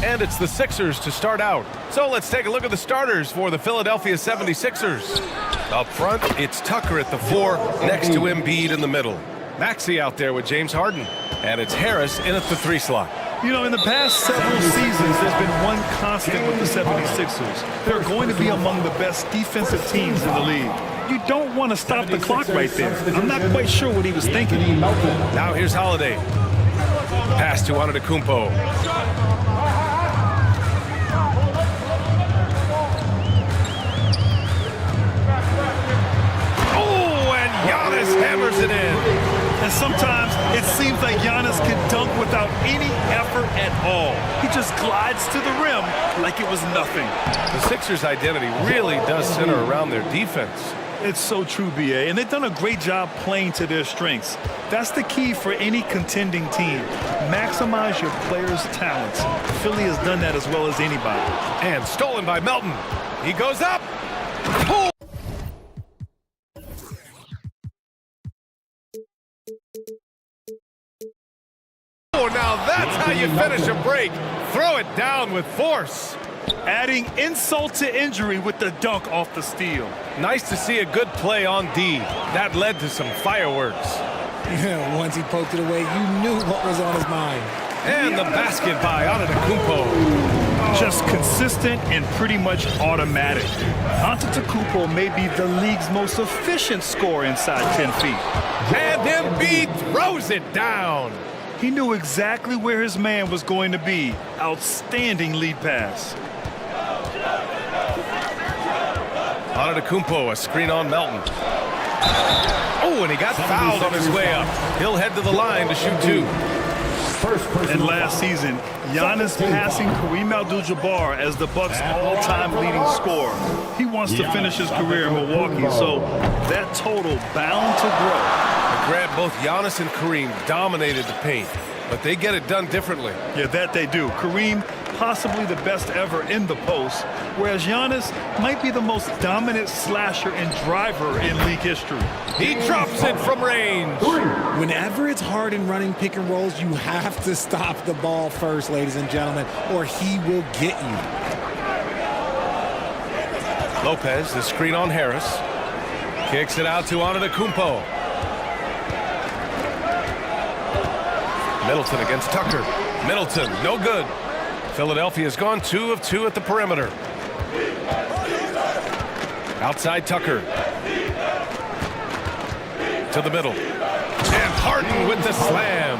And it's the Sixers to start out. So let's take a look at the starters for the Philadelphia 76ers. Up front, it's Tucker at the 4, next to Embiid in the middle. Maxey out there with James Harden. And it's Harris in at the 3 slot. You know, in the past several seasons, there's been one constant with the 76ers. They're going to be among the best defensive teams in the league. You don't want to stop the clock right there. I'm not quite sure what he was thinking. Now here's Holiday. Pass to Antetokounmpo. Oh, and Giannis hammers it in. And sometimes it seems like Giannis can dunk without any effort at all. He just glides to the rim like it was nothing. The Sixers' identity really does center around their defense. It's so true, B.A., and they've done a great job playing to their strengths. That's the key for any contending team. Maximize your players' talents. Philly has done that as well as anybody. And stolen by Melton. He goes up. Pull. Oh, now that's how you finish a break. Throw it down with force. Adding insult to injury with the dunk off the steal. Nice to see a good play on D. That led to some fireworks. Yeah, once he poked it away, you knew what was on his mind. And the basket by Antetokounmpo. Just consistent and pretty much automatic. Antetokounmpo may be the league's most efficient scorer inside 10 feet. And Embiid throws it down. He knew exactly where his man was going to be. Outstanding lead pass. Antetokounmpo, a screen on Melton. Oh, and he got fouled on his way up. He'll head to the line to shoot 2. And last season, Giannis passing Kareem Abdul-Jabbar as the Bucks' all-time leading scorer. He wants to finish his career in Milwaukee, so that total bound to grow. Grant, both Giannis and Kareem dominated the paint, but they get it done differently. Yeah, that they do. Kareem, possibly the best ever in the post, whereas Giannis might be the most dominant slasher and driver in league history. He drops it from range. Whenever it's hard in running pick and rolls, you have to stop the ball first, ladies and gentlemen, or he will get you. Lopez, the screen on Harris. Kicks it out to Antetokounmpo. Middleton against Tucker. Middleton, no good. Philadelphia's gone 2 of 2 at the perimeter. Outside Tucker. To the middle. And Harden with the slam.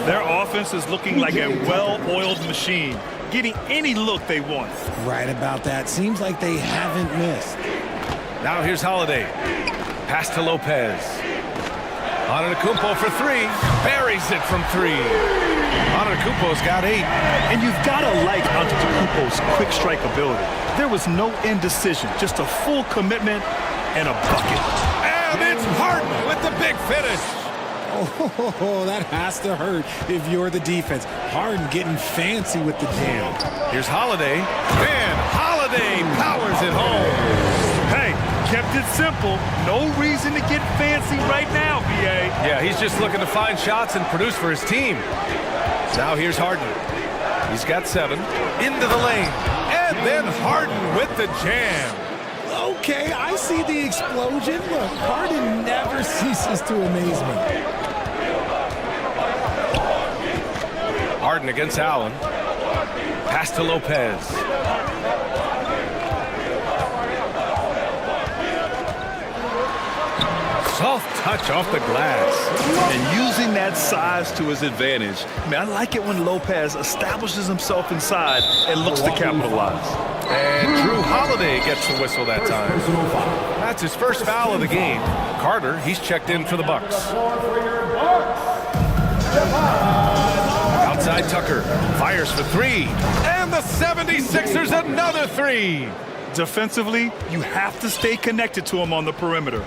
Their offense is looking like a well-oiled machine, getting any look they want. Right about that. Seems like they haven't missed. Now here's Holiday. Pass to Lopez. Antetokounmpo for 3. Buries it from 3. Antetokounmpo's got 8. And you've got to like Antetokounmpo's quick strike ability. There was no indecision, just a full commitment and a bucket. And it's Harden with the big finish. Oh, that has to hurt if you're the defense. Harden getting fancy with the jam. Here's Holiday. And Holiday powers it home. Hey, kept it simple. No reason to get fancy right now, B.A. Yeah, he's just looking to find shots and produce for his team. Now here's Harden. He's got 7. Into the lane. And then Harden with the jam. Okay, I see the explosion. Look, Harden never ceases to amaze me. Harden against Allen. Pass to Lopez. Soft touch off the glass. And using that size to his advantage. Man, I like it when Lopez establishes himself inside and looks to capitalize. And Drew Holiday gets the whistle that time. That's his first foul of the game. Carter, he's checked in for the Bucks. Outside Tucker, fires for 3. And the 76ers another 3. Defensively, you have to stay connected to him on the perimeter.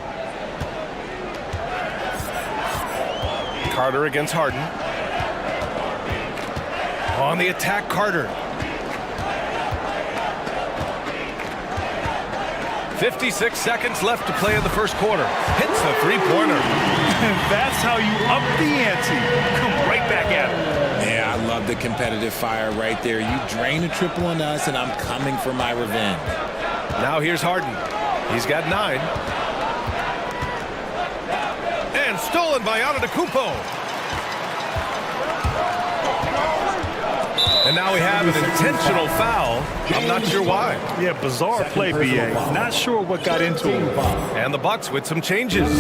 Carter against Harden. On the attack, Carter. 56 seconds left to play in the first quarter. Hits the three-pointer. And that's how you up the ante. Come right back at him. Yeah, I love love the competitive fire right there. You drain a triple on us, and I'm coming for my revenge. Now here's Harden. He's got 9. And stolen by Antetokounmpo. And now we have an intentional foul. I'm not sure why. Yeah, bizarre play, BA. Not sure what got into him. And the Bucks with some changes.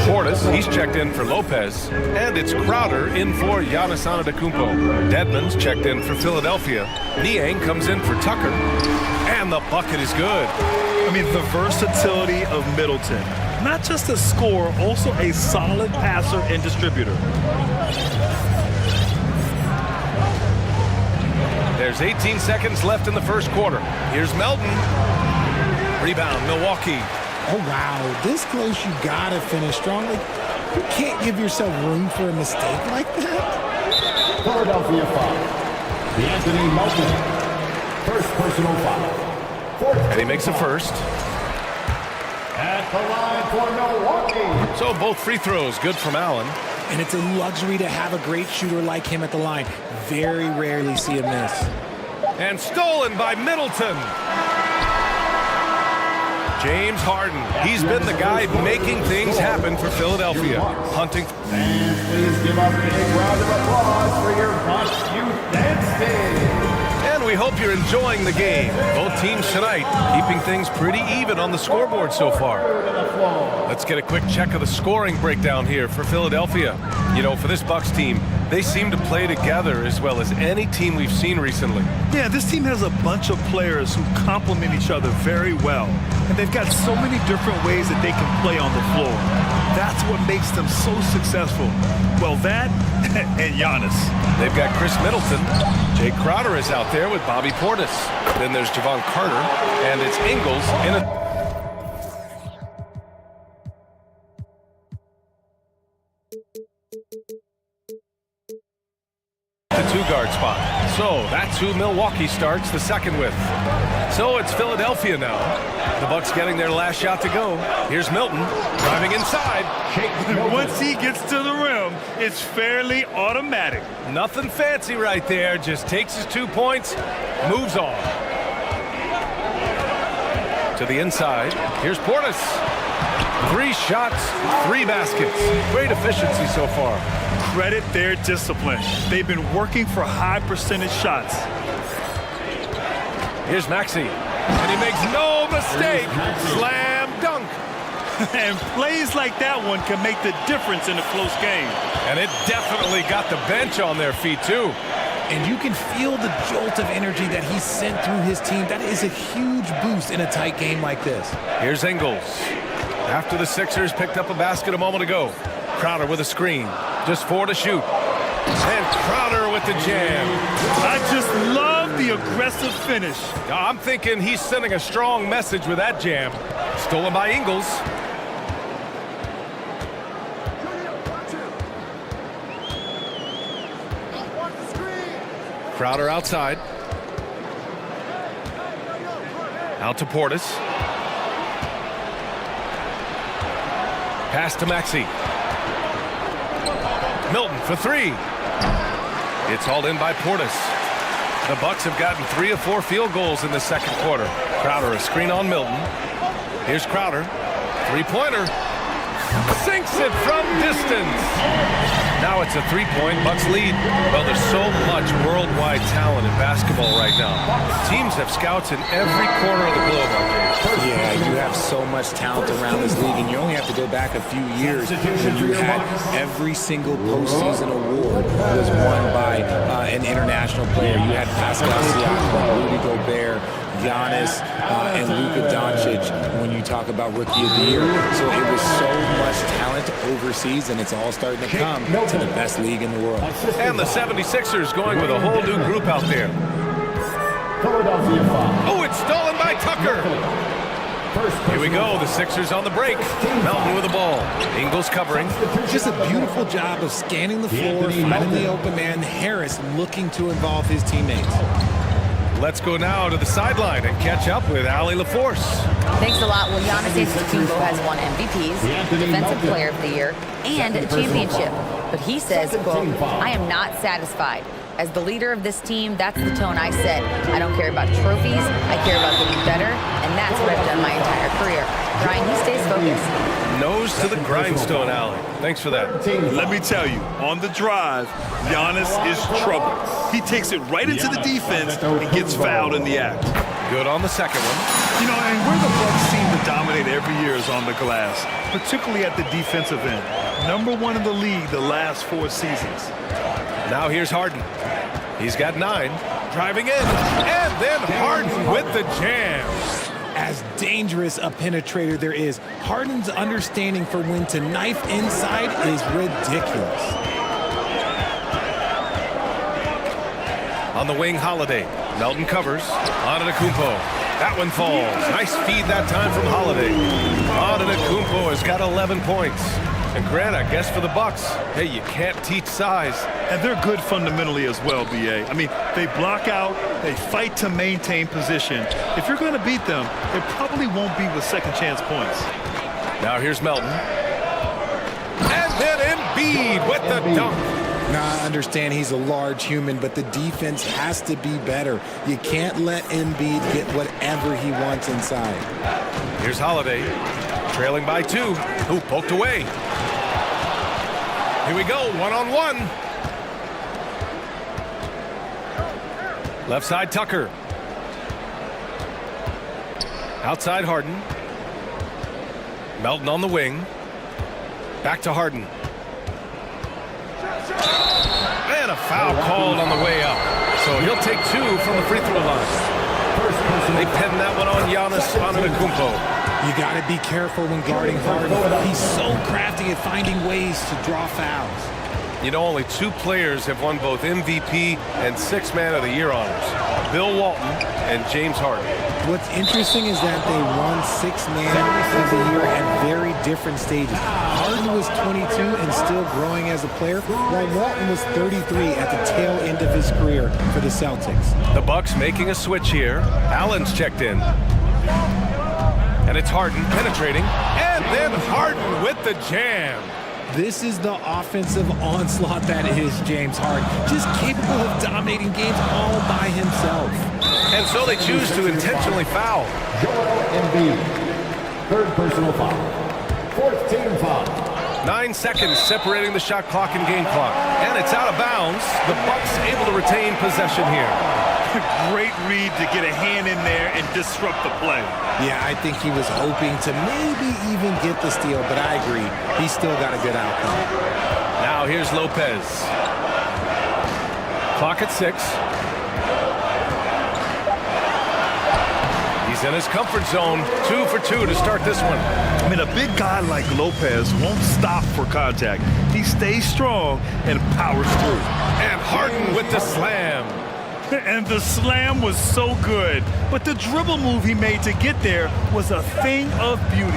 Portis, he's checked in for Lopez. And it's Crowder in for Giannis Antetokounmpo. Dedmon's checked in for Philadelphia. Niang comes in for Tucker. And the bucket is good. I mean, the versatility of Middleton. Not just a scorer, also a solid passer and distributor. There's 18 seconds left in the first quarter. Here's Melton. Rebound, Milwaukee. Oh, wow. This close, you got to finish strongly. You can't give yourself room for a mistake like that. Philadelphia foul. The Anthony Melton. First personal foul. And he makes a first. At the line for Milwaukee. So both free throws good from Allen. And it's a luxury to have a great shooter like him at the line. Very rarely see him miss. And stolen by Middleton. James Harden. He's been the guy making things happen for Philadelphia. Hunting. And please give up a big round of applause for your Bucks youth dance. And we hope you're enjoying the game. Both teams tonight keeping things pretty even on the scoreboard so far. Let's get a quick check of the scoring breakdown here for Philadelphia. You know, for this Bucks team, they seem to play together as well as any team we've seen recently. Yeah, this team has a bunch of players who complement each other very well. And they've got so many different ways that they can play on the floor. That's what makes them so successful. Well, that and Giannis. They've got Chris Middleton. Jay Crowder is out there with Bobby Portis. Then there's Javon Carter, and it's Ingles in a... the two-guard spot. So that's who Milwaukee starts the second with. So it's Philadelphia now. The Bucks getting their last shot to go. Here's Milton driving inside. Once he gets to the rim, it's fairly automatic. Nothing fancy right there. Just takes his 2 points, moves on. To the inside. Here's Portis. 3 shots, 3 baskets. Great efficiency so far. Credit their discipline. They've been working for high percentage shots. Here's Maxey. And he makes no mistake. Slam dunk. And plays like that one can make the difference in a close game. And it definitely got the bench on their feet, too. And you can feel the jolt of energy that he sent through his team. That is a huge boost in a tight game like this. Here's Ingles. After the Sixers picked up a basket a moment ago. Crowder with a screen. Just 4 to shoot. And Crowder with the jam. I just love the aggressive finish. I'm thinking he's sending a strong message with that jam. Stolen by Ingles. Crowder outside. Out to Portis. Pass to Maxey. Milton for 3. It's hauled in by Portis. The Bucks have gotten 3 of 4 field goals in the second quarter. Crowder a screen on Milton. Here's Crowder. 3-pointer. Sinks it from distance. Now it's a 3-point Bucks lead. Well, there's so much worldwide talent in basketball right now. Teams have scouts in every corner of the globe. Yeah, you have so much talent around this league, and you only have to go back a few years when you had every single postseason award was won by an international player. You had Pascal Siakam, Rudy Gobert, Giannis, and Luka Doncic when you talk about Rookie of the Year. So it was so much talent overseas, and it's all starting to come to the best league in the world. And the 76ers going with a whole new group out there. Philadelphia foul. Oh, it's stolen by Tucker. Here we go, the Sixers on the break. Melton with the ball. Ingles covering. Just a beautiful job of scanning the floor, finding the open man. Harris looking to involve his teammates. Let's go now to the sideline and catch up with Allie LaForce. Thanks a lot. Well, Giannis Antetokounmpo has won MVPs, Defensive Player of the Year, and a championship. But he says, quote, I am not satisfied. As the leader of this team, that's the tone I set. I don't care about trophies, I care about getting better, and that's what I've done my entire career. Brian, he stays focused. Nose to the grindstone, Allie. Thanks for that. Let me tell you, on the drive, Giannis is trouble. He takes it right into the defense and gets fouled in the act. Good on the second one. You know, and where the Bucks seem to dominate every year is on the glass, particularly at the defensive end. #1 in the league the last 4 seasons. Now here's Harden. He's got 9. Driving in. And then Harden with the jam. As dangerous a penetrator there is, Harden's understanding for when to knife inside is ridiculous. On the wing, Holiday. Melton covers. Antetokounmpo. That one falls. Nice feed that time from Holiday. Antetokounmpo has got 11 points. And Grant, I guess for the Bucks, hey, you can't teach size. And they're good fundamentally as well, B.A. I mean, they block out, they fight to maintain position. If you're going to beat them, it probably won't be with second chance points. Now here's Melton. And then Embiid with the dunk. Now, I understand he's a large human, but the defense has to be better. You can't let Embiid get whatever he wants inside. Here's Holiday, trailing by 2. Who poked away? Here we go, one-on-one. Left side, Tucker. Outside, Harden. Melton on the wing. Back to Harden. And a foul called on the way up. So he'll take 2 from the free throw line. They pinned that one on Giannis Antetokounmpo. You got to be careful when guarding Harden. He's so crafty at finding ways to draw fouls. You know, only 2 players have won both MVP and 6th Man of the Year honors. Bill Walton and James Harden. What's interesting is that they won 6th Man of the Year at very different stages. Harden was 22 and still growing as a player, while Walton was 33 at the tail end of his career for the Celtics. The Bucks making a switch here. Allen's checked in. And it's Harden penetrating. And then Harden with the jam. This is the offensive onslaught that is James Harden. Just capable of dominating games all by himself. And so they choose to intentionally foul. Embiid. 3rd personal foul. 4th team foul. 9 seconds separating the shot clock and game clock. And it's out of bounds. The Bucks able to retain possession here. Great read to get a hand in there and disrupt the play. Yeah, I think he was hoping to maybe even get the steal, but I agree. He still got a good outcome. Now here's Lopez. Clock at 6. He's in his comfort zone. 2 for 2 to start this one. I mean, a big guy like Lopez won't stop for contact. He stays strong and powers through. And Harden with the slam. And the slam was so good, but the dribble move he made to get there was a thing of beauty.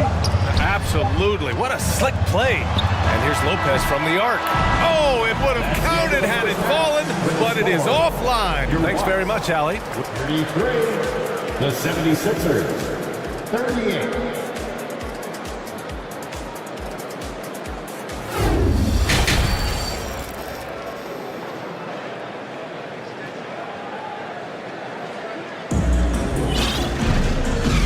Absolutely. What a slick play. And here's Lopez from the arc. Oh, it would have counted had it fallen, but it is offline. Thanks very much, Allie. 33. The 76ers. 38.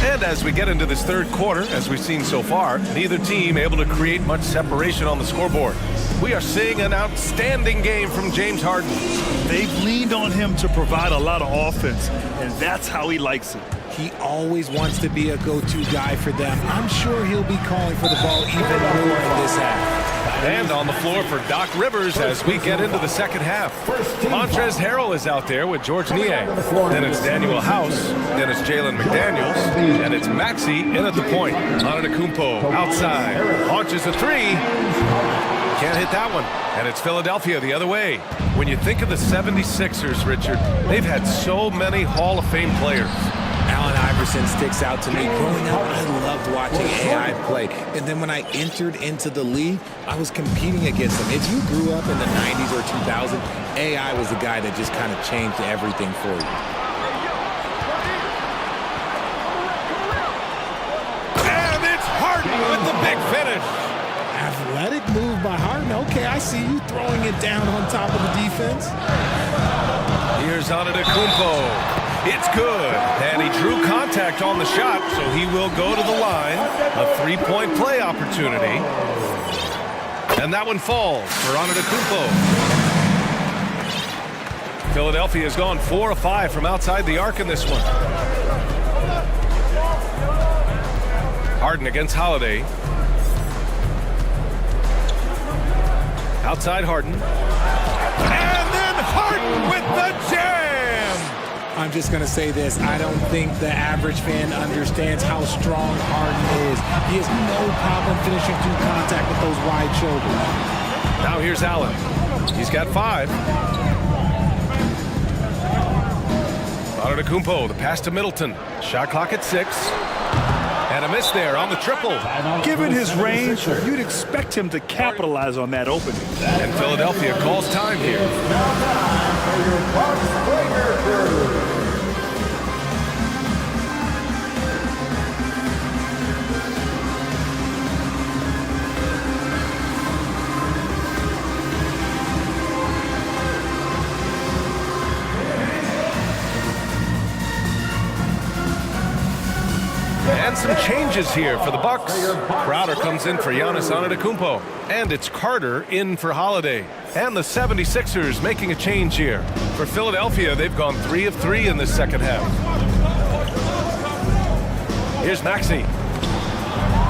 And as we get into this 3rd quarter, as we've seen so far, neither team able to create much separation on the scoreboard. We are seeing an outstanding game from James Harden. They've leaned on him to provide a lot of offense, and that's how he likes it. He always wants to be a go-to guy for them. I'm sure he'll be calling for the ball even more in this half. And on the floor for Doc Rivers as we get into the 2nd half. Montrezl Harrell is out there with George Niang. Then it's Daniel House. Then it's Jalen McDaniels. And it's Maxey in at the point. Antetokounmpo outside. Launches a 3. Can't hit that one. And it's Philadelphia the other way. When you think of the 76ers, Richard, they've had so many Hall of Fame players. Allen Iverson sticks out to me. Growing up, I loved watching AI play. And then when I entered into the league, I was competing against him. If you grew up in the 90s or 2000s, AI was the guy that just kind of changed everything for you. And it's Harden with the big finish. Athletic move by Harden. Okay, I see you throwing it down on top of the defense. Here's Antetokounmpo. It's good. And he drew contact on the shot, so he will go to the line. A three-point play opportunity. And that one falls for Antetokounmpo. Philadelphia has gone 4 of 5 from outside the arc in this one. Harden against Holiday. Outside Harden. And then Harden with the jam! I'm just going to say this. I don't think the average fan understands how strong Harden is. He has no problem finishing through contact with those wide shoulders. Now here's Allen. He's got 5. Antetokounmpo, the pass to Middleton. Shot clock at 6. And a miss there on the triple. Given his range, you'd expect him to capitalize on that opening. And Philadelphia calls time here. And some changes here for the Bucks. Crowder comes in for Giannis Antetokounmpo. And it's Carter in for Holiday. And the 76ers making a change here. For Philadelphia, they've gone 3 of 3 in this second half. Here's Maxey.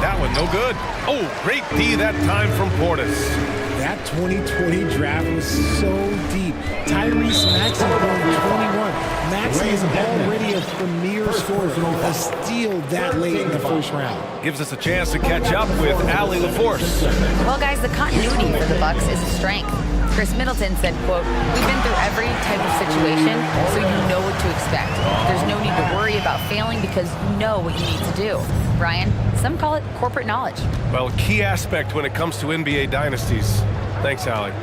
That one no good. Oh, great D that time from Portis. That 2020 draft was so deep. Tyrese Maxey going 21. Maxey is already a premier scorer. A steal that late in the first round. Gives us a chance to catch up with Allie LaForce. Well, guys, the continuity for the Bucks is a strength. Chris Middleton said, quote, "We've been through every type of situation, so you know what to expect. There's no need to worry about failing because you know what you need to do." Brian, some call it corporate knowledge. Well, a key aspect when it comes to NBA dynasties. Thanks, Allie.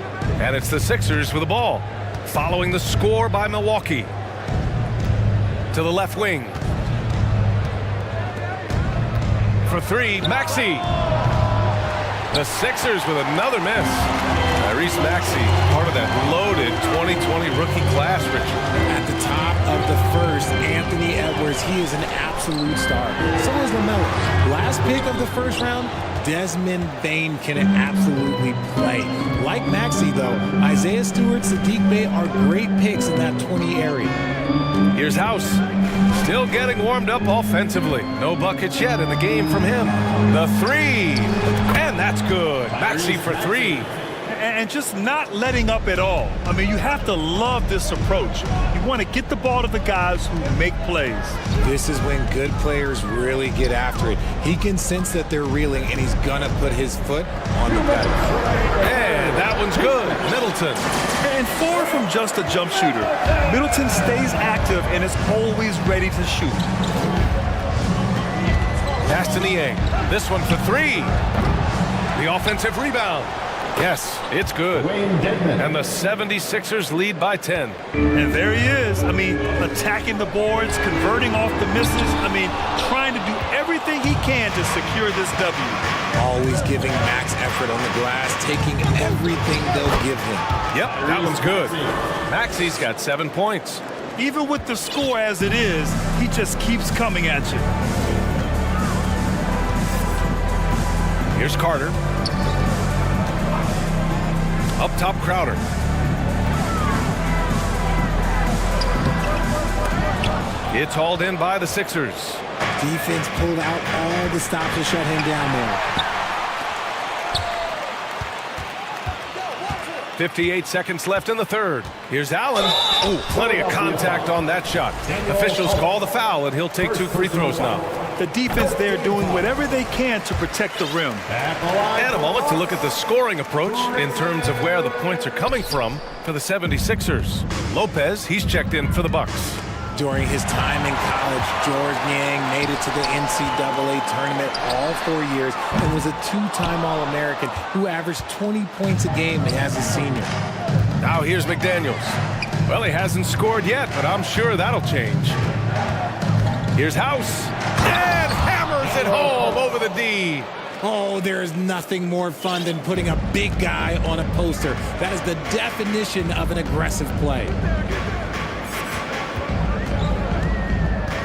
And it's the Sixers with the ball. Following the score by Milwaukee. To the left wing. For 3, Maxey. The Sixers with another miss. Tyrese Maxey, part of that loaded 2020 rookie class, Richard. At the top of the first, Anthony Edwards, he is an absolute star. So is LaMelo. Last pick of the first round, Desmond Bane can absolutely play. Like Maxey, though, Isaiah Stewart, Sadiq Bey are great picks in that 20 area. Here's House. Still getting warmed up offensively. No buckets yet in the game from him. The 3. And that's good. Maxey for 3. And just not letting up at all. I mean, you have to love this approach. You want to get the ball to the guys who make plays. This is when good players really get after it. He can sense that they're reeling, and he's going to put his foot on the pedal. And that one's good. Middleton. And far from just a jump shooter, Middleton stays active and is always ready to shoot. Pass to Niang. This one for 3. The offensive rebound. Yes, it's good. And the 76ers lead by 10. And there he is. I mean, attacking the boards, converting off the misses. I mean, trying to do everything he can to secure this W. Always giving max effort on the glass, taking everything they'll give him. Yep, that one's good. Maxey's got 7 points. Even with the score as it is, he just keeps coming at you. Here's Carter. Up top, Crowder. It's hauled in by the Sixers. Defense pulled out all the stops to shut him down there. 58 seconds left in the third. Here's Allen. Oh, plenty of contact on that shot. Officials call the foul, and he'll take 2 free throws now. The defense there doing whatever they can to protect the rim. And a moment to look at the scoring approach in terms of where the points are coming from for the 76ers. Lopez, he's checked in for the Bucks. During his time in college, George Niang made it to the NCAA tournament all 4 years and was a 2-time All-American who averaged 20 points a game as a senior. Now here's McDaniels. Well, he hasn't scored yet, but I'm sure that'll change. Here's House. And hammers it home over the D. Oh, there is nothing more fun than putting a big guy on a poster. That is the definition of an aggressive play.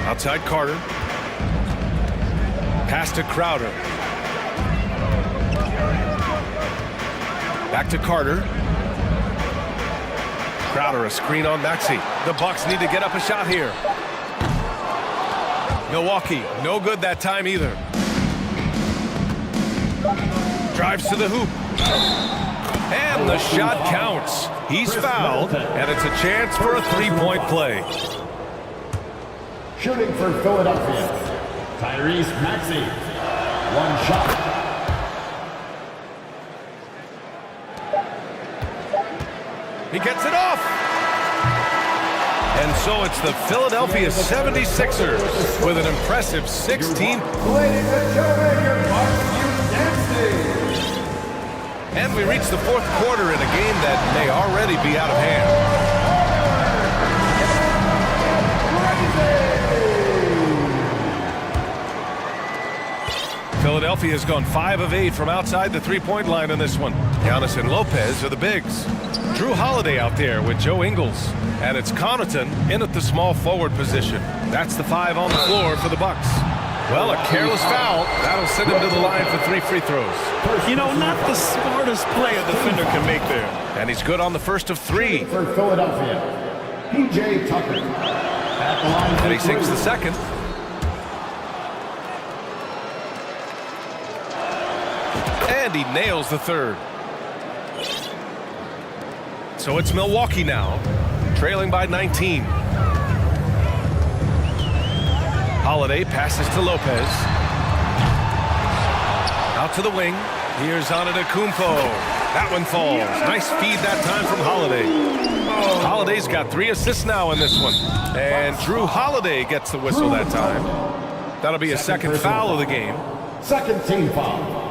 Outside Carter. Pass to Crowder. Back to Carter. Crowder, a screen on Maxey. The Bucks need to get up a shot here. Milwaukee, no good that time either. Drives to the hoop. And the shot counts. He's fouled, and it's a chance for a three-point play. Shooting for Philadelphia, Tyrese Maxey. One shot. He gets it off. And so it's the Philadelphia 76ers with an impressive 16. Ladies and gentlemen, your Bucks dancing. And we reach the fourth quarter in a game that may already be out of hand. Philadelphia has gone 5 of 8 from outside the three-point line in this one. Giannis and Lopez are the bigs. Drew Holiday out there with Joe Ingles. And it's Connaughton in at the small forward position. That's the 5 on the floor for the Bucks. Well, a careless foul. That'll send him to the line for 3 free throws. You know, not the smartest play a defender can make there. And he's good on the first of 3. For Philadelphia, P.J. Tucker. At the line And he sinks the second. And he nails the third. So it's Milwaukee now, trailing by 19. Holiday passes to Lopez. Out to the wing. Here's Antetokounmpo. That one falls. Nice feed that time from Holiday. Holiday's got 3 assists now in this one. And Drew Holiday gets the whistle that time. That'll be a second foul of the game. Second team foul.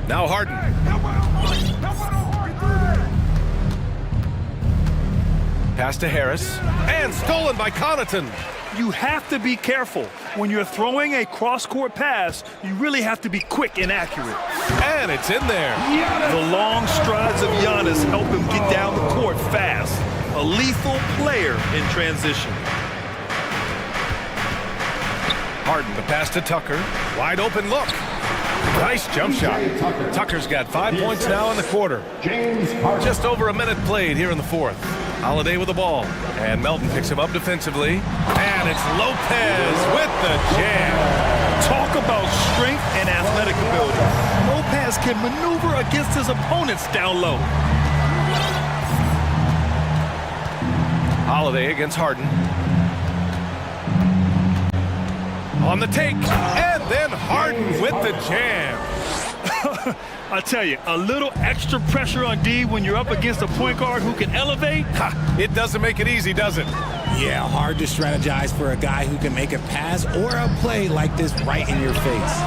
Now Harden. Pass to Harris. And stolen by Connaughton. You have to be careful. When you're throwing a cross-court pass, you really have to be quick and accurate. And it's in there. The long strides of Giannis help him get down the court fast. A lethal player in transition. Harden, the pass to Tucker. Wide open look. Nice jump shot. Tucker's got 5 points now in the quarter. Just over a minute played here in the fourth. Holiday with the ball. And Melton picks him up defensively. And it's Lopez with the jam. Talk about strength and athletic ability. Lopez can maneuver against his opponents down low. Holiday against Harden. On the take, and then Harden with the jam. I tell you, a little extra pressure on D when you're up against a point guard who can elevate. It doesn't make it easy, does it? Yeah, hard to strategize for a guy who can make a pass or a play like this right in your face.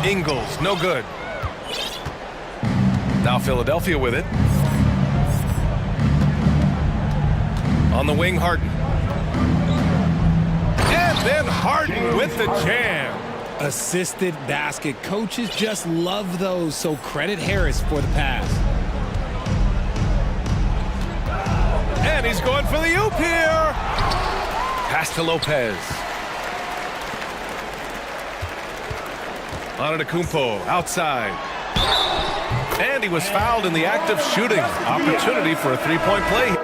Ingles, no good. Now Philadelphia with it. On the wing, Harden. And then Harden with the jam. Assisted basket. Coaches just love those, so credit Harris for the pass. And he's going for the oop here. Pass to Lopez. Antetokounmpo outside. And he was fouled in the act of shooting. Opportunity for a three-point play.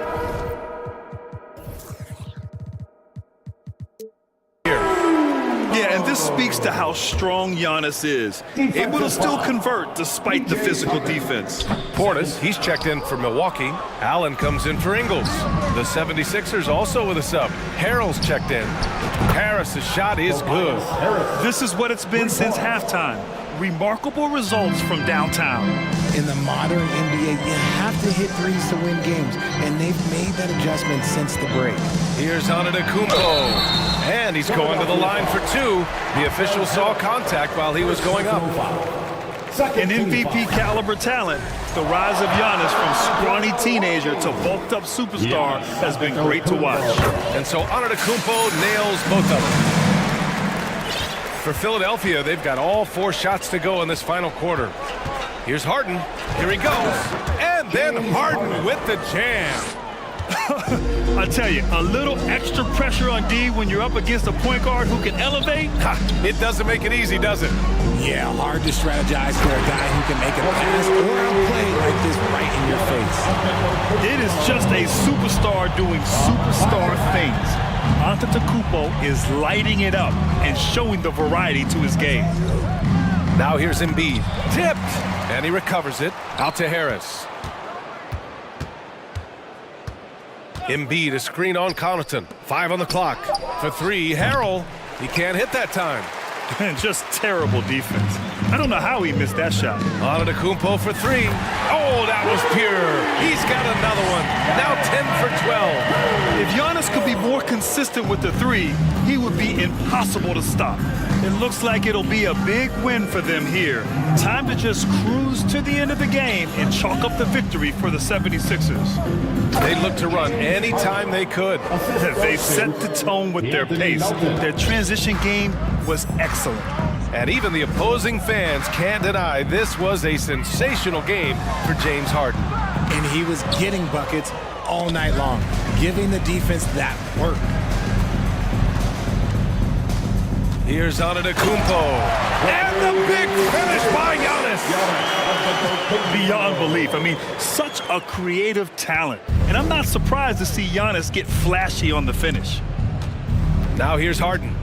Yeah, and this speaks to how strong Giannis is. Able to still convert despite the physical defense. Portis, he's checked in for Milwaukee. Allen comes in for Ingles. The 76ers also with a sub. Harrell's checked in. Harris's shot is good. This is what it's been since halftime. Remarkable results from downtown. In the modern NBA, you have to hit threes to win games, and they've made that adjustment since the break. Here's Antetokounmpo, and he's going to the line for two. The official saw contact while he was going up. An MVP caliber talent, the rise of Giannis from scrawny teenager to bulked up superstar has been great to watch. And so Antetokounmpo nails both of them. For Philadelphia, they've got all 4 shots to go in this final quarter. Here's Harden. Here he goes. And then Harden with the jam. I tell you, a little extra pressure on D when you're up against a point guard who can elevate. Ha, it doesn't make it easy, does it? Yeah, hard to strategize for a guy who can make a pass or a play like this right in your face. It is just a superstar doing superstar things. Antetokounmpo is lighting it up and showing the variety to his game. Now here's Embiid. Tipped! And he recovers it. Out to Harris. Embiid, a screen on Connaughton. 5 on the clock. For 3, Harrell. He can't hit that time. And just terrible defense. I don't know how he missed that shot. Antetokounmpo for 3. Oh, that was pure. He's got another one. Now 10 for 12. If Giannis could be more consistent with the 3, he would be impossible to stop. It looks like it'll be a big win for them here. Time to just cruise to the end of the game and chalk up the victory for the 76ers. They looked to run anytime they could. They set the tone with their pace. Their transition game was excellent. And even the opposing fans can't deny this was a sensational game for James Harden. And he was getting buckets all night long, giving the defense that work. Here's Antetokounmpo. And the big finish by Giannis. Beyond belief. I mean, such a creative talent. And I'm not surprised to see Giannis get flashy on the finish. Now here's Harden.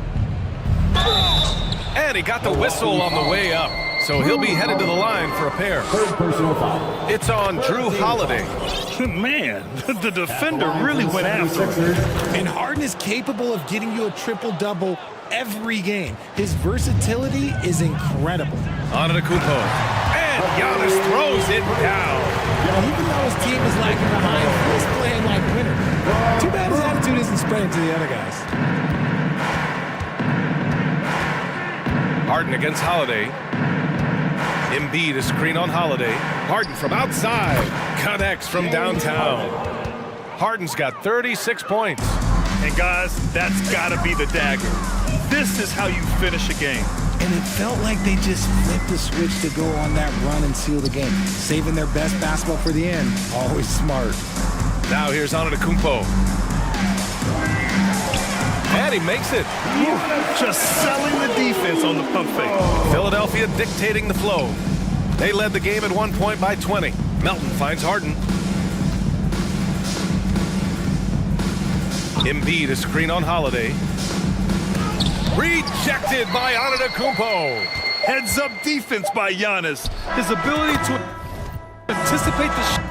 And he got the whistle on the way up. So he'll be headed to the line for a pair. Third personal foul. It's on Drew Holiday. Man, the defender really went after him. And Harden is capable of getting you a triple-double every game. His versatility is incredible. Antetokounmpo. And Giannis throws it down. Even though his team is lagging behind, he's playing like winner. Too bad his attitude isn't spreading to the other guys. Harden against Holiday. Embiid, a screen on Holiday. Harden from outside. Connects from downtown. Harden's got 36 points. And guys, that's gotta be the dagger. This is how you finish a game. And it felt like they just flipped the switch to go on that run and seal the game. Saving their best basketball for the end. Always smart. Now here's Antetokounmpo. And he makes it. Just selling the defense on the pump fake. Philadelphia dictating the flow. They led the game at 1 point by 20. Melton finds Harden. Embiid, a screen on Holiday. Rejected by Antetokounmpo. Heads-up defense by Giannis. His ability to anticipate the shot.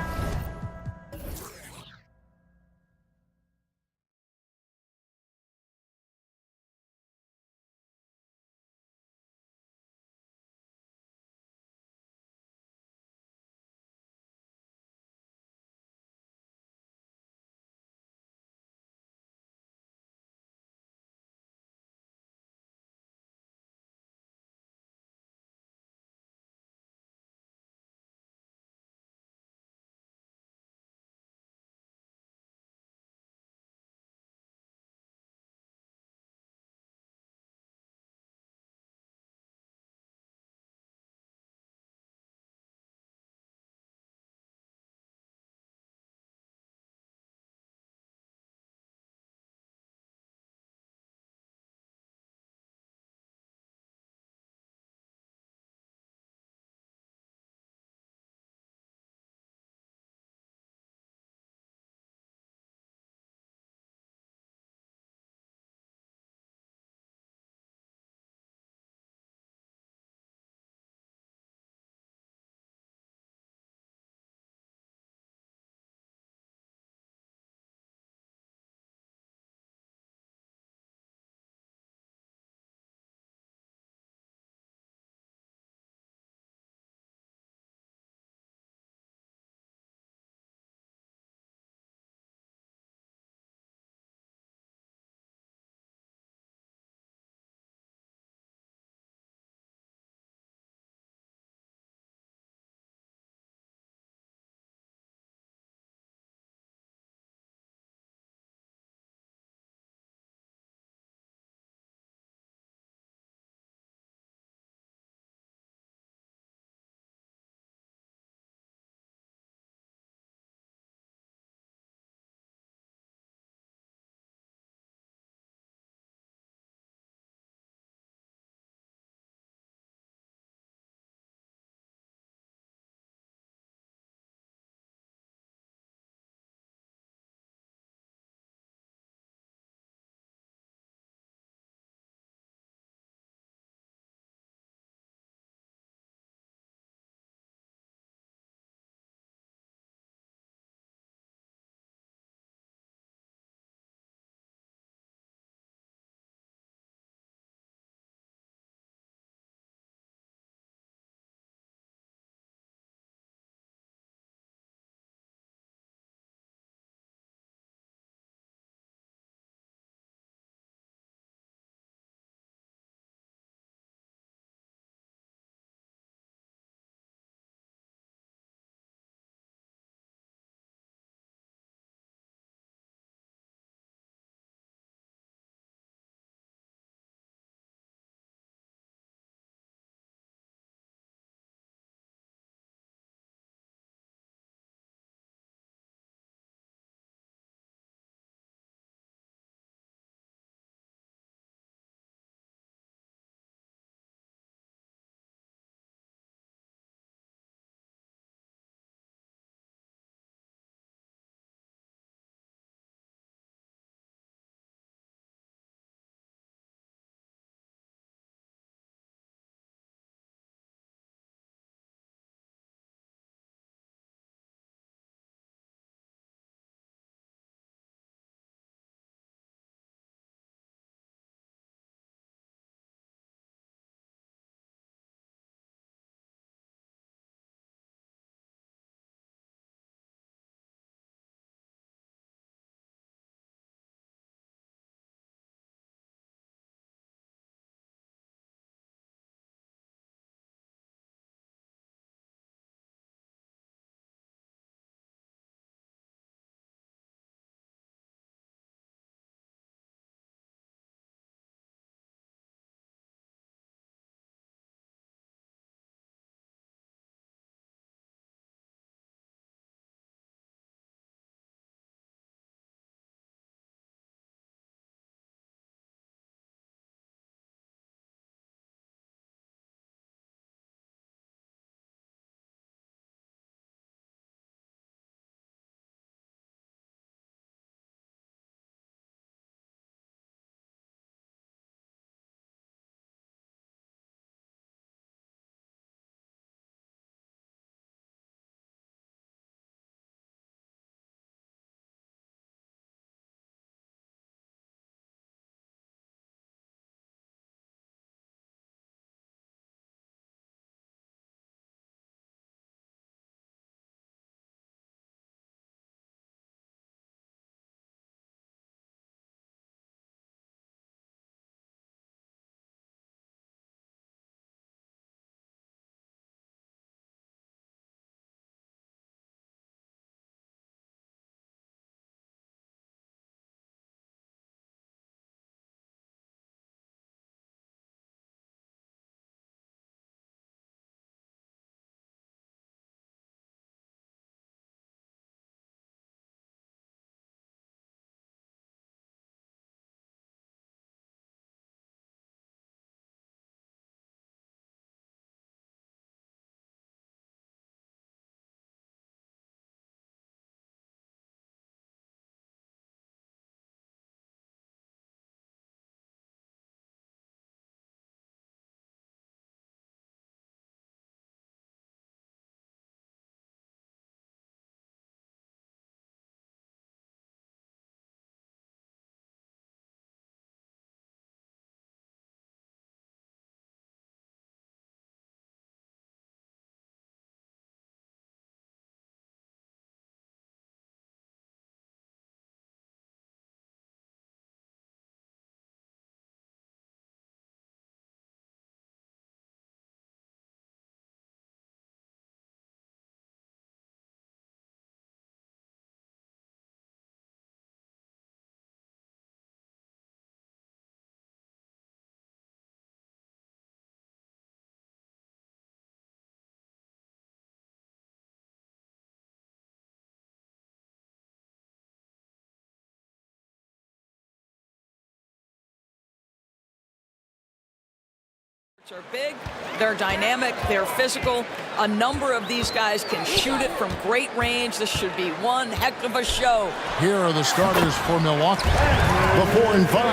Are big, they're dynamic, they're physical. A number of these guys can shoot it from great range. This should be one heck of a show. Here are the starters for Milwaukee. The 4 and 5,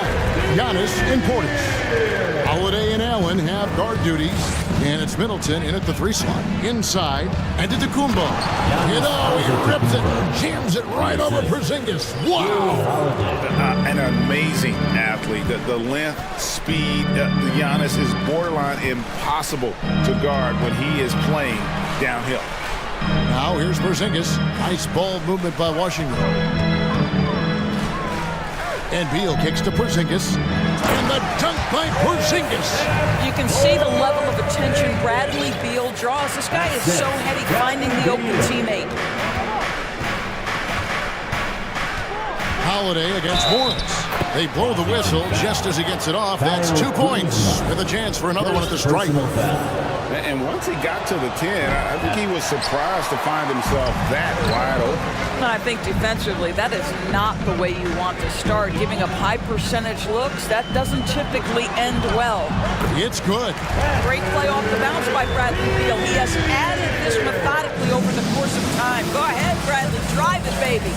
Giannis and Portis. Holiday and Allen have guard duties, and it's Middleton in at the 3 slot. Inside, and to Kumbo. You know, he rips it, jams it right over Porzingis. Wow! An amazing athlete. The length, speed, Giannis is borderline impossible to guard when he is playing downhill. Now here's Porzingis. Nice ball movement by Washington. And Beal kicks to Porzingis. And the dunk by Porzingis. You can see the level of attention Bradley Beal draws. This guy is so heady finding the open teammate. Holiday against Morris. They blow the whistle just as he gets it off. That's 2 points with a chance for another one at the stripe. And once he got to the 10, I think he was surprised to find himself that wide open. I think defensively, that is not the way you want to start. Giving up high percentage looks, that doesn't typically end well. It's good. Great play off the bounce by Bradley Beal. He has added this methodically over the course of time. Go ahead, Bradley. Drive it, baby.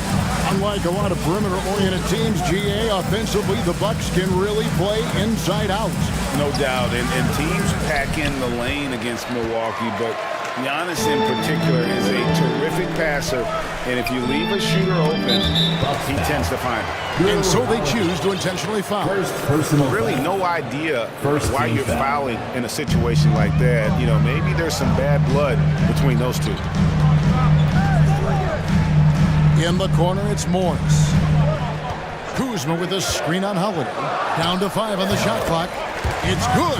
Unlike a lot of perimeter-oriented teams, GA, offensively, the Bucks can really play inside out. No doubt. And teams pack in the lane against Milwaukee, but Giannis in particular is a terrific passer, and if you leave a shooter open, he tends to find it. And so they choose to intentionally foul. Really no idea why you're fouling in a situation like that. You know, maybe there's some bad blood between those two. In the corner, it's Morris. Kuzma with a screen on Holiday. Down to 5 on the shot clock. It's good.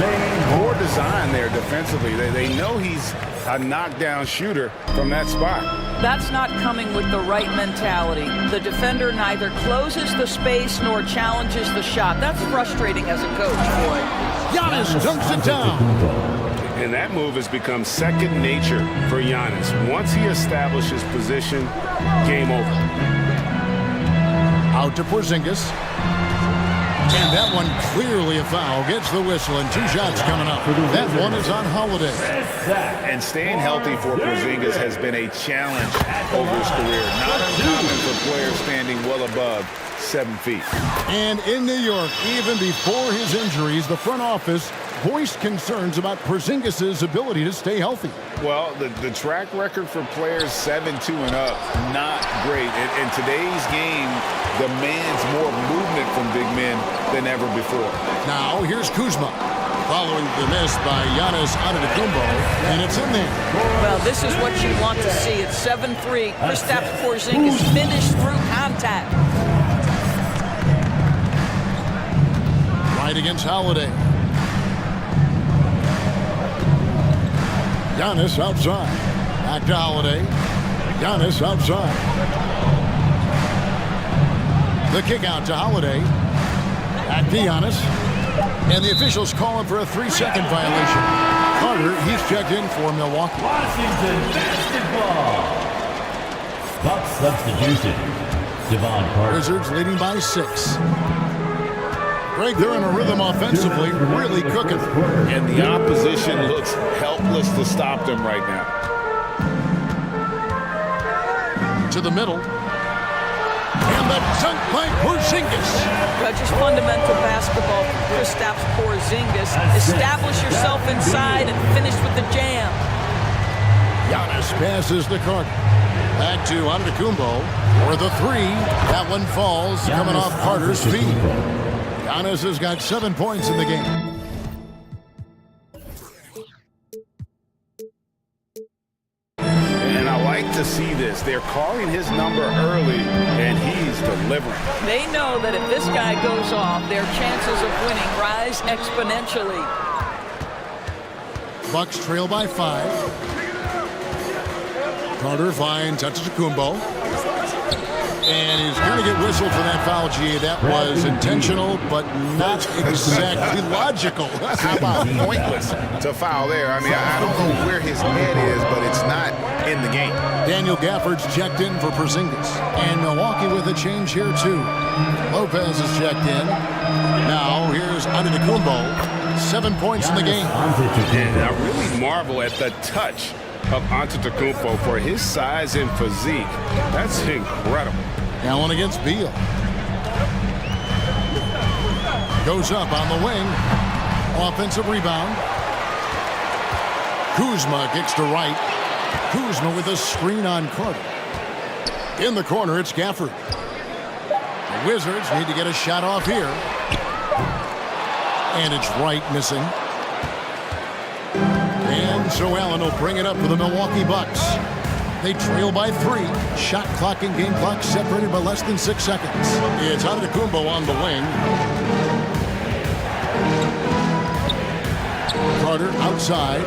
Poor design there defensively. They know he's a knockdown shooter from that spot. That's not coming with the right mentality. The defender neither closes the space nor challenges the shot. That's frustrating as a coach, boy. Giannis dunks it down. And that move has become second nature for Giannis. Once he establishes position, game over. Out to Porzingis. And that one clearly a foul. Gets the whistle, and 2 shots coming up. That one is on Holiday. And staying healthy for Porzingis has been a challenge over his career. Not uncommon for players standing well above 7 feet. And in New York, even before his injuries, the front office voiced concerns about Porzingis' ability to stay healthy. Well, the track record for players 7-2 and up, not great. And today's game demands more movement from big men than ever before. Now, here's Kuzma. Following the miss by Giannis Antetokounmpo, and it's in there. Well, this is what you want to see. It's 7-3. Kristaps Porzingis finished through contact. Right against Holiday. Giannis outside. Back to Holiday. Giannis outside. The kick out to Holiday. Back to Giannis. And the officials call him for a 3-second violation. Carter, he's checked in for Milwaukee. Washington basketball. Bucks substitution. Devon Carter. Wizards leading by 6. Greg, they're in a rhythm offensively, really cooking. And the opposition looks helpless to stop them right now. To the middle. And the dunk by Porzingis. Just fundamental basketball from Kristaps Porzingis. Establish yourself inside and finish with the jam. Giannis passes the Carter. Back to Antetokounmpo for the 3. That one falls, coming off Carter's feet. Giannis has got 7 points in the game. And I like to see this. They're calling his number early, and he's delivering. They know that if this guy goes off, their chances of winning rise exponentially. Bucks trail by 5. Carter finds Antetokounmpo. And he's going to get whistled for that foul, G. That was intentional, but not exactly logical. How about pointless to foul there? I mean, I don't know where his head is, but it's not in the game. Daniel Gafford's checked in for Porzingis. And Milwaukee with a change here, too. Lopez is checked in. Now, here's Antetokounmpo. 7 points in the game. And I really marvel at the touch of Antetokounmpo for his size and physique. That's incredible. Allen against Beal. Goes up on the wing. Offensive rebound. Kuzma kicks to right. Kuzma with a screen on Carter. In the corner, it's Gafford. The Wizards need to get a shot off here. And it's Wright missing. And so Allen will bring it up for the Milwaukee Bucks. They trail by 3. Shot clock and game clock separated by less than 6 seconds. It's Antetokounmpo on the wing. Carter outside.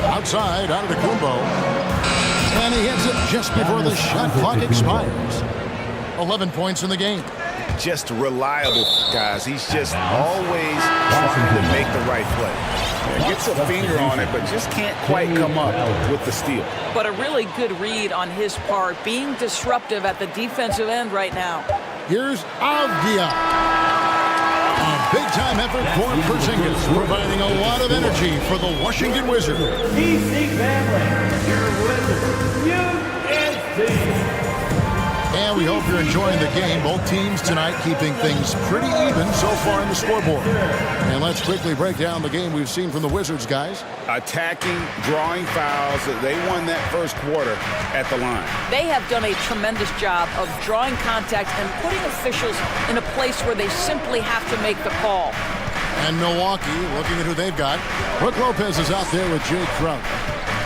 Outside, Antetokounmpo. And he hits it just before the shot clock expires. 11 points in the game. Just reliable, guys. He's just always trying to make the right play. Gets a finger on it, but just can't quite come up with the steal. But a really good read on his part, being disruptive at the defensive end right now. Here's Avdia. A big-time effort for Porzingis, providing a lot of energy for the Washington Wizards. DC family, your Wizards, UNC. And we hope you're enjoying the game. Both teams tonight keeping things pretty even so far in the scoreboard. And let's quickly break down the game we've seen from the Wizards, guys. Attacking, drawing fouls. They won that first quarter at the line. They have done a tremendous job of drawing contact and putting officials in a place where they simply have to make the call. And Milwaukee, looking at who they've got. Brook Lopez is out there with Jay Crowder.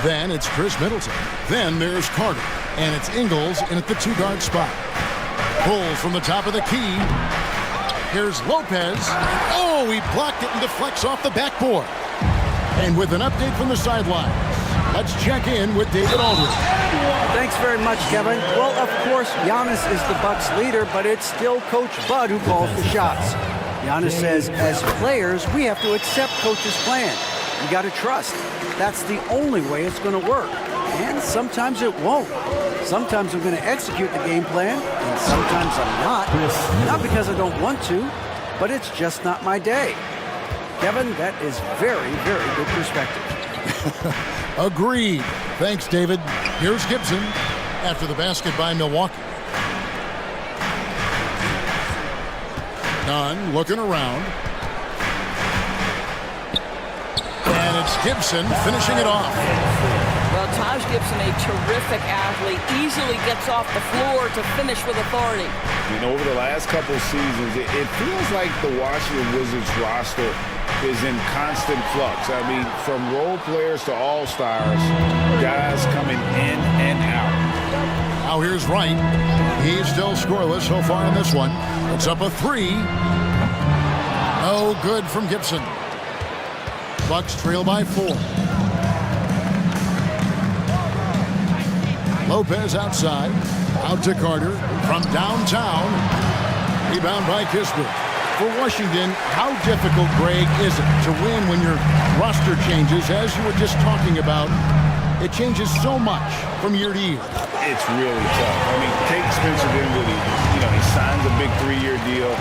Then it's Chris Middleton. Then there's Carter. And it's Ingles in at the 2-guard spot. Pulls from the top of the key. Here's Lopez. Oh, he blocked it and deflects off the backboard. And with an update from the sidelines, let's check in with David Aldridge. Thanks very much, Kevin. Well, of course, Giannis is the Bucks leader, but it's still Coach Bud who calls the shots. Giannis says, as players, we have to accept Coach's plan. You got to trust. That's the only way it's going to work. And sometimes it won't. Sometimes I'm going to execute the game plan, and sometimes I'm not. Not because I don't want to, but it's just not my day. Kevin, that is very, very good perspective. Agreed. Thanks, David. Here's Gibson after the basket by Milwaukee. Nunn looking around. And it's Gibson finishing it off. Well, Taj Gibson, a terrific athlete, easily gets off the floor to finish with authority. You know, over the last couple of seasons, it feels like the Washington Wizards roster is in constant flux. I mean, from role players to all-stars, guys coming in and out. Now here's Wright. He's still scoreless so far in this one. It's up a 3. No good from Gibson. Bucks trail by 4. Lopez outside. Out to Carter from downtown. Rebound by Kispert. For Washington, how difficult, Greg, is it to win when your roster changes, as you were just talking about? It changes so much from year to year. It's really tough. I mean, take Spencer Dinwiddie. You know, he signs a big 3-year deal,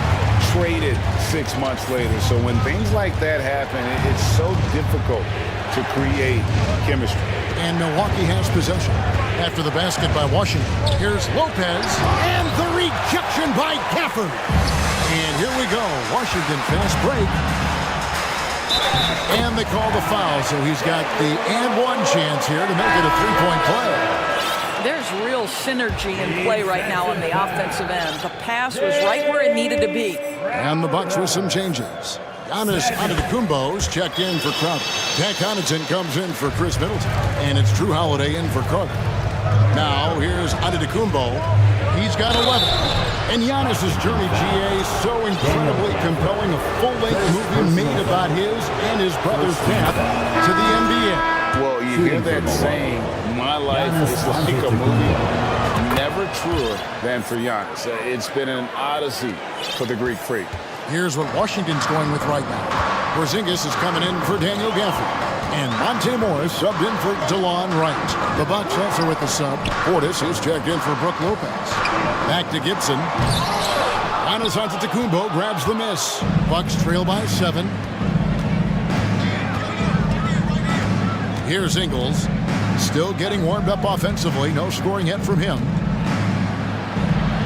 traded 6 months later. So when things like that happen, it's so difficult to create chemistry. And Milwaukee has possession after the basket by Washington. Here's Lopez, and the rejection by Gafford. And here we go. Washington fast break. And they call the foul, so he's got the and-one chance here to make it a 3-point play. There's real synergy in play right now on the offensive end. The pass was right where it needed to be. And the Bucks with some changes. Giannis Antetokounmpo's checked in for Crowder. Pat Connaughton comes in for Chris Middleton. And it's Drew Holiday in for Carter. Now here's Antetokounmpo. He's got 11. And Giannis's journey, GA, is so incredibly compelling. A full-length movie made about his and his brother's path to the NBA. Well, you hear that saying, my life is like a movie. Never truer than for Giannis. It's been an odyssey for the Greek freak. Here's what Washington's going with right now. Porzingis is coming in for Daniel Gafford. And Monte Morris subbed in for DeLon Wright. The Bucks also with the sub. Portis is checked in for Brook Lopez. Back to Gibson. Giannis Antetokounmpo grabs the miss. Bucks trail by 7. Here's Ingles. Still getting warmed up offensively. No scoring yet from him.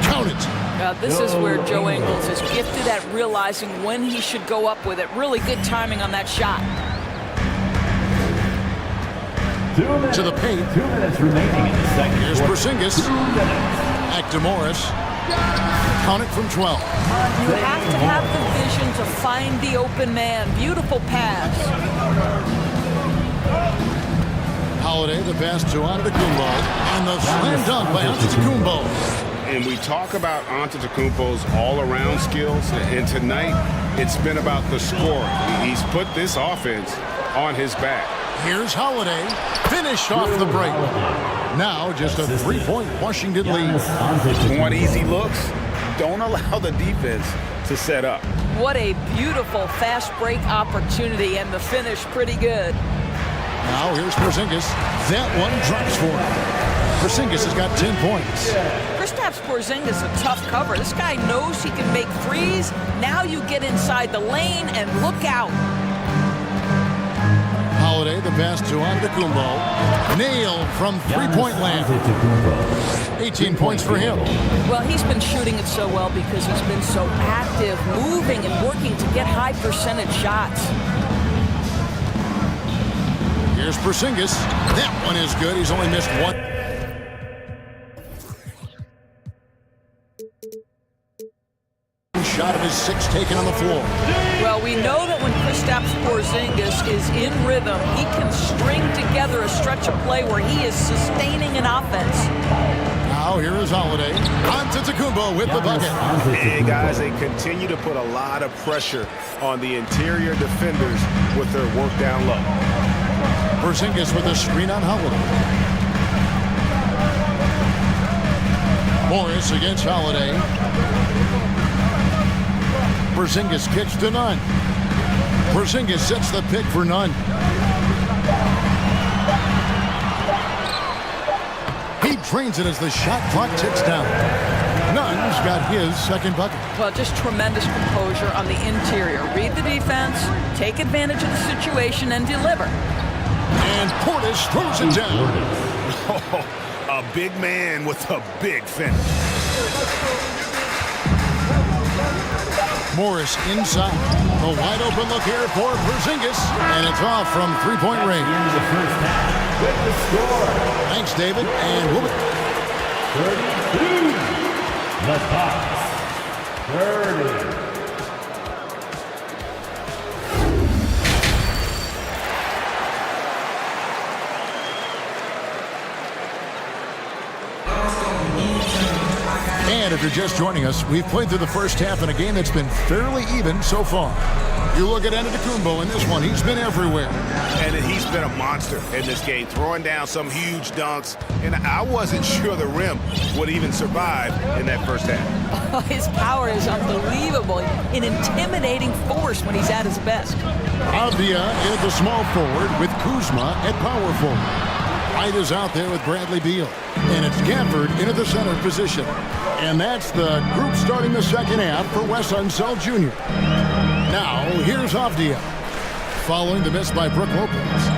Count it. This is where Joe Ingles is gifted at realizing when he should go up with it. Really good timing on that shot. To the paint. 2 minutes remaining in the second. Here's Porzingis. 2 minutes. Back to Morris. Count it from 12. You have to have the vision to find the open man. Beautiful pass. Holiday, the pass to Antetokounmpo. And the slam dunk by Antetokounmpo. And we talk about Antetokounmpo's all-around skills, and tonight it's been about the scoring. He's put this offense on his back. Here's Holiday, finished off the break. Now just a 3-point Washington lead. Want easy looks? Don't allow the defense to set up. What a beautiful fast break opportunity, and the finish pretty good. Now here's Porzingis. That one drops for him. Porzingis has got 10 points. Kristaps Porzingis a tough cover. This guy knows he can make threes. Now you get inside the lane and look out. Holiday, the pass to Antetokounmpo. Nailed from three-point land. 18 points for him. Well, he's been shooting it so well because he's been so active, moving and working to get high percentage shots. Here's Porzingis. That one is good. He's only missed one. Shot of his 6 taken on the floor. Well, we know that when Kristaps Porzingis is in rhythm, he can string together a stretch of play where he is sustaining an offense. Now here is Holiday. Antetokounmpo with the bucket. Hey, guys, they continue to put a lot of pressure on the interior defenders with their work down low. Porzingis with a screen on Holiday. Morris against Holiday. Porzingis kicks to Nunn. Porzingis sets the pick for Nunn. He drains it as the shot clock ticks down. Nunn's got his second bucket. Well, just tremendous composure on the interior. Read the defense, take advantage of the situation, and deliver. And Portis throws it down. Oh, a big man with a big finish. Morris inside. A wide open look here for Porzingis. And it's off from three-point range. In the first half, with the score. Thanks, David. And we'll 32. The Bucks. 30. And if you're just joining us, we've played through the first half in a game that's been fairly even so far. You look at Antetokounmpo in this one, he's been everywhere. And he's been a monster in this game, throwing down some huge dunks. And I wasn't sure the rim would even survive in that first half. His power is unbelievable, an intimidating force when he's at his best. Avdia is the small forward with Kuzma at power forward. White is out there with Bradley Beal. And it's Gafford into the center position. And that's the group starting the second half for Wes Unseld Jr. Now, here's Avdia. Following the miss by Brook Lopez.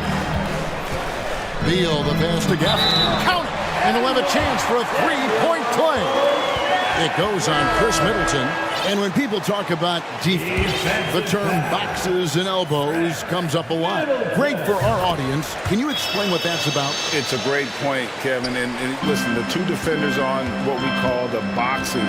Beal, the pass to Gafford. Count it! And he'll have a chance for a three-point play. It goes on Chris Middleton. And when people talk about defense, the term boxes and elbows comes up a lot. Great for our audience. Can you explain what that's about? It's a great point, Kevin. And listen, the two defenders on what we call the boxes,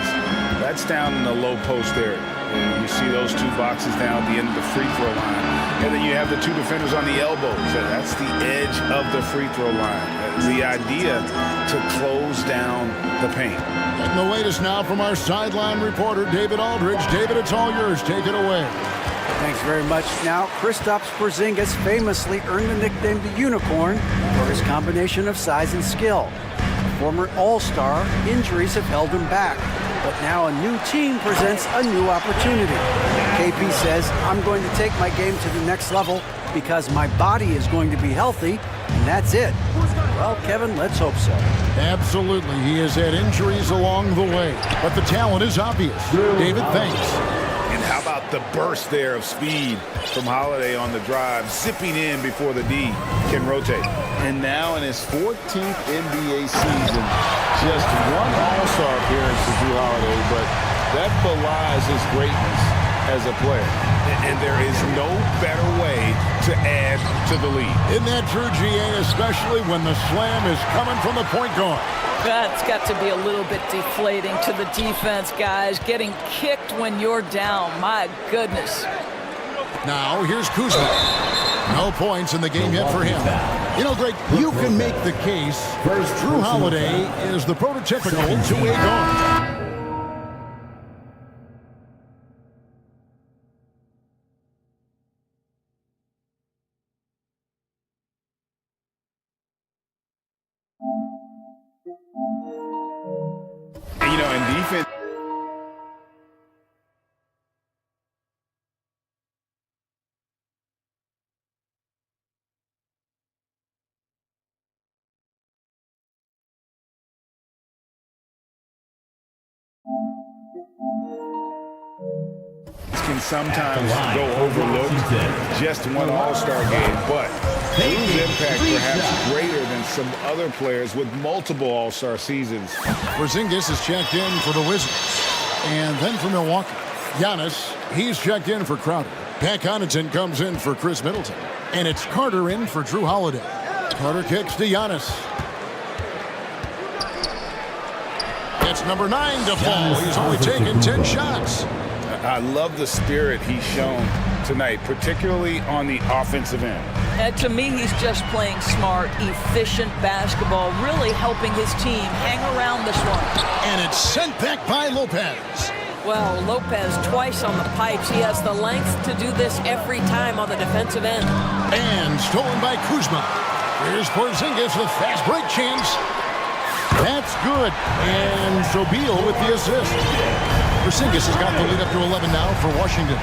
that's down in the low post area. And you see those two boxes down at the end of the free throw line. And then you have the two defenders on the elbows. That's the edge of the free throw line. The idea to close down the paint. And the latest now from our sideline reporter, David Aldridge. David, it's all yours. Take it away. Thanks very much. Now, Kristaps Porzingis famously earned the nickname the Unicorn for his combination of size and skill. Former All-Star, injuries have held him back. But now a new team presents a new opportunity. KP says, I'm going to take my game to the next level because my body is going to be healthy And that's it. Well, Kevin, let's hope so. Absolutely. He has had injuries along the way, but the talent is obvious. David, thanks. And how about the burst there of speed from Holiday on the drive, zipping in before the D can rotate. And now in his 14th NBA season, just one All-Star appearance for Drew Holiday, but that belies his greatness as a player. And there is no better way to add to the lead. Isn't that true, GA, especially when the slam is coming from the point guard? That's got to be a little bit deflating to the defense, guys. Getting kicked when you're down. My goodness. Now, here's Kuzma. No points in the game yet for him. You know, Greg, you can make the case Drew Holiday is the prototypical two-way guard. You know, in defense, can sometimes go overlooked. Just one All-Star game, but Drew's impact perhaps greater than some other players with multiple All-Star seasons. Porzingis is checked in for the Wizards. And then for Milwaukee, Giannis, he's checked in for Crowder. Pat Connaughton comes in for Chris Middleton. And it's Carter in for Drew Holiday. Carter kicks to Giannis. It's number 9 to fall. He's only taken 10 shots. I love the spirit he's shown tonight, particularly on the offensive end. And to me, he's just playing smart, efficient basketball, really helping his team hang around this one. And it's sent back by Lopez. Well, Lopez twice on the pipes. He has the length to do this every time on the defensive end. And stolen by Kuzma. Here's Porzingis with fast break chance. That's good. And so Beal with the assist. Porzingis has got the lead up to 11 now for Washington.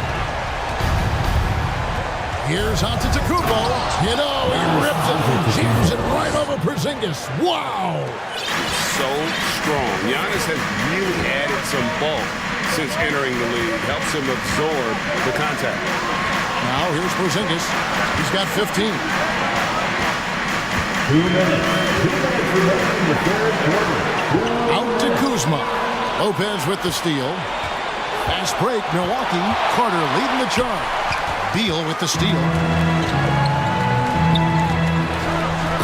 Here's Antetokounmpo. You know, he rips it and jams it right over Porzingis. Wow! So strong. Giannis has really added some bulk since entering the league. Helps him absorb the contact. Now here's Porzingis. He's got 15. 2 minutes. 2 minutes remaining in the third quarter. Out to Kuzma. Lopez with the steal. Fast break, Milwaukee. Carter leading the charge. Beal with the steal.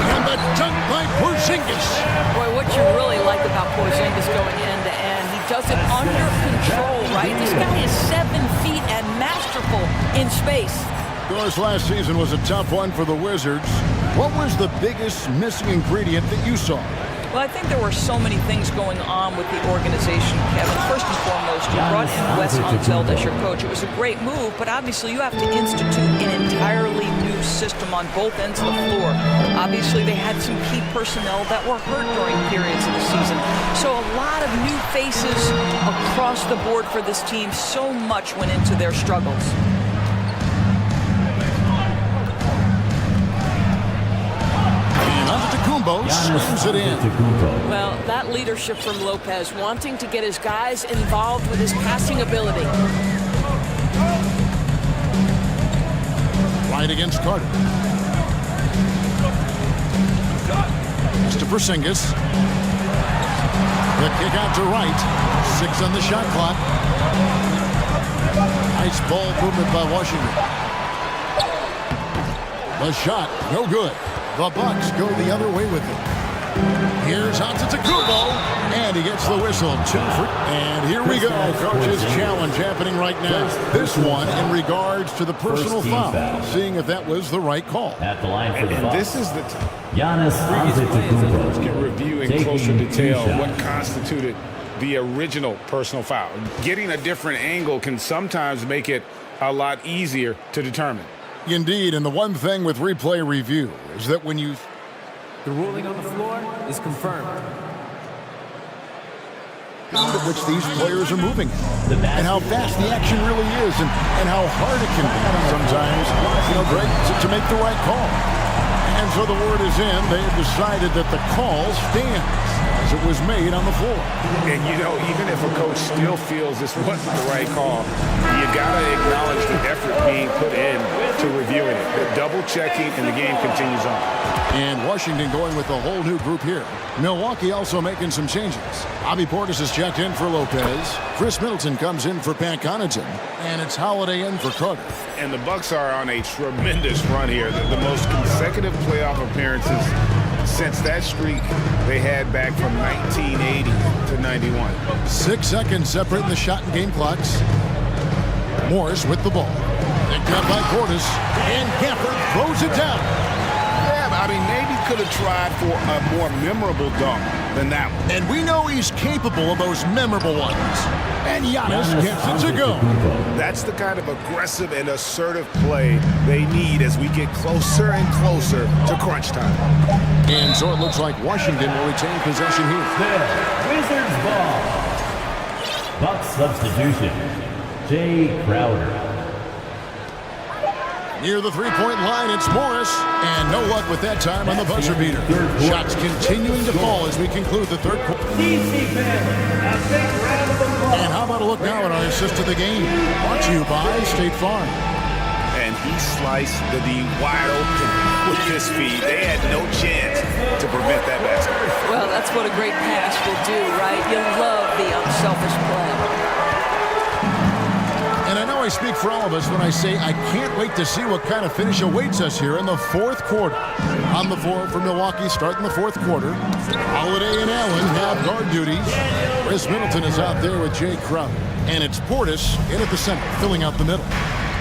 And the dunk by Porzingis. Boy, what you really like about Porzingis going end to end, he does it under control, right? This guy is 7 feet and masterful in space. Of course, last season was a tough one for the Wizards. What was the biggest missing ingredient that you saw? Well, I think there were so many things going on with the organization, Kevin. First and foremost, you brought in Wes Unseld as your coach. It was a great move, but obviously you have to institute an entirely new system on both ends of the floor. Obviously, they had some key personnel that were hurt during periods of the season. So a lot of new faces across the board for this team. So much went into their struggles. Slams it in. Well, that leadership from Lopez, wanting to get his guys involved with his passing ability. Right against Carter. It's to Porzingis. The kick out to right. 6 on the shot clock. Nice ball movement by Washington. The shot, no good. The Bucks go the other way with it. Here's Antetokounmpo, and he gets the whistle. 2 for, and here we go. Coach's challenge happening right now. This one in regards to the personal foul, seeing if that was the right call. At the line for And this is the time Giannis Antetokounmpo can review in closer detail what constituted the original personal foul. Getting a different angle can sometimes make it a lot easier to determine. Indeed, and the one thing with replay review is that when you... The ruling on the floor is confirmed. At which these players are moving, and how fast the action really is, and how hard it can be sometimes, you know, Greg, to make the right call. And so the word is in. They have decided that the call stands as it was made on the floor. And, you know, even if a coach still feels this wasn't the right call, you got to acknowledge the effort being put in to reviewing it. The double-checking, and the game continues on. And Washington going with a whole new group here. Milwaukee also making some changes. Bobby Portis is checked in for Lopez. Chris Middleton comes in for Pat Connaughton. And it's Holiday in for Carter. And the Bucks are on a tremendous run here. The most consecutive playoff appearances since that streak they had back from 1980 to 91. 6 seconds separating the shot and game clocks. Morris with the ball. Picked up by Portis. And Gafford throws it down. I mean, maybe could have tried for a more memorable dunk than that one. And we know he's capable of those memorable ones. And Giannis gets it to go. That's the kind of aggressive and assertive play they need as we get closer and closer to crunch time. And so it looks like Washington will retain possession here. Wizards ball. Bucks substitution. Jay Crowder. Near the three-point line, it's Morris. And no luck with that time on the buzzer beater. Shots continuing to fall as we conclude the third quarter. And how about a look now at our assist to the game? Brought to you by State Farm. And he sliced the D wide open with his feed. They had no chance to prevent that basket. Well, that's what a great pass will do, right? You love the unselfish play. And I know I speak for all of us when I say I can't wait to see what kind of finish awaits us here in the fourth quarter. On the floor for Milwaukee starting the fourth quarter. Holiday and Allen have guard duties. Chris Middleton is out there with Jay Crowder. And it's Portis in at the center, filling out the middle.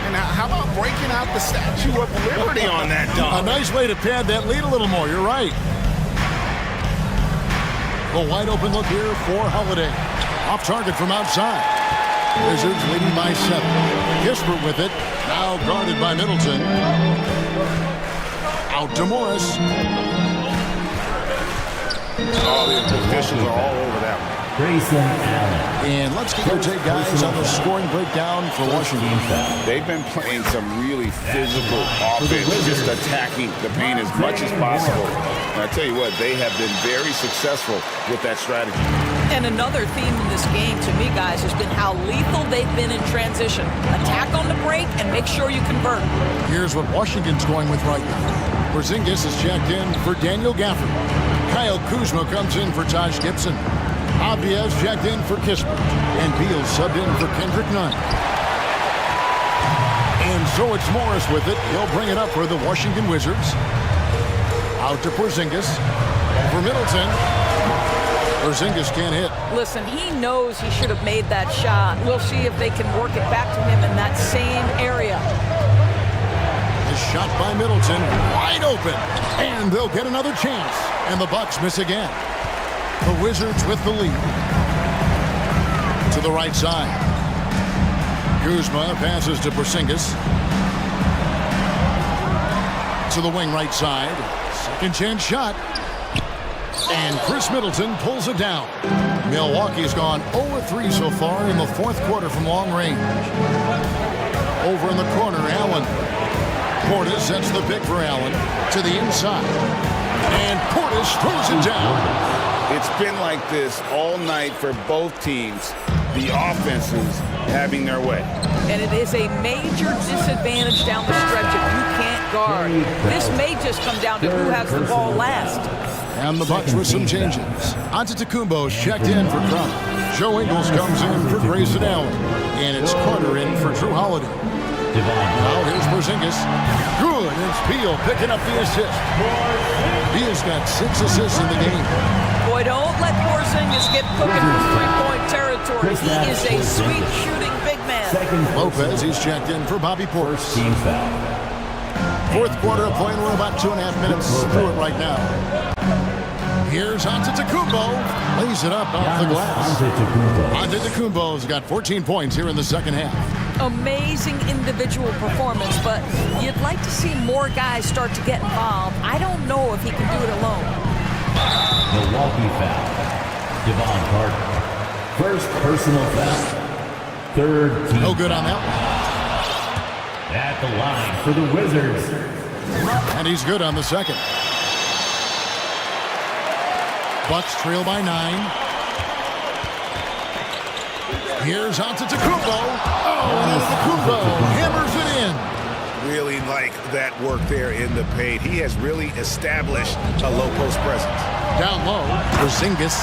And how about breaking out the Statue of Liberty on that dunk? A nice way to pad that lead a little more, you're right. A wide open look here for Holiday. Off target from outside. Wizards leading by 7. Kispert with it. Now guarded by Middleton. Out to Morris. Oh, the officials are all over that one. And let's get your take, guys, on the scoring breakdown for Washington. They've been playing some really physical offense, just attacking the paint as much as possible. And I tell you what, they have been very successful with that strategy. And another theme in this game, to me, guys, has been how lethal they've been in transition. Attack on the break and make sure you convert. Here's what Washington's going with right now. Porzingis is checked in for Daniel Gafford. Kyle Kuzma comes in for Taj Gibson. Abiez checked in for Kispert. And Beal subbed in for Kendrick Nunn. And so it's Morris with it. He'll bring it up for the Washington Wizards. Out to Porzingis. For Middleton. Porzingis can't hit. Listen, he knows he should have made that shot. We'll see if they can work it back to him in that same area. The shot by Middleton, wide open. And they'll get another chance. And the Bucks miss again. The Wizards with the lead. To the right side. Kuzma passes to Porzingis. To the wing right side. Second chance shot. And Chris Middleton pulls it down. Milwaukee's gone 0-3 so far in the fourth quarter from long range. Over in the corner, Allen. Portis sets the pick for Allen to the inside. And Portis throws it down. It's been like this all night for both teams. The offenses having their way. And it is a major disadvantage down the stretch if you can't guard. This may just come down to who has the ball last. And the Bucks with some changes. Antetokounmpo's checked in for Crowder. Joe Ingles comes in for Grayson Allen. And it's Carter in for Drew Holiday. Now here's Porzingis. Good. It's Beal picking up the assist. Beal's got 6 assists in the game. Boy, don't let Porzingis get cooking from three-point territory. He is a sweet shooting big man. Lopez, he's checked in for Bobby Portis. Team foul. Fourth quarter of play, and we're about 2.5 minutes through it right now. Here's Antetokounmpo. Lays it up off the glass. Antetokounmpo's got 14 points here in the second half. Amazing individual performance, but you'd like to see more guys start to get involved. I don't know if he can do it alone. Milwaukee foul. Devon Carter. First personal foul. Third team. No good on that one. At the line for the Wizards, And he's good on the second. Bucks trail by 9. Here's Antetokounmpo. Oh, and Antetokounmpo hammers it in. Really like that work there in the paint. He has really established a low post presence. Down low, Porzingis.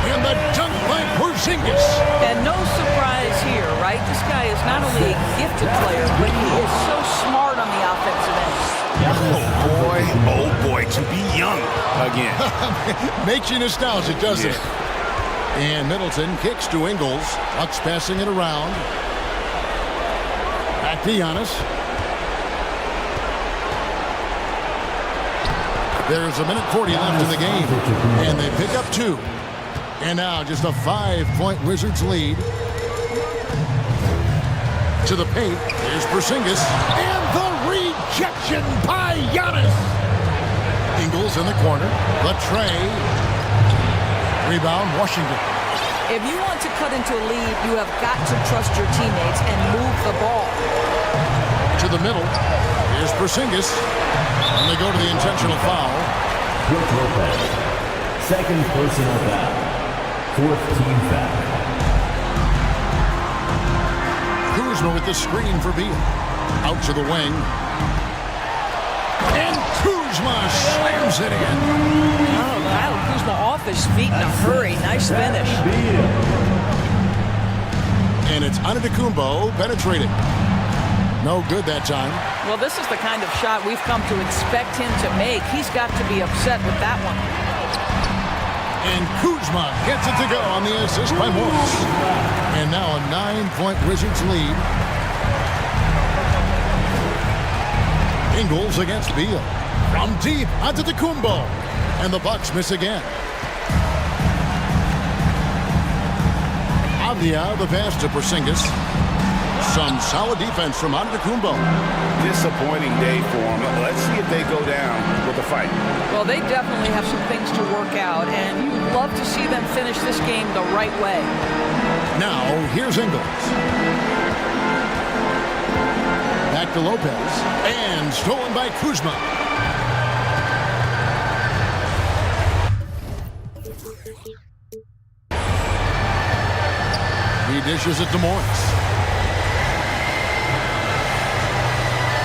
And the dunk by Porzingis. And no surprise here, right? This guy is not only a gifted player, but he is so smart on the offensive end. Oh boy, to be young again. Makes you nostalgic, doesn't it? And Middleton kicks to Ingles. Bucks passing it around. Back to Giannis. There's a minute 40 left in the game. And they pick up 2. And now just a 5-point Wizards lead. To the paint. Here's Porzingis. And the rejection by Giannis. Ingles in the corner. The tray. Rebound, Washington. If you want to cut into a lead, you have got to trust your teammates and move the ball. To the middle. Here's Porzingis. And they go to the intentional foul. Brooke Lopez. Second personal foul. 4th team foul. Kuzma with the screen for Beal. Out to the wing. And Kuzma slams it in. Oh, wow. Kuzma off his feet in a hurry. Nice finish. And it's Antetokounmpo penetrating. No good that time. Well, this is the kind of shot we've come to expect him to make. He's got to be upset with that one. And Kuzma gets it to go on the assist by Morris. And now a 9-point Wizards lead. Ingles against Beal. From deep, Antetokounmpo. And the Bucks miss again. Avdia, the pass to Porzingis. Some solid defense from Antetokounmpo. Disappointing day for him. Let's see if they go down with a fight. Well, they definitely have some things to work out, and you'd love to see them finish this game the right way. Now, here's Ingles. Back to Lopez. And stolen by Kuzma. He dishes it to Morris.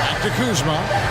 Back to Kuzma.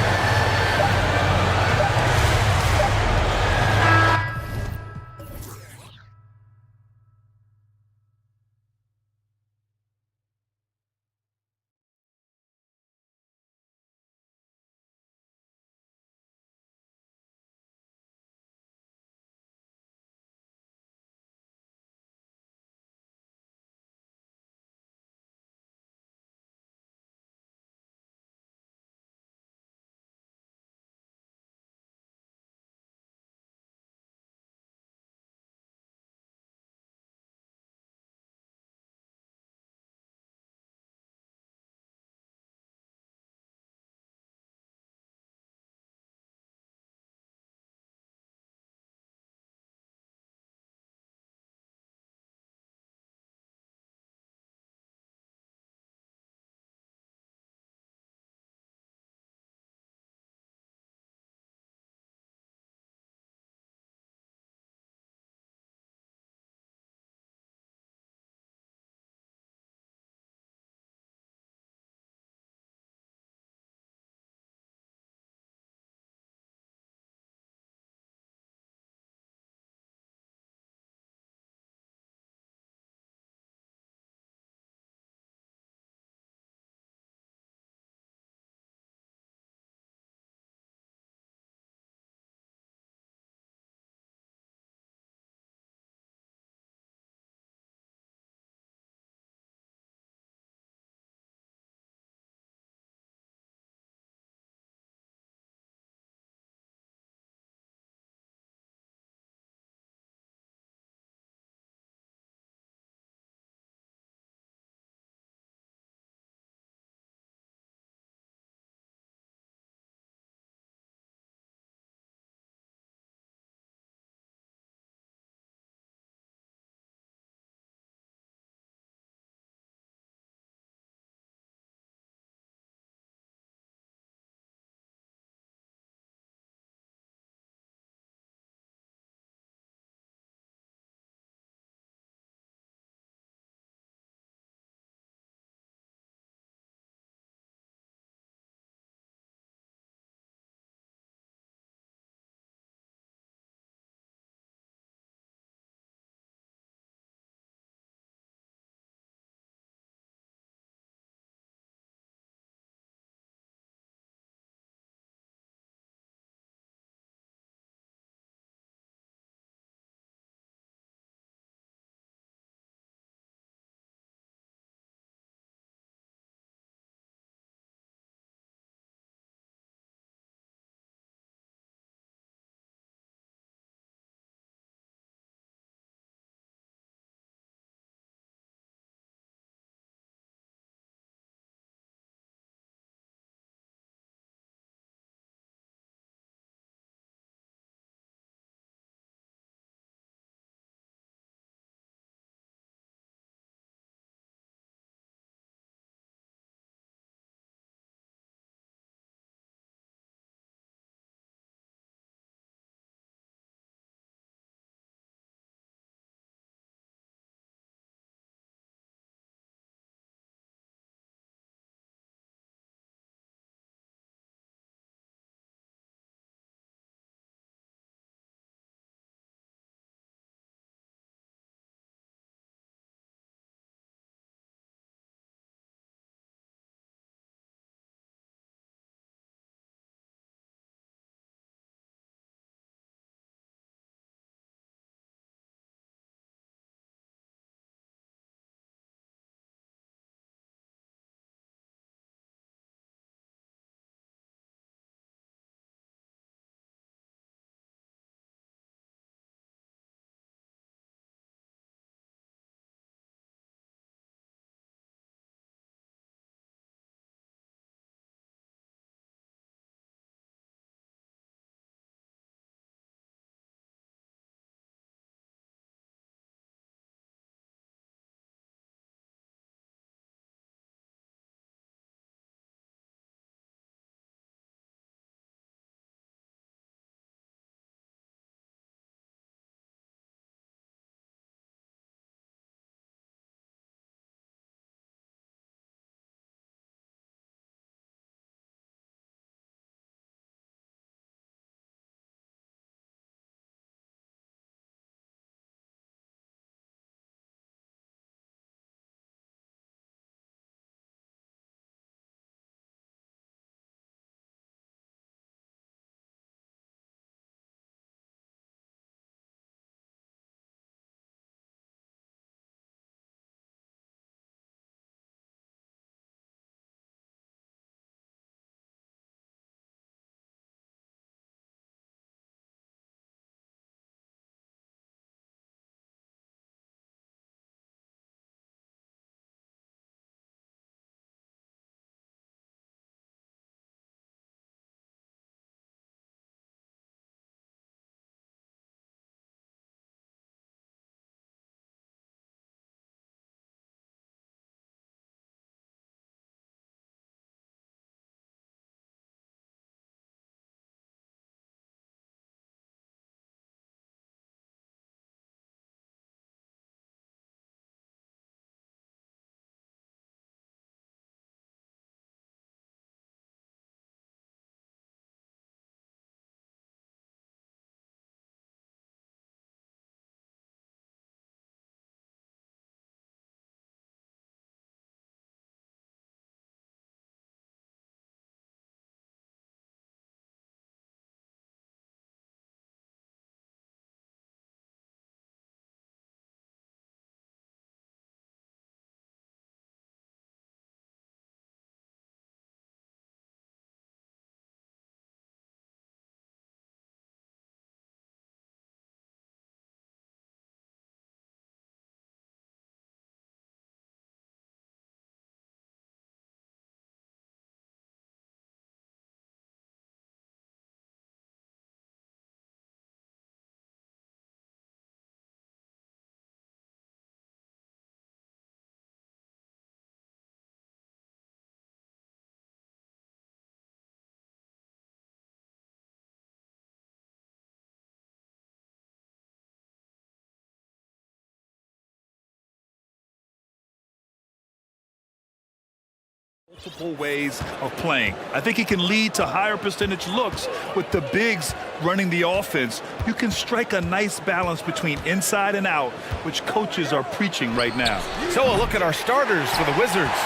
Multiple ways of playing. I think he can lead to higher percentage looks with the bigs running the offense. You can strike a nice balance between inside and out, which coaches are preaching right now. So a look at our starters for the Wizards.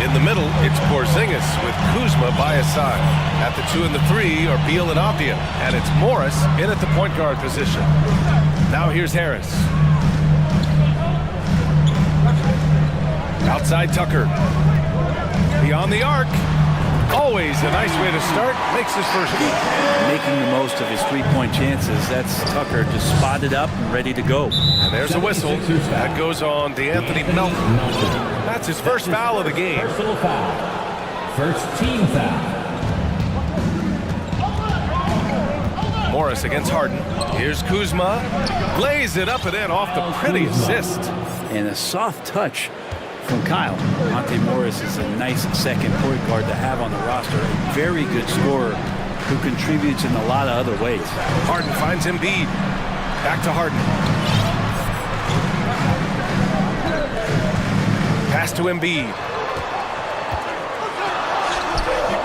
In the middle, it's Porzingis with Kuzma by his side. At the 2 and the 3 are Beal and Avdia, and it's Morris in at the point guard position. Now here's Harris. Outside Tucker. Beyond the arc. Always a nice way to start. Makes his first goal. Making the most of his three-point chances. That's Tucker just spotted up and ready to go. And there's a whistle. That goes on DeAnthony Melton. That's his first foul of the game. Personal foul. First team foul. Morris against Harden. Here's Kuzma. Lays it up and in off the pretty assist. And a soft touch from Kyle. Monte Morris is a nice second point guard to have on the roster. A very good scorer who contributes in a lot of other ways. Harden finds Embiid. Back to Harden. Pass to Embiid.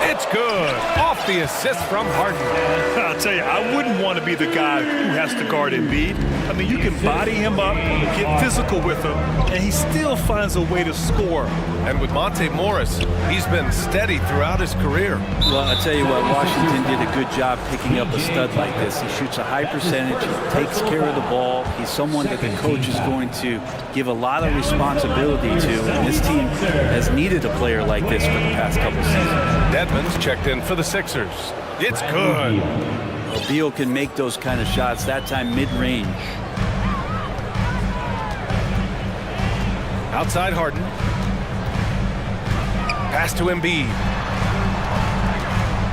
It's good. Off the assist from Harden. I'll tell you, I wouldn't want to be the guy who has to guard Embiid. I mean, you can body him up, get physical with him, and he still finds a way to score. And with Monte Morris, he's been steady throughout his career. Well, I'll tell you what, Washington did a good job picking up a stud like this. He shoots a high percentage, he takes care of the ball. He's someone that the coach is going to give a lot of responsibility to, and this team has needed a player like this for the past couple seasons. Dedmon's checked in for the Sixers. It's good. Beal can make those kind of shots, that time mid-range. Outside Harden. Pass to Embiid.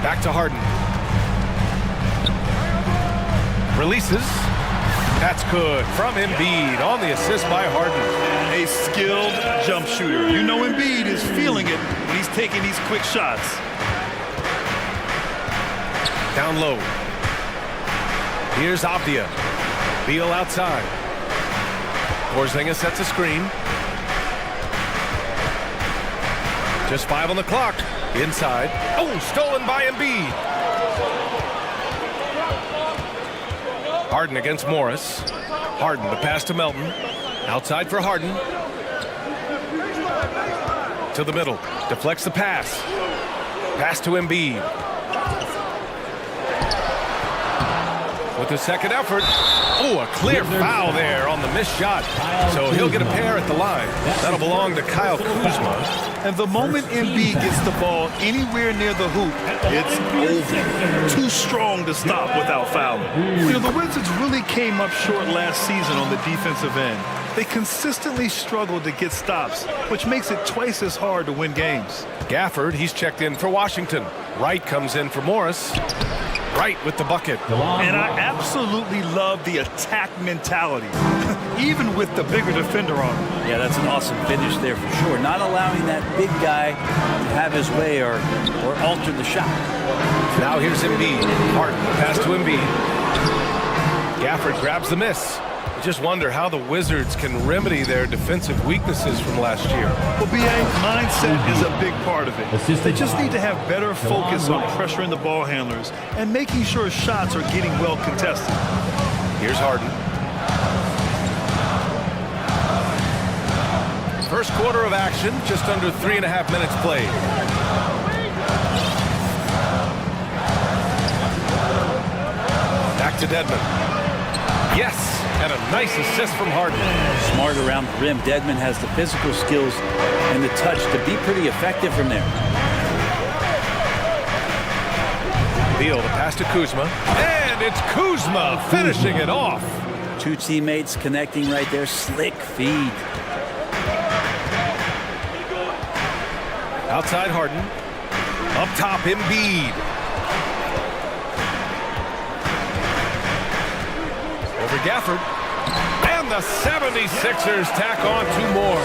Back to Harden. Releases. That's good from Embiid on the assist by Harden. A skilled jump shooter. You know Embiid is feeling it when he's taking these quick shots. Down low. Here's Avdia. Beal outside. Porzingis sets a screen. Just 5 on the clock. Inside. Oh, stolen by Embiid. Harden against Morris. Harden, the pass to Melton. Outside for Harden. To the middle. Deflects the pass. Pass to Embiid. With the second effort. Oh, a clear foul there on the missed shot. So he'll get a pair at the line. That'll belong to Kyle Kuzma. And the moment Embiid gets the ball anywhere near the hoop, it's over. Too strong to stop without fouling. You know, the Wizards really came up short last season on the defensive end. They consistently struggled to get stops, which makes it twice as hard to win games. Gafford, he's checked in for Washington. Wright comes in for Morris. Wright with the bucket. And I absolutely love the attack mentality, even with the bigger defender on him. Yeah, that's an awesome finish there for sure. Not allowing that big guy to have his way or alter the shot. Now here's Embiid. Harden, pass to Embiid. Gafford grabs the miss. I just wonder how the Wizards can remedy their defensive weaknesses from last year. Well, BA, mindset is a big part of it. They just need to have better focus on pressuring the ball handlers and making sure shots are getting well contested. Here's Harden. First quarter of action, just under 3.5 minutes played. Back to Dedmon. Yes, and a nice assist from Harden. Smart around the rim. Dedmon has the physical skills and the touch to be pretty effective from there. Beal, the pass to Kuzma. And it's Kuzma finishing it off. Two teammates connecting right there. Slick feed. Outside Harden. Up top, Embiid. Over Gafford. And the 76ers tack on 2 more.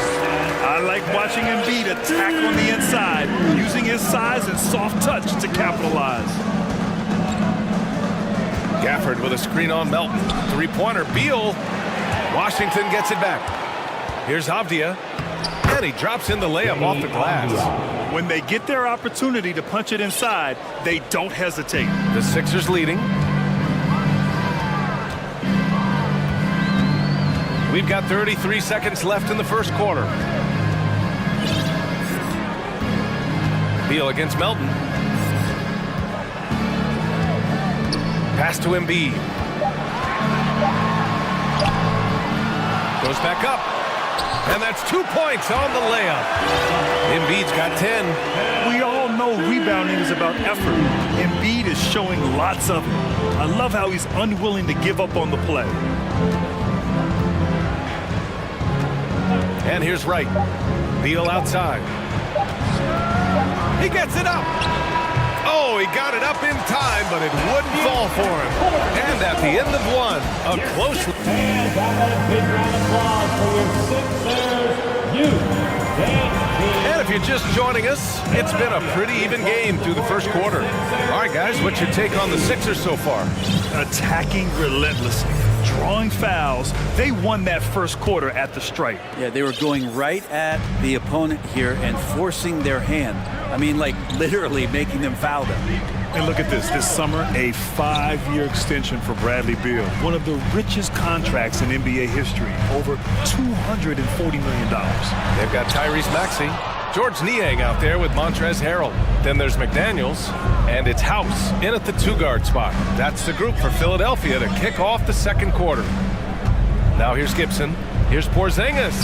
I like watching Embiid attack on the inside, using his size and soft touch to capitalize. Gafford with a screen on Melton. 3-pointer. Beal. Washington gets it back. Here's Avdia. And he drops in the layup off the glass. When they get their opportunity to punch it inside, they don't hesitate. The Sixers leading. We've got 33 seconds left in the first quarter. Beal against Melton. Pass to Embiid. Goes back up. And that's 2 points on the layup. Embiid's got 10. We all know rebounding is about effort. Embiid is showing lots of it. I love how he's unwilling to give up on the play. And here's Wright. Beal outside. He gets it up. Oh, he got it up in time, but it wouldn't fall for him. And at the end of one, a close... And that big round of applause for your Sixers youth. And if you're just joining us, it's been a pretty even game through the first quarter. All right, guys, what's your take on the Sixers so far? Attacking relentlessly, drawing fouls. They won that first quarter at the stripe. Yeah, they were going right at the opponent here and forcing their hand. I mean, like literally making them foul them. And look at this. This summer, a 5-year extension for Bradley Beal. One of the richest contracts in NBA history. Over $240 million. They've got Tyrese Maxey, George Niang out there with Montrezl Harrell. Then there's McDaniels, and it's House in at the 2-guard spot. That's the group for Philadelphia to kick off the second quarter. Now here's Gibson. Here's Porzingis.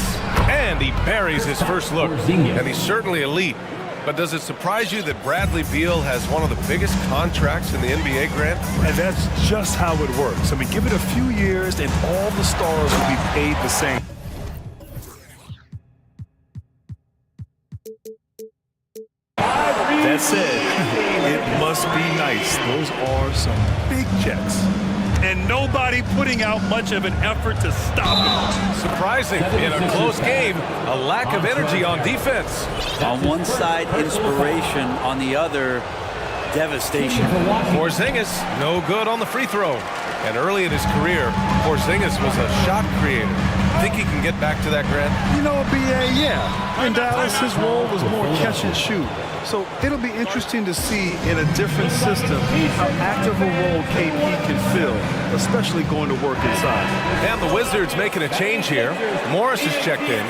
And he buries his first look. And he's certainly elite. But does it surprise you that Bradley Beal has one of the biggest contracts in the NBA, Grant? And that's just how it works. I mean, give it a few years and all the stars will be paid the same. That said, it must be nice. Those are some big checks. And nobody putting out much of an effort to stop it. Surprising in a close game, a lack of energy on defense. On one side, inspiration. On the other, devastation. Porzingis, no good on the free throw. And early in his career, Porzingis was a shot creator. Think he can get back to that, Grant? You know, BA, yeah. In Dallas, his role was more catch and shoot. So it'll be interesting to see in a different system how active a role KP can fill, especially going to work inside. And the Wizards making a change here. Morris has checked in.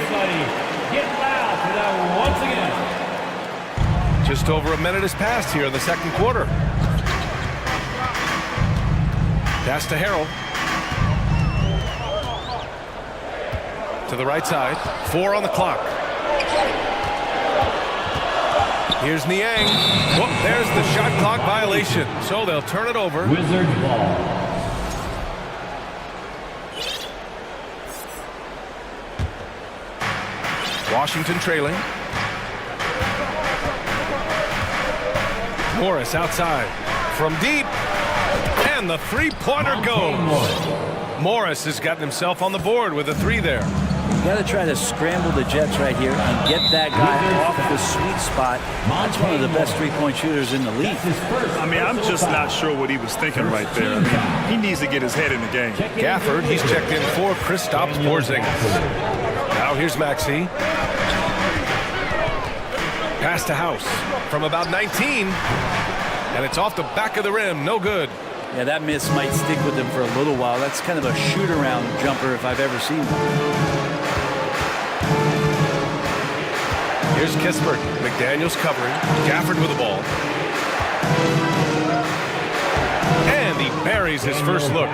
Get loud for that once again. Just over a minute has passed here in the second quarter. Pass to Harrell. To the right side. 4 on the clock. Here's Niang. Whoop, there's the shot clock violation. So they'll turn it over. Wizard ball. Washington trailing. Morris outside. From deep. And the three-pointer goes. Morris has gotten himself on the board with a 3 there. You got to try to scramble the Jets right here and get that guy off the sweet spot. That's one of the best three-point shooters in the league. I mean, I'm just not sure what he was thinking right there. I mean, he needs to get his head in the game. Gafford, he's checked in for Kristaps Porzingis. Now here's Maxey. Pass to House from about 19. And it's off the back of the rim. No good. Yeah, that miss might stick with him for a little while. That's kind of a shoot-around jumper if I've ever seen one. Here's Kispert. McDaniels covering. Gafford with the ball. And he buries his first look.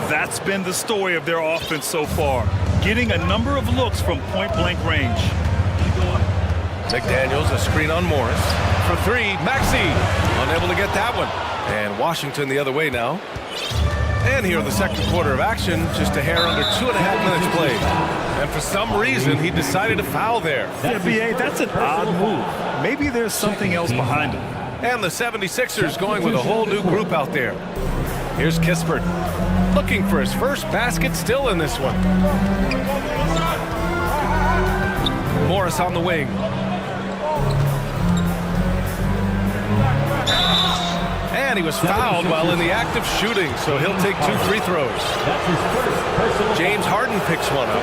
That's been the story of their offense so far. Getting a number of looks from point-blank range. McDaniels, a screen on Morris. For 3, Maxey. Unable to get that one. And Washington the other way now. And here in the second quarter of action, just a hair under 2.5 minutes played. And for some reason, he decided to foul there. Yeah, BA, that's an odd move. Maybe there's something else behind it. And the 76ers going with a whole new group out there. Here's Kispert. Looking for his first basket still in this one. Morris on the wing. And he was fouled while in the act of shooting, so he'll take 2 free throws. That's his first personal James Harden picks one up.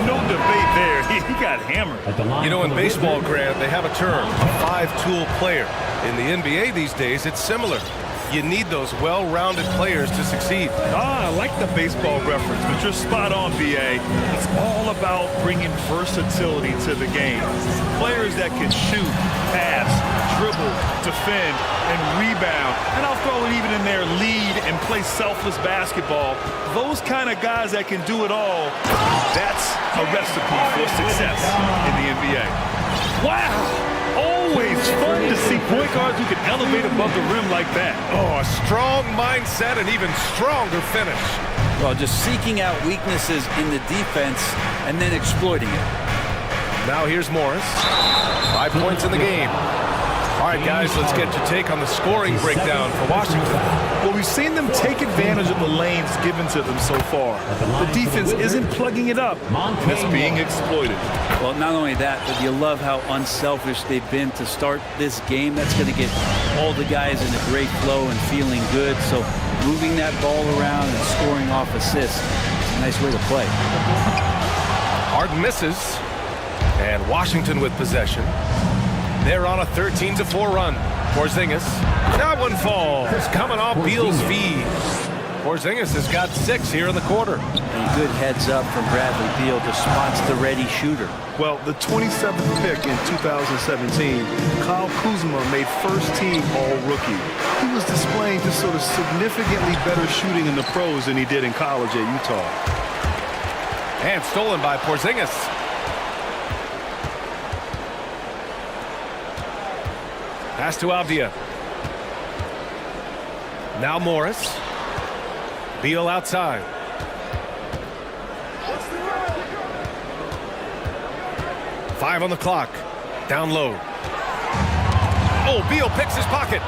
No debate there. He got hammered. at the line. You know, in for the baseball, Wizards. Grant, they have a term, a 5-tool player. In the NBA these days, it's similar. You need those well-rounded players to succeed. I like the baseball reference, but you're spot on, BA. It's all about bringing versatility to the game. Players that can shoot, pass, dribble, defend, and rebound. And I'll throw it even in there, lead and play selfless basketball. Those kind of guys that can do it all, that's a recipe for success in the NBA. Wow! Always fun to see point guards who can elevate above the rim like that. Oh, a strong mindset and even stronger finish. Well, just seeking out weaknesses in the defense and then exploiting it. Now here's Morris. 5 points in the game. All right, guys, let's get your take on the scoring breakdown for Washington. Well, we've seen them take advantage of the lanes given to them so far. The defense isn't plugging it up, and it's being exploited. Well, not only that, but you love how unselfish they've been to start this game. That's going to get all the guys in a great flow and feeling good. So moving that ball around and scoring off assists is a nice way to play. Harden misses, and Washington with possession. They're on a 13-4 run. Porzingis. That one falls. Coming off Beal's feed. Porzingis has got 6 here in the quarter. A good heads up from Bradley Beal to spots the ready shooter. Well, the 27th pick in 2017, Kyle Kuzma made first-team All-Rookie. He was displaying just sort of significantly better shooting in the pros than he did in college at Utah. And stolen by Porzingis. Pass to Avdia. Now Morris. Beal outside. Five on the clock. Down low. Oh, Beal picks his pocket.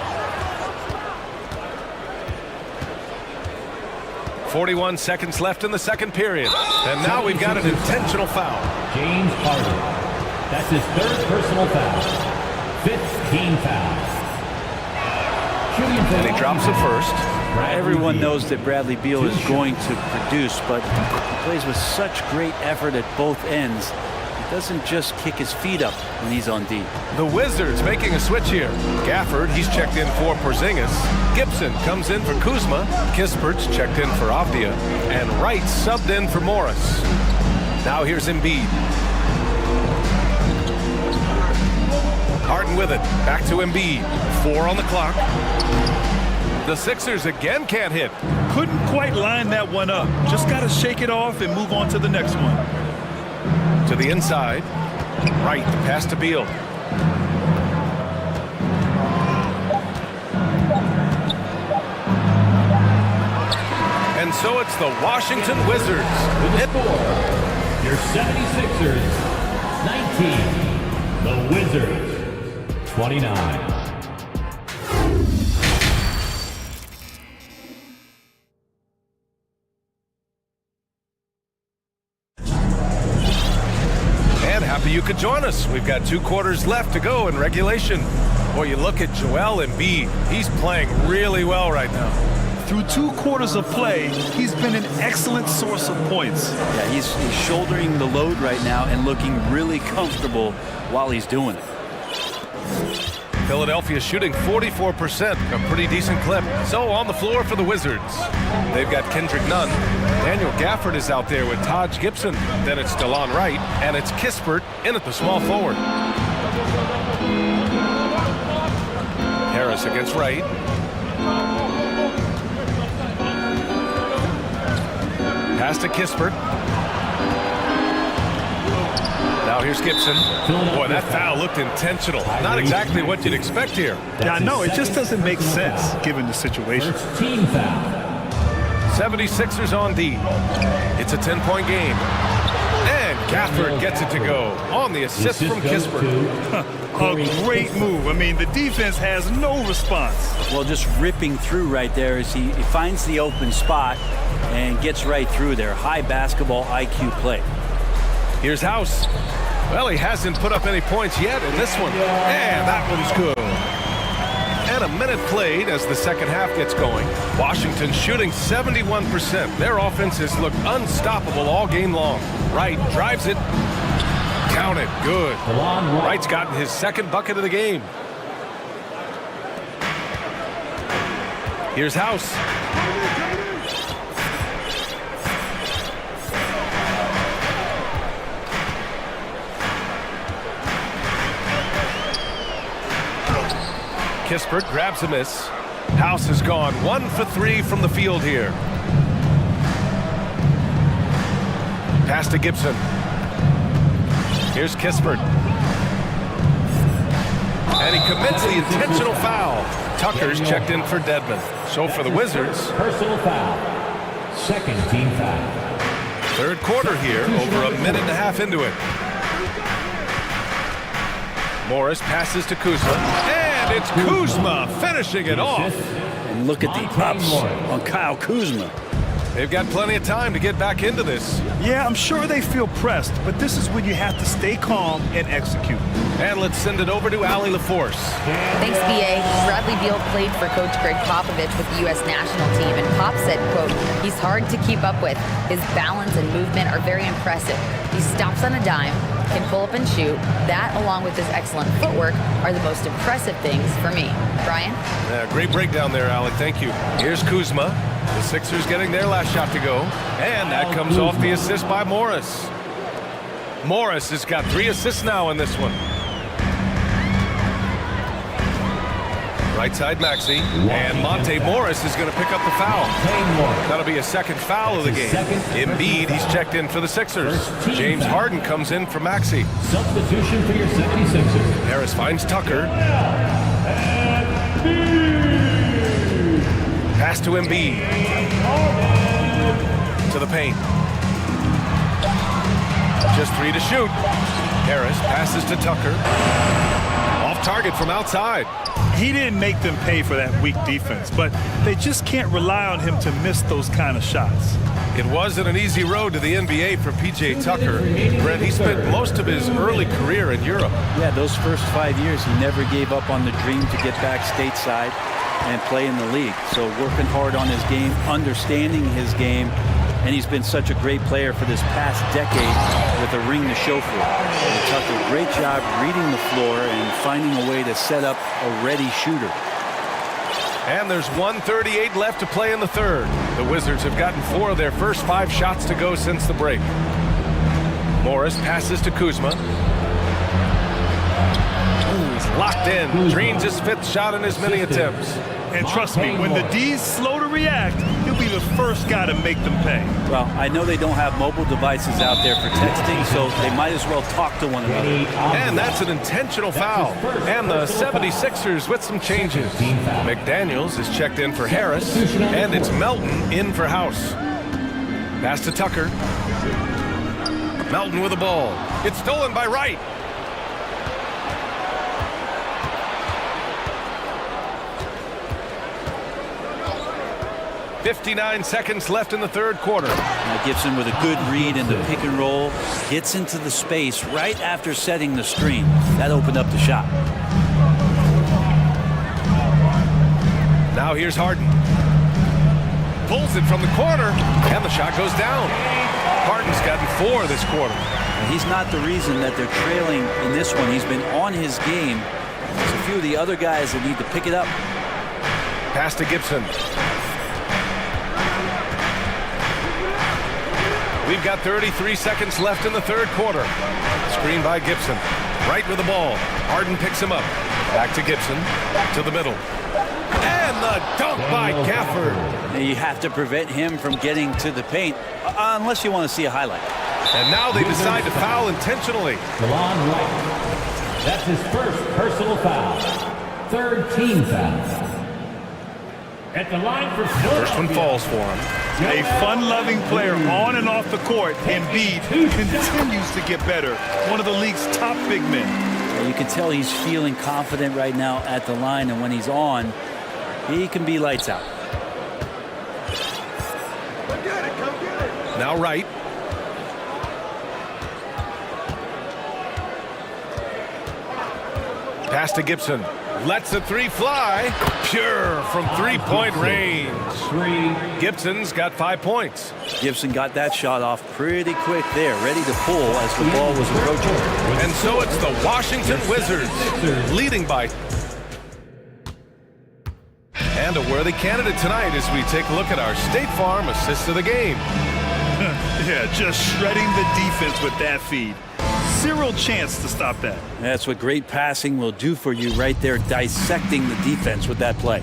41 seconds left in the second period. And now we've got an intentional foul. James Harden. That's his 3rd personal foul. 5th team foul. And he drops the first. Everyone knows that Bradley Beal is going to produce, but he plays with such great effort at both ends. He doesn't just kick his feet up when he's on D. The Wizards making a switch here. Gafford, he's checked in for Porzingis. Gibson comes in for Kuzma. Kispert's checked in for Avdia. And Wright subbed in for Morris. Now here's Embiid. Harden with it. Back to Embiid. 4 on the clock. The Sixers again can't hit. Couldn't quite line that one up. Just got to shake it off and move on to the next one. To the inside. Right, the pass to Beal. And so it's the Washington Wizards. With the score, your 76ers, 19. The Wizards, 29. Happy you could join us. We've got 2 quarters left to go in regulation. Boy, you look at Joel Embiid. He's playing really well right now. Through 2 quarters of play, he's been an excellent source of points. Yeah, he's shouldering the load right now and looking really comfortable while he's doing it. Philadelphia shooting 44%, a pretty decent clip. So on the floor for the Wizards. They've got Kendrick Nunn. Daniel Gafford is out there with Taj Gibson. Then it's DeLon Wright, and it's Kispert in at the small forward. Harris against Wright. Pass to Kispert. Now here's Gibson. Boy, that foul looked intentional. Not exactly what you'd expect here. Yeah, I know. It just doesn't make sense given the situation. Team foul. 76ers on D. It's a 10-point game. And Gafford gets it to go on the assist from Kispert. A great move. I mean, the defense has no response. Well, just ripping through right there as he finds the open spot and gets right through there. High basketball IQ play. Here's House. Well, he hasn't put up any points yet in this one. And that one's good. And a minute played as the second half gets going. Washington shooting 71%. Their offense has looked unstoppable all game long. Wright drives it. Count it. Good. Wright's gotten his second bucket of the game. Here's House. Kispert grabs a miss. House has gone 1 for 3 from the field here. Pass to Gibson. Here's Kispert. And he commits the intentional foul. Tucker's checked in for Dedmon. So for the Wizards, Personal foul. Second team foul. third quarter here, over a minute and a half into it. Morris passes to Kuzma. And it's Kuzma finishing it off. And look at the ups on Kyle Kuzma. They've got plenty of time to get back into this. Yeah, I'm sure they feel pressed, but this is when you have to stay calm and execute. And let's send it over to Allie LaForce. Thanks, B.A. Bradley Beal played for Coach Greg Popovich with the U.S. national team, and Pop said, quote, he's hard to keep up with. His balance and movement are very impressive. He stops on a dime, can pull up and shoot. That, along with his excellent footwork, are the most impressive things for me. Brian? Yeah, great breakdown there, Allie. Thank you. Here's Kuzma. The Sixers getting their last shot to go. And that comes off the assist by Morris. Morris has got 3 assists now in this one. Right side Maxey. And Monte Morris is going to pick up the foul. That'll be a second foul of the game. Embiid, he's checked in for the Sixers. James Harden comes in for Maxey. Substitution for your 76ers. Harris finds Tucker. Pass to Embiid. To the paint. Just 3 to shoot. Harris passes to Tucker. Off target from outside. He didn't make them pay for that weak defense, but they just can't rely on him to miss those kind of shots. It wasn't an easy road to the NBA for P.J. Tucker. Brent, he spent most of his early career in Europe. Yeah, those first 5 years, he never gave up on the dream to get back stateside and play in the league. So working hard on his game, understanding his game, and he's been such a great player for this past decade with a ring to show for it. And Tucker, great job reading the floor and finding a way to set up a ready shooter. And there's 1:38 left to play in the third. The Wizards have gotten 4 of their first 5 shots to go since the break. Morris passes to Kuzma. Ooh, he's locked in. Drains his 5th shot in as many attempts. And trust me, when the D's slow to react, he'll be the first guy to make them pay. Well, I know they don't have mobile devices out there for texting, so they might as well talk to one another. And that's an intentional foul. And the 76ers with some changes. McDaniels is checked in for Harris, and it's Melton in for House. Pass to Tucker. Melton with the ball. It's stolen by Wright. .59 seconds left in the third quarter. Now Gibson with a good read in the pick and roll. Gets into the space right after setting the screen. That opened up the shot. Now here's Harden. Pulls it from the corner, and the shot goes down. Harden's gotten 4 this quarter. And he's not the reason that they're trailing in this one. He's been on his game. There's a few of the other guys that need to pick it up. Pass to Gibson. We've got 33 seconds left in the third quarter. Screen by Gibson. Right with the ball. Harden picks him up. Back to Gibson. To the middle. And the dunk by Gafford. You have to prevent him from getting to the paint, unless you want to see a highlight. And now they decide to foul intentionally. DeLon Wright. That's his first personal foul. Third team foul. At the line for First one falls for him. A fun-loving player on and off the court, Embiid continues to get better. One of the league's top big men. You can tell he's feeling confident right now at the line, and when he's on, he can be lights out. Now Wright. Pass to Gibson. Lets a three fly. Pure from three-point range. Gibson's got 5 points. Gibson got that shot off pretty quick there, ready to pull as the ball was approaching. And so it's the Washington Wizards leading by. And a worthy candidate tonight as we take a look at our State Farm assist of the game. Yeah, just shredding the defense with that feed. Zero chance to stop that. That's what great passing will do for you right there, dissecting the defense with that play.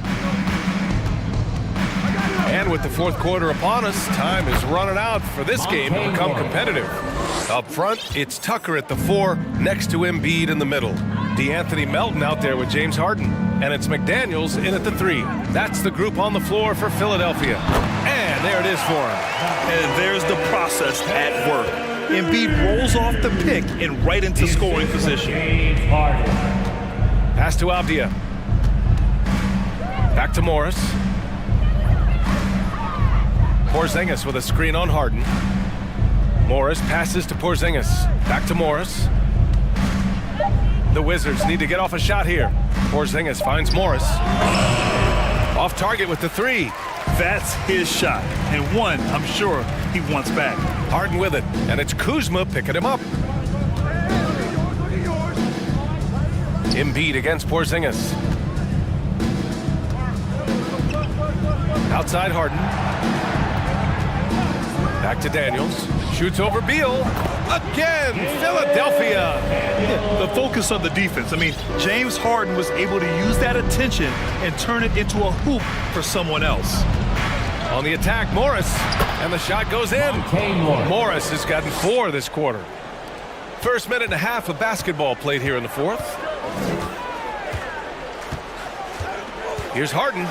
And with the fourth quarter upon us, time is running out for this game to become competitive. Up front, it's Tucker at the 4, next to Embiid in the middle. DeAnthony Melton out there with James Harden. And it's McDaniels in at the 3. That's the group on the floor for Philadelphia. And there it is for him. And there's the process at work. Embiid rolls off the pick and right into scoring position. Pass to Avdia. Back to Morris. Porzingis with a screen on Harden. Morris passes to Porzingis. Back to Morris. The Wizards need to get off a shot here. Porzingis finds Morris. Off target with the 3. That's his shot, and one I'm sure he wants back. Harden with it, and it's Kuzma picking him up. Embiid against Porzingis. Outside Harden. Back to Daniels. Shoots over Beal. Again, Philadelphia. The focus of the defense. I mean, James Harden was able to use that attention and turn it into a hoop for someone else. On the attack, Morris. And the shot goes in. Morris has gotten 4 this quarter. First minute and a half of basketball played here in the fourth. Here's Harden.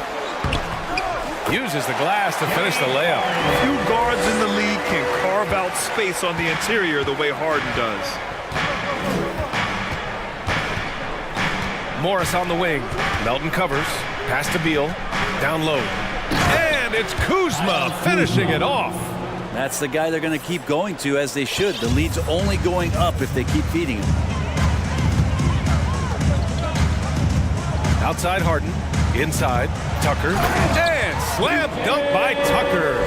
Uses the glass to finish the layup. Few guards in the league can carve out space on the interior the way Harden does. Morris on the wing. Melton covers. Pass to Beal. Down low. And it's Kuzma finishing it off. That's the guy they're going to keep going to, as they should. The lead's only going up if they keep feeding him. Outside Harden. Inside, Tucker, and slam dunk by Tucker.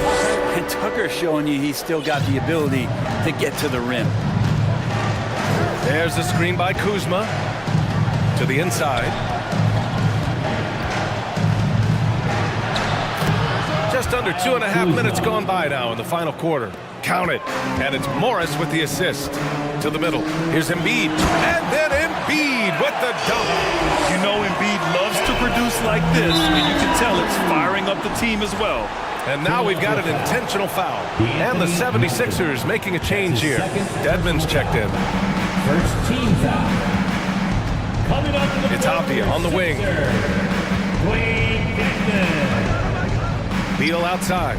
And Tucker's showing you he's still got the ability to get to the rim. There's the screen by Kuzma to the inside. Just under 2.5 minutes gone by now in the final quarter. Count it. And it's Morris with the assist. To the middle. Here's Embiid. And then Embiid with the dunk. You know Embiid loves to produce like this, and you can tell it's firing up the team as well. And now we've got an intentional foul. And the 76ers making a change here. Dedmon's checked in. First team foul. It's Avdia on the wing. Beal outside.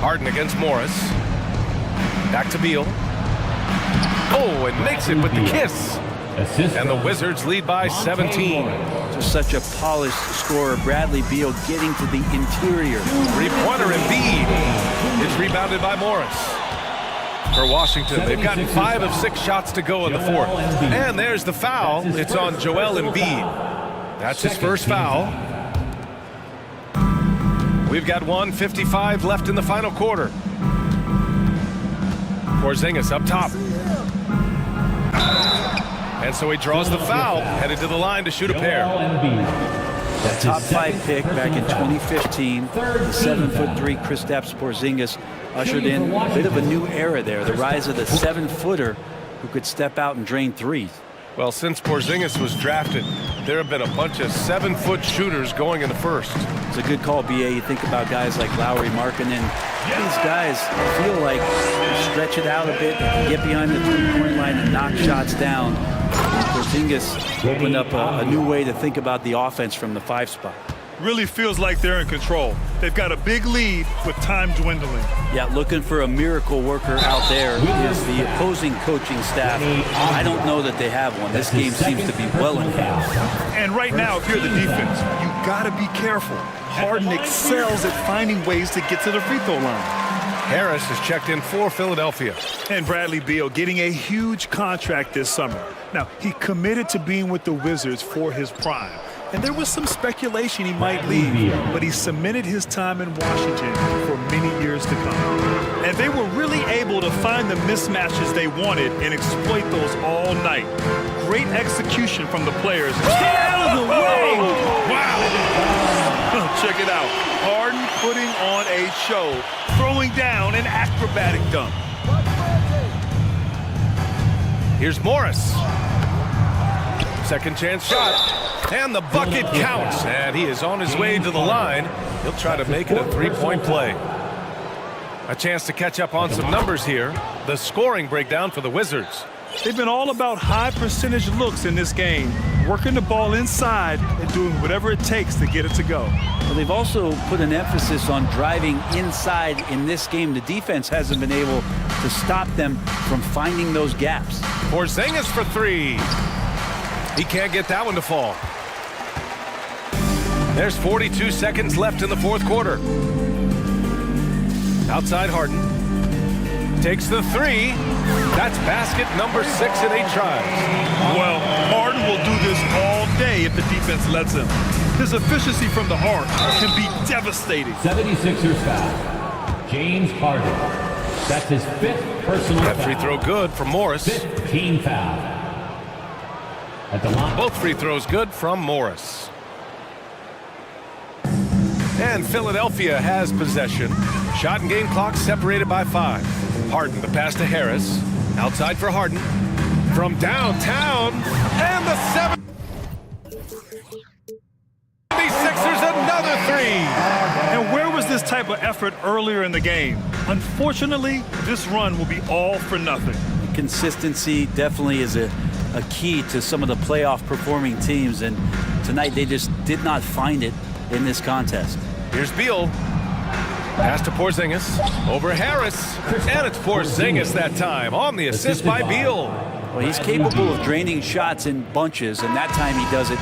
Harden against Morris. Back to Beal. Oh, and makes it with the kiss. And the Wizards lead by 17. Just such a polished scorer. Bradley Beal getting to the interior. Three-pointer Embiid. It's rebounded by Morris. For Washington, they've gotten 5 of 6 shots to go in the fourth. And there's the foul. It's on Joel Embiid. That's his first foul. We've got 1:55 left in the final quarter. Porzingis up top. And so he draws the foul, headed to the line to shoot a pair. That top 5 pick back in 2015, the 7'3" Kristaps Porzingis ushered in a bit of a new era there, the rise of the 7-footer who could step out and drain threes. Well, since Porzingis was drafted, there have been a bunch of 7-foot shooters going in the first. It's a good call, BA. You think about guys like Lowry, Markkanen. These guys feel like they stretch it out a bit, they can get behind the three-point line and knock shots down. Porzingis opened up a new way to think about the offense from the 5 spot. Really feels like they're in control. They've got a big lead with time dwindling. Yeah, looking for a miracle worker out there is the opposing coaching staff. I don't know that they have one. This game seems to be well in hand. And right now, if you're the defense, you got to be careful. Harden excels at finding ways to get to the free throw line. Harris is checked in for Philadelphia. And Bradley Beal getting a huge contract this summer. Now, he committed to being with the Wizards for his prime. And there was some speculation he might leave, but he cemented his time in Washington for many years to come. And they were really able to find the mismatches they wanted and exploit those all night. Great execution from the players. Get out of the way! Wow! Check it out. Harden putting on a show, throwing down an acrobatic dunk. Here's Morris. Second chance shot. And the bucket counts. And he is on his way to the line. He'll try to make it a three-point play. A chance to catch up on some numbers here. The scoring breakdown for the Wizards. They've been all about high percentage looks in this game, working the ball inside and doing whatever it takes to get it to go. Well, they've also put an emphasis on driving inside in this game. The defense hasn't been able to stop them from finding those gaps. Porzingis for three. He can't get that one to fall. There's 42 seconds left in the fourth quarter. Outside Harden. Takes the three. That's basket number 6 in 8 tries. Well, Harden will do this all day if the defense lets him. His efficiency from the arc can be devastating. 76ers foul. James Harden. That's his 5th personal foul. That free throw good from Morris. 15 foul. At the line. Both free throws good from Morris. And Philadelphia has possession. Shot and game clock separated by 5. Harden, the pass to Harris. Outside for Harden. From downtown. And the 76ers another three. And where was this type of effort earlier in the game? Unfortunately, this run will be all for nothing. Consistency definitely is a key to some of the playoff performing teams, and tonight they just did not find it in this contest. Here's Beal. Pass to Porzingis. Over Harris. And it's Porzingis that time on the assist by Beal. Well, he's capable of draining shots in bunches, and that time he does it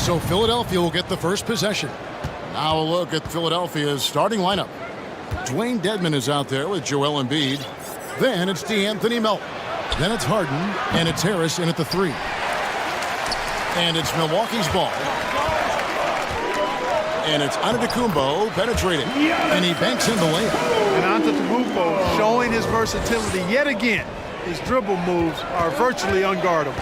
So Philadelphia will get the first possession. Now a look at Philadelphia's starting lineup. Dwayne Dedmon is out there with Joel Embiid. Then it's DeAnthony Melton. Then it's Harden, and it's Harris in at the 3. And it's Milwaukee's ball. And it's Antetokounmpo penetrating. And he banks in the layup. And Antetokounmpo showing his versatility yet again. His dribble moves are virtually unguardable.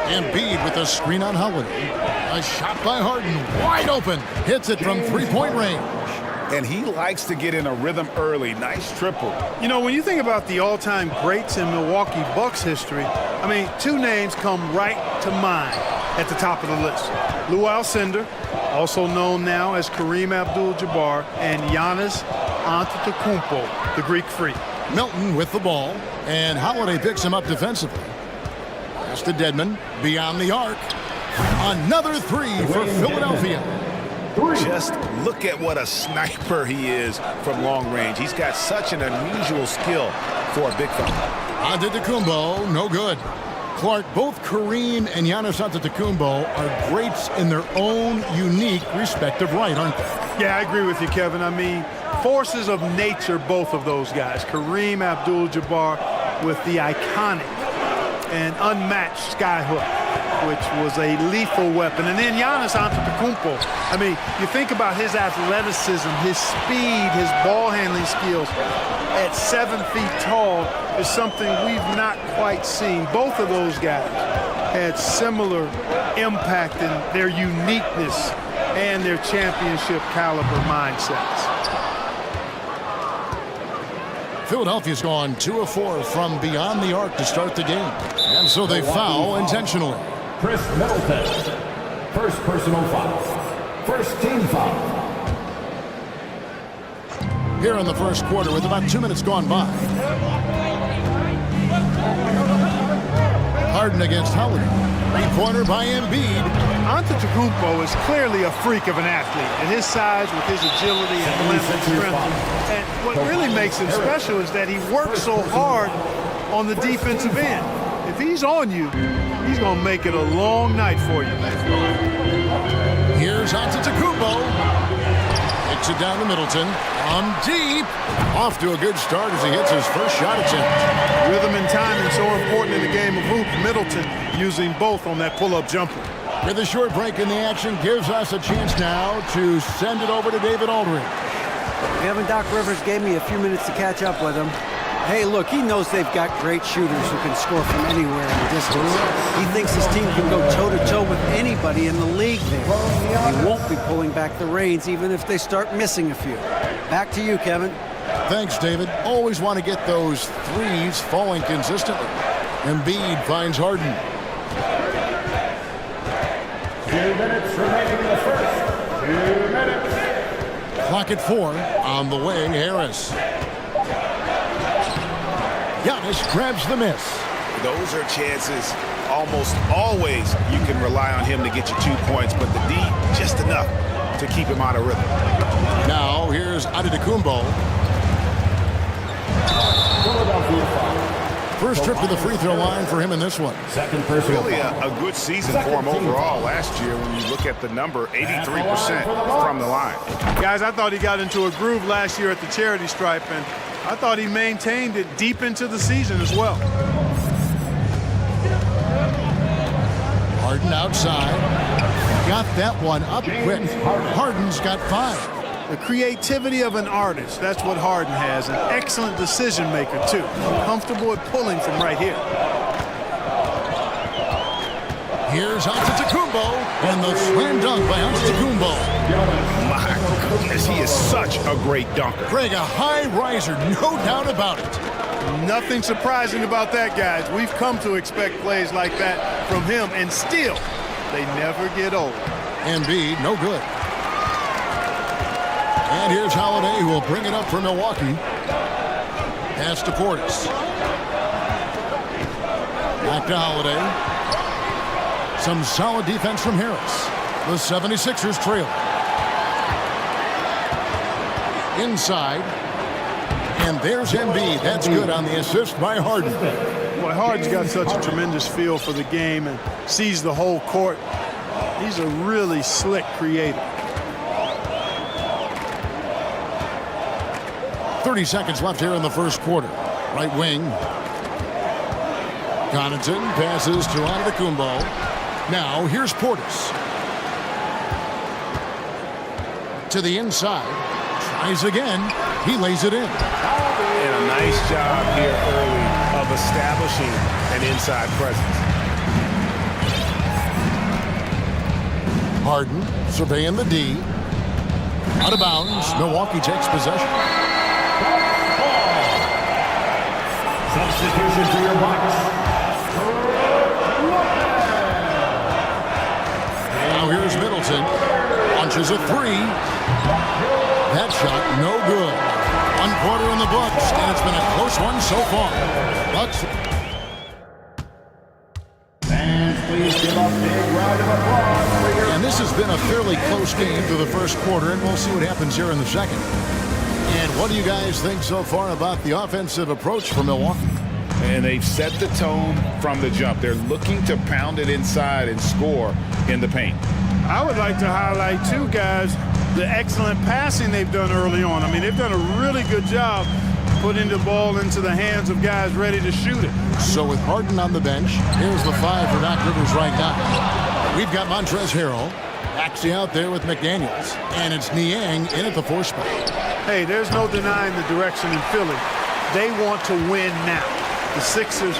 Embiid with a screen on Holiday. A shot by Harden, wide open. Hits it from three-point range. And he likes to get in a rhythm early. Nice triple. You know, when you think about the all-time greats in Milwaukee Bucks history, I mean, two names come right to mind at the top of the list. Lou Alcindor, also known now as Kareem Abdul-Jabbar, and Giannis Antetokounmpo, the Greek Freak. Melton with the ball, and Holiday picks him up defensively. Pass to Dedmon, beyond the arc. Another 3 for Philadelphia. Just look at what a sniper he is from long range. He's got such an unusual skill for a big fella. Antetokounmpo, no good. Clark, both Kareem and Giannis Antetokounmpo are greats in their own unique respective right, aren't they? Yeah, I agree with you, Kevin. I mean, forces of nature, both of those guys. Kareem Abdul-Jabbar with the iconic and unmatched skyhook, which was a lethal weapon. And then Giannis Antetokounmpo. I mean, you think about his athleticism, his speed, his ball handling skills at 7 feet tall is something we've not quite seen. Both of those guys had similar impact in their uniqueness and their championship caliber mindsets. Philadelphia's gone 2 of 4 from beyond the arc to start the game. And so they foul intentionally. Chris Middleton. First personal foul. First team foul. Here in the first quarter with about 2 minutes gone by. Harden against Holiday. Three-pointer by Embiid. Antetokounmpo is clearly a freak of an athlete. At his size, with his agility and length and strength. And what really makes him special is that he works so hard on the defensive end. If he's on you, he's going to make it a long night for you. Here's Antetokounmpo. Takes it down to Middleton. On deep. Off to a good start as he hits his first shot attempt. Rhythm and timing so important in the game of hoops. Middleton using both on that pull-up jumper. With a short break in the action, gives us a chance now to send it over to David Aldridge. Kevin, Doc Rivers gave me a few minutes to catch up with him. Hey, look, he knows they've got great shooters who can score from anywhere in the distance. He thinks his team can go toe-to-toe with anybody in the league there. He won't be pulling back the reins even if they start missing a few. Back to you, Kevin. Thanks, David. Always want to get those threes falling consistently. Embiid finds Harden. 2 minutes remaining in the first. 2 minutes. Clock at 4. On the way, Harris. Giannis grabs the miss. Those are chances almost always you can rely on him to get you 2 points, but the D just enough to keep him out of rhythm. Now here's Antetokounmpo. First trip to the free throw line for him in this one. Second personal. Really a good season for him overall last year when you look at the number, 83% from the line. Guys, I thought he got into a groove last year at the charity stripe, and I thought he maintained it deep into the season as well. Harden outside. Got that one up quick. Harden's got 5. The creativity of an artist, that's what Harden has. An excellent decision maker, too. Comfortable at pulling from right here. Here's Antetokounmpo, and the slam dunk by Antetokounmpo. My goodness, he is such a great dunker. Greg, a high riser, no doubt about it. Nothing surprising about that, guys. We've come to expect plays like that from him, and still, they never get old. Embiid, no good. And here's Holiday, who will bring it up for Milwaukee. Pass to Portis. Back to Holiday. Some solid defense from Harris. The 76ers trail. Inside. And there's Embiid. That's good on the assist by Harden. Boy, Harden's got such a tremendous feel for the game and sees the whole court. He's a really slick creator. 30 seconds left here in the first quarter. Right wing. Connaughton passes to Antetokounmpo. Now here's Portis. To the inside. Tries again. He lays it in. And a nice job here early of establishing an inside presence. Harden surveying the D. Out of bounds. Milwaukee takes possession. Substitution for your Bucks. Now here's Middleton. Launches a three. That shot no good. 1 quarter in the books, and it's been a close one so far. Bucks. Fans, please give a big round of applause for your... And this has been a fairly close game through the first quarter, and we'll see what happens here in the second. And what do you guys think so far about the offensive approach for Milwaukee? And they've set the tone from the jump. They're looking to pound it inside and score in the paint. I would like to highlight, too, guys, the excellent passing they've done early on. I mean, they've done a really good job putting the ball into the hands of guys ready to shoot it. So with Harden on the bench, here's the 5 for Doc Rivers right now. We've got Montrezl Harrell, Maxey out there with McDaniels, and it's Niang in at the 4 spot. Hey, there's no denying the direction in Philly. They want to win now. The Sixers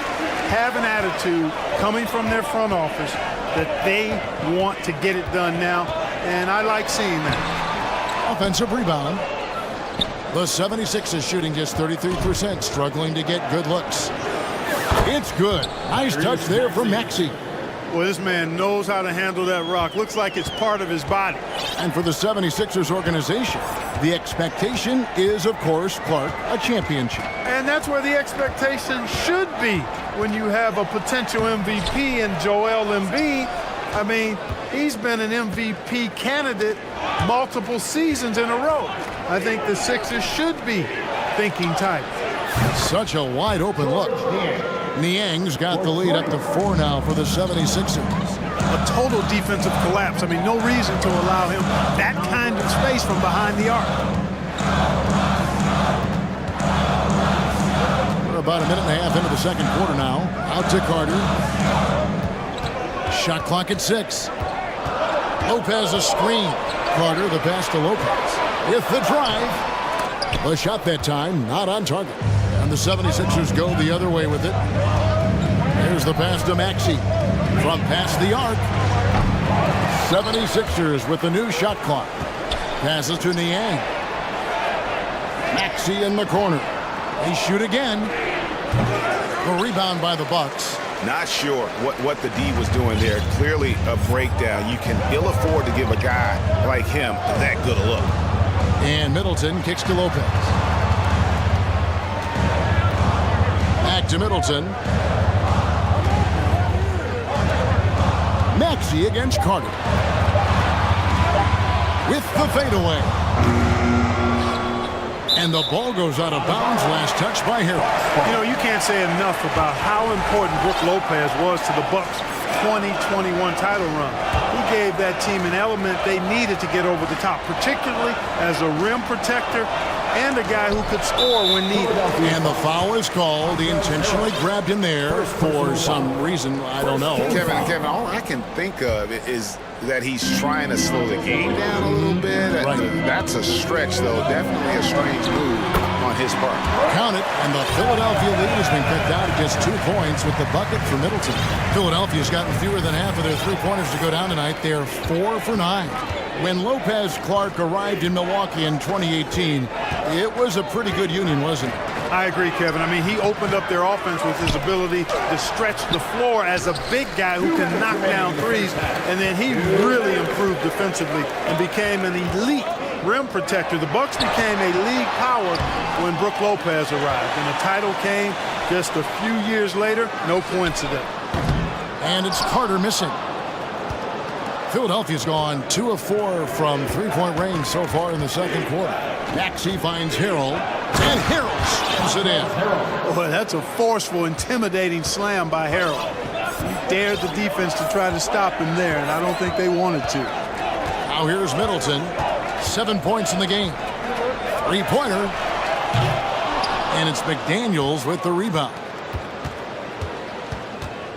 have an attitude coming from their front office that they want to get it done now, and I like seeing that. Offensive rebound. The 76ers shooting just 33%, struggling to get good looks. It's good. Nice touch there from Maxey. Well, this man knows how to handle that rock. Looks like it's part of his body. And for the 76ers organization, the expectation is, of course, Clark, a championship. And that's where the expectation should be when you have a potential MVP in Joel Embiid. I mean, he's been an MVP candidate multiple seasons in a row. I think the Sixers should be thinking tight. Such a wide open look. Niang's got the lead up to 4 now for the 76ers. A total defensive collapse. I mean, no reason to allow him that kind of space from behind the arc. We're about a minute and a half into the second quarter now. Out to Carter. Shot clock at 6. Lopez a screen. Carter the pass to Lopez. With the drive. The shot that time not on target. And the 76ers go the other way with it. Here's the pass to Maxey. From past the arc. 76ers with the new shot clock. Passes to Niang. Maxey in the corner. They shoot again. A rebound by the Bucks. Not sure what the D was doing there. Clearly a breakdown. You can ill afford to give a guy like him that good a look. And Middleton kicks to Lopez. Back to Middleton. Maxey against Carter. With the fadeaway. And the ball goes out of bounds. Last touch by Harrell. You know, you can't say enough about how important Brook Lopez was to the Bucks' 2021 title run. He gave that team an element they needed to get over the top, particularly as a rim protector and a guy who could score when needed. And the foul is called. He intentionally grabbed him there for some reason. I don't know. Kevin, all I can think of is that he's trying to slow the game down a little bit. Right. That's a stretch, though. Definitely a strange move on his part. Count it, and the Philadelphia lead has been cut down to just 2 points with the bucket for Middleton. Philadelphia's gotten fewer than half of their 3-pointers to go down tonight. They're 4 for 9. When Lopez Clark arrived in Milwaukee in 2018, it was a pretty good union, wasn't it? I agree, Kevin. I mean, he opened up their offense with his ability to stretch the floor as a big guy who can knock down threes, and then he really improved defensively and became an elite rim protector. The Bucks became a league power when Brook Lopez arrived, and the title came just a few years later. No coincidence. And it's Carter missing. Philadelphia's gone 2 of 4 from 3-point range so far in the second quarter. Maxey finds Harrell. And Harrell slams it in. Boy, that's a forceful, intimidating slam by Harrell. He dared the defense to try to stop him there, and I don't think they wanted to. Now here's Middleton. 7 points in the game. Three-pointer. And it's McDaniels with the rebound.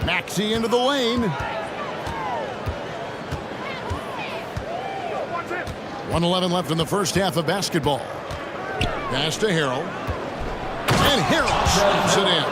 Maxey into the lane. 1:11 left in the first half of basketball. Pass to Harrell. And Harrell slams it in.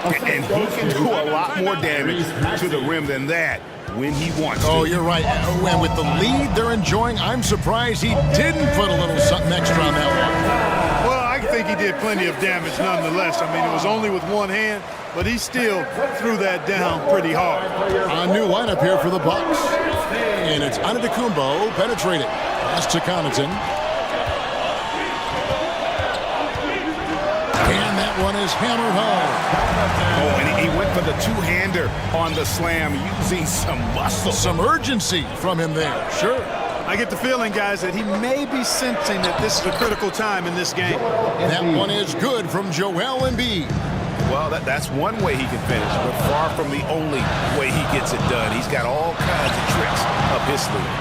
And he can do a lot more damage to the rim than that when he wants to. Oh, you're right. And with the lead they're enjoying, I'm surprised he didn't put a little something extra on that one. Well, I think he did plenty of damage nonetheless. I mean, it was only with one hand, but he still threw that down pretty hard. A new lineup here for the Bucks. And it's Antetokounmpo penetrating. Pass to Connaughton. And that one is hammered home. Oh, and he went for the two-hander on the slam, using some muscle. Some urgency from him there, sure. I get the feeling, guys, that he may be sensing that this is a critical time in this game. That one is good from Joel Embiid. Well, that's one way he can finish, but far from the only way he gets it done. He's got all kinds of tricks up his sleeve.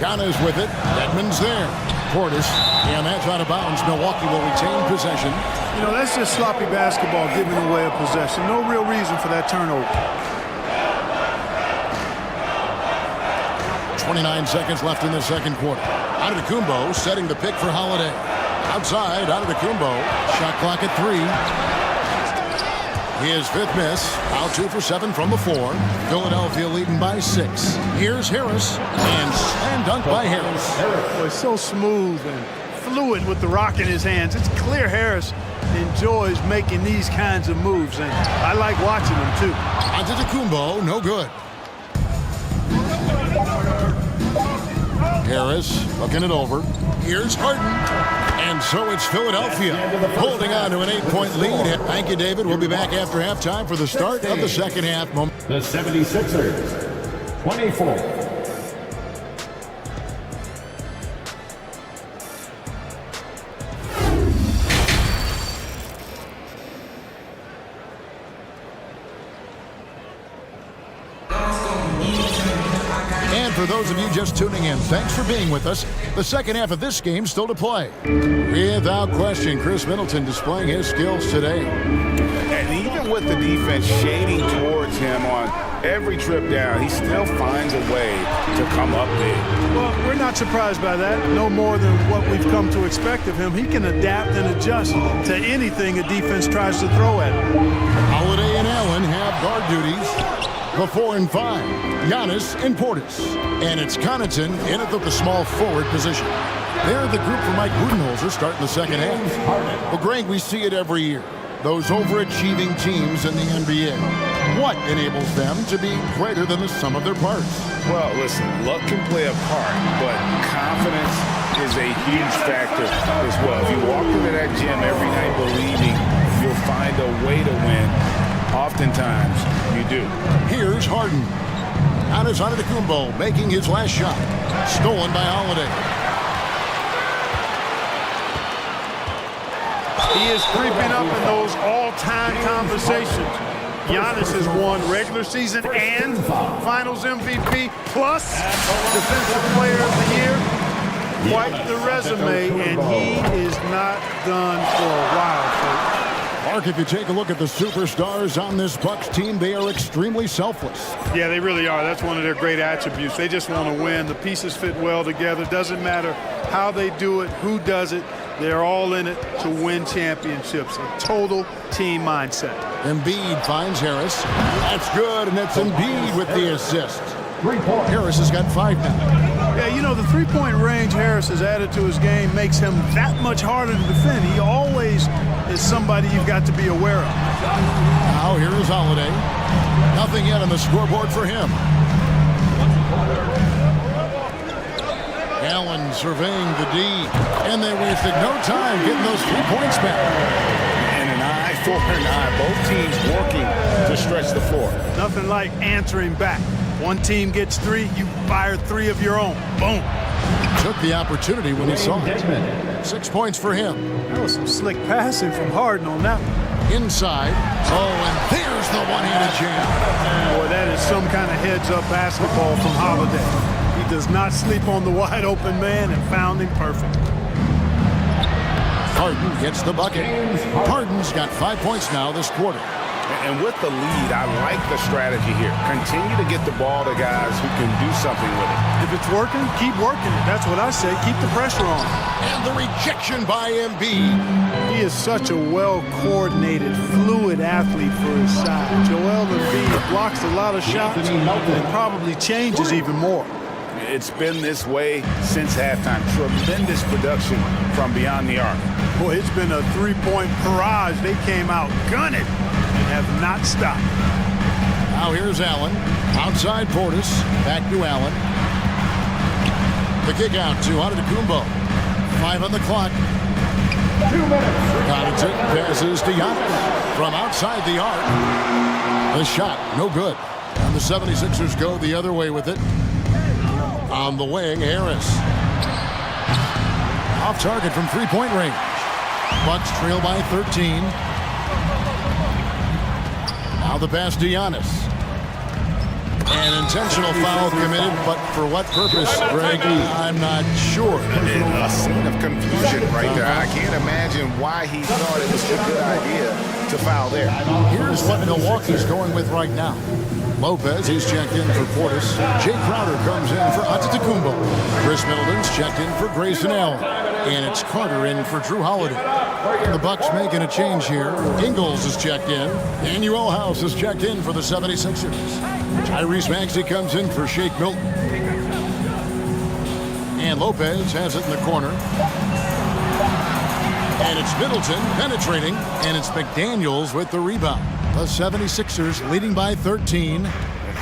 Ghana's with it. Edmonds there. Portis. And that's out of bounds. Milwaukee will retain possession. You know, that's just sloppy basketball giving away a possession. No real reason for that turnover. 29 seconds left in the second quarter. Antetokounmpo setting the pick for Holiday. Outside, Antetokounmpo. Shot clock at 3. His fifth miss. Out 2 for 7 from the floor. Philadelphia leading by 6. Here's Harris. And slam dunk by Harris. Boy, so smooth and fluid with the rock in his hands. It's clear Harris enjoys making these kinds of moves, and I like watching him too. Antetokounmpo, no good. Harris looking it over. Here's Harden. And so it's Philadelphia holding on to an 8-point lead. Thank you, David. We'll be back after halftime for the start of the second half. The 76ers, 24. For those of you just tuning in, thanks for being with us. The second half of this game still to play. Without question, Chris Middleton displaying his skills today. And even with the defense shading towards him on every trip down, he still finds a way to come up big. Well, we're not surprised by that. No more than what we've come to expect of him. He can adapt and adjust to anything a defense tries to throw at him. Holiday and Allen have guard duties. The 4 and 5, Giannis and Portis. And it's Connaughton in at the small forward position. They're the group for Mike Budenholzer starting the second half. Well, Greg, we see it every year. Those overachieving teams in the NBA. What enables them to be greater than the sum of their parts? Well, listen, luck can play a part, but confidence is a huge factor as well. If you walk into that gym every night believing you'll find a way to win, oftentimes you do. Here's Harden. Giannis Antetokounmpo making his last shot. Stolen by Holiday. He is creeping up in those all-time conversations. Giannis has won regular season and Finals MVP plus Defensive Player of the Year. Quite the resume, and he is not done for a while, folks. Mark, if you take a look at the superstars on this Bucks team, they are extremely selfless. Yeah, they really are. That's one of their great attributes. They just want to win. The pieces fit well together. Doesn't matter how they do it, who does it. They're all in it to win championships. A total team mindset. Embiid finds Harris. That's good, and that's Embiid with the assist. Harris has got 5 now. Yeah, you know, the three-point range Harris has added to his game makes him that much harder to defend. He always is somebody you've got to be aware of. Now here is Holiday. Nothing yet on the scoreboard for him. Allen surveying the D, and they wasted no time getting those 3 points back. And an eye for an eye. Both teams working to stretch the floor. Nothing like answering back. One team gets 3, you fire 3 of your own. Boom. Took the opportunity when he saw it. 6 points for him. That was some slick passing from Harden on that one. Inside. Oh, and there's the one-handed jam. Boy, that is some kind of heads-up basketball from Holiday. He does not sleep on the wide-open man and found him perfect. Harden gets the bucket. Harden's got 5 points now this quarter. And with the lead, I like the strategy here. Continue to get the ball to guys who can do something with it. If it's working, keep working it. That's what I say. Keep the pressure on. And the rejection by Embiid. He is such a well-coordinated, fluid athlete for his size. Joel Embiid blocks a lot of shots and probably changes even more. It's been this way since halftime. Tremendous production from beyond the arc. Boy, it's been a three-point barrage. They came out gunning and have not stopped. Now here's Allen. Outside Portis. Back to Allen. The kick out to Antetokounmpo. 5 on the clock. 2 minutes. Connaughton passes to Giannis from outside the arc. The shot, no good. And the 76ers go the other way with it. On the wing, Harris. Off target from three-point range. Bucks trail by 13. Now the pass to Giannis. An intentional foul committed, but for what purpose, Greg? I'm not sure. A scene of confusion right there. I can't imagine why he thought it was a good idea to foul there. Here's what Milwaukee's going with right now. Lopez is checked in for Portis. Jay Crowder comes in for Antetokounmpo. Chris Middleton's checked in for Grayson Allen. And it's Carter in for Drew Holiday. The Bucks making a change here. Ingles is checked in. Daniel House is checked in for the 76ers. Tyrese Maxey comes in for Shake Milton. And Lopez has it in the corner. And it's Middleton penetrating. And it's McDaniels with the rebound. The 76ers leading by 13.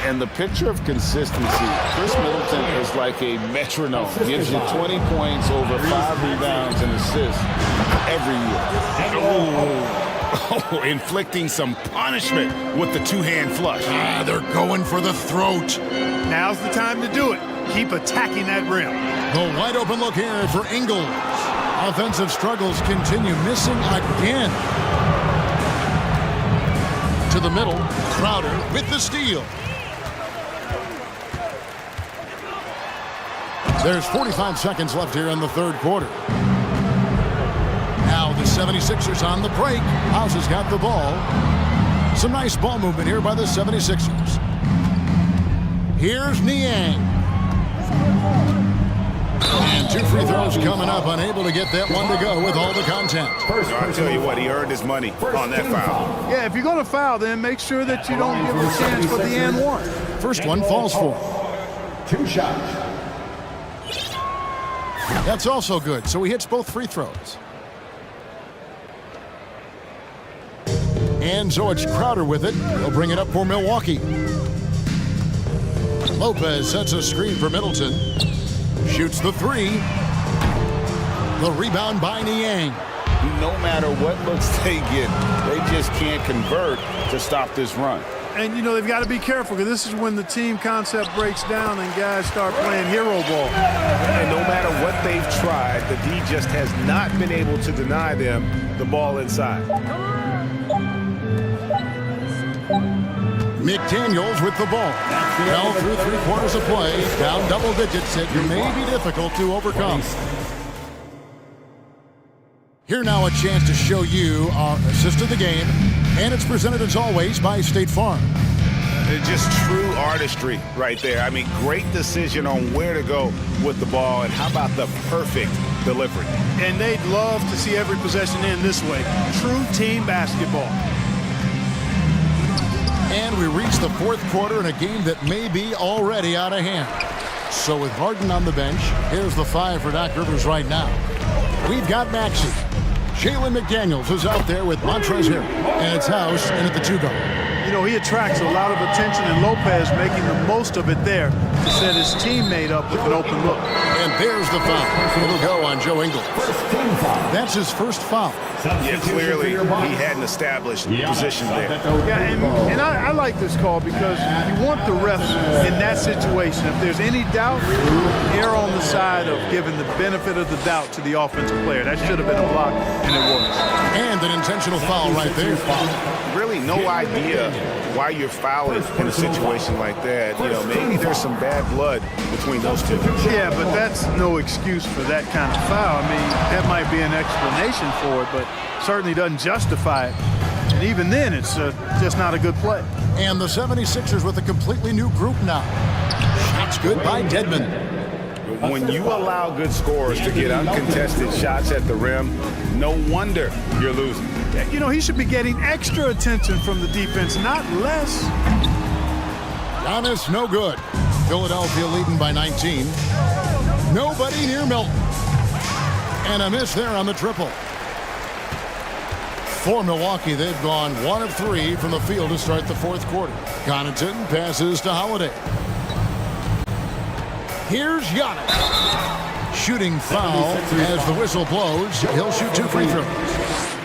And the picture of consistency, Chris Middleton is like a metronome. Gives you 20 points, over 5 rebounds and assists every year. Oh, inflicting some punishment with the two-hand flush. They're going for the throat. Now's the time to do it. Keep attacking that rim. The wide open look here for Ingles. Offensive struggles continue, missing again. To the middle, Crowder with the steal. There's 45 seconds left here in the third quarter. Now the 76ers on the break. House has got the ball. Some nice ball movement here by the 76ers. Here's Niang. And 2 free throws coming up, unable to get that one to go with all the content. I'll tell you what, he earned his money on that foul. Yeah, if you're going to foul, then make sure that you don't give him a chance for the and one. First one falls for. 2 shots. That's also good, so he hits both free throws. And so it's Crowder with it. He'll bring it up for Milwaukee. Lopez sets a screen for Middleton. Shoots the 3. The rebound by Niang. No matter what looks they get, they just can't convert to stop this run. And, you know, they've got to be careful because this is when the team concept breaks down and guys start playing hero ball. And no matter what they've tried, the D just has not been able to deny them the ball inside. McDaniels with the ball. Well, through 3 quarters of play, down double digits, it may be difficult to overcome. Here now a chance to show you our assist of the game, and it's presented as always by State Farm. Just true artistry right there. I mean, great decision on where to go with the ball, and how about the perfect delivery. And they'd love to see every possession end this way. True team basketball. And we reach the fourth quarter in a game that may be already out of hand. So with Harden on the bench, here's the 5 for Doc Rivers right now. We've got Maxey. Jalen McDaniels is out there with Montrezl Harrell. And it's House in at the 2 guard. You know, he attracts a lot of attention, and Lopez making the most of it there to to set his teammate up with an open look. And there's the foul. It'll go on Joe Ingles. That's his first foul. Yeah, clearly he hadn't established position there. Yeah, and I like this call because you want the refs in that situation. If there's any doubt, err on the side of giving the benefit of the doubt to the offensive player. That should have been a block, and it was. And an intentional foul right there. Really no idea why you're fouling in a situation like that. You know, maybe there's some bad blood between those two. Yeah, but that's no excuse for that kind of foul. I mean, that might be an explanation for it, but certainly doesn't justify it. And even then, it's just not a good play. And the 76ers with a completely new group now. Shots good by Dedmon. When you allow good scorers to get uncontested shots at the rim, no wonder you're losing. You know, he should be getting extra attention from the defense, not less. Giannis, no good. Philadelphia leading by 19. Nobody near Milton. And a miss there on the triple. For Milwaukee, they've gone 1 of 3 from the field to start the fourth quarter. Connaughton passes to Holiday. Here's Giannis. Shooting foul as the whistle blows. He'll shoot 2 free throws.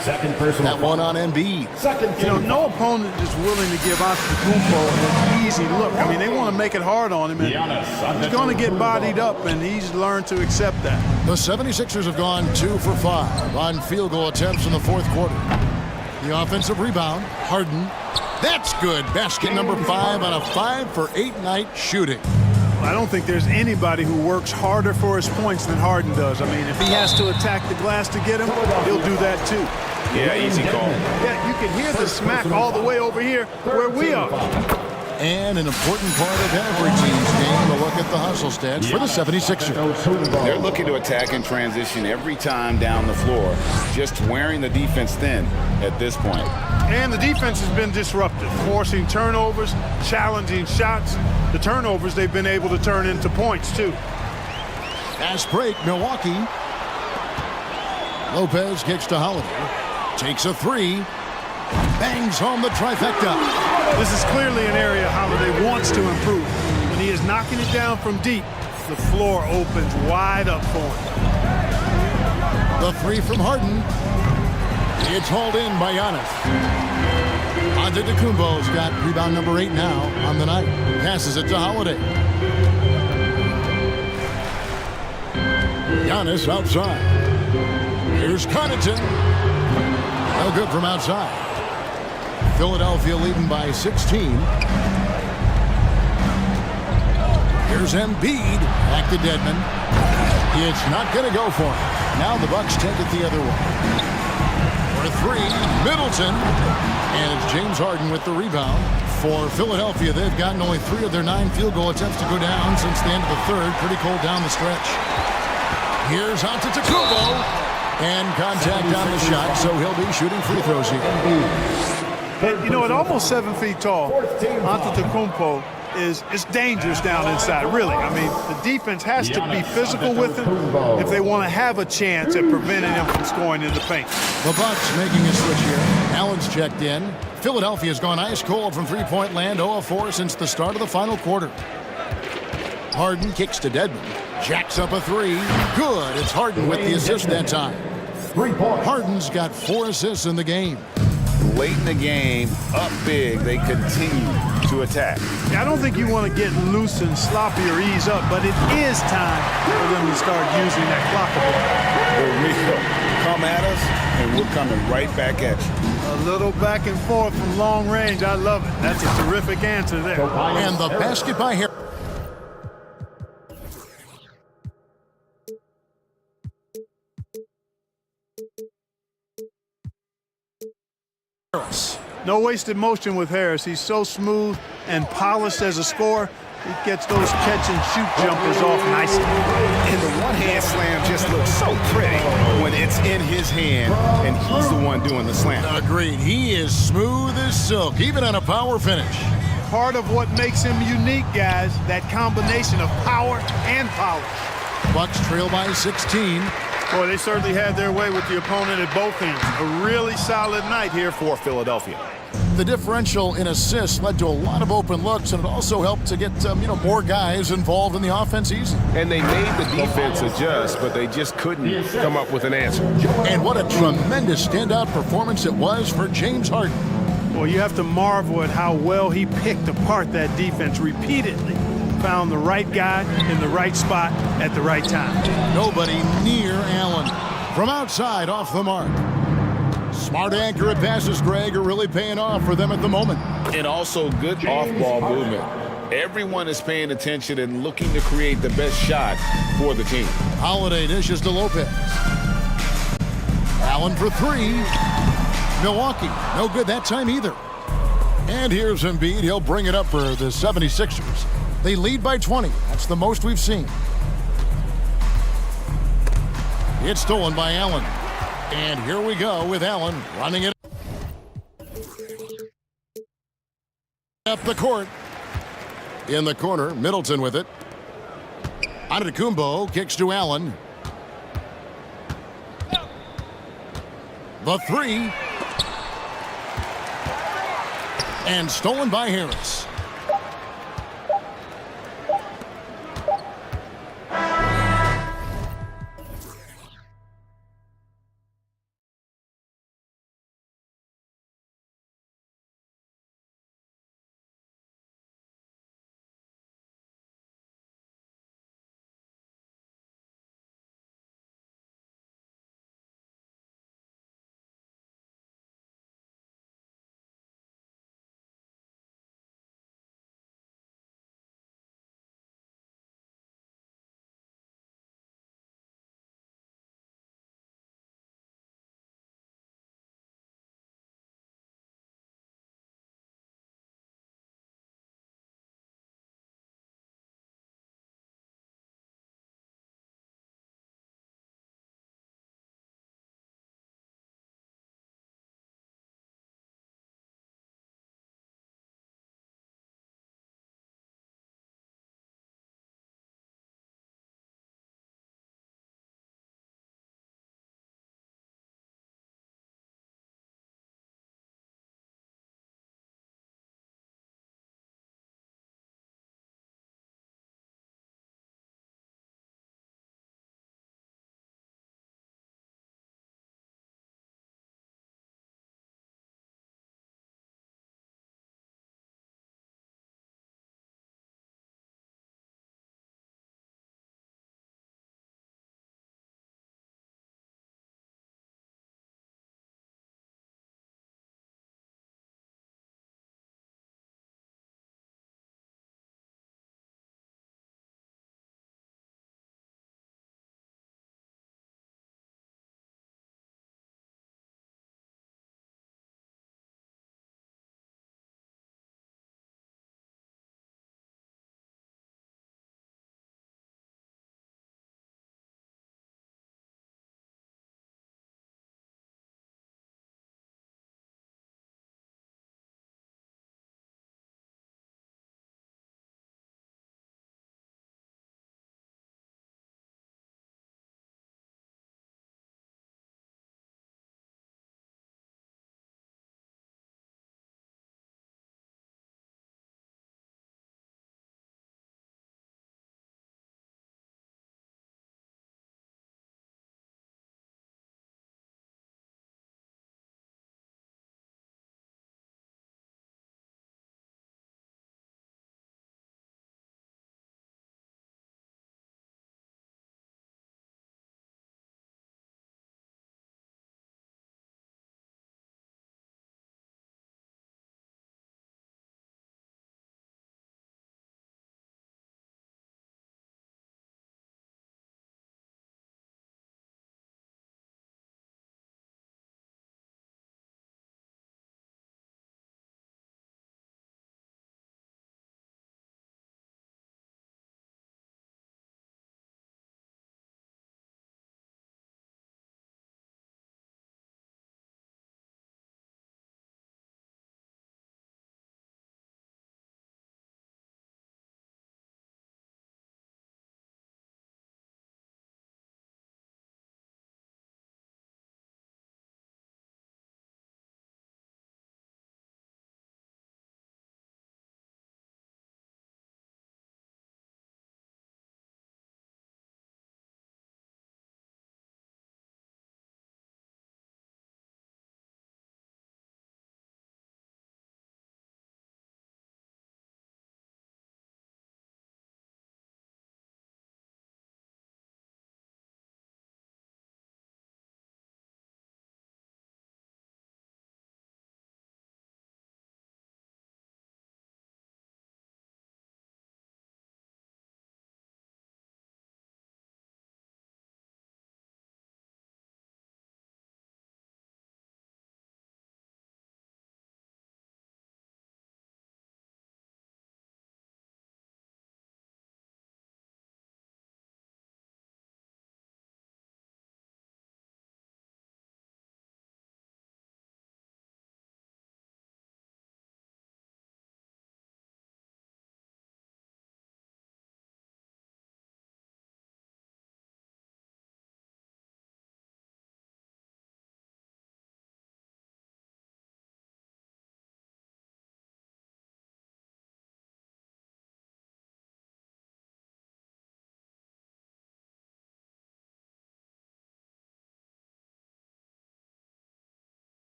Second personal. That one on Embiid. You know, no opponent is willing to give Antetokounmpo an easy look. I mean, they want to make it hard on him, and he's going to get bodied up, and he's learned to accept that. The 76ers have gone 2 for 5 on field goal attempts in the fourth quarter. The offensive rebound, Harden. That's good. Basket number 5 on a 5 for 8 night shooting. I don't think there's anybody who works harder for his points than Harden does. I mean, if he has to attack the glass to get him, he'll do that too. Yeah, easy call. Yeah, you can hear the smack all the way over here where we are. And an important part of every team's game, a look at the hustle stats for the 76ers. They're looking to attack and transition every time down the floor, just wearing the defense thin at this point. And the defense has been disruptive, forcing turnovers, challenging shots. The turnovers they've been able to turn into points, too. Fast break, Milwaukee. Lopez kicks to Holiday. Takes a 3. Bangs home the trifecta. This is clearly an area Holiday wants to improve. When he is knocking it down from deep, the floor opens wide up for him. The 3 from Harden. It's hauled in by Giannis. Antetokounmpo's got rebound number 8 now on the night. Passes it to Holiday. Giannis outside. Here's Connaughton. No good from outside. Philadelphia leading by 16. Here's Embiid. Back to Dedmon. It's not going to go for him. Now the Bucks take it the other way. For 3, Middleton. And it's James Harden with the rebound. For Philadelphia, they've gotten only 3 of their 9 field goal attempts to go down since the end of the third. Pretty cold down the stretch. Here's Antetokounmpo. And contact on the shot, so he'll be shooting free throws here. And, you know, at almost 7 feet tall, Antetokounmpo is dangerous down inside, really. I mean, the defense has to be physical with him if they want to have a chance at preventing him from scoring in the paint. The Bucks making a switch here. Allen's checked in. Philadelphia's gone ice cold from three-point land, 0 of 4 since the start of the final quarter. Harden kicks to Dedmon. Jacks up a 3. Good. It's Harden with the assist that time. Harden's got 4 assists in the game. Late in the game, up big, they continue to attack. I don't think you want to get loose and sloppy or ease up, but it is time for them to start using that clock a bit. Come at us, and we're coming right back at you. A little back and forth from long range. I love it. That's a terrific answer there. And the basket by Harris. No wasted motion with Harris. He's so smooth and polished as a scorer. He gets those catch-and-shoot jumpers off nicely. And the one-hand slam just looks so pretty when it's in his hand and he's the one doing the slam. Agreed. He is smooth as silk, even on a power finish. Part of what makes him unique, guys, that combination of power and polish. Bucks trail by 16. Boy, they certainly had their way with the opponent at both ends. A really solid night here for Philadelphia. The differential in assists led to a lot of open looks, and it also helped to get more guys involved in the offense easy. And they made the defense adjust, but they just couldn't come up with an answer. And what a tremendous standout performance it was for James Harden. Well, you have to marvel at how well he picked apart that defense repeatedly. Found the right guy in the right spot at the right time. Nobody near Allen. From outside, off the mark. Smart, accurate passes, Greg, are really paying off for them at the moment. And also good off-ball movement. Everyone is paying attention and looking to create the best shot for the team. Holiday dishes to Lopez. Allen for three. Milwaukee, no good that time either. And here's Embiid. He'll bring it up for the 76ers. They lead by 20. That's the most we've seen. It's stolen by Allen. And here we go with Allen running it up the court. In the corner, Middleton with it. Antetokounmpo kicks to Allen. The three. And stolen by Harris.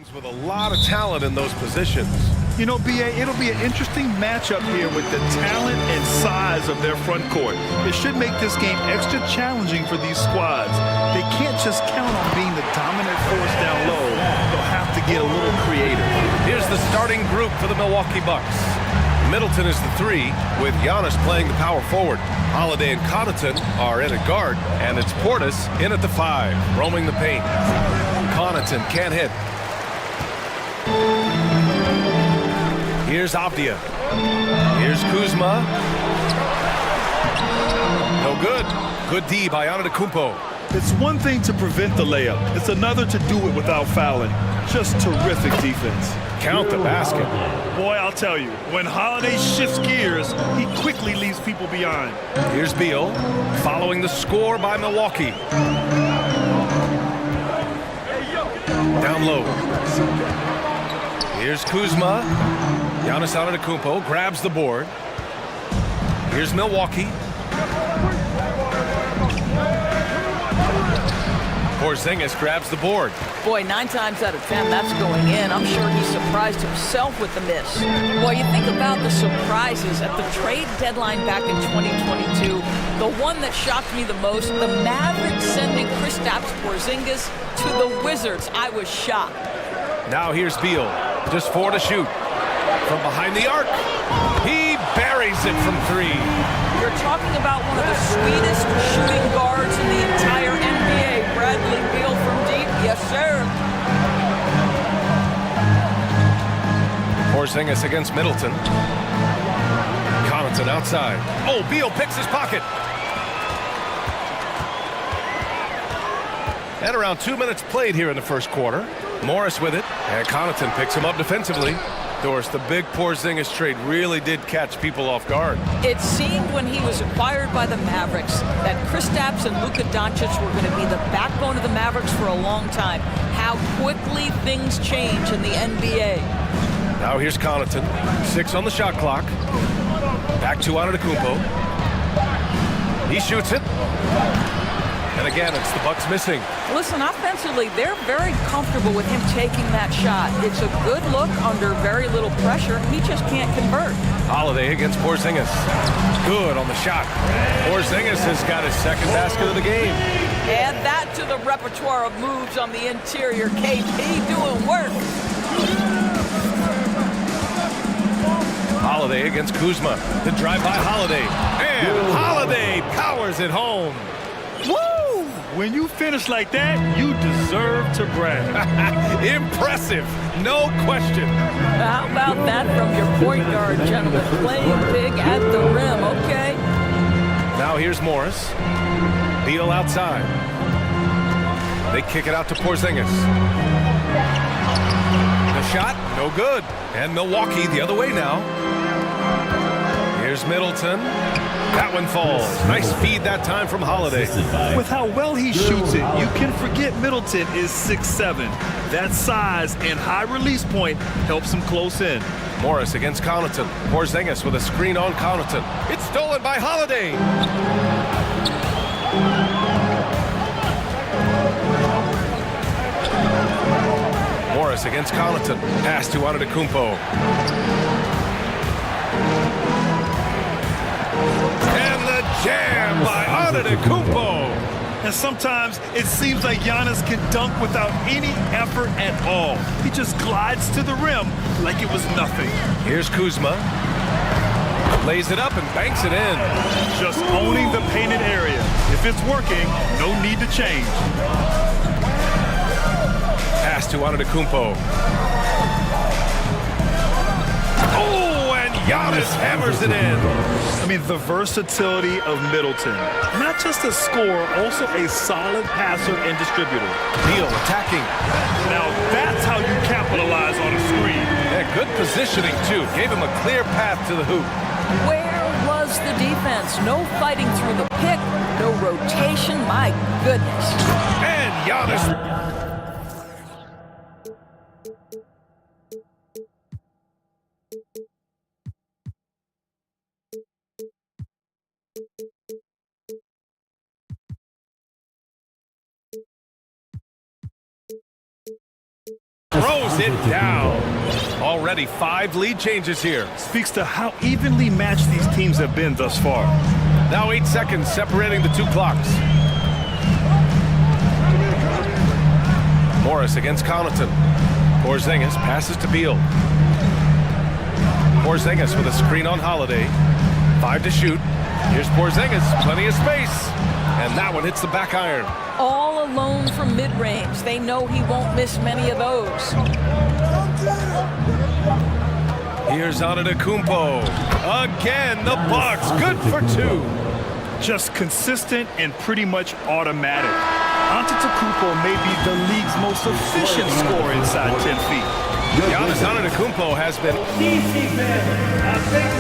With a lot of talent in those positions. You know, BA, it'll be an interesting matchup here with the talent and size of their front court. It should make this game extra challenging for these squads. They can't just count on being the dominant force down low. They'll have to get a little creative. Here's the starting group for the Milwaukee Bucks. Middleton is the 3, with Giannis playing the power forward. Holiday and Connaughton are in at guard, and it's Portis in at the 5, roaming the paint. Connaughton can't hit. Here's Avdia. Here's Kuzma. No good. Good D by Antetokounmpo. It's one thing to prevent the layup. It's another to do it without fouling. Just terrific defense. Count the basket. Boy, I'll tell you, when Holiday shifts gears, he quickly leaves people behind. Here's Beal, following the score by Milwaukee. Down low. Here's Kuzma. Giannis Antetokounmpo grabs the board. Here's Milwaukee. Porzingis grabs the board. Boy, 9 times out of 10, that's going in. I'm sure he surprised himself with the miss. Boy, you think about the surprises at the trade deadline back in 2022. The one that shocked me the most, the Mavericks sending Kristaps Porzingis to the Wizards. I was shocked. Now here's Beal. Just 4 to shoot. From behind the arc. He buries it from 3. You're talking about one of the sweetest shooting guards in the entire NBA. Bradley Beal from deep. Yes, sir. Porzingis against Middleton. Connaughton outside. Oh, Beal picks his pocket. And around 2 minutes played here in the first quarter. Morris with it, and Connaughton picks him up defensively. Doris, the big Porzingis trade really did catch people off guard. It seemed when he was acquired by the Mavericks that Kristaps and Luka Doncic were going to be the backbone of the Mavericks for a long time. How quickly things change in the NBA. Now here's Connaughton, 6 on the shot clock. Back to Antetokounmpo. He shoots it. And again, it's the Bucks missing. Listen, offensively, they're very comfortable with him taking that shot. It's a good look under very little pressure. He just can't convert. Holiday against Porzingis. Good on the shot. Porzingis has got his second basket of the game. Add that to the repertoire of moves on the interior. KP doing work. Holiday against Kuzma. The drive by Holiday. And Holiday powers it home. Woo! When you finish like that, you deserve to brag. Impressive, no question. How about that from your point guard, gentlemen? Playing big at the rim, okay? Now here's Morris. Beal outside. They kick it out to Porzingis. The shot, no good. And Milwaukee the other way now. Here's Middleton. That one falls. Nice feed that time from Holiday. With how well he shoots it, you can forget Middleton is 6'7". That size and high release point helps him close in. Morris against Connaughton. Porzingis with a screen on Connaughton. It's stolen by Holiday. Morris against Connaughton. Pass to Antetokounmpo. And the jam by Antetokounmpo. And sometimes it seems like Giannis can dunk without any effort at all. He just glides to the rim like it was nothing. Here's Kuzma. Lays it up and banks it in. Just owning the painted area. If it's working, no need to change. Pass to Antetokounmpo. Oh, and Giannis hammers it in. I mean, the versatility of Middleton. Not just a scorer, also a solid passer and distributor. Beal attacking. Now that's how you capitalize on a screen. Yeah, good positioning, too. Gave him a clear path to the hoop. Where was the defense? No fighting through the pick, no rotation. My goodness. And Giannis Throws it down. Already 5 lead changes here. Speaks to how evenly matched these teams have been thus far. Now 8 seconds separating the 2 clocks. Morris against Connaughton. Porzingis passes to Beal. Porzingis with a screen on Holiday. 5 to shoot. Here's Porzingis, plenty of space. And that one hits the back iron. All alone from mid-range. They know he won't miss many of those. Here's Antetokounmpo. Again, the Bucks, good for 2. Just consistent and pretty much automatic. Antetokounmpo may be the league's most efficient scorer inside 10 feet. Giannis Antetokounmpo has been... A big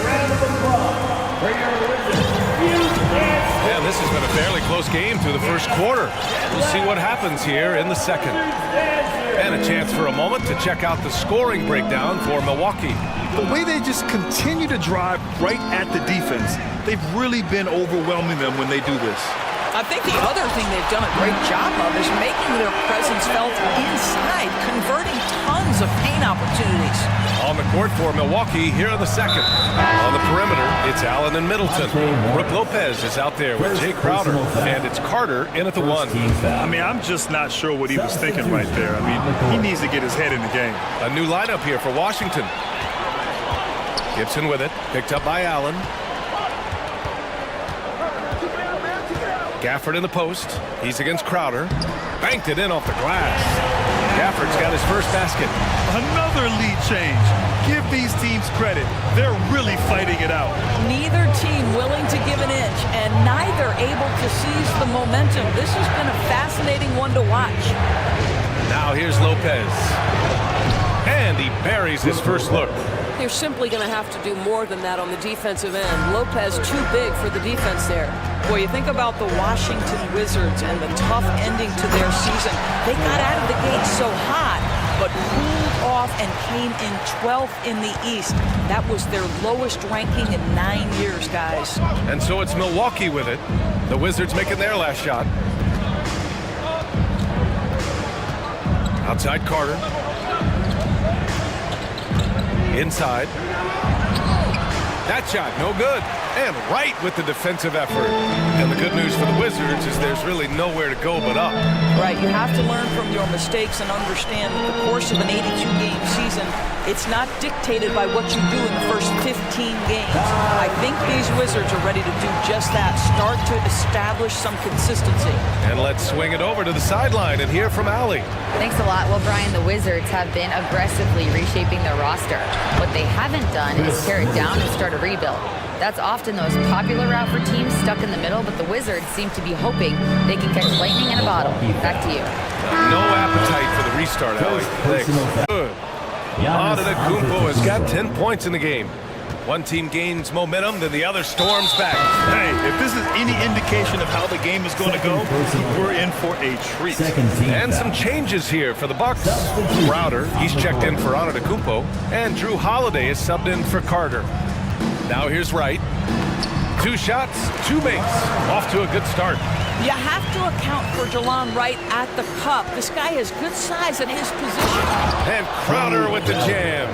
round of applause for your Wizards. Man, this has been a fairly close game through the first quarter. We'll see what happens here in the second. And a chance for a moment to check out the scoring breakdown for Milwaukee. The way they just continue to drive right at the defense, they've really been overwhelming them when they do this. I think the other thing they've done a great job of is making their presence felt inside, converting tons of paint opportunities. On the court for Milwaukee here in the second. On the perimeter, it's Allen and Middleton. Brook Lopez is out there with Jay Crowder, and it's Carter in at the 1. I mean, I'm just not sure what he was thinking right there. I mean, he needs to get his head in the game. A new lineup here for Washington. Gibson with it, picked up by Allen. Gafford in the post. He's against Crowder. Banked it in off the glass. Gafford's got his first basket. Another lead change. Give these teams credit. They're really fighting it out. Neither team willing to give an inch, and neither able to seize the momentum. This has been a fascinating one to watch. Now here's Lopez. And he buries his first look. They're simply going to have to do more than that on the defensive end. Lopez too big for the defense there. Boy, you think about the Washington Wizards and the tough ending to their season. They got out of the gate so hot, but cooled off and came in 12th in the East. That was their lowest ranking in 9 years, guys. And so it's Milwaukee with it. The Wizards making their last shot. Outside Carter. Inside. That shot, no good. And right with the defensive effort. And the good news for the Wizards is there's really nowhere to go but up. Right, you have to learn from your mistakes and understand that the course of an 82-game season, it's not dictated by what you do in the first 15 games. I think these Wizards are ready to do just that, start to establish some consistency. And let's swing it over to the sideline and hear from Allie. Thanks a lot. Well, Brian, the Wizards have been aggressively reshaping their roster. What they haven't done is tear it down and start a rebuild. That's often the most popular route for teams stuck in the middle, but the Wizards seem to be hoping they can catch lightning in a bottle. Back to you. No appetite for the restart, Allie. Thanks. Good. Antetokounmpo has got 10 points in the game. One team gains momentum, then the other storms back. Hey, if this is any indication of how the game is going to go, we're in for a treat. And some changes here for the Bucks. Crowder, he's checked in for Antetokounmpo, and Drew Holiday is subbed in for Carter. Now here's Wright. 2 shots, 2 makes. Off to a good start. You have to account for Jelon Wright at the cup. This guy has good size at his position. And Crowder with the jam.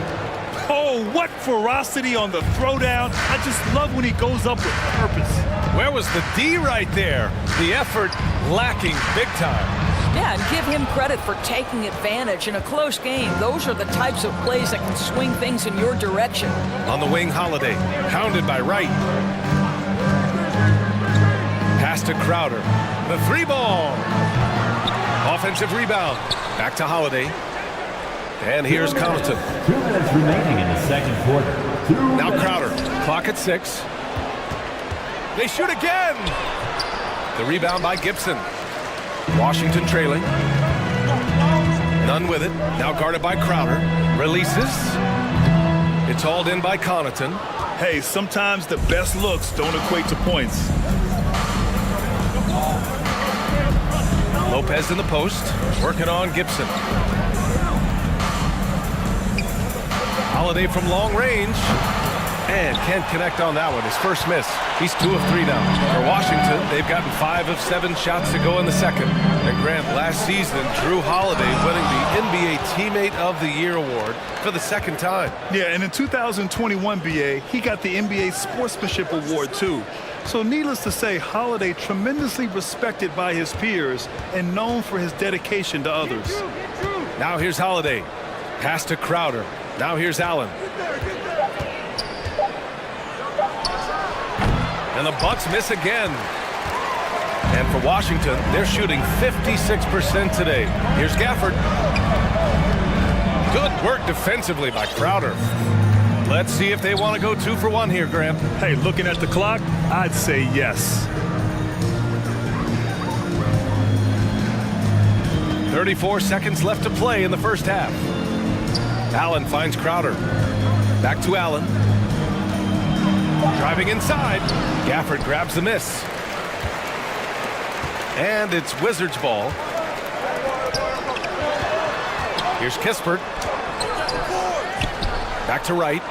Oh, what ferocity on the throwdown. I just love when he goes up with purpose. Where was the D right there? The effort lacking big time. Yeah, and give him credit for taking advantage in a close game. Those are the types of plays that can swing things in your direction. On the wing, Holiday, pounded by Wright. Pass to Crowder. The 3-ball. Offensive rebound. Back to Holiday. And here's Connaughton. 2 minutes remaining in the second quarter. Now Crowder. Clock at 6. They shoot again. The rebound by Gibson. Washington trailing. Nunn with it. Now guarded by Crowder. Releases. It's hauled in by Connaughton. Hey, sometimes the best looks don't equate to points. Lopez in the post. Working on Gibson. Holiday from long range. And can't connect on that one. His first miss. He's 2 of 3 now. For Washington, they've gotten 5 of 7 shots to go in the second. And Grant, last season, Drew Holiday winning the NBA Teammate of the Year award for the second time. Yeah, and in 2021, BA, he got the NBA Sportsmanship Award, too. So needless to say, Holiday tremendously respected by his peers and known for his dedication to others. Now here's Holiday. Pass to Crowder. Now here's Allen. And the Bucks miss again. And for Washington, they're shooting 56% today. Here's Gafford. Good work defensively by Crowder. Let's see if they want to go 2 for 1 here, Graham. Hey, looking at the clock, I'd say yes. 34 seconds left to play in the first half. Allen finds Crowder. Back to Allen. Driving inside. Gafford grabs the miss. And it's Wizards ball. Here's Kispert. Back to Wright.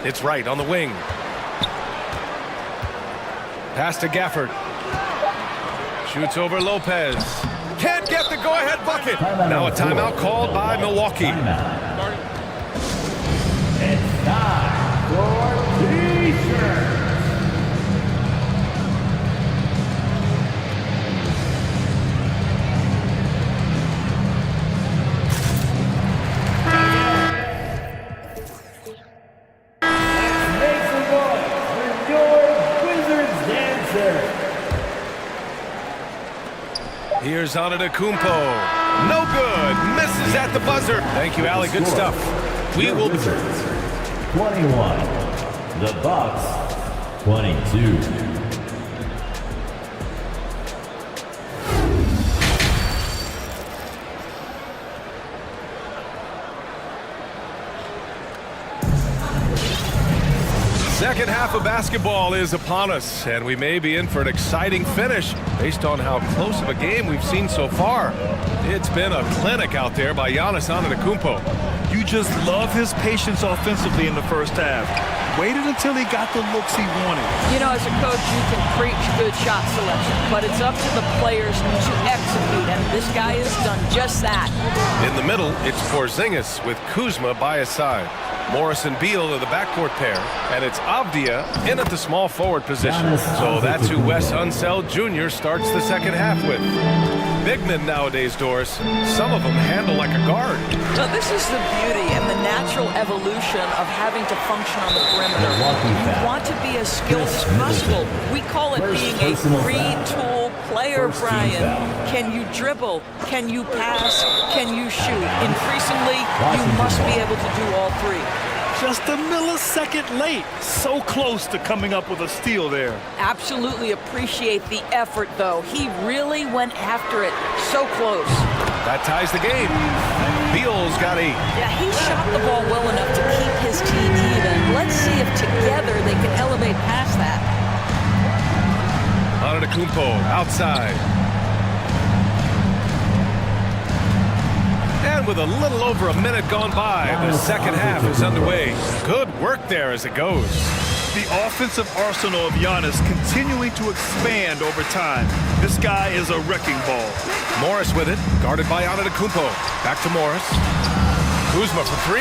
It's Wright on the wing. Pass to Gafford. Shoots over Lopez. Can't get the go-ahead bucket. Now a timeout called by Milwaukee. It's time for T-shirts. Let's make some noise for your Wizards dancer. Here's Antetokounmpo. No good. Misses at the buzzer. Thank you, Allie. Good stuff. We will be 21. The Bucks 22. Second half of basketball is upon us, and we may be in for an exciting finish based on how close of a game we've seen so far. It's been a clinic out there by Giannis Antetokounmpo. You just love his patience offensively in the first half. Waited until he got the looks he wanted. You know, as a coach, you can preach good shot selection, but it's up to the players to execute, and this guy has done just that. In the middle, it's Porzingis with Kuzma by his side. Morris and Beal are the backcourt pair, and it's Avdia in at the small forward position. So that's who Wes Unseld Jr. starts the second half with. Big men nowadays, Doris, some of them handle like a guard. So this is the beauty and the natural evolution of having to function on the perimeter. You want to be as skilled as possible. We call it being a free-tool player, Brian. Can you dribble? Can you pass? Can you shoot? Increasingly, you must be able to do all three. Just a millisecond late. So close to coming up with a steal there. Absolutely appreciate the effort, though. He really went after it. So close. That ties the game. Beal's got 8. Yeah, he shot the ball well enough to keep his team even. Let's see if together they can elevate past that. Antetokounmpo outside. And with a little over a minute gone by, the second half is underway. Good work there as it goes. The offensive arsenal of Giannis continuing to expand over time. This guy is a wrecking ball. Morris with it, guarded by Antetokounmpo. Back to Morris. Kuzma for 3.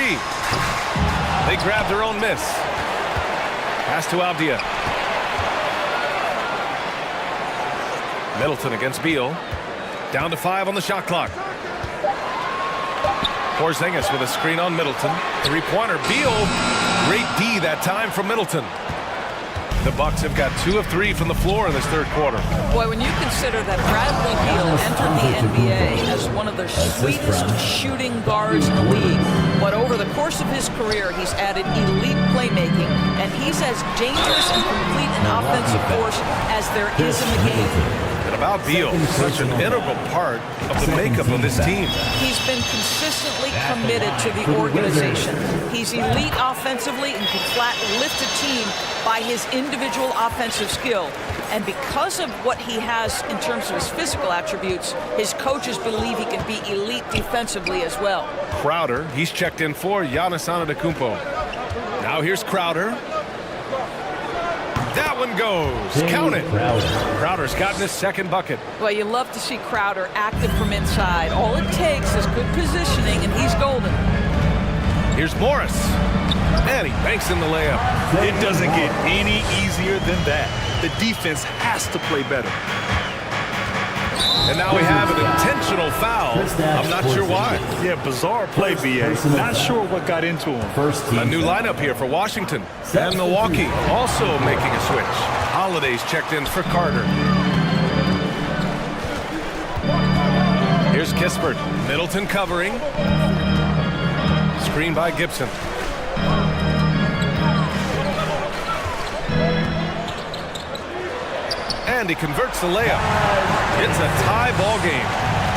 They grab their own miss. Pass to Avdia. Middleton against Beal. Down to 5 on the shot clock. Porzingis with a screen on Middleton. 3-pointer. Beal. Great D that time from Middleton. The Bucks have got 2 of 3 from the floor in this third quarter. Boy, when you consider that Bradley Beal entered the NBA as one of the sweetest shooting guards in the league, but over the course of his career, he's added elite playmaking, and he's as dangerous and complete an offensive force as there is in the game. And about Beal, such an integral part of the makeup of this team. He's been consistently committed to the organization. He's elite offensively and can flat lift a team by his individual offensive skill. And because of what he has in terms of his physical attributes, his coaches believe he can be elite defensively as well. Crowder, he's checked in for Giannis Antetokounmpo. Now here's Crowder. That one goes. Count it. Crowder's gotten his second bucket. Well, you love to see Crowder active from inside. All it takes is good positioning, and he's golden. Here's Morris. And he banks in the layup. It doesn't get any easier than that. The defense has to play better. And now we have an intentional foul. I'm not sure why. Yeah, bizarre play, B.A. Not sure what got into him. A new lineup here for Washington. And Milwaukee also making a switch. Holiday's checked in for Carter. Here's Kispert. Middleton covering. Screen by Gibson. And he converts the layup. It's a tie ball game.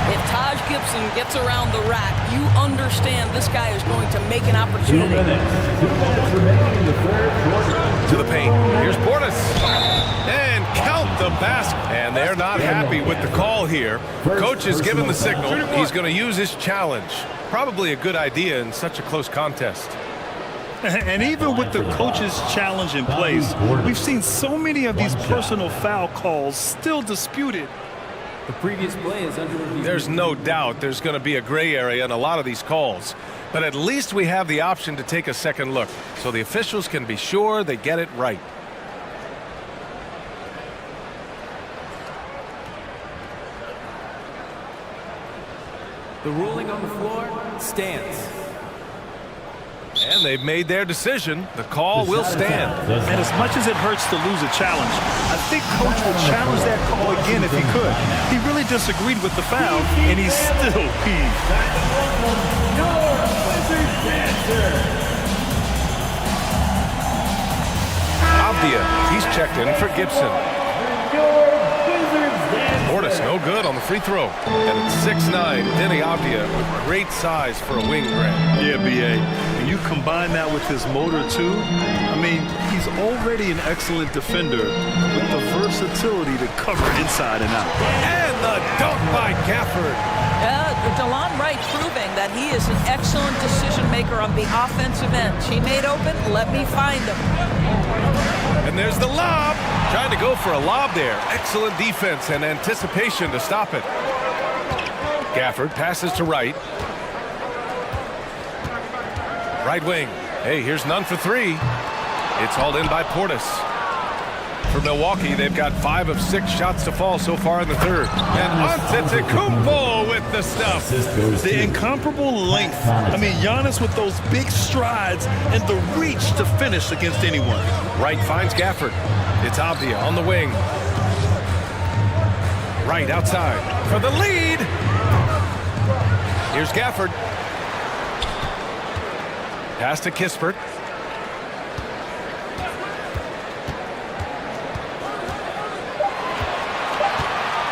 If Taj Gibson gets around the rack, you understand this guy is going to make an opportunity. 2 minutes remaining in the third quarter. To the paint. Here's Portis. And count the basket. And they're not happy with the call here. Coach has given the signal. He's going to use his challenge. Probably a good idea in such a close contest. And even with the coach's challenge in place, we've seen so many of these personal foul calls still disputed. The previous play is under review. There's no doubt there's going to be a gray area in a lot of these calls. But at least we have the option to take a second look, so the officials can be sure they get it right. The ruling on the floor stands. And they've made their decision. The call will stand. And as much as it hurts to lose a challenge, I think Coach will challenge that call again if he could. He really disagreed with the foul, and he's still peeved. Avdia, he's checked in for Gibson. Portis no good on the free throw. And it's 6'9", Denny Avdia with great size for a wing grab. Yeah, B.A. And you combine that with his motor, too. I mean, he's already an excellent defender with the versatility to cover inside and out. And the dunk by Gafford. DeLon Wright proving that he is an excellent decision maker on the offensive end. Teammate open, let me find him. And there's the lob. Trying to go for a lob there. Excellent defense and anticipation to stop it. Gafford passes to Wright. Right wing. Hey, here's none for three. It's hauled in by Portis. For Milwaukee, they've got 5 of 6 shots to fall so far in the third. And Antetokounmpo with the stuff. The incomparable length. I mean, Giannis with those big strides and the reach to finish against anyone. Wright finds Gafford. It's Avdia on the wing. Wright outside for the lead. Here's Gafford. Pass to Kispert.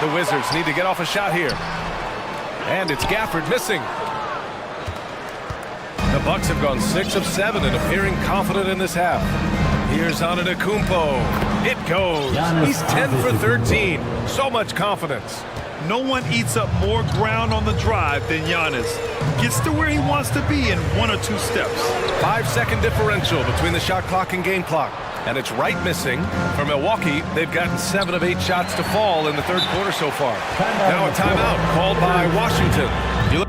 The Wizards need to get off a shot here. And it's Gafford missing. The Bucks have gone 6 of 7 and appearing confident in this half. Here's Antetokounmpo. It goes. He's 10 for 13. So much confidence. No one eats up more ground on the drive than Giannis. Gets to where he wants to be in 1 or 2 steps. 5-second differential between the shot clock and game clock. And it's Wright missing. For Milwaukee, they've gotten 7 of 8 shots to fall in the third quarter so far. Now a timeout called by Washington. You look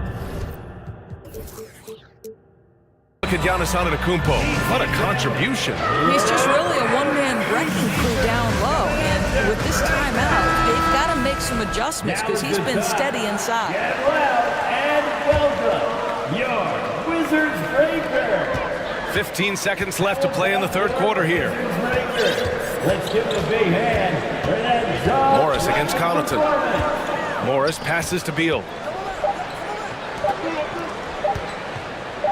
at Giannis Antetokounmpo. What a contribution. He's just really a one-man wrecking crew down low. And with this timeout, they've got to make some adjustments because he's been steady inside. Get well and welcome, your Wizards breaker. 15 seconds left to play in the third quarter here. Let's give the big hand for that job. Morris against Connaughton. Morris passes to Beal.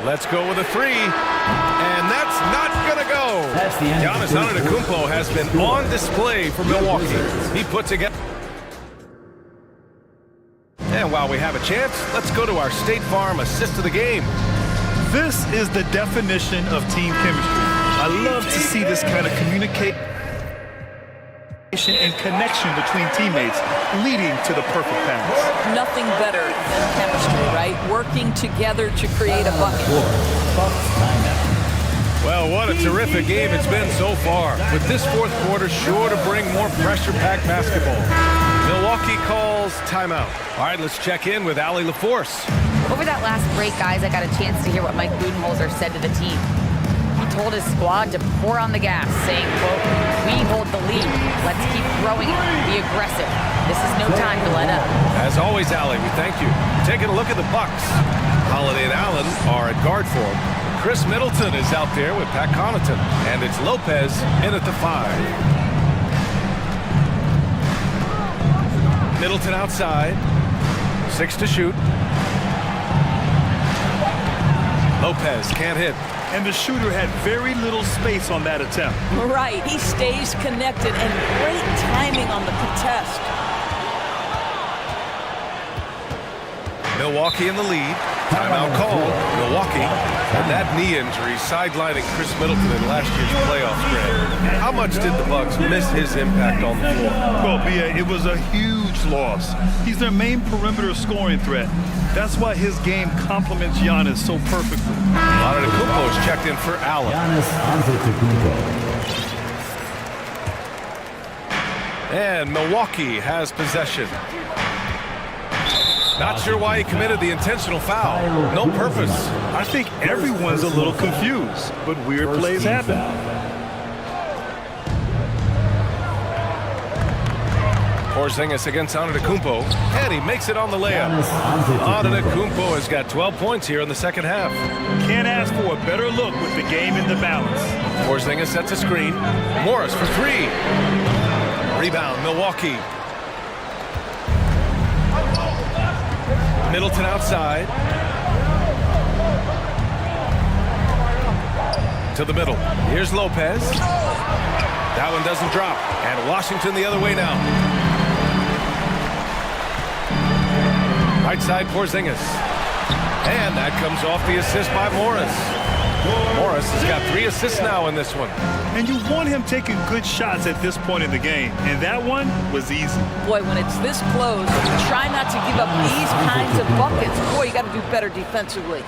Let's go with a 3. And that's not going to go. Giannis Antetokounmpo has been on display for Milwaukee. He put together. And while we have a chance, let's go to our State Farm assist of the game. This is the definition of team chemistry. I love to see this kind of communication and connection between teammates leading to the perfect pass. Nothing better than chemistry, right? Working together to create a bucket. Well, what a terrific game it's been so far, with this fourth quarter sure to bring more pressure-packed basketball. Milwaukee calls timeout. All right, let's check in with Allie LaForce. Over that last break, guys, I got a chance to hear what Mike Budenholzer said to the team. He told his squad to pour on the gas, saying, quote, "We hold the lead. Let's keep throwing it. Be aggressive. This is no time to let up." As always, Allie, we thank you. Taking a look at the Bucks. Holiday and Allen are at guard for him. Chris Middleton is out there with Pat Connaughton, and it's Lopez in at the 5. Middleton outside. 6 to shoot. Lopez can't hit. And the shooter had very little space on that attempt. Right, he stays connected and great timing on the contest. Milwaukee in the lead. Timeout called. Milwaukee. And that knee injury sidelining Chris Middleton in last year's playoff spread. How much did the Bucks miss his impact on the floor? Well, Bia, it was a huge loss. He's their main perimeter scoring threat. That's why his game complements Giannis so perfectly. Antetokounmpo is checked in for Allen. And Milwaukee has possession. Not sure why he committed the intentional foul. No purpose. I think everyone's a little confused, but weird plays happen. Porzingis against Antetokounmpo, and he makes it on the layup. Antetokounmpo has got 12 points here in the second half. Can't ask for a better look with the game in the balance. Porzingis sets a screen. Morris for 3. Rebound, Milwaukee. Middleton outside. To the middle. Here's Lopez. That one doesn't drop. And Washington the other way now. Right side, Porzingis. And that comes off the assist by Morris. Morris has got 3 assists now in this one. And you want him taking good shots at this point in the game. And that one was easy. Boy, when it's this close, try not to give up these kinds of buckets. Boy, you got to do better defensively.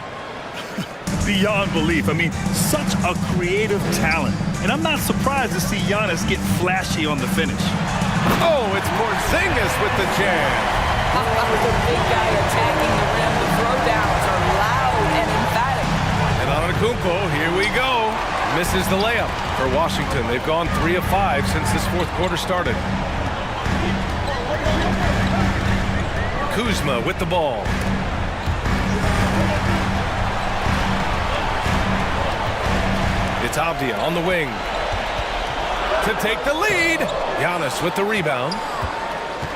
Beyond belief. I mean, such a creative talent. And I'm not surprised to see Giannis get flashy on the finish. Oh, it's Porzingis with the jam. With a big guy attacking the rim, the throwdowns are loud and emphatic. And Antetokounmpo, here we go. Misses the layup for Washington. They've gone 3 of 5 since this fourth quarter started. Kuzma with the ball. It's Avdia on the wing to take the lead. Giannis with the rebound.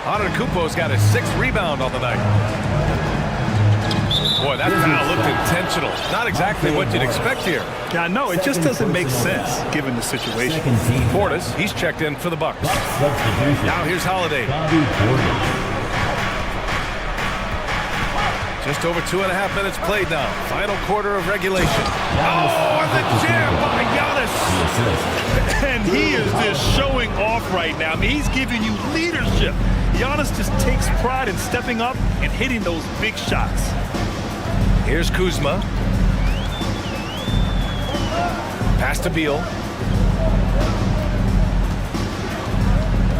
Antetokounmpo's got his 6th rebound on the night. Boy, that foul looked intentional. Not exactly what you'd expect here. Yeah, no, it just doesn't make sense given the situation. Portis, he's checked in for the Bucks. Now here's Holiday. Just over 2.5 minutes played now. Final quarter of regulation. Oh, and the jam by Giannis. And he is just showing off right now. I mean, he's giving you leadership. Giannis just takes pride in stepping up and hitting those big shots. Here's Kuzma. Pass to Beal.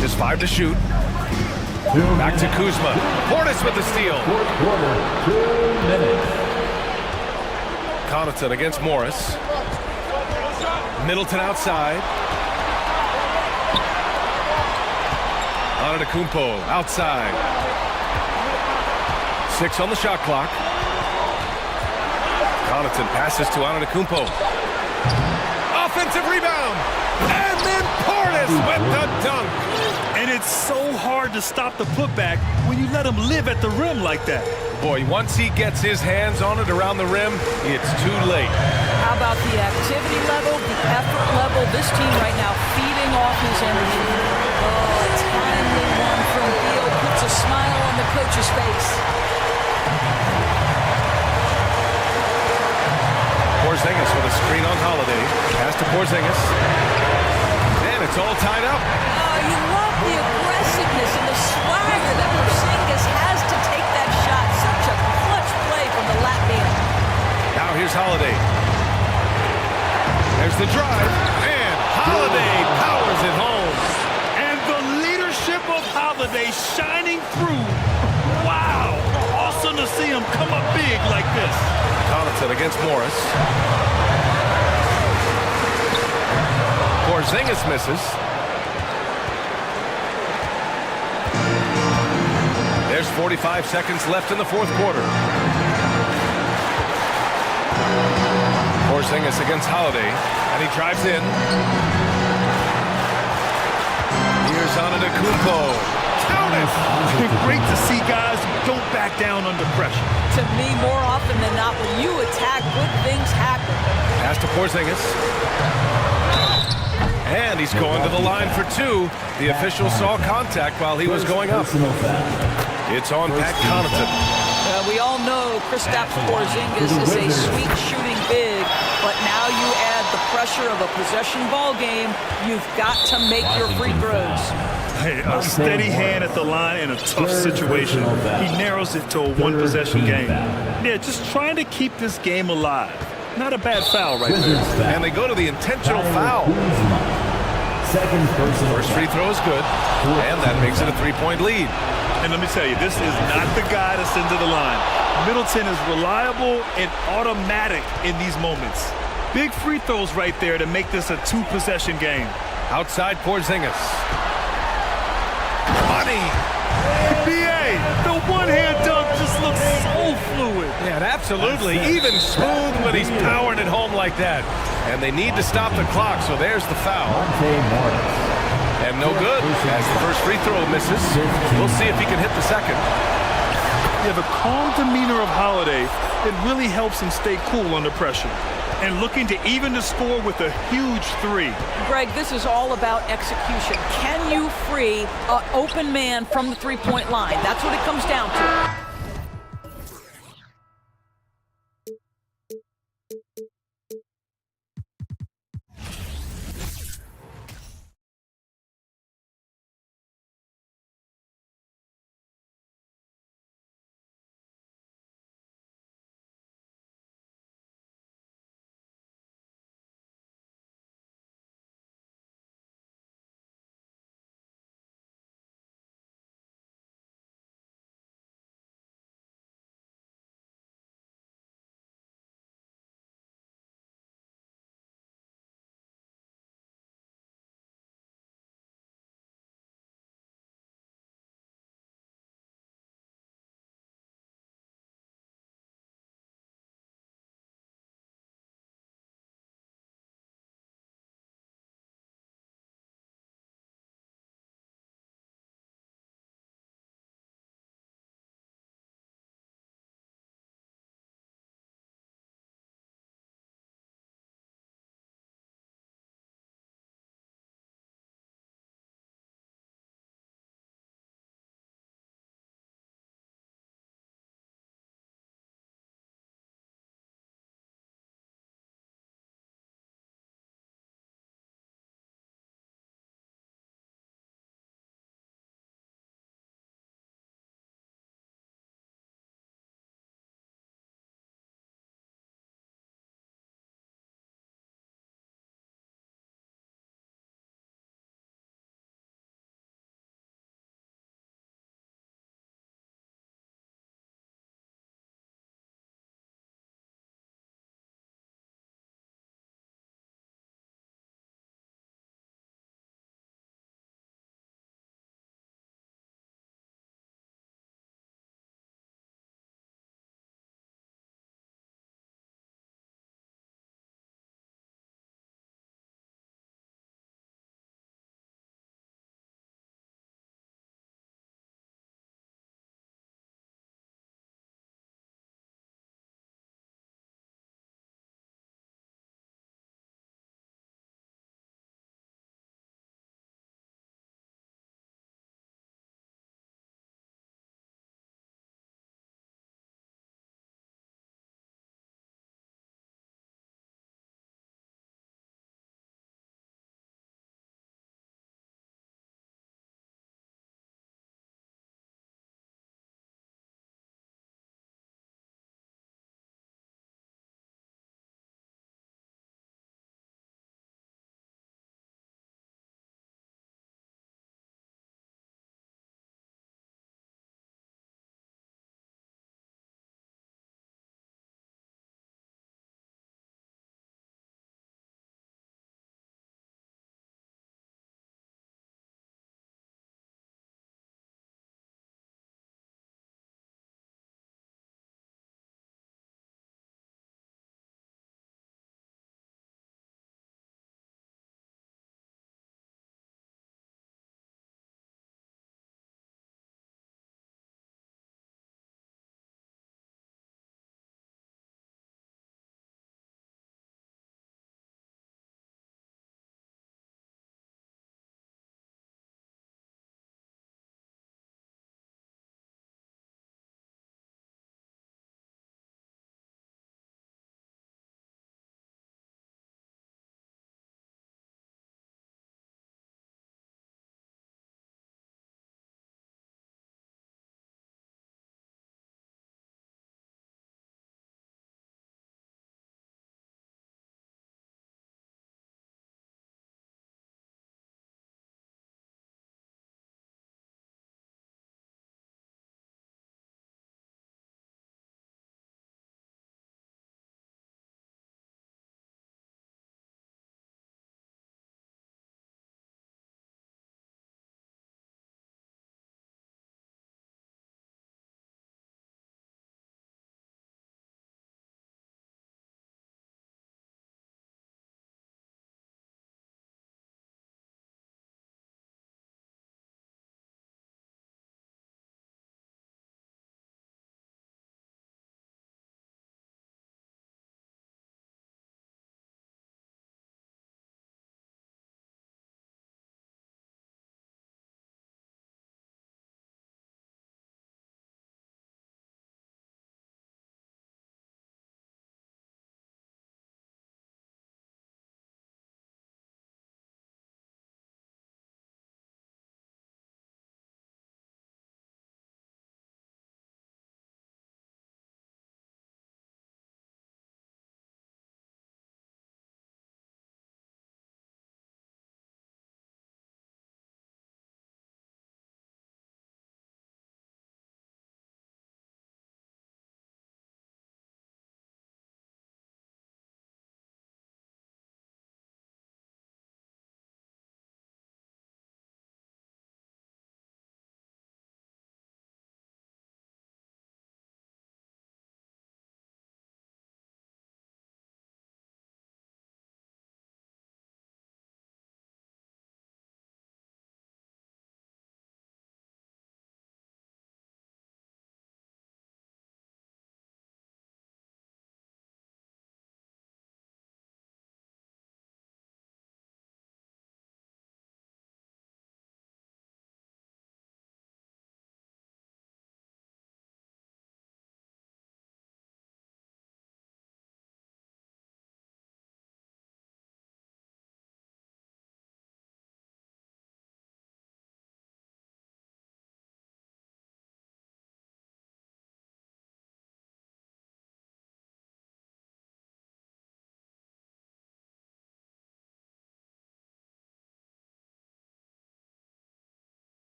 Just 5 to shoot. Back to Kuzma. Portis with the steal. Fourth quarter, 2 minutes. Connaughton against Morris. Middleton outside. Antetokounmpo outside. 6 on the shot clock. Connaughton passes to Antetokounmpo. Offensive rebound. And then Portis with the dunk. And it's so hard to stop the putback when you let him live at the rim like that. Boy, once he gets his hands on it around the rim, it's too late. How about the activity level, the effort level? This team right now feeding off his energy. Oh, a timely one from Beal puts a smile on the coach's face. Porzingis with a screen on Holiday. Pass to Porzingis. And it's all tied up. Oh, you love the aggressiveness and the swagger that Porzingis has to take that shot. Such a clutch play from the Latvian. Now here's Holiday. There's the drive. And Holiday powers it home. And the leadership of Holiday shining through. Wow. Awesome to see him come up big like this. Connaughton against Morris. Porzingis misses. There's 45 seconds left in the fourth quarter. Porzingis against Holiday, and he drives in. Here's Antetokounmpo. Count it! Great to see guys who don't back down under pressure. To me, more often than not, when you attack, good things happen. Pass to Porzingis. And he's going to the line for two. The official saw contact while he was going up. It's on Pat Connaughton. We all know Kristaps Porzingis is a sweet shooting big, but now you add the pressure of a possession ball game. You've got to make your free throws. Hey, a steady hand at the line in a tough situation. He narrows it to a one-possession game. Yeah, just trying to keep this game alive. Not a bad foul right there. And they go to the intentional foul. First free throw is good, and that makes it a three-point lead. And let me tell you, this is not the guy to send to the line. Middleton is reliable and automatic in these moments. Big free throws right there to make this a two-possession game. Outside Porzingis. Money! BA, the one-hand dunk just looks so fluid. Yeah, and absolutely. Even smooth when he's powering it home like that. And they need to stop the clock, so there's the foul. And no good, as the first free throw misses. We'll see if he can hit the second. Yeah, the calm demeanor of Holiday, it really helps him stay cool under pressure. And looking to even the score with a huge three. Greg, this is all about execution. Can you free an open man from the three-point line? That's what it comes down to.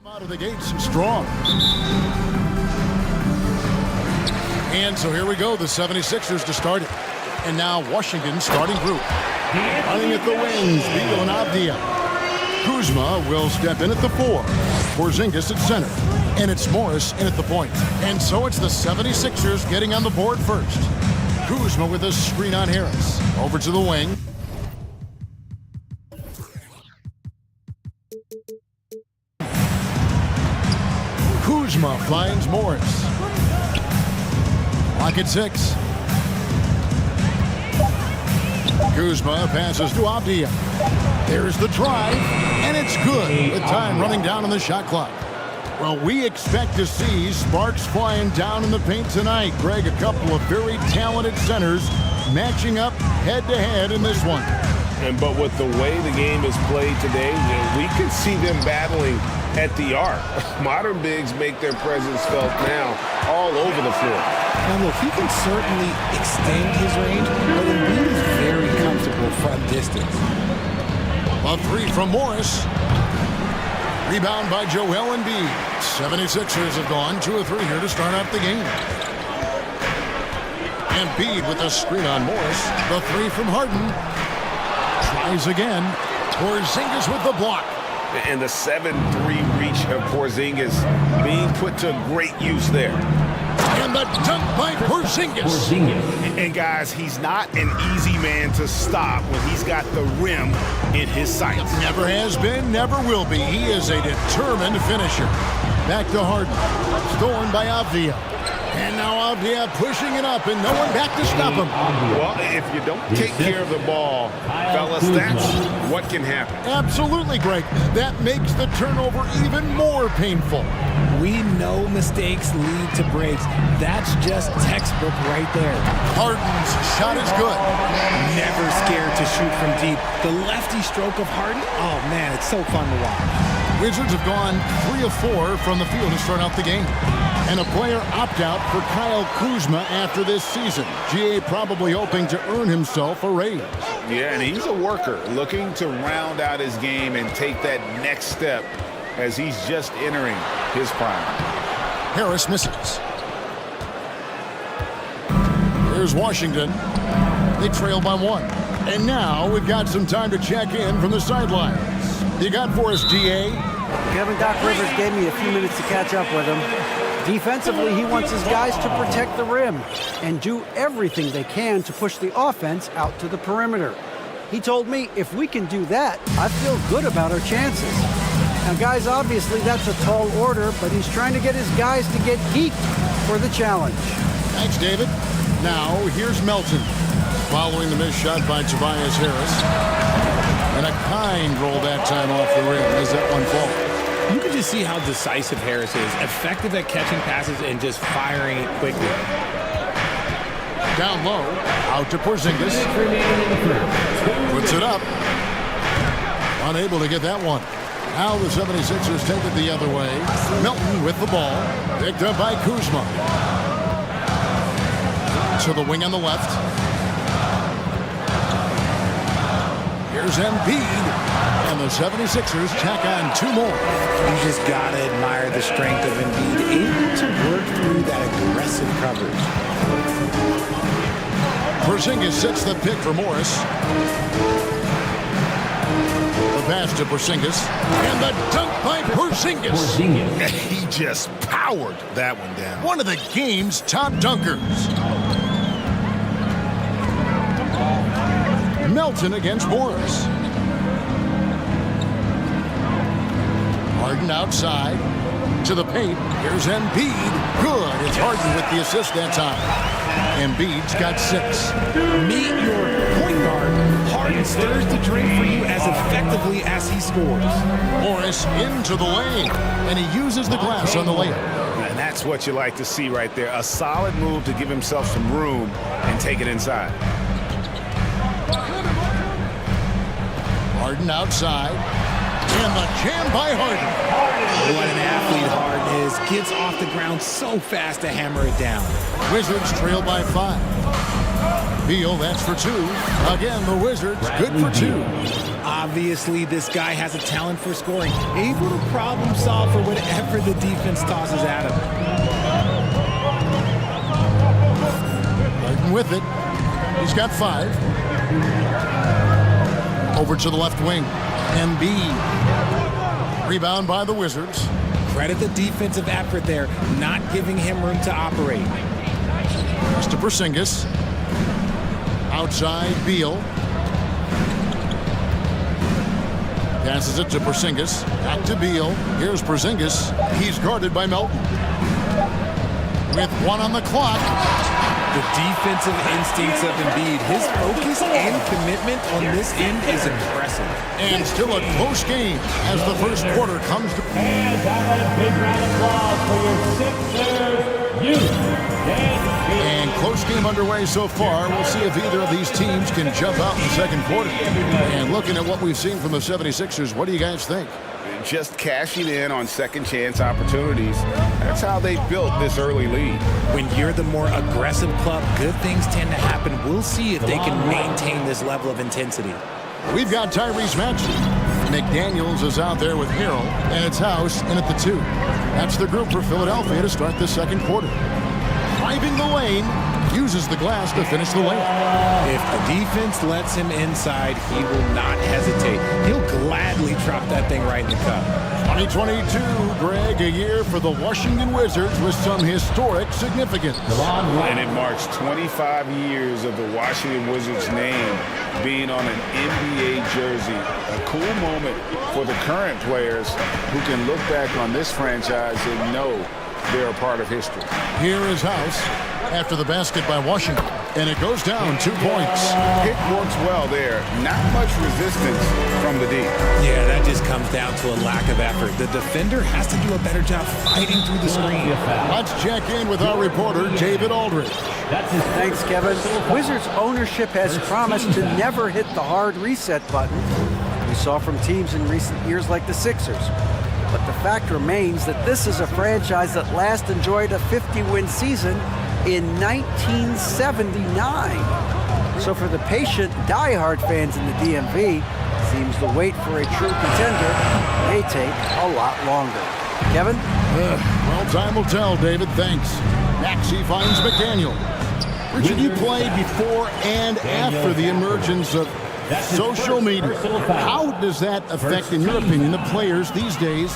Out of the gates strong. And so here we go, the 76ers to start it. And now Washington starting group. Running at the wings, Beal and Avdia. Kuzma will step in at the 4. Porzingis at center. And it's Morris in at the point. And so it's the 76ers getting on the board first. Kuzma with a screen on Harris. Over to the wing. Kuzma finds Morris. Lock at 6. Kuzma passes to Avdia. There's the drive, and it's good with time running down on the shot clock. Well, we expect to see sparks flying down in the paint tonight. Greg, a couple of very talented centers matching up head-to-head in this one. But with the way the game is played today, we could see them battling at the arc. Modern bigs make their presence felt now all over the floor. Now look, he can certainly extend his range, but Embiid is very comfortable from distance. A 3 from Morris. Rebound by Joel Embiid. 76ers have gone 2 of 3 here to start out the game. Embiid with a screen on Morris. The 3 from Harden. Tries again. Porzingis with the block. And the 7-3 reach of Porzingis being put to great use there. And the dunk by Porzingis. And guys, he's not an easy man to stop when he's got the rim in his sights. Never has been, never will be. He is a determined finisher. Back to Harden. Stolen by Avdia. And now Avdia pushing it up, and no one back to stop him. Well, if you don't take care of the ball, fellas, that's what can happen. Absolutely, Greg. That makes the turnover even more painful. We know mistakes lead to breaks. That's just textbook right there. Harden's shot is good. Never scared to shoot from deep. The lefty stroke of Harden, oh man, it's so fun to watch. Wizards have gone 3 of 4 from the field to start out the game. And a player opt-out for Kyle Kuzma after this season. GA probably hoping to earn himself a raise. Yeah, and he's a worker looking to round out his game and take that next step as he's just entering his prime. Harris misses. Here's Washington. They trail by 1. And now we've got some time to check in from the sidelines. You got for us, GA? Kevin, Doc Rivers gave me a few minutes to catch up with him. Defensively, he wants his guys to protect the rim and do everything they can to push the offense out to the perimeter. He told me if we can do that, I feel good about our chances. Now, guys, obviously that's a tall order, but he's trying to get his guys to get geeked for the challenge. Thanks, David. Now, here's Melton. Following the missed shot by Tobias Harris. And a kind roll that time off the rim as that one falls. You can just see how decisive Harris is, effective at catching passes and just firing it quickly. Down low, out to Porzingis. Puts it up. Unable to get that one. Now the 76ers take it the other way. Melton with the ball. Picked up by Kuzma. To the wing on the left. Here's Embiid. And the 76ers tack on 2 more. You just got to admire the strength of Embiid, able to work through that aggressive coverage. Porzingis sets the pick for Morris. The pass to Porzingis. And the dunk by Porzingis. He just powered that one down. One of the game's top dunkers. Melton against Morris. Harden outside to the paint. Here's Embiid. Good. It's Harden with the assist that time. Embiid's got 6. Meet your point guard. Harden stirs the drink for you as effectively as he scores. Morris into the lane, and he uses the glass on the layup. And that's what you like to see right there. A solid move to give himself some room and take it inside. Harden outside. And the jam by Harden. What an athlete Harden is. Gets off the ground so fast to hammer it down. Wizards trail by 5. Beal, that's for 2. Again, the Wizards good for 2. Obviously, this guy has a talent for scoring, able to problem solve for whatever the defense tosses at him. Harden with it. He's got 5. Over to the left wing. Embiid. Rebound by the Wizards. Credit the defensive effort there, not giving him room to operate. Pass to Porzingis. Outside, Beal. Passes it to Porzingis. Back to Beal. Here's Porzingis. He's guarded by Melton. With 1 on the clock. The defensive instincts of Embiid, his focus and commitment on this end is impressive. And still a close game as the first quarter comes to... And a big round of applause for your Sixers youth. And close game underway so far. We'll see if either of these teams can jump out in the second quarter. And looking at what we've seen from the 76ers, what do you guys think? Just cashing in on second chance opportunities. That's how they built this early lead. When you're the more aggressive club, good things tend to happen. We'll see if they can maintain this level of intensity. We've got Tyrese Maxey. McDaniels is out there with Harrell, and it's House in at the 2. That's the group for Philadelphia to start the second quarter. Driving the lane, uses the glass to finish the layup. If the defense lets him inside, he will not hesitate. He'll gladly drop that thing right in the cup. 2022, Greg, a year for the Washington Wizards with some historic significance. And it marks 25 years of the Washington Wizards name being on an NBA jersey. A cool moment for the current players who can look back on this franchise and know they're a part of history. Here is House after the basket by Washington, and it goes down 2 points. Pick works well there. Not much resistance from the D. Yeah, that just comes down to a lack of effort. The defender has to do a better job fighting through the screen. Let's check in with our reporter, David Aldridge. Thanks, Kevin. Wizards ownership has promised to never hit the hard reset button we saw from teams in recent years like the Sixers. But the fact remains that this is a franchise that last enjoyed a 50-win season in 1979. So for the patient, diehard fans in the DMV, seems the wait for a true contender may take a lot longer. Kevin? Well, time will tell, David. Thanks. Maxey finds McDaniel. Richard, you played before and after the emergence of social media. How does that affect, in your opinion, the players these days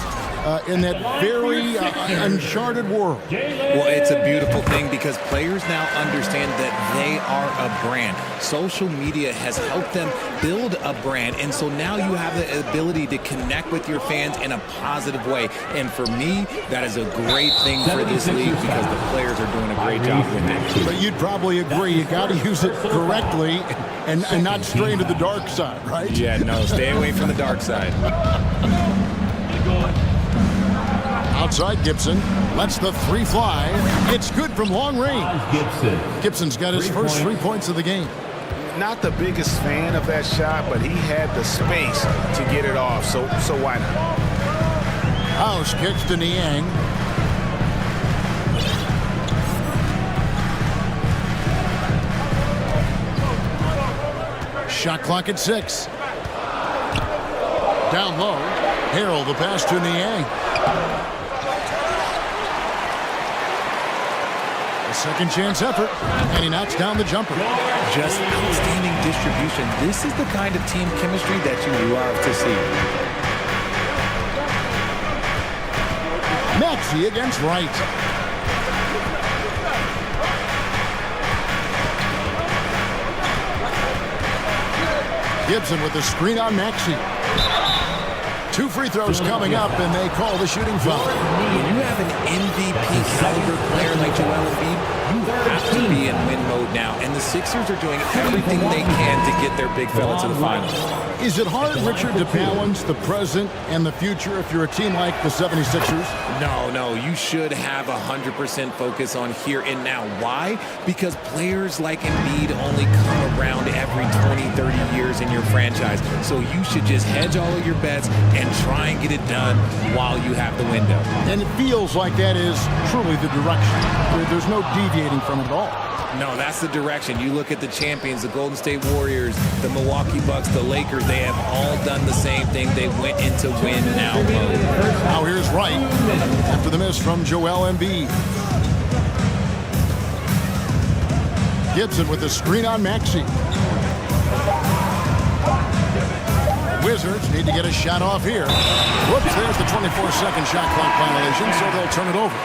in that very uncharted world? Well, it's a beautiful thing because players now understand that they are a brand. Social media has helped them build a brand, and so now you have the ability to connect with your fans in a positive way. And for me, that is a great thing for this league because the players are doing a great job with it. But you'd probably agree you got to use it correctly and not stray into the dark side, right? Yeah, no, stay away from the dark side. Outside Gibson lets the 3 fly. It's good from long range. Gibson's got his first 3 points of the game. Not the biggest fan of that shot, but he had the space to get it off, so why not? House kicks to Niang. Shot clock at 6. Down low. Harrell the pass to Niang. A second chance effort, and he knocks down the jumper. Just outstanding distribution. This is the kind of team chemistry that you love to see. Maxey against Wright. Gibson with the screen on Maxey. 2 free throws coming up, and they call the shooting foul. When you have an MVP caliber player like Joel Embiid, you have to be in win mode now, and the Sixers are doing everything they can to get their big fella to the finals. Is it hard, Richard, to balance the present and the future if you're a team like the 76ers? No, you should have 100% focus on here and now. Why? Because players like Embiid only come around every 20, 30 years in your franchise. So you should just hedge all of your bets and try and get it done while you have the window. And it feels like that is truly the direction. There's no deviating from it at all. No, that's the direction. You look at the champions, the Golden State Warriors, the Milwaukee Bucks, the Lakers, they have all done the same thing. They went into win now mode. Now here's Wright after the miss from Joel Embiid. Gibson with the screen on Maxey. Wizards need to get a shot off here. Whoops, there's the 24-second shot clock violation, so they'll turn it over.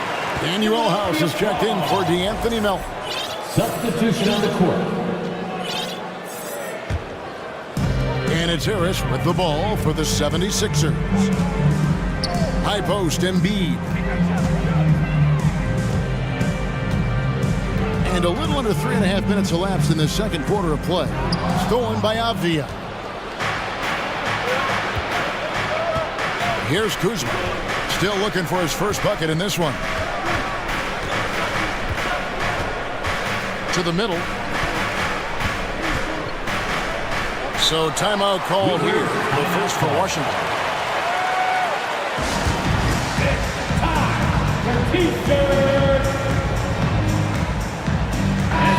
Daniel House is checked in for DeAnthony Melton. Substitution on the court. And it's Harris with the ball for the 76ers. High post, Embiid. And a little under 3.5 minutes elapsed in the second quarter of play. Stolen by Avdia. Here's Kuzma. Still looking for his first bucket in this one. To the middle. So timeout called here. The first for Washington.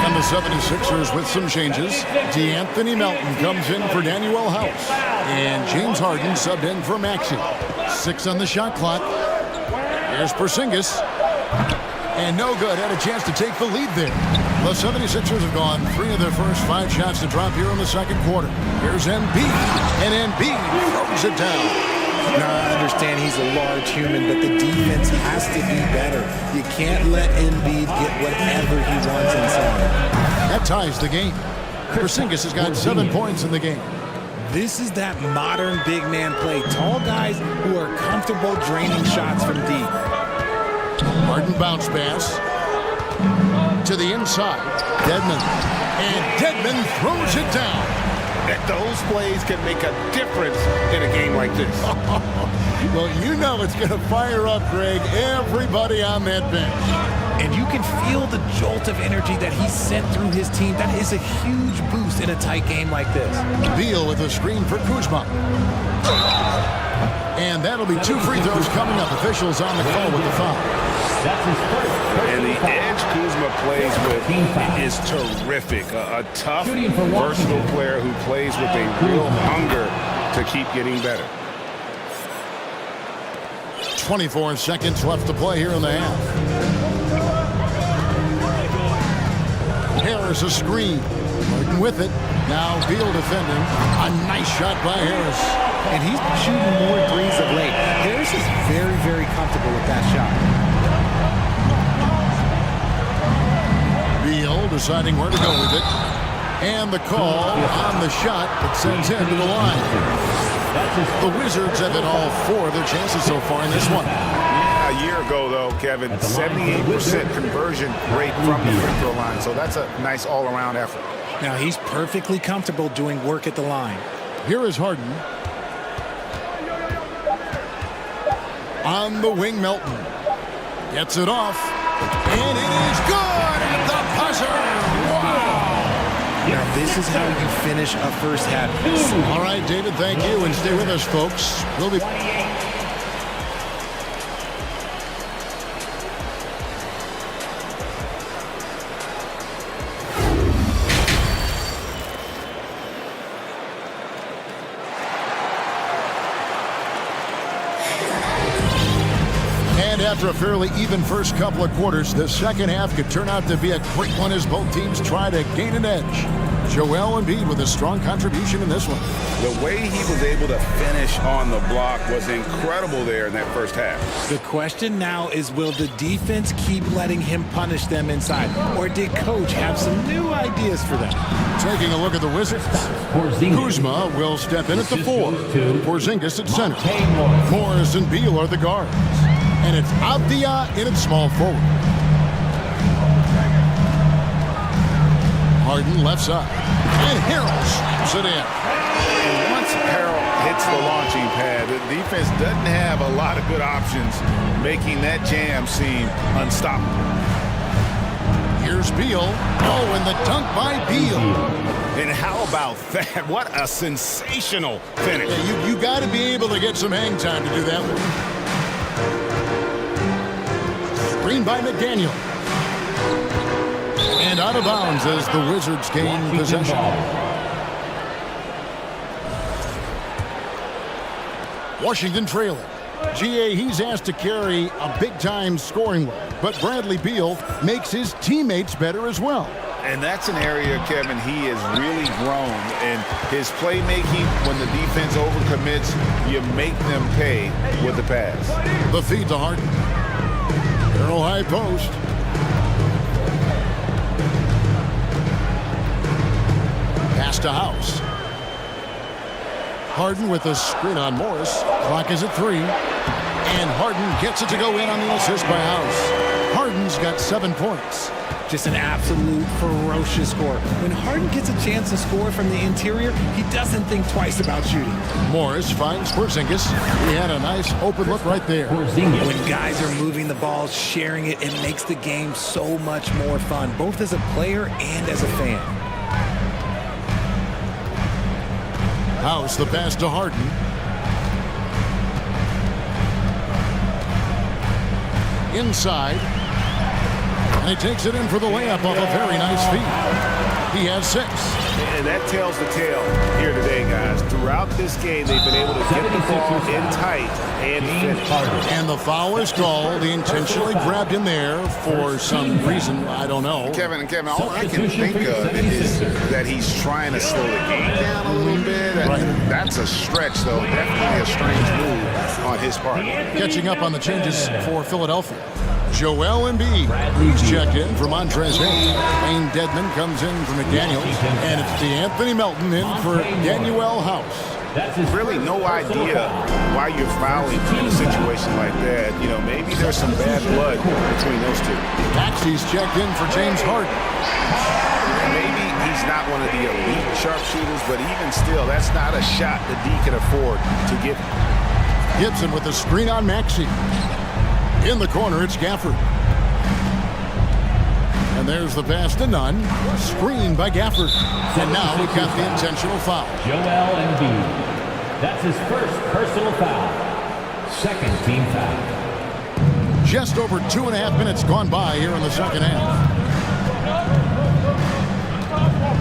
And the 76ers with some changes. DeAnthony Melton comes in for Daniel House. And James Harden subbed in for Maxey. 6 on the shot clock. Here's Porzingis. And no good. Had a chance to take the lead there. The 76ers have gone 3 of their first 5 shots to drop here in the second quarter. Here's Embiid. And Embiid throws it down. Now, I understand he's a large human, but the defense has to be better. You can't let Embiid get whatever he wants inside. That ties the game. Porzingis has got 7 points in the game. This is that modern big man play. Tall guys who are comfortable draining shots from deep. Harden bounce pass. To the inside. Dedmon. And Dedmon throws it down. Those plays can make a difference in a game like this. Well, you know it's going to fire up, Greg, everybody on that bench. And you can feel the jolt of energy that he sent through his team. That is a huge boost in a tight game like this. Beal with a screen for Kuzma. And that'll be 2 free throws coming up. Officials on the call with the foul. And the edge Kuzma plays with is terrific. A tough, versatile player who plays with a real hunger to keep getting better. 24 seconds left to play here in the half. Harris a screen. Martin with it. Now Beal defending. A nice shot by Harris. And he's shooting more threes of late. Harris is very, very comfortable with that shot. Beal deciding where to go with it. And the call on the shot that sends him to the line. The Wizards have hit all 4 of their chances so far in this one. Yeah, a year ago, though, Kevin, 78% conversion rate from the free throw line. So that's a nice all-around effort. Now he's perfectly comfortable doing work at the line. Here is Harden. On the wing, Melton. Gets it off. And it is good at the buzzer. Wow. Now this is how you finish a first half. All right, David, thank you. And stay with us, folks. We'll be... After a fairly even first couple of quarters, the second half could turn out to be a great one as both teams try to gain an edge. Joel Embiid with a strong contribution in this one. The way he was able to finish on the block was incredible there in that first half. The question now is, will the defense keep letting him punish them inside? Or did Coach have some new ideas for them? Taking a look at the Wizards. Kuzma will step in at the 4. Porzingis at center. Morris and Beal are the guards. And it's Avdia in its small forward. Harden left side. And Harrell slaps it in. And once Harrell hits the launching pad, the defense doesn't have a lot of good options, making that jam seem unstoppable. Here's Beal. Oh, and the dunk by Beal. And how about that? What a sensational finish. Yeah, you got to be able to get some hang time to do that one. Screen by McDaniel. And And out of bounds as the Wizards gain possession. Washington trailing. GA, he's asked to carry a big-time scoring load, but Bradley Beal makes his teammates better as well. And that's an area, Kevin, he has really grown. And his playmaking, when the defense overcommits, you make them pay with the pass. The feed to Harden. Arrow high post. Pass to House. Harden with a screen on Morris. Clock is at 3. And Harden gets it to go in on the assist by House. Harden's got 7 points. Just an absolute ferocious score. When Harden gets a chance to score from the interior, he doesn't think twice about shooting. Morris finds Porzingis. He had a nice open look right there. When guys are moving the ball, sharing it, it makes the game so much more fun, both as a player and as a fan. House, the pass to Harden. Inside. And he takes it in for the layup off a very nice feed. He has 6. And that tells the tale here today, guys. Throughout this game, they've been able to get the ball in tight and finish. And the foul is called. He intentionally grabbed in there for some reason. I don't know. Kevin, all I can think of is that he's trying to slow the game down a little bit. Right. That's a stretch, though. Definitely a strange move on his part. Catching up on the changes for Philadelphia. Joel Embiid, he's checked in for Montrezl Harrell. Wayne Dedmon comes in for McDaniels. And it's DeAnthony Melton in for Danuel House. Really no idea why you're fouling in a situation like that. You know, maybe there's some bad blood between those two. Maxey's checked in for James Harden. Maybe he's not one of the elite sharpshooters, but even still, that's not a shot that D can afford to give. Gibson with the screen on Maxey. In the corner, it's Gafford. And there's the pass to Nunn. Screened by Gafford. And now we've got the intentional foul. Joel Embiid. That's his first personal foul. Second team foul. Just over 2.5 minutes gone by here in the second half.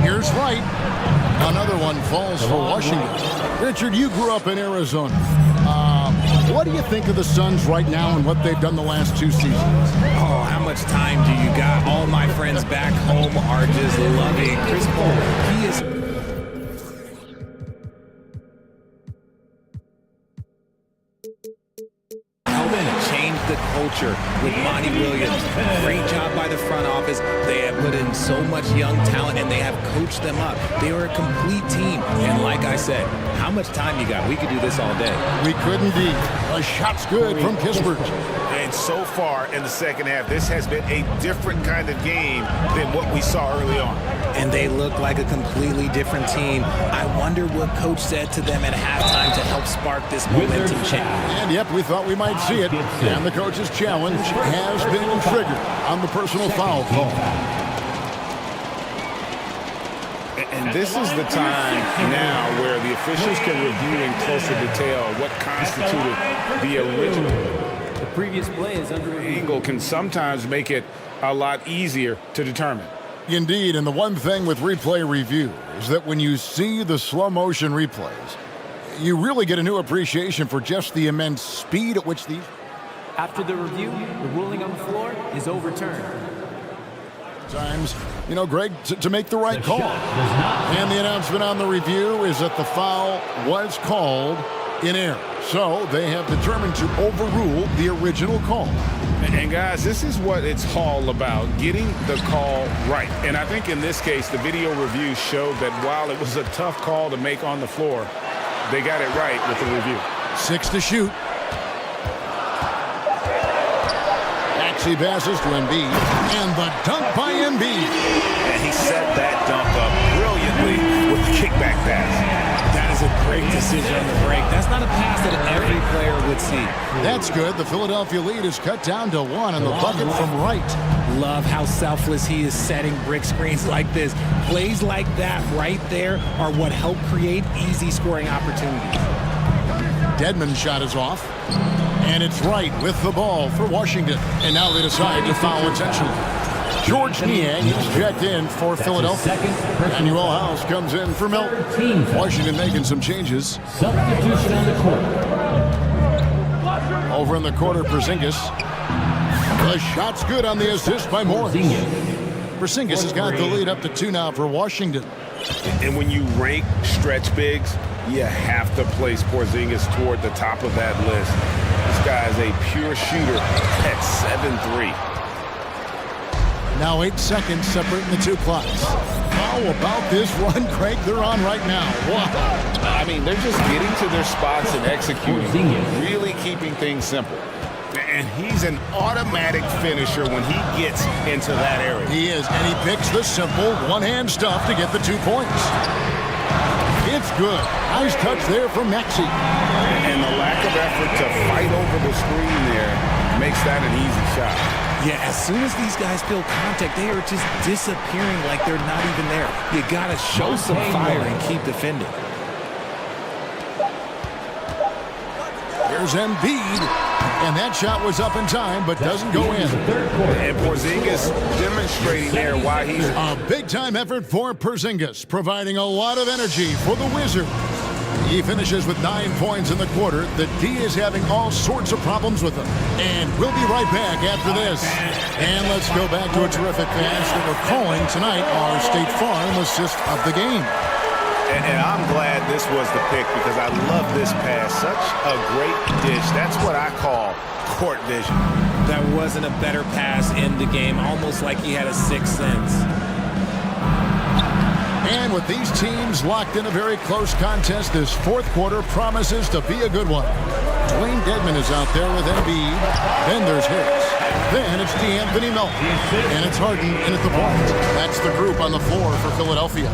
Here's Wright. Another one falls for Washington. Richard, you grew up in Arizona. What do you think of the Suns right now and what they've done the last 2 seasons? Oh, how much time do you got? All my friends back home are just loving Chris Paul. He is... change the culture with Monty Williams. Great job by the front office. They have put in so much young talent and they have coached them up. They are a complete team. And like I said, how much time you got? We could do this all day. We could indeed. A shot's good from Kispert. And so far in the second half, this has been a different kind of game than what we saw early on. And they look like a completely different team. I wonder what coach said to them at halftime to help spark this momentum change. And yep, we thought we might see it. And the coach's challenge has been triggered on the personal foul call. And this is the time now where the officials can review in closer detail what constituted the original. The previous play is under review. Angle can sometimes make it a lot easier to determine. Indeed, and the one thing with replay review is that when you see the slow motion replays, you really get a new appreciation for just the immense speed at which these... After the review, the ruling on the floor is overturned. Times, you know, Greg, to make the right call. And the announcement on the review is that the foul was called in error. So they have determined to overrule the original call. And guys, this is what it's all about, getting the call right. And I think in this case, the video review showed that while it was a tough call to make on the floor, they got it right with the review. 6 to shoot. Maxey passes to Embiid, and the dunk by Embiid. And he set that dunk up brilliantly with the kickback pass. That is a great decision on the break. That's not a pass that every player would see. That's good. The Philadelphia lead is cut down to 1 on the bucket from Wright. Love how selfless he is setting brick screens like this. Plays like that right there are what help create easy scoring opportunities. Dedmon's shot is off. And it's Wright with the ball for Washington. And now they decide to foul intentionally. George Niang is checked in for Philadelphia. Manuel House comes in for Milton. Washington making some changes. Substitution on the court. Over in the corner, Porzingis. The shot's good on the assist by Morris. Porzingis has got the lead up to 2 now for Washington. And when you rank stretch bigs, you have to place Porzingis toward the top of that list. This guy is a pure shooter at 7'3". Now 8 seconds separating the 2 clocks. How about this run, Craig, they're on right now? Wow. I mean, they're just getting to their spots and executing, really keeping things simple. And he's an automatic finisher when he gets into that area. He is, and he picks the simple one-hand stuff to get the 2 points. It's good. Nice touch there from Maxey. And the lack of effort to fight over the screen there makes that an easy shot. Yeah, as soon as these guys feel contact, they are just disappearing like they're not even there. You got to show some fire and keep defending. There's Embiid, and that shot was up in time, but doesn't go in. And Porzingis demonstrating there why he's a big-time effort for Porzingis, providing a lot of energy for the Wizards. He finishes with 9 points in the quarter. The D is having all sorts of problems with him. And we'll be right back after this. And let's go back to a terrific pass that we're calling tonight our State Farm assist of the game. And I'm glad this was the pick because I love this pass. Such a great dish. That's what I call court vision. That wasn't a better pass in the game, almost like he had a sixth sense. And with these teams locked in a very close contest, this 4th quarter promises to be a good one. Dwayne Dedmon is out there with Embiid. Then there's Harris. Then it's DeAnthony Melton. And it's Harden in at the point. That's the group on the floor for Philadelphia.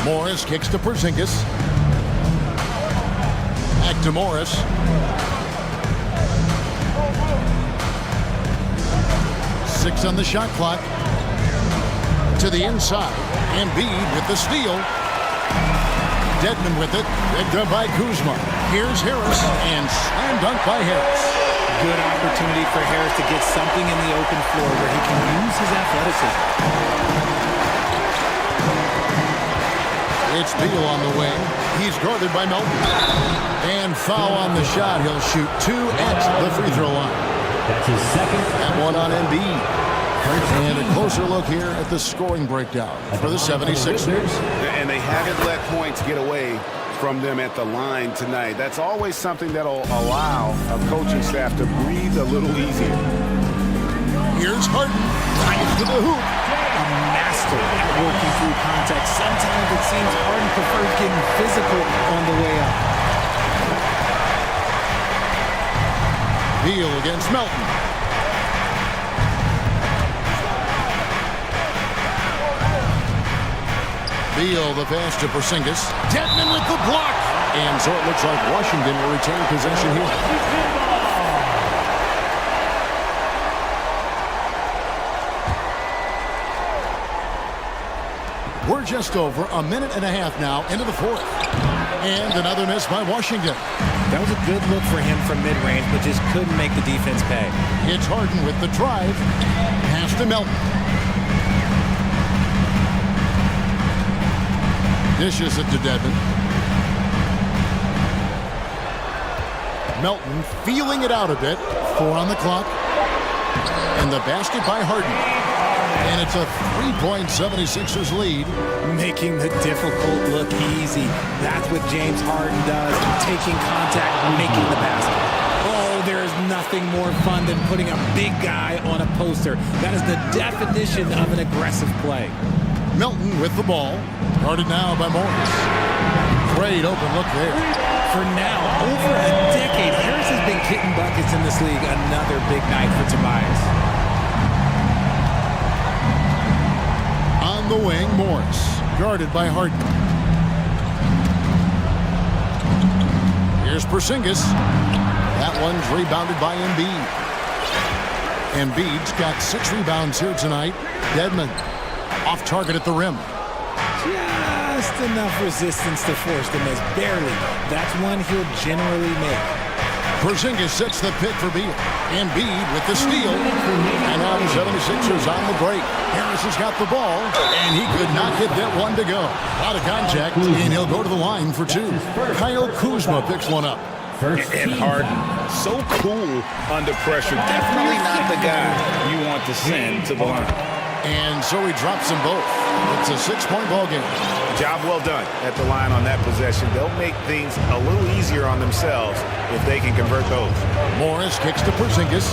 Morris kicks to Porzingis. Back to Morris. Six on the shot clock. To the inside. Embiid with the steal. Dedmon with it. Picked up by Kuzma. Here's Harris. And slam dunk by Harris. Good opportunity for Harris to get something in the open floor where he can use his athleticism. It's Beal on the wing. He's guarded by Melton. And foul on the shot. He'll shoot 2 at the free throw line. That's his second. And one on Embiid. And a closer look here at the scoring breakdown for the 76ers. And they haven't let points get away from them at the line tonight. That's always something that'll allow a coaching staff to breathe a little easier. Here's Harden. Drives to the hoop. A master at working through contact. Sometimes it seems Harden prefers getting physical on the way up. Beal against Melton. Beal the pass to Porzingis. Dedmon with the block. And so it looks like Washington will retain possession here. We're just over a minute and a half now into the 4th. And another miss by Washington. That was a good look for him from mid-range, but just couldn't make the defense pay. It's Harden with the drive. Pass to Melton. Dishes it to Dedmon. Melton feeling it out a bit. 4 on the clock. And the basket by Harden. And it's a 3-point 76ers lead. Making the difficult look easy. That's what James Harden does. Taking contact, making the basket. Oh, there is nothing more fun than putting a big guy on a poster. That is the definition of an aggressive play. Melton with the ball. Guarded now by Morris. Great open look there. For now, over a decade, Harris has been getting buckets in this league. Another big night for Tobias. On the wing, Morris. Guarded by Harden. Here's Porzingis. That one's rebounded by Embiid. Embiid's got 6 rebounds here tonight. Dedmon off target at the rim. Just enough resistance to force the miss. Barely. That's one he'll generally make. Porzingis sets the pick for Beal. Embiid with the steal. And now the 76ers on the break. Harris has got the ball, and he could not get that one to go. A lot of contact, and he'll go to the line for two. Kyle Kuzma picks one up. And Harden, so cool under pressure. Definitely not the guy you want to send to the line. And so he drops them both. It's a 6-point ball game. Job well done at the line on that possession. They'll make things a little easier on themselves if they can convert those. Morris kicks to Porzingis.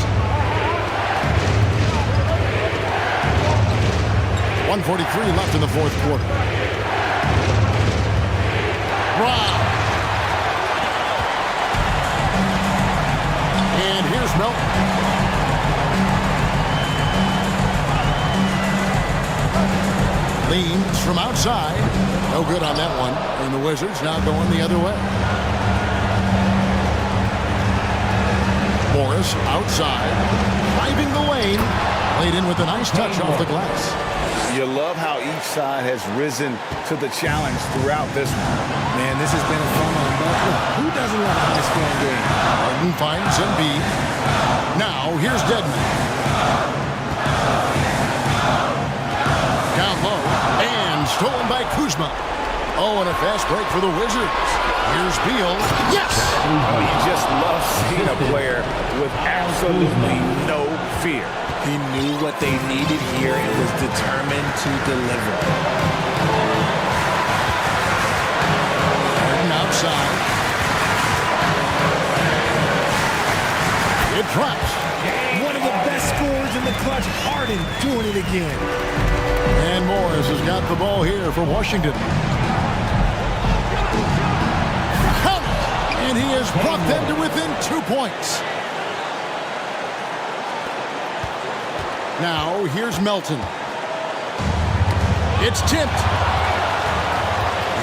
1:43 left in the fourth quarter. Brown. And here's Melton. Leans from outside. No good on that one. And the Wizards now going the other way. Morris outside. Driving the lane. Laid in with a nice touch off the glass. You love how each side has risen to the challenge throughout this one. Man, this has been a fun one. But who doesn't love a high-scoring game? Harden finds Embiid. Now, here's Dedmon. Down low. And stolen by Kuzma. Oh, and a fast break for the Wizards. Here's Beal. Yes! Oh, you just love seeing a player with absolutely no fear. He knew what they needed here and was determined to deliver. Harden outside. It drops. One of the best scorers in the clutch. Harden doing it again. And Morris has got the ball here for Washington. And he has brought them to within 2 points. Now, here's Melton. It's tipped.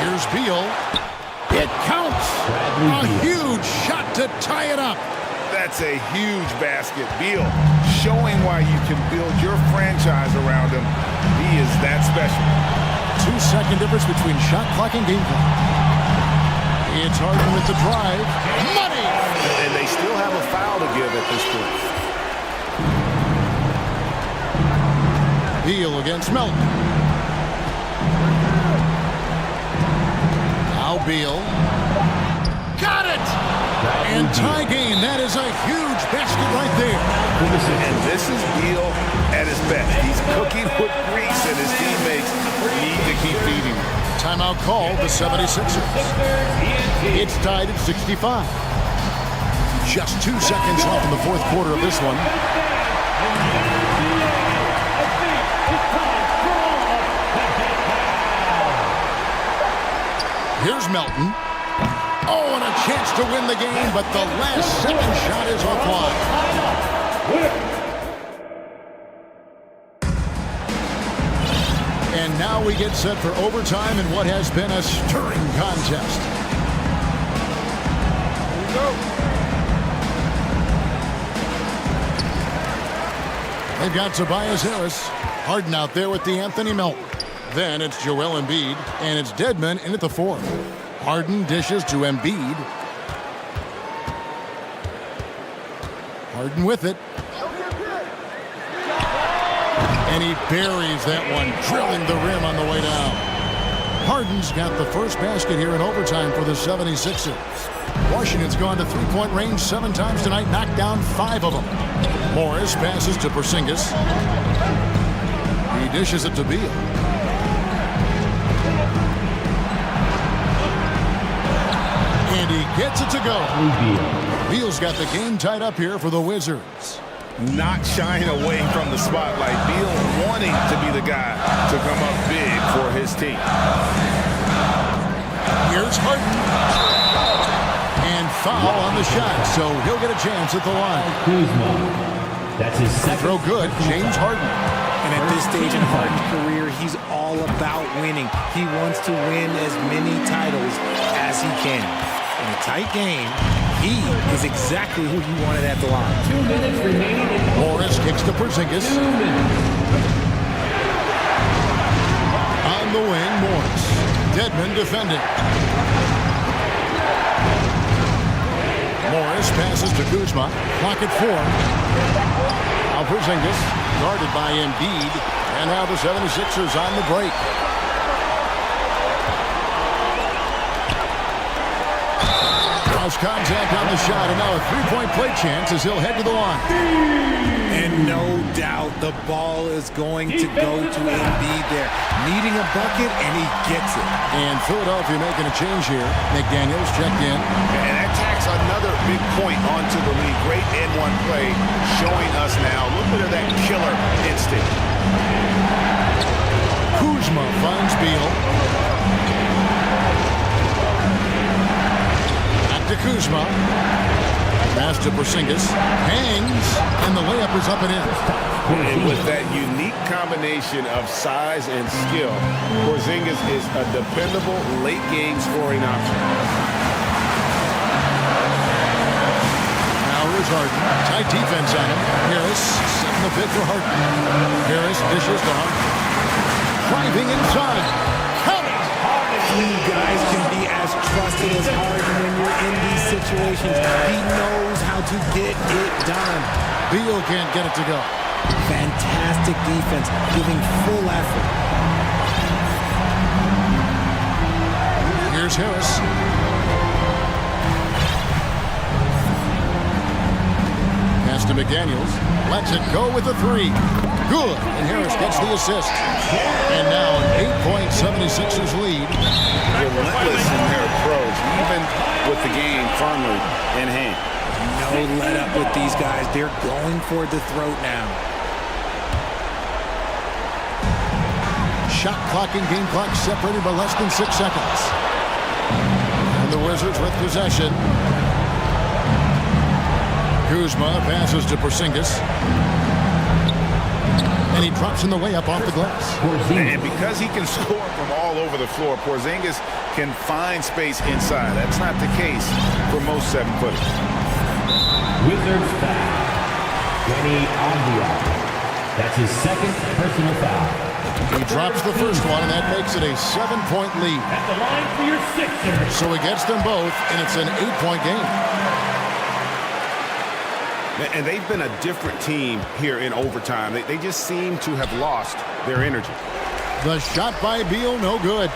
Here's Beal. It counts. A huge shot to tie it up. That's a huge basket. Beal showing why you can build your franchise around him. He is that special. 2-second difference between shot clock and game clock. It's Harden with the drive. Money! And they still have a foul to give at this point. Beal against Melton. Now Beal. Got it! And tie game. That is a huge basket right there. And this is Beal at his best. He's cooking with grease, and his teammates need to keep feeding him. Timeout called the 76ers. It's tied at 65. Just 2 seconds left in the fourth quarter of this one. Here's Melton. Oh, and a chance to win the game, but the last second shot is offline. And now we get set for overtime in what has been a stirring contest. Here we go. They've got Tobias Harris. Harden out there with the Anthony Melton. Then it's Joel Embiid, and it's Dedmon in at the fourth. Harden dishes to Embiid. Harden with it. And he buries that one, drilling the rim on the way down. Harden's got the first basket here in overtime for the 76ers. Washington's gone to three-point range 7 times tonight, knocked down 5 of them. Morris passes to Porzingis. He dishes it to Beal. And he gets it to go. Beal's got the game tied up here for the Wizards. Not shying away from the spotlight. Beal wanting to be the guy to come up big for his team. Here's Harden. And foul on the shot, so he'll get a chance at the line. That's his second. Throw good, James Harden. And at this stage in Harden's career, he's all about winning. He wants to win as many titles as he can. In a tight game, he is exactly who you wanted at the line. 2 minutes remaining. Morris kicks to Porzingis. 2 minutes. On the wing, Morris. Dedmon defending. Morris passes to Kuzma. Clock at 4. Now Porzingis, guarded by Embiid. And now the 76ers on the break. Cross contact on the shot, and now a three-point play chance as he'll head to the line. And no doubt the ball is going to go to Embiid there. Needing a bucket, and he gets it. And Philadelphia making a change here. McDaniels checked in. And that tacks another big point onto the lead. Great N1 play showing us now a little bit of that killer instinct. Kuzma finds Beal. Back to Kuzma. Pass to Porzingis. Hangs, and the layup is up and in. And with that unique combination of size and skill, Porzingis is a dependable late-game scoring option. Now here's Harden. Tight defense on him. Harris setting the pick for Harden. Harris dishes to Harden. Driving inside. Count it! Few guys can be as trusted as Harden when you're in these situations. He knows how to get it done. Beal can't get it to go. Fantastic defense, giving full effort. Here's Harris. Pass to McDaniels. Lets it go with a three. Good. And Harris gets the assist. And now an 8-point 76ers lead. Relentless in their approach, even with the game firmly in hand. No let up with these guys. They're going for the throat now. Shot clock and game clock separated by less than 6 seconds. And the Wizards with possession. Kuzma passes to Porzingis. And he drops in the layup off the glass. And because he can score from all over the floor, Porzingis can find space inside. That's not the case for most 7-footers. Wizards foul. Danny Avdia. That's his second personal foul. He drops the first one, and that makes it a 7-point lead. At the line for your Sixers. So he gets them both, and it's an 8-point game. And they've been a different team here in overtime. They just seem to have lost their energy. The shot by Beal, no good.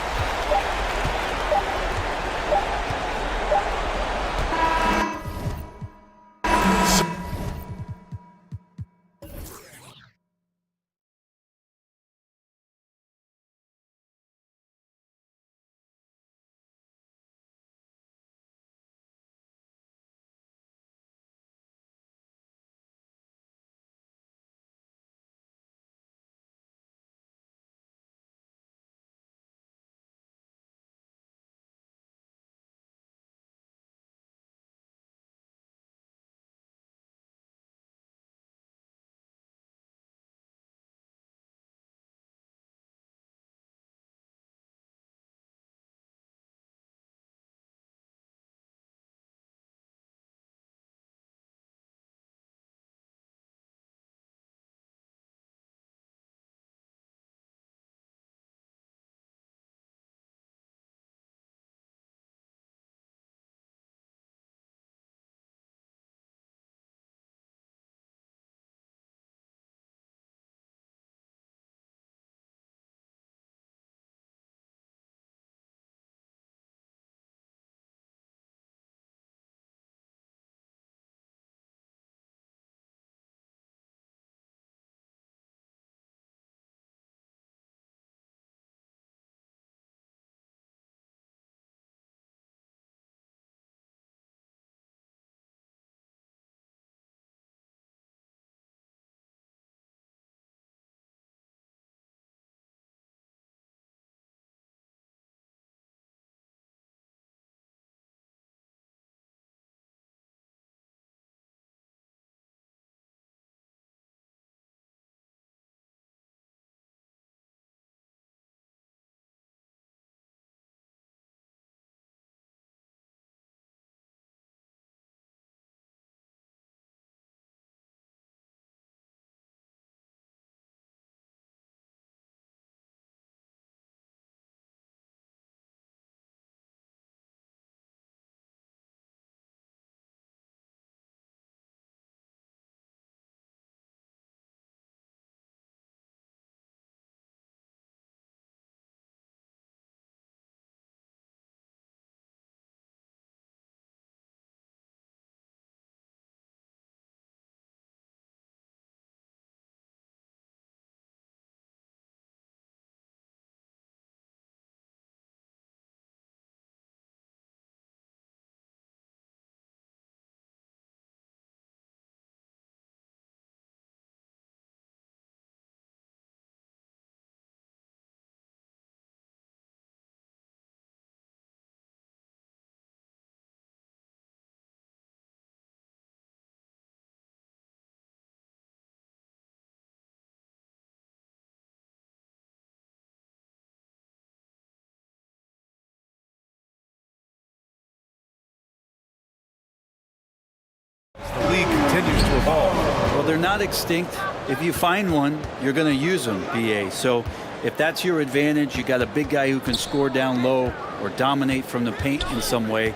The league continues to evolve. Well, they're not extinct. If you find one, you're going to use them, BA. So if that's your advantage, you got a big guy who can score down low or dominate from the paint in some way,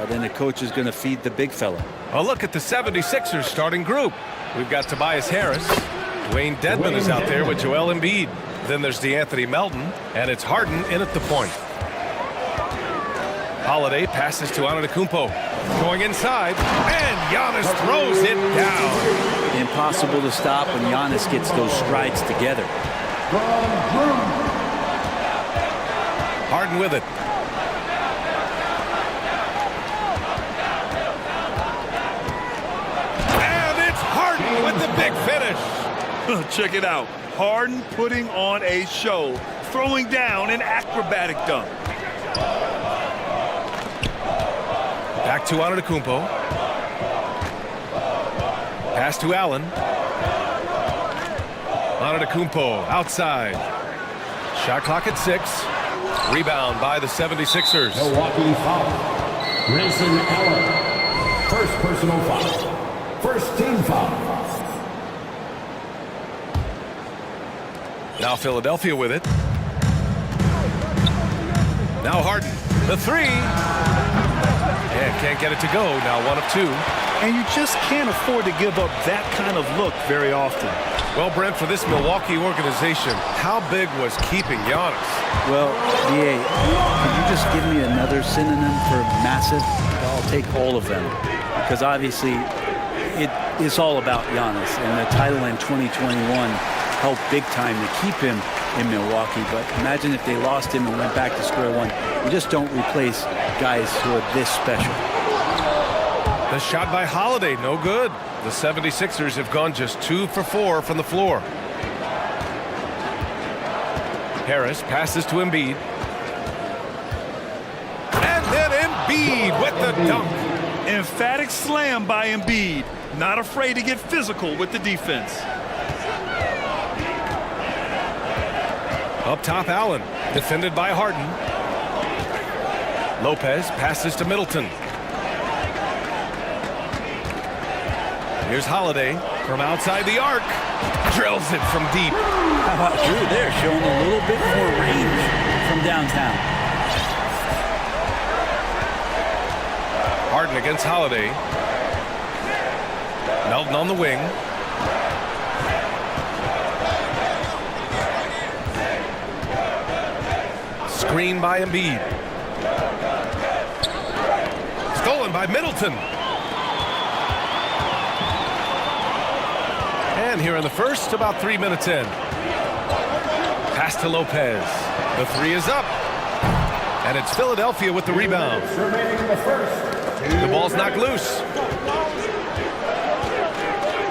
then the coach is going to feed the big fella. A look at the 76ers starting group. We've got Tobias Harris. Dwayne Dedmon is out there with Joel Embiid. Then there's DeAnthony Melton, and it's Harden in at the point. Holiday passes to Antetokounmpo. Going inside, and Giannis throws it down. Impossible to stop when Giannis gets those strides together. Harden with it. And it's Harden with the big finish. Check it out. Harden putting on a show, throwing down an acrobatic dunk. Back to Antetokounmpo. Pass to Allen. Antetokounmpo outside. Shot clock at 6. Rebound by the 76ers. Milwaukee foul. Grayson Allen. First personal foul. First team foul. Now Philadelphia with it. Now Harden. The 3. And can't get it to go. Now 1 of 2. And you just can't afford to give up that kind of look very often. Well, Brent, for this Milwaukee organization, how big was keeping Giannis? Well, DA, could you just give me another synonym for massive? I'll take all of them. Because obviously, it is all about Giannis. And the title in 2021 helped big time to keep him in Milwaukee. But imagine if they lost him and went back to square one. You just don't replace guys who are this special. The shot by Holiday, no good. The 76ers have gone just 2 for 4 from the floor. Harris passes to Embiid. And then Embiid with the dunk. Emphatic slam by Embiid. Not afraid to get physical with the defense. Up top, Allen. Defended by Harden. Lopez passes to Middleton. Here's Holiday from outside the arc. Drills it from deep. How about Drew there, showing a little bit more range from downtown. Harden against Holiday. Melton on the wing. Screen by Embiid. Stolen by Middleton. And here in the first, about 3 minutes in. Pass to Lopez. The 3 is up. And it's Philadelphia with the rebound. The ball's knocked loose.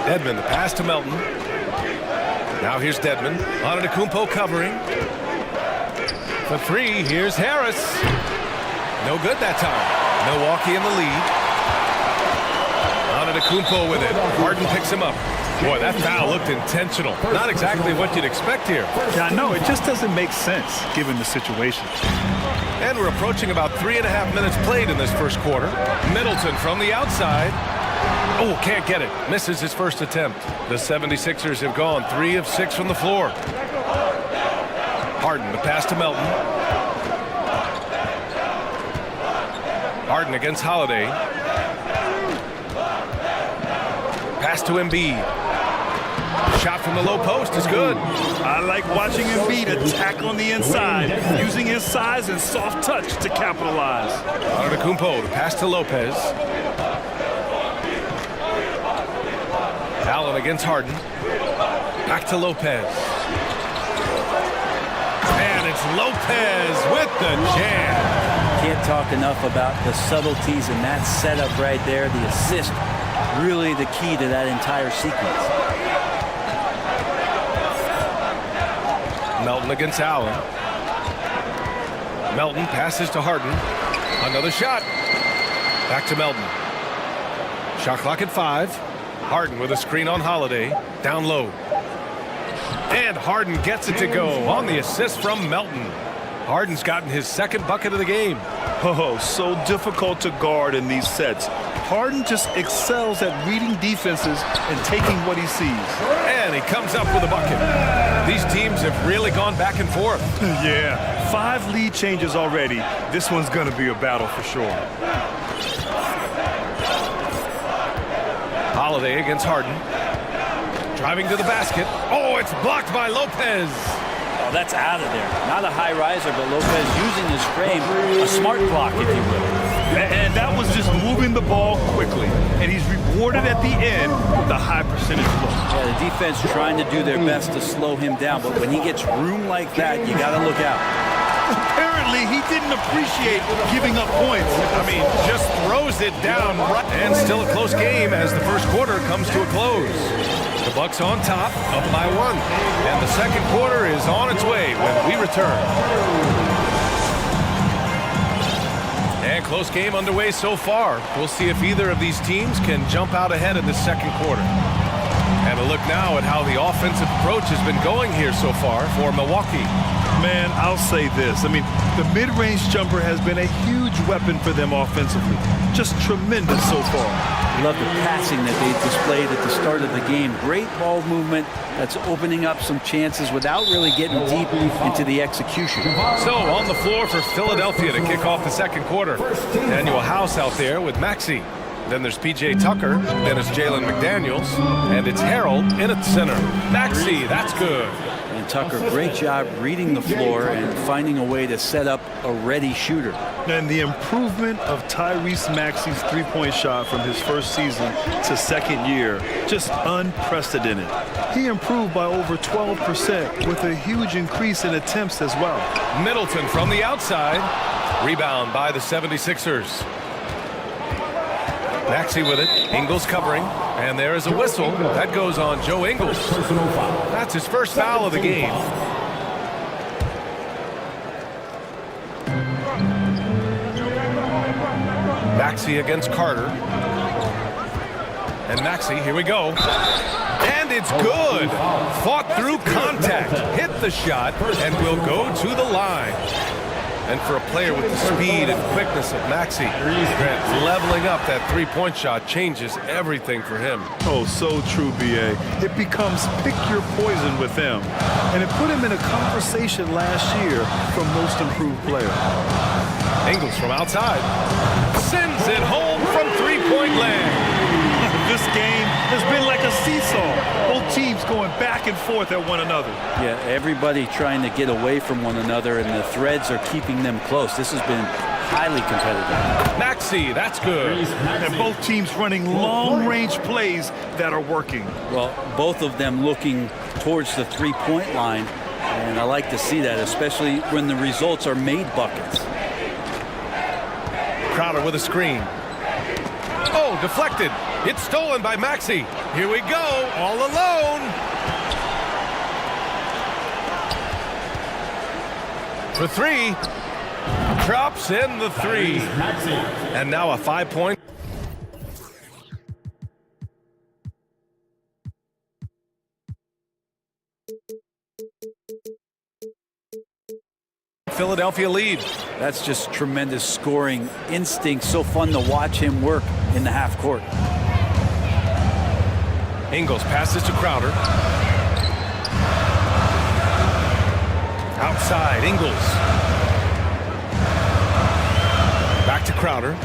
Dedmon, the pass to Melton. Now here's Dedmon. Antetokounmpo covering. The 3, here's Harris. No good that time. Milwaukee in the lead. Antetokounmpo with it. Harden picks him up. Boy, that foul looked intentional. Not exactly what you'd expect here. Yeah, I know. It just doesn't make sense given the situation. And we're approaching about 3.5 minutes played in this first quarter. Middleton from the outside. Oh, can't get it. Misses his first attempt. The 76ers have gone 3 of 6 from the floor. Harden, the pass to Melton. Harden against Holiday. Pass to Embiid. Shot from the low post is good. I like watching Embiid attack on the inside, using his size and soft touch to capitalize. Antetokounmpo to pass to Lopez. Allen against Harden. Back to Lopez. And it's Lopez with the jam. Can't talk enough about the subtleties in that setup right there. The assist, really the key to that entire sequence. Melton against Allen. Melton passes to Harden. Another shot. Back to Melton. Shot clock at 5. Harden with a screen on Holiday. Down low. And Harden gets it to go on the assist from Melton. Harden's gotten his second bucket of the game. Oh, so difficult to guard in these sets. Harden just excels at reading defenses and taking what he sees. And he comes up with a bucket. These teams have really gone back and forth. Yeah, 5 lead changes already. This one's going to be a battle for sure. Holiday against Harden. Driving to the basket. Oh, it's blocked by Lopez. Oh, that's out of there. Not a high riser, but Lopez using his frame, a smart block, if you will. And that was just moving the ball quickly. And he's rewarded at the end with a high percentage look. Yeah, the defense trying to do their best to slow him down, but when he gets room like that, you got to look out. Apparently, he didn't appreciate giving up points. I mean, just throws it down. And still a close game as the first quarter comes to a close. The Bucks on top, up by 1. And the second quarter is on its way when we return. And close game underway so far. We'll see if either of these teams can jump out ahead in the second quarter. And a look now at how the offensive approach has been going here so far for Milwaukee. Man, I'll say this. I mean, the mid-range jumper has been a huge weapon for them offensively. Just tremendous so far. Love the passing that they displayed at the start of the game. Great ball movement that's opening up some chances without really getting deep into the execution. So on the floor for Philadelphia to kick off the second quarter. Daniel House out there with Maxey. Then there's P.J. Tucker. Then it's Jalen McDaniels. And it's Harold in at center. Maxey, that's good. And Tucker, great job reading the floor and finding a way to set up a ready shooter. And the improvement of Tyrese Maxey's three-point shot from his first season to second year, just unprecedented. He improved by over 12% with a huge increase in attempts as well. Middleton from the outside. Rebound by the 76ers. Maxey with it. Ingles covering. And there is a whistle. That goes on Joe Ingles. That's his first foul of the game. Maxey against Carter. And Maxey, here we go. And it's good. Fought through contact. Hit the shot and will go to the line. And for a player with the speed and quickness of Maxey, leveling up that three-point shot changes everything for him. Oh, so true, B.A. It becomes pick your poison with him. And it put him in a conversation last year for most improved player. Ingles from outside. Sends it home from three-point land. This game has been like a seesaw. Both teams going back and forth at one another. Yeah, everybody trying to get away from one another, and the threads are keeping them close. This has been highly competitive. Maxey, that's good. And both teams running long-range plays that are working. Well, both of them looking towards the three-point line, and I like to see that, especially when the results are made buckets. Crowder with a screen. Oh, deflected. It's stolen by Maxey. Here we go, all alone. For three. Drops in the three. And now a 5-point. Philadelphia lead. That's just tremendous scoring instinct. So fun to watch him work in the half court. Ingles passes to Crowder. Outside, Ingles. Back to Crowder.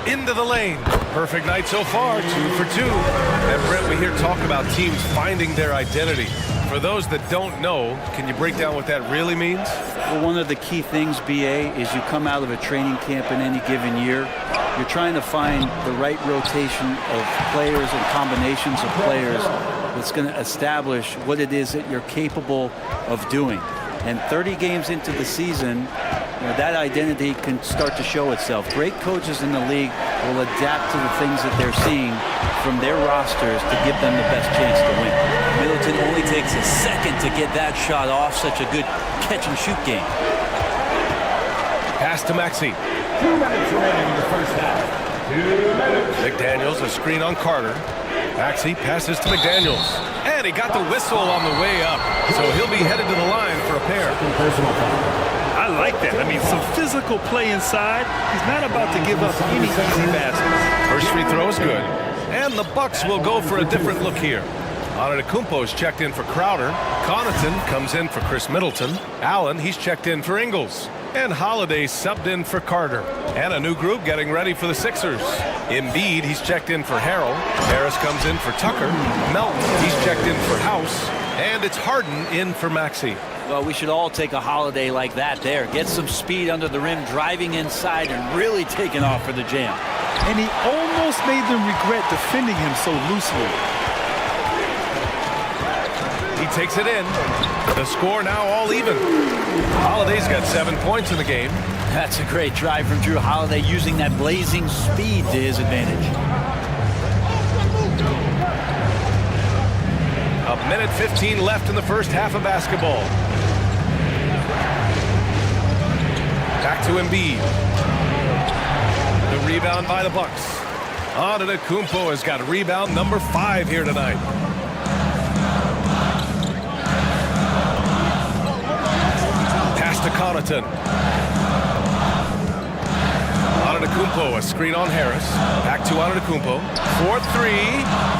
Into the lane. Perfect night so far, 2 for 2. And Brent, we hear talk about teams finding their identity. For those that don't know, can you break down what that really means? Well, one of the key things, BA, is you come out of a training camp in any given year. You're trying to find the right rotation of players and combinations of players that's going to establish what it is that you're capable of doing. And 30 games into the season, that identity can start to show itself. Great coaches in the league will adapt to the things that they're seeing from their rosters to give them the best chance to win. Middleton only takes a second to get that shot off. Such a good catch-and-shoot game. Pass to Maxey. 2 minutes remaining in the first half. 2 minutes. McDaniels, a screen on Carter. Maxey passes to McDaniels. And he got the whistle on the way up. So he'll be headed to the line for a pair. I I like that. I mean, some physical play inside. He's not about to give up any easy baskets. First free throw is good. And the Bucks will go for a different look here. Antetokounmpo's checked in for Crowder. Connaughton comes in for Chris Middleton. Allen, he's checked in for Ingles. And Holiday subbed in for Carter. And a new group getting ready for the Sixers. Embiid, he's checked in for Harrell. Harris comes in for Tucker. Melton, he's checked in for House. And it's Harden in for Maxey. Well, we should all take a holiday like that there. Get some speed under the rim, driving inside, and really taking off for the jam. And he almost made them regret defending him so loosely. He takes it in. The score now all even. Holiday's got 7 points in the game. That's a great drive from Drew Holiday, using that blazing speed to his advantage. A minute 15 left in the first half of basketball. Back to Embiid. The rebound by the Bucks. Antetokounmpo has got rebound number 5 here tonight. Pass to Connaughton. Antetokounmpo, a screen on Harris. Back to Antetokounmpo. 4-3.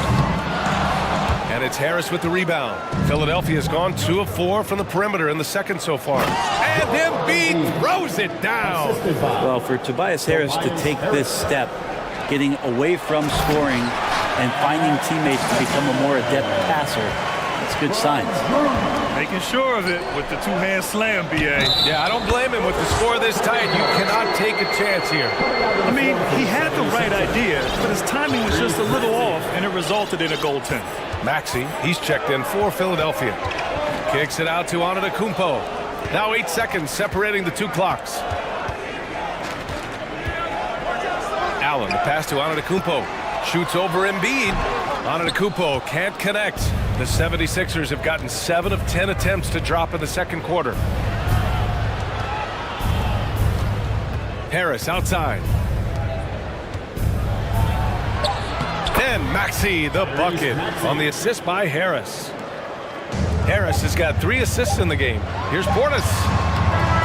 And it's Harris with the rebound. Philadelphia's gone 2 of 4 from the perimeter in the second so far. And Embiid throws it down. Well, for Tobias Harris to take this step, getting away from scoring and finding teammates to become a more adept passer, that's good signs. Making sure of it with the two-hand slam, B.A. Yeah, I don't blame him with the score this tight. You cannot take a chance here. I mean, he had the right idea, but his timing was just a little off, and it resulted in a goaltend. Maxey, he's checked in for Philadelphia. Kicks it out to Antetokounmpo. Now 8 seconds separating the two clocks. Allen, the pass to Antetokounmpo. Shoots over Embiid. Antetokounmpo can't connect. The 76ers have gotten 7 of 10 attempts to drop in the second quarter. Harris outside. And Maxey, the bucket on the assist by Harris. Harris has got 3 assists in the game. Here's Portis.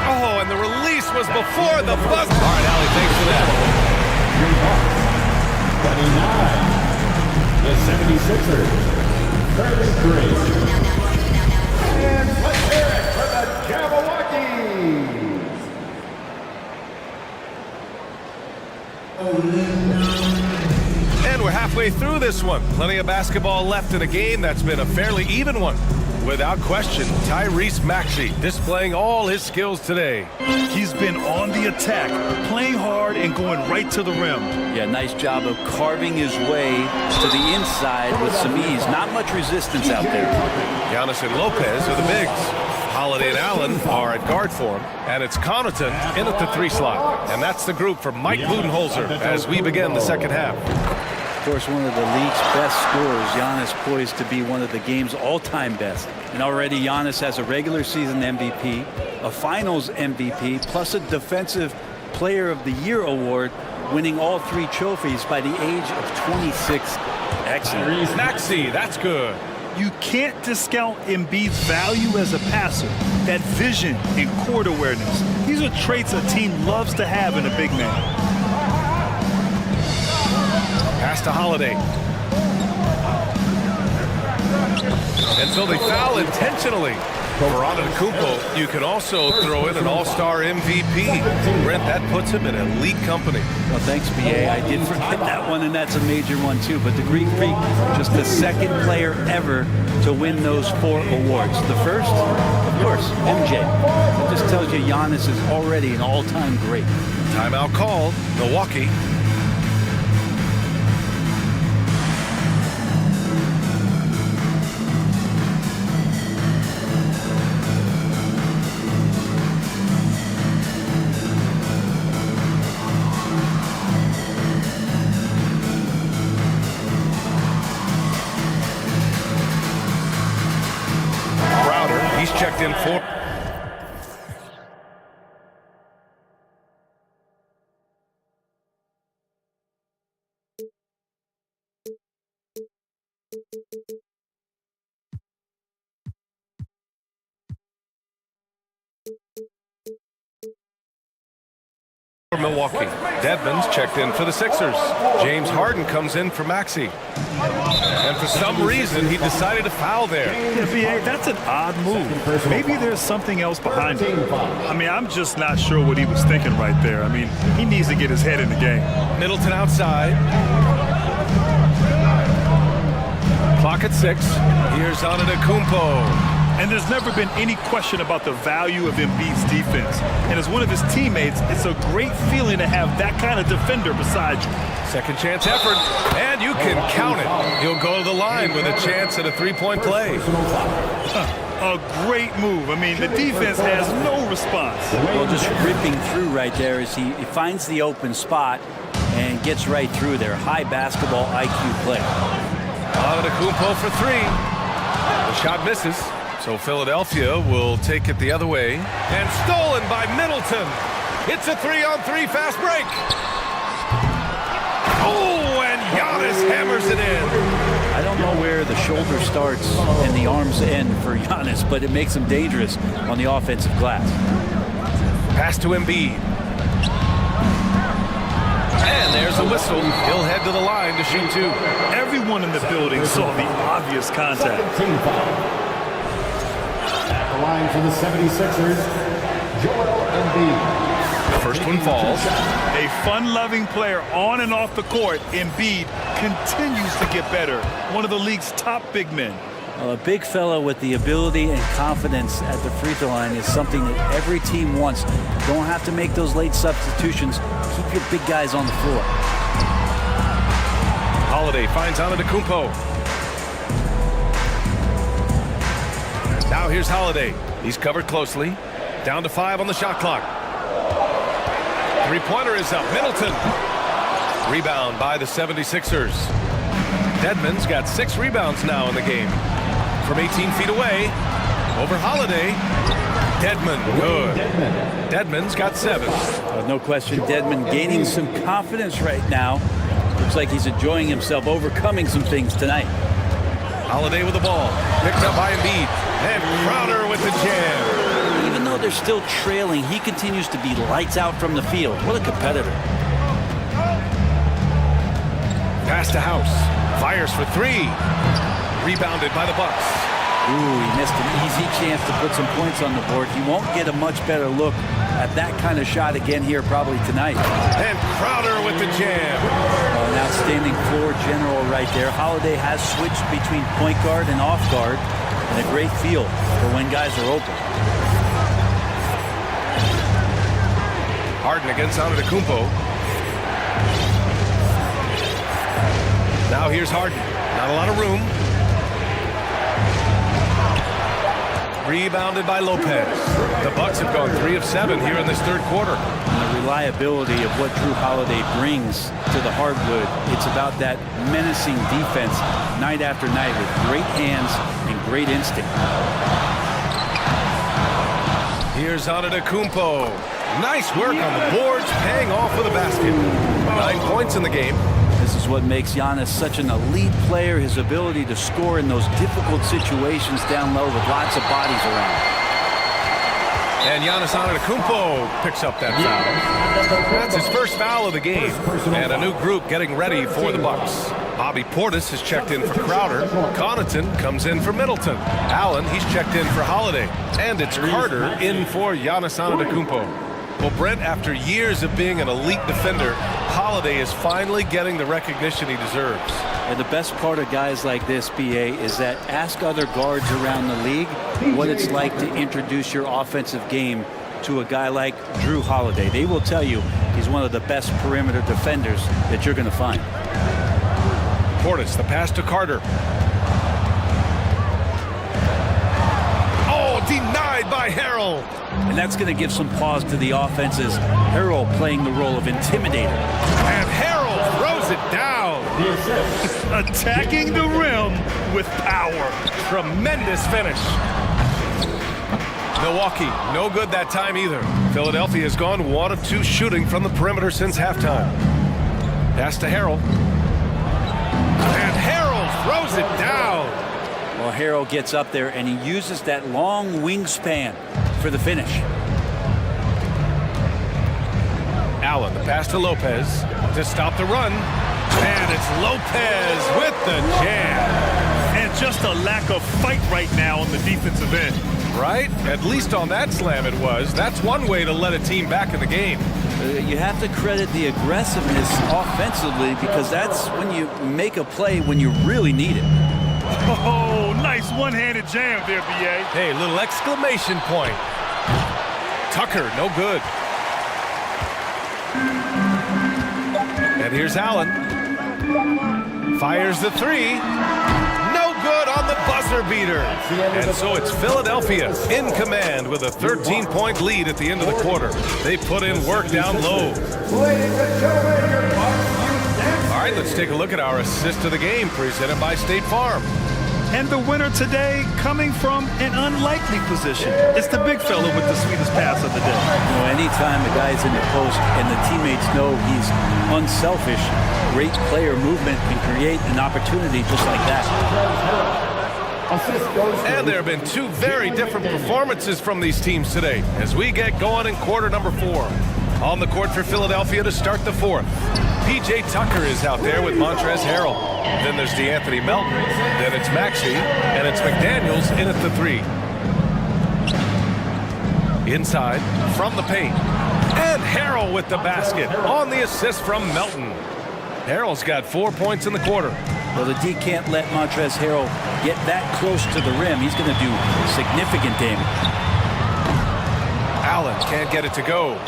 Oh, and the release was before the buzzer. All right, Allie, thanks for that. 29. The 76ers. 33. And let's hear it for the Jabberwockies. And we're halfway through this one. Plenty of basketball left in a game that's been a fairly even one. Without question, Tyrese Maxey displaying all his skills today. He's been on the attack, playing hard and going right to the rim. Yeah, nice job of carving his way to the inside with some ease. Not much resistance out there. Giannis and Lopez are the bigs. Holiday and Allen are at guard for him. And it's Connaughton in at the 3 slot. And that's the group for Mike Budenholzer as we begin the second half. Of course, one of the league's best scorers. Giannis poised to be one of the game's all-time best. And already Giannis has a regular season MVP, a finals MVP, plus a defensive player of the year award, winning all 3 trophies by the age of 26. Excellent. Maxey, that's good. You can't discount Embiid's value as a passer. That vision and court awareness. These are traits a team loves to have in a big man. Pass to Holiday. And so they foul intentionally. For Antetokounmpo, you can also throw in an all-star MVP. Brent, that puts him in elite company. Well, thanks, BA. I did forget that one, and that's a major one, too. But the Greek Freak, just the second player ever to win those 4 awards. The first, of course, MJ. It just tells you Giannis is already an all-time great. Timeout called. Milwaukee. He's checked in for For Milwaukee, Dedmon's checked in for the Sixers. James Harden comes in for Maxey. And for some reason, he decided to foul there. Yeah, BA, that's an odd move. Maybe there's something else behind it. I mean, I'm just not sure what he was thinking right there. I mean, he needs to get his head in the game. Middleton outside. Clock at 6. Here's Antetokounmpo. And there's never been any question about the value of Embiid's defense. And as one of his teammates, it's a great feeling to have that kind of defender beside you. Second chance effort, and you can count it. He'll go to the line with a chance at a three-point play. A great move. I mean, the defense has no response. Well, just ripping through right there as he finds the open spot and gets right through there. High basketball IQ play. Antetokounmpo for 3. The shot misses. So Philadelphia will take it the other way. And stolen by Middleton. It's a 3-on-3 fast break. Oh, and Giannis hammers it in. I don't know where the shoulder starts and the arms end for Giannis, but it makes him dangerous on the offensive glass. Pass to Embiid. And there's a whistle. He'll head to the line to shoot 2. Everyone in the building saw the obvious contact. Line for the 76ers, Joel Embiid. First one falls. A fun-loving player on and off the court, Embiid continues to get better. One of the league's top big men. Well, a big fellow with the ability and confidence at the free throw line is something that every team wants. Don't have to make those late substitutions. Keep your big guys on the floor. Holiday finds Antetokounmpo. Now here's Holiday. He's covered closely. Down to 5 on the shot clock. Three-pointer is up. Middleton. Rebound by the 76ers. Dedmon's got 6 rebounds now in the game. From 18 feet away. Over Holiday. Dedmon, good. Dedmon's got 7. No question, Dedmon gaining some confidence right now. Looks like he's enjoying himself, overcoming some things tonight. Holiday with the ball. Picked up by Embiid. And Crowder with the jam. Even though they're still trailing, he continues to be lights out from the field. What a competitor. Pass to House. Fires for 3. Rebounded by the Bucks. Ooh, he missed an easy chance to put some points on the board. He won't get a much better look at that kind of shot again here probably tonight. And Crowder with the jam. An outstanding floor general right there. Holiday has switched between point guard and off guard. And a great feel for when guys are open. Harden against Antetokounmpo. Now here's Harden. Not a lot of room. Rebounded by Lopez. The Bucks have gone 3 of 7 here in this third quarter. And the reliability of what Drew Holiday brings to the hardwood, it's about that menacing defense night after night with great hands and great instinct. Here's Antetokounmpo. Nice work on the boards, paying off with a basket. 9 points in the game. This is what makes Giannis such an elite player, his ability to score in those difficult situations down low with lots of bodies around. And Giannis Antetokounmpo picks up that foul. That's his first foul of the game. And a new group getting ready for the Bucks. Bobby Portis has checked in for Crowder. Connaughton comes in for Middleton. Allen, he's checked in for Holiday. And it's Carter in for Giannis Antetokounmpo. Well, Brent, after years of being an elite defender, Holiday is finally getting the recognition he deserves. And the best part of guys like this, BA, is that ask other guards around the league what it's like to introduce your offensive game to a guy like Drew Holiday. They will tell you he's one of the best perimeter defenders that you're going to find. Portis, the pass to Carter. Oh, denied by Harrell. And that's going to give some pause to the offenses. Harrell playing the role of intimidator. And Harrell throws it down. Attacking the rim with power. Tremendous finish. Milwaukee, no good that time either. Philadelphia has gone 1 of 2 shooting from the perimeter since halftime. Pass to Harrell. And Harrell throws it down. Well, Harrell gets up there and he uses that long wingspan for the finish. Allen, the pass to Lopez to stop the run. And it's Lopez with the jam. And just a lack of fight right now on the defensive end. Right? At least on that slam it was. That's one way to let a team back in the game. You have to credit the aggressiveness offensively because that's when you make a play when you really need it. Oh, nice one-handed jam there, B.A. Hey, little exclamation point. Tucker, no good. And here's Allen. Fires the three. No good on the buzzer beater. And so it's Philadelphia in command with a 13-point lead at the end of the quarter. They put in work down low. All right, let's take a look at our assist of the game presented by State Farm. And the winner today coming from an unlikely position. It's the big fella with the sweetest pass of the day. You know, anytime a guy's in the post and the teammates know he's unselfish, great player movement can create an opportunity just like that. And there have been two very different performances from these teams today as we get going in quarter number 4. On the court for Philadelphia to start the 4th. P.J. Tucker is out there with Montrezl Harrell. Then there's DeAnthony Melton. Then it's Maxey. And it's McDaniels in at the 3. Inside from the paint. And Harrell with the basket on the assist from Melton. Harrell's got 4 points in the quarter. Well, the D can't let Montrezl Harrell get that close to the rim. He's going to do significant damage. Allen can't get it to go.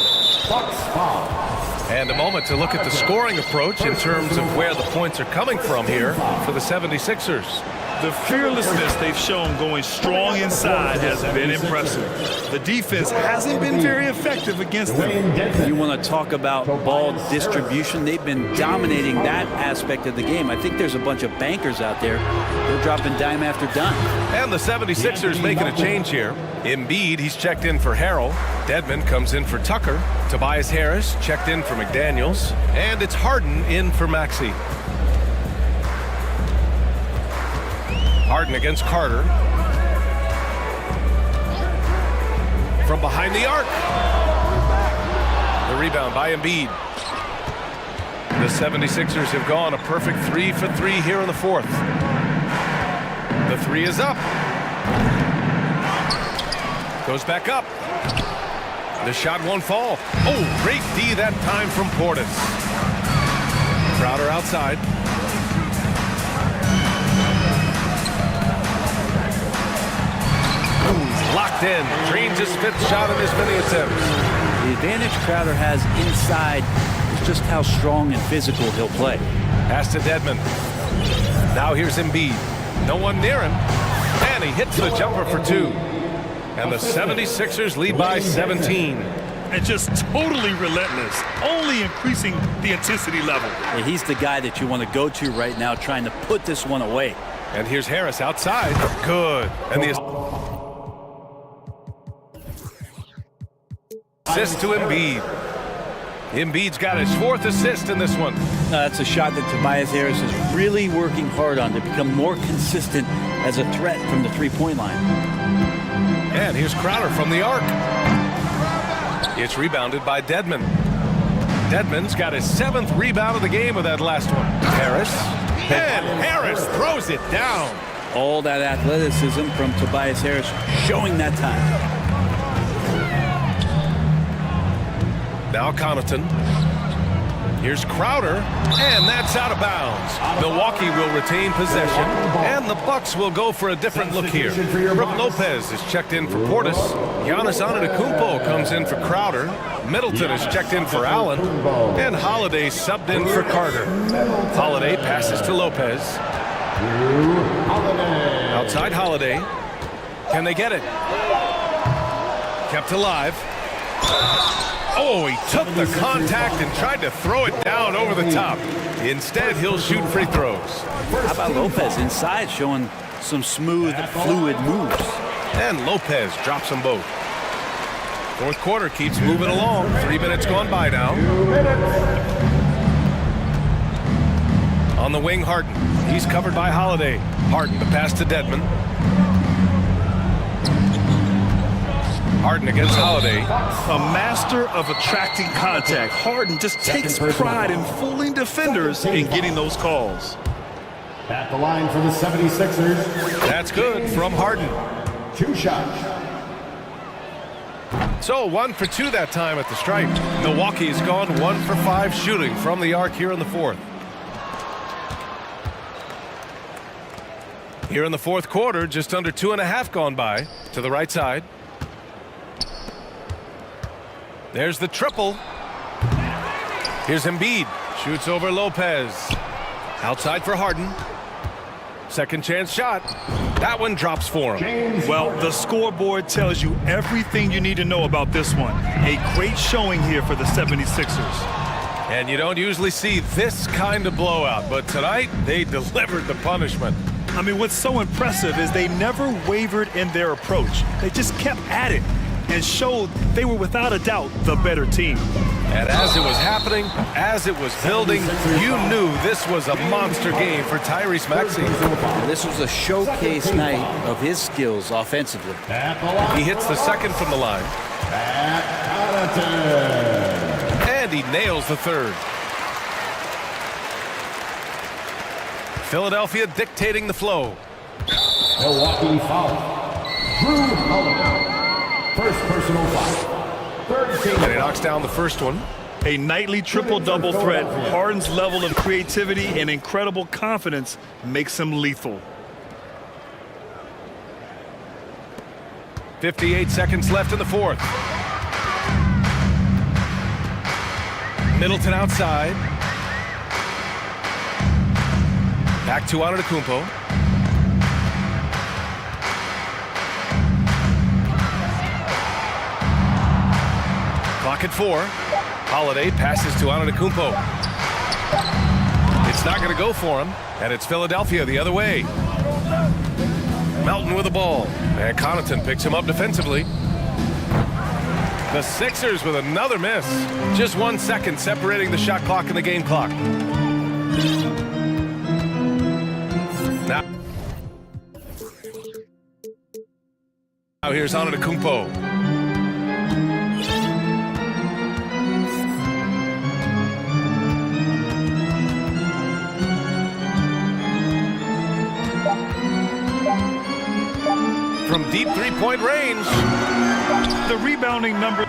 And a moment to look at the scoring approach in terms of where the points are coming from here for the 76ers. The fearlessness they've shown going strong inside has been impressive. The defense hasn't been very effective against them. You want to talk about ball distribution? They've been dominating that aspect of the game. I think there's a bunch of bankers out there. They're dropping dime after dime. And the 76ers making a change here. Embiid, he's checked in for Harrell. Dedmon comes in for Tucker. Tobias Harris checked in for McDaniels. And it's Harden in for Maxey. Harden against Carter. From behind the arc. The rebound by Embiid. The 76ers have gone a perfect 3 for 3 here in the 4th. The 3 is up. Goes back up. The shot won't fall. Oh, great D that time from Portis. Crowder outside. Locked in. Drains his 5th shot in as many attempts. The advantage Crowder has inside is just how strong and physical he'll play. Pass to Dedmon. Now here's Embiid. No one near him. And he hits the jumper for 2. And the 76ers lead by 17. And just totally relentless, only increasing the intensity level. Yeah, he's the guy that you want to go to right now, trying to put this one away. And here's Harris outside. Good. And the assist to Embiid. Embiid's got his 4th assist in this one. That's a shot that Tobias Harris is really working hard on to become more consistent as a threat from the three-point line. And here's Crowder from the arc. It's rebounded by Dedmon. Dedmon's got his 7th rebound of the game with that last one. Harris. And Harris throws it down. All that athleticism from Tobias Harris showing that time. Now Connaughton. Here's Crowder, and that's out of bounds. Milwaukee will retain possession, and the Bucks will go for a different look here. Brook Lopez is checked in for Portis. Giannis Antetokounmpo comes in for Crowder. Middleton is checked in for Allen, and Holiday subbed in for Carter. Holiday passes to Lopez. Outside Holiday. Can they get it? Kept alive. Oh, he took the contact and tried to throw it down over the top. Instead, he'll shoot free throws. How about Lopez inside showing some smooth, fluid moves? And Lopez drops them both. 4th quarter keeps moving along. 3 minutes gone by now. On the wing, Harden. He's covered by Holiday. Harden, the pass to Dedmon. Harden against Holiday. A master of attracting contact. Harden just takes pride in fooling defenders and getting those calls. At the line for the 76ers. That's good from Harden. 2 shots. So 1 for 2 that time at the stripe. Milwaukee's gone 1 for 5 shooting from the arc here in the fourth. Here in the fourth quarter, just under 2.5 gone by. To the right side. There's the triple. Here's Embiid. Shoots over Lopez. Outside for Harden. Second chance shot. That one drops for him. Well, the scoreboard tells you everything you need to know about this one. A great showing here for the 76ers. And you don't usually see this kind of blowout, but tonight they delivered the punishment. I mean, what's so impressive is they never wavered in their approach. They just kept at it and showed they were without a doubt the better team. And as it was happening, as it was building, you knew this was a monster game for Tyrese Maxey. This was a showcase night of his skills offensively. He hits the second from the line. And he nails the third. Philadelphia dictating the flow. Milwaukee foul. Drew Holiday. First personal foul. And he knocks down the first one. A nightly triple-double threat. Harden's level of creativity and incredible confidence makes him lethal. 58 seconds left in the fourth. Middleton outside. Back to Antetokounmpo. Clock at 4. Holiday passes to Antetokounmpo. It's not going to go for him, and it's Philadelphia the other way. Melton with the ball, and Connaughton picks him up defensively. The Sixers with another miss. Just 1 second separating the shot clock and the game clock. Now here's Antetokounmpo. From deep three-point range. The rebounding number.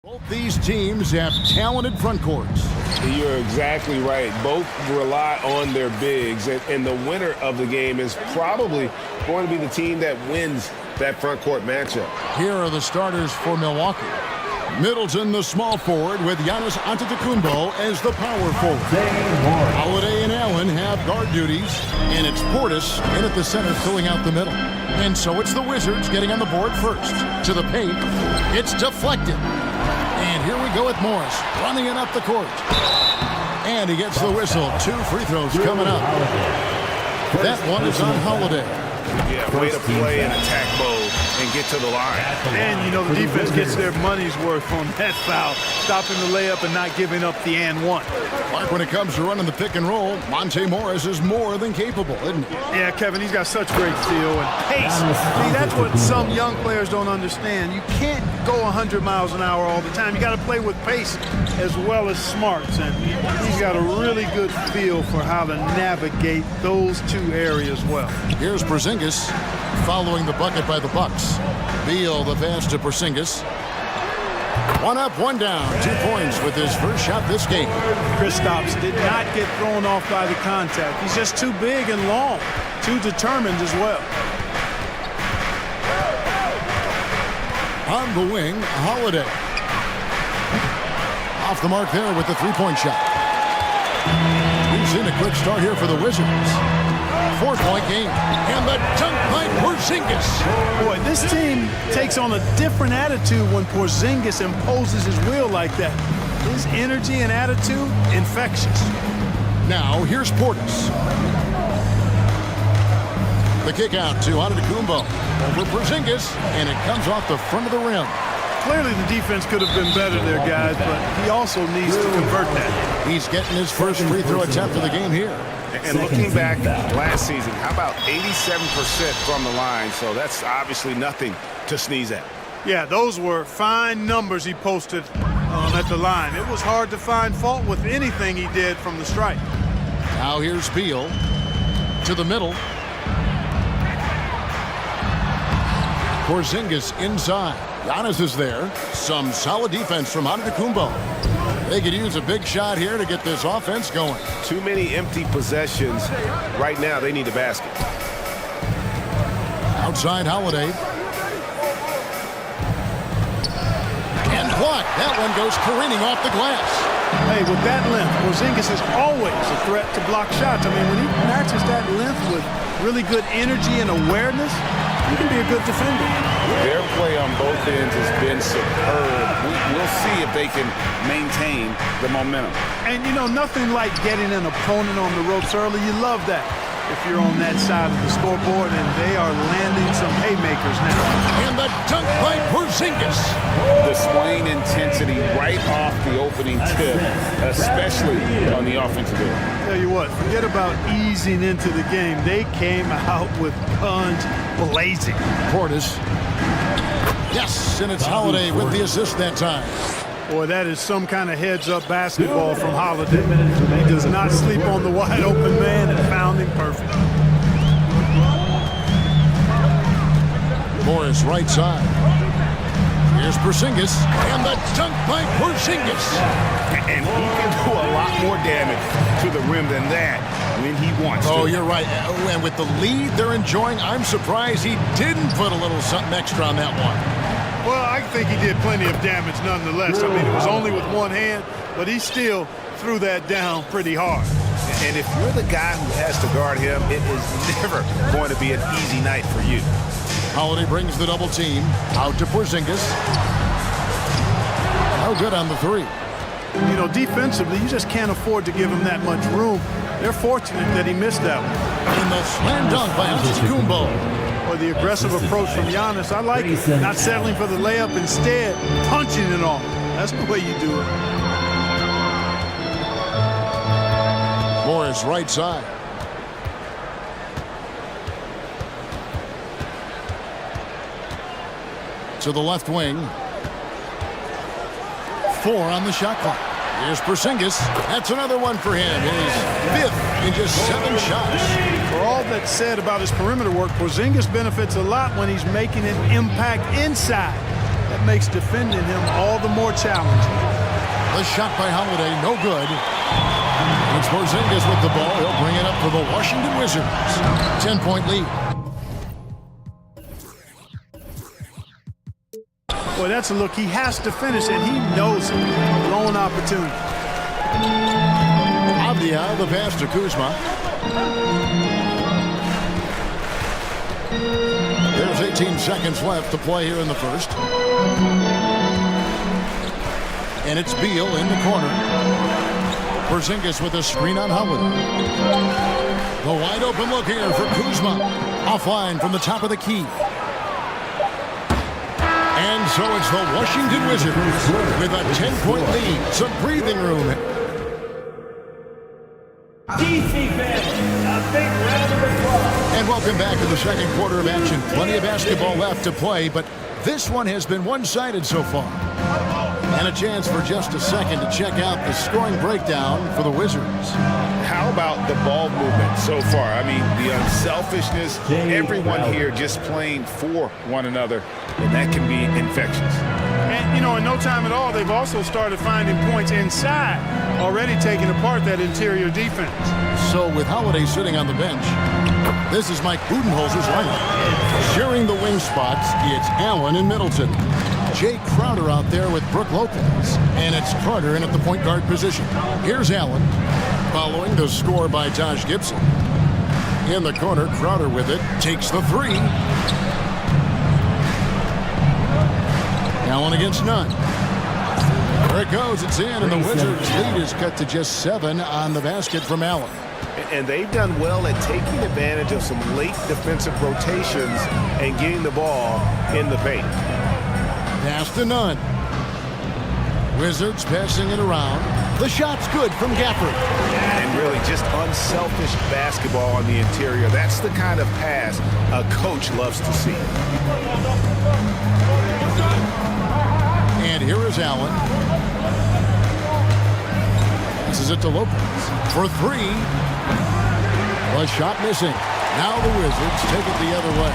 Both these teams have talented front courts. You're exactly right. Both rely on their bigs, and the winner of the game is probably going to be the team that wins that front court matchup. Here are the starters for Milwaukee. Middleton, the small forward, with Giannis Antetokounmpo as the power forward. Holiday and Allen have guard duties, and it's Portis in at the center filling out the middle. And so it's the Wizards getting on the board first. To the paint, it's deflected. And here we go with Morris, running it up the court. And he gets the whistle. 2 free throws coming up. That one is on Holiday. Yeah, way to play in attack mode and get to the line. And, you know, the defense gets their money's worth on that foul, stopping the layup and not giving up the and one. Mark, when it comes to running the pick and roll, Monte Morris is more than capable, isn't he? Yeah, Kevin, he's got such great feel and pace. See, that's what some young players don't understand. You can't go 100 miles an hour all the time. You got to play with pace as well as smarts, and he's got a really good feel for how to navigate those 2 areas well. Here's Porzingis following the bucket by the Bucks. Beal the pass to Porzingis. 1 up, 1 down. 2 points with his first shot this game. Kristaps did not get thrown off by the contact. He's just too big and long, too determined as well. On the wing, Holiday. Off the mark there with the 3-point shot. We've seen a quick start here for the Wizards. 4-point game. And the dunk by Porzingis. Boy, this team takes on a different attitude when Porzingis imposes his will like that. His energy and attitude, infectious. Now, here's Portis. The kick out to Antetokounmpo. Over Porzingis, and it comes off the front of the rim. Clearly the defense could have been better there, guys, but he also needs to convert that. He's getting his first free throw attempt of the game here. And looking back last season, how about 87% from the line? So that's obviously nothing to sneeze at. Yeah, those were fine numbers he posted at the line. It was hard to find fault with anything he did from the stripe. Now here's Beal to the middle. Porzingis inside. Giannis is there. Some solid defense from Antetokounmpo. They could use a big shot here to get this offense going. Too many empty possessions. Right now, they need a basket. Outside Holiday. And blocked. That one goes careening off the glass. Hey, with that length, Porzingis is always a threat to block shots. I mean, when he matches that length with really good energy and awareness, he can be a good defender. Their play on both ends has been superb. We'll see if they can maintain the momentum. And, you know, nothing like getting an opponent on the ropes early. You love that if you're on that side of the scoreboard, and they are landing some haymakers now. And the dunk by Porzingis. Displaying intensity right off the opening tip, especially on the offensive end. Tell you what, forget about easing into the game. They came out with guns blazing. Portis. Yes, and it's Holiday with the assist that time. Boy, that is some kind of heads-up basketball from Holiday. He does not sleep on the wide-open man and found him perfect. Morris right side. Here's Porzingis, and the dunk by Porzingis. And he can do a lot more damage to the rim than that when he wants to. Oh, you're right. And with the lead they're enjoying, I'm surprised he didn't put a little something extra on that one. Well, I think he did plenty of damage nonetheless. I mean, it was only with one hand, but he still threw that down pretty hard. And if you're the guy who has to guard him, it is never going to be an easy night for you. Holiday brings the double team out to Porzingis. No good on the 3. You know, defensively, you just can't afford to give him that much room. They're fortunate that he missed that one. And the slam dunk by Antetokounmpo. Or the aggressive approach from Giannis. I like it. Not settling for the layup, instead punching it off. That's the way you do it. Morris right side. To the left wing. 4 on the shot clock. Here's Porzingis. That's another one for him. His 5th in just 7 shots. For all that's said about his perimeter work, Porzingis benefits a lot when he's making an impact inside. That that makes defending him all the more challenging. The shot by Holiday, no good. It's Porzingis with the ball. He'll bring it up for the Washington Wizards. 10-point lead. Boy, that's a look. He has to finish, and he knows it. Lone opportunity. Avdia, the pass to Kuzma. There's 18 seconds left to play here in the first. And it's Beal in the corner. Porzingis with a screen on Holiday. The wide open look here for Kuzma. Offline from the top of the key. And so it's the Washington Wizards with a 10-point lead. Some breathing room. DC fans, a big round of applause. And welcome back to the second quarter of action. Plenty of basketball left to play, but this one has been one-sided so far. And a chance for just a second to check out the scoring breakdown for the Wizards. How about the ball movement so far? I mean, the unselfishness, everyone here just playing for one another, and that can be infectious. And, you know, in no time at all, they've also started finding points inside, already taking apart that interior defense. So with Holiday sitting on the bench, this is Mike Budenholzer's lineup. Sharing the wing spots, it's Allen and Middleton. Jay Crowder out there with Brook Lopez. And it's Carter in at the point guard position. Here's Allen, following the score by Taj Gibson. In the corner, Crowder with it, takes the three. Allen against none. There it goes, it's in, and the Wizards' lead is cut to just 7 on the basket from Allen. And they've done well at taking advantage of some late defensive rotations and getting the ball in the paint. Pass to none. Wizards passing it around. The shot's good from Gafford. And really just unselfish basketball on the interior. That's the kind of pass a coach loves to see. And here is Allen. This is it to Lopez for three. The shot missing. Now the Wizards take it the other way.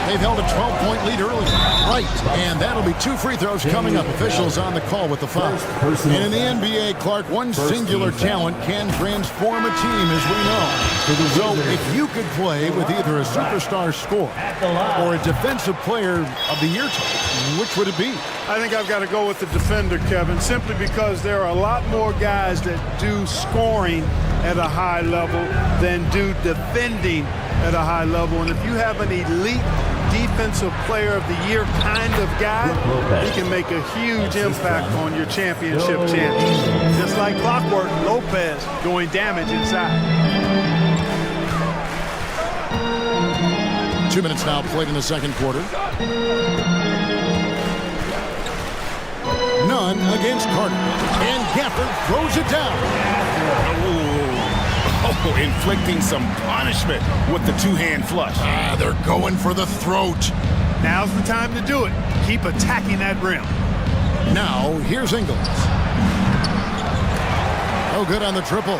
They've held a 12-point lead early. Right, and that'll be 2 free throws coming up. Officials on the call with the foul. And in the NBA, Clark, one singular talent can transform a team, as we know. So if you could play with either a superstar scorer or a defensive player of the year type, which would it be? I think I've got to go with the defender, Kevin, simply because there are a lot more guys that do scoring at a high level than do defending at a high level. And if you have an elite defensive player of the year kind of guy, he can make a huge impact on your championship chances. Just like clockwork, Lopez doing damage inside. 2 minutes now played in the second quarter. None against Carter. And Gafford throws it down. Oh, inflicting some punishment with the two-hand flush. They're going for the throat. Now's the time to do it. Keep attacking that rim. Now, here's Ingles. No good on the triple.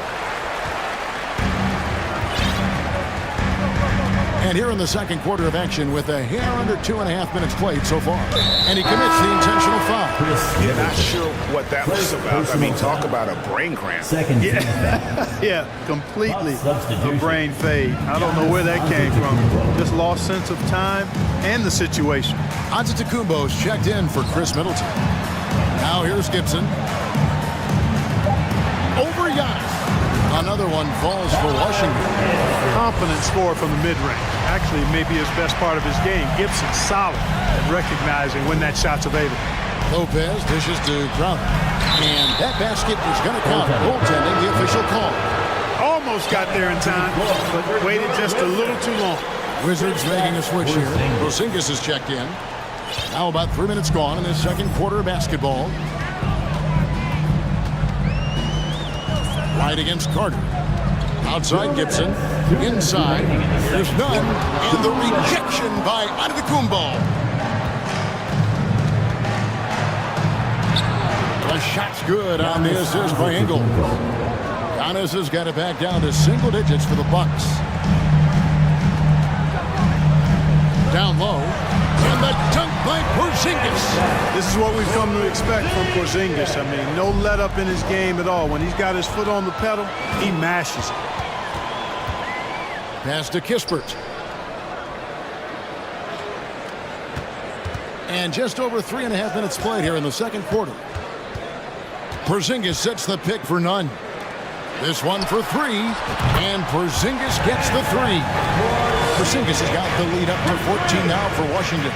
And here in the second quarter of action with a hair under 2.5 minutes played so far. And he commits the intentional foul. Yeah, not sure what that was about. I mean, talk about a brain cramp. Yeah, completely a brain fade. I don't know where that came from. Just lost sense of time and the situation. Antetokounmpo's checked in for Chris Middleton. Now here's Gibson. Over Giannis. Another one falls for Washington. Confident score from the mid-range. Actually, maybe his best part of his game. Gibson's solid at recognizing when that shot's available. Lopez dishes to Crowder. And that basket is going to count. Goaltending, the official call. Almost got there in time, but waited just a little too long. Wizards making a switch here. Porzingis is checked in. Now about 3 minutes gone in this second quarter of basketball. Right against Carter. Outside Gibson. Inside. Here's none. And the rejection by Antetokounmpo. The shot's good on the assist by Ingles. Giannis has got it back down to single digits for the Bucks. Down low. And the dunk by Porzingis. This is what we've come to expect from Porzingis. I mean, no let up in his game at all. When he's got his foot on the pedal, he mashes it. Pass to Kispert. And just over 3.5 minutes played here in the second quarter. Porzingis sets the pick for none. This one for three, and Porzingis gets the three. Porzingis has got the lead up to 14 now for Washington.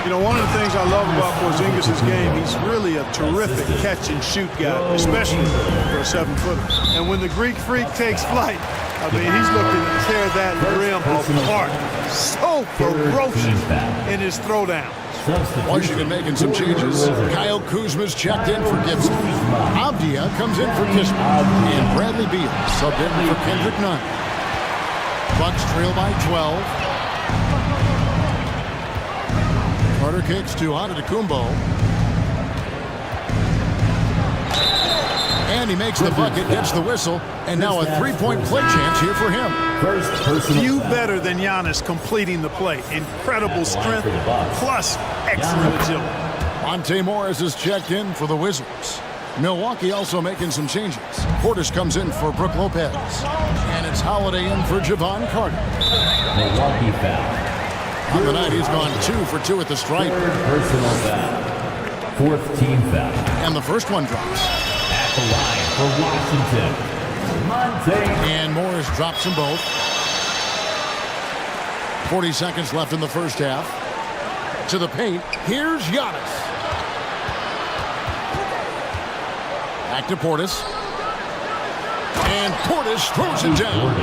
You know, one of the things I love about Porzingis' game, he's really a terrific catch-and-shoot guy, especially for a 7-footer. And when the Greek Freak takes flight, I mean, he's looking to tear that rim apart. So ferocious in his throwdown. Washington making some changes. Kyle Kuzma's checked in for Gibson. Avdia comes in for Kispert. And Bradley Beal subbed in for Kendrick Nunn. Bucks trail by 12. Carter kicks to Antetokounmpo. And he makes the bucket, gets the whistle, and now a three-point play chance here for him. Few better than Giannis completing the play. Incredible strength, plus excellent agility. Monte Morris is checked in for the Wizards. Milwaukee also making some changes. Portis comes in for Brook Lopez. And it's Holiday in for Javon Carter. Milwaukee foul. On the night, he's gone 2 for 2 at the stripe. Personal foul. Fourth team foul. And the first one drops. At the line for Washington, Monte. And Morris drops them both. 40 seconds left in the first half. To the paint. Here's Giannis. Back to Portis. And Portis throws it down.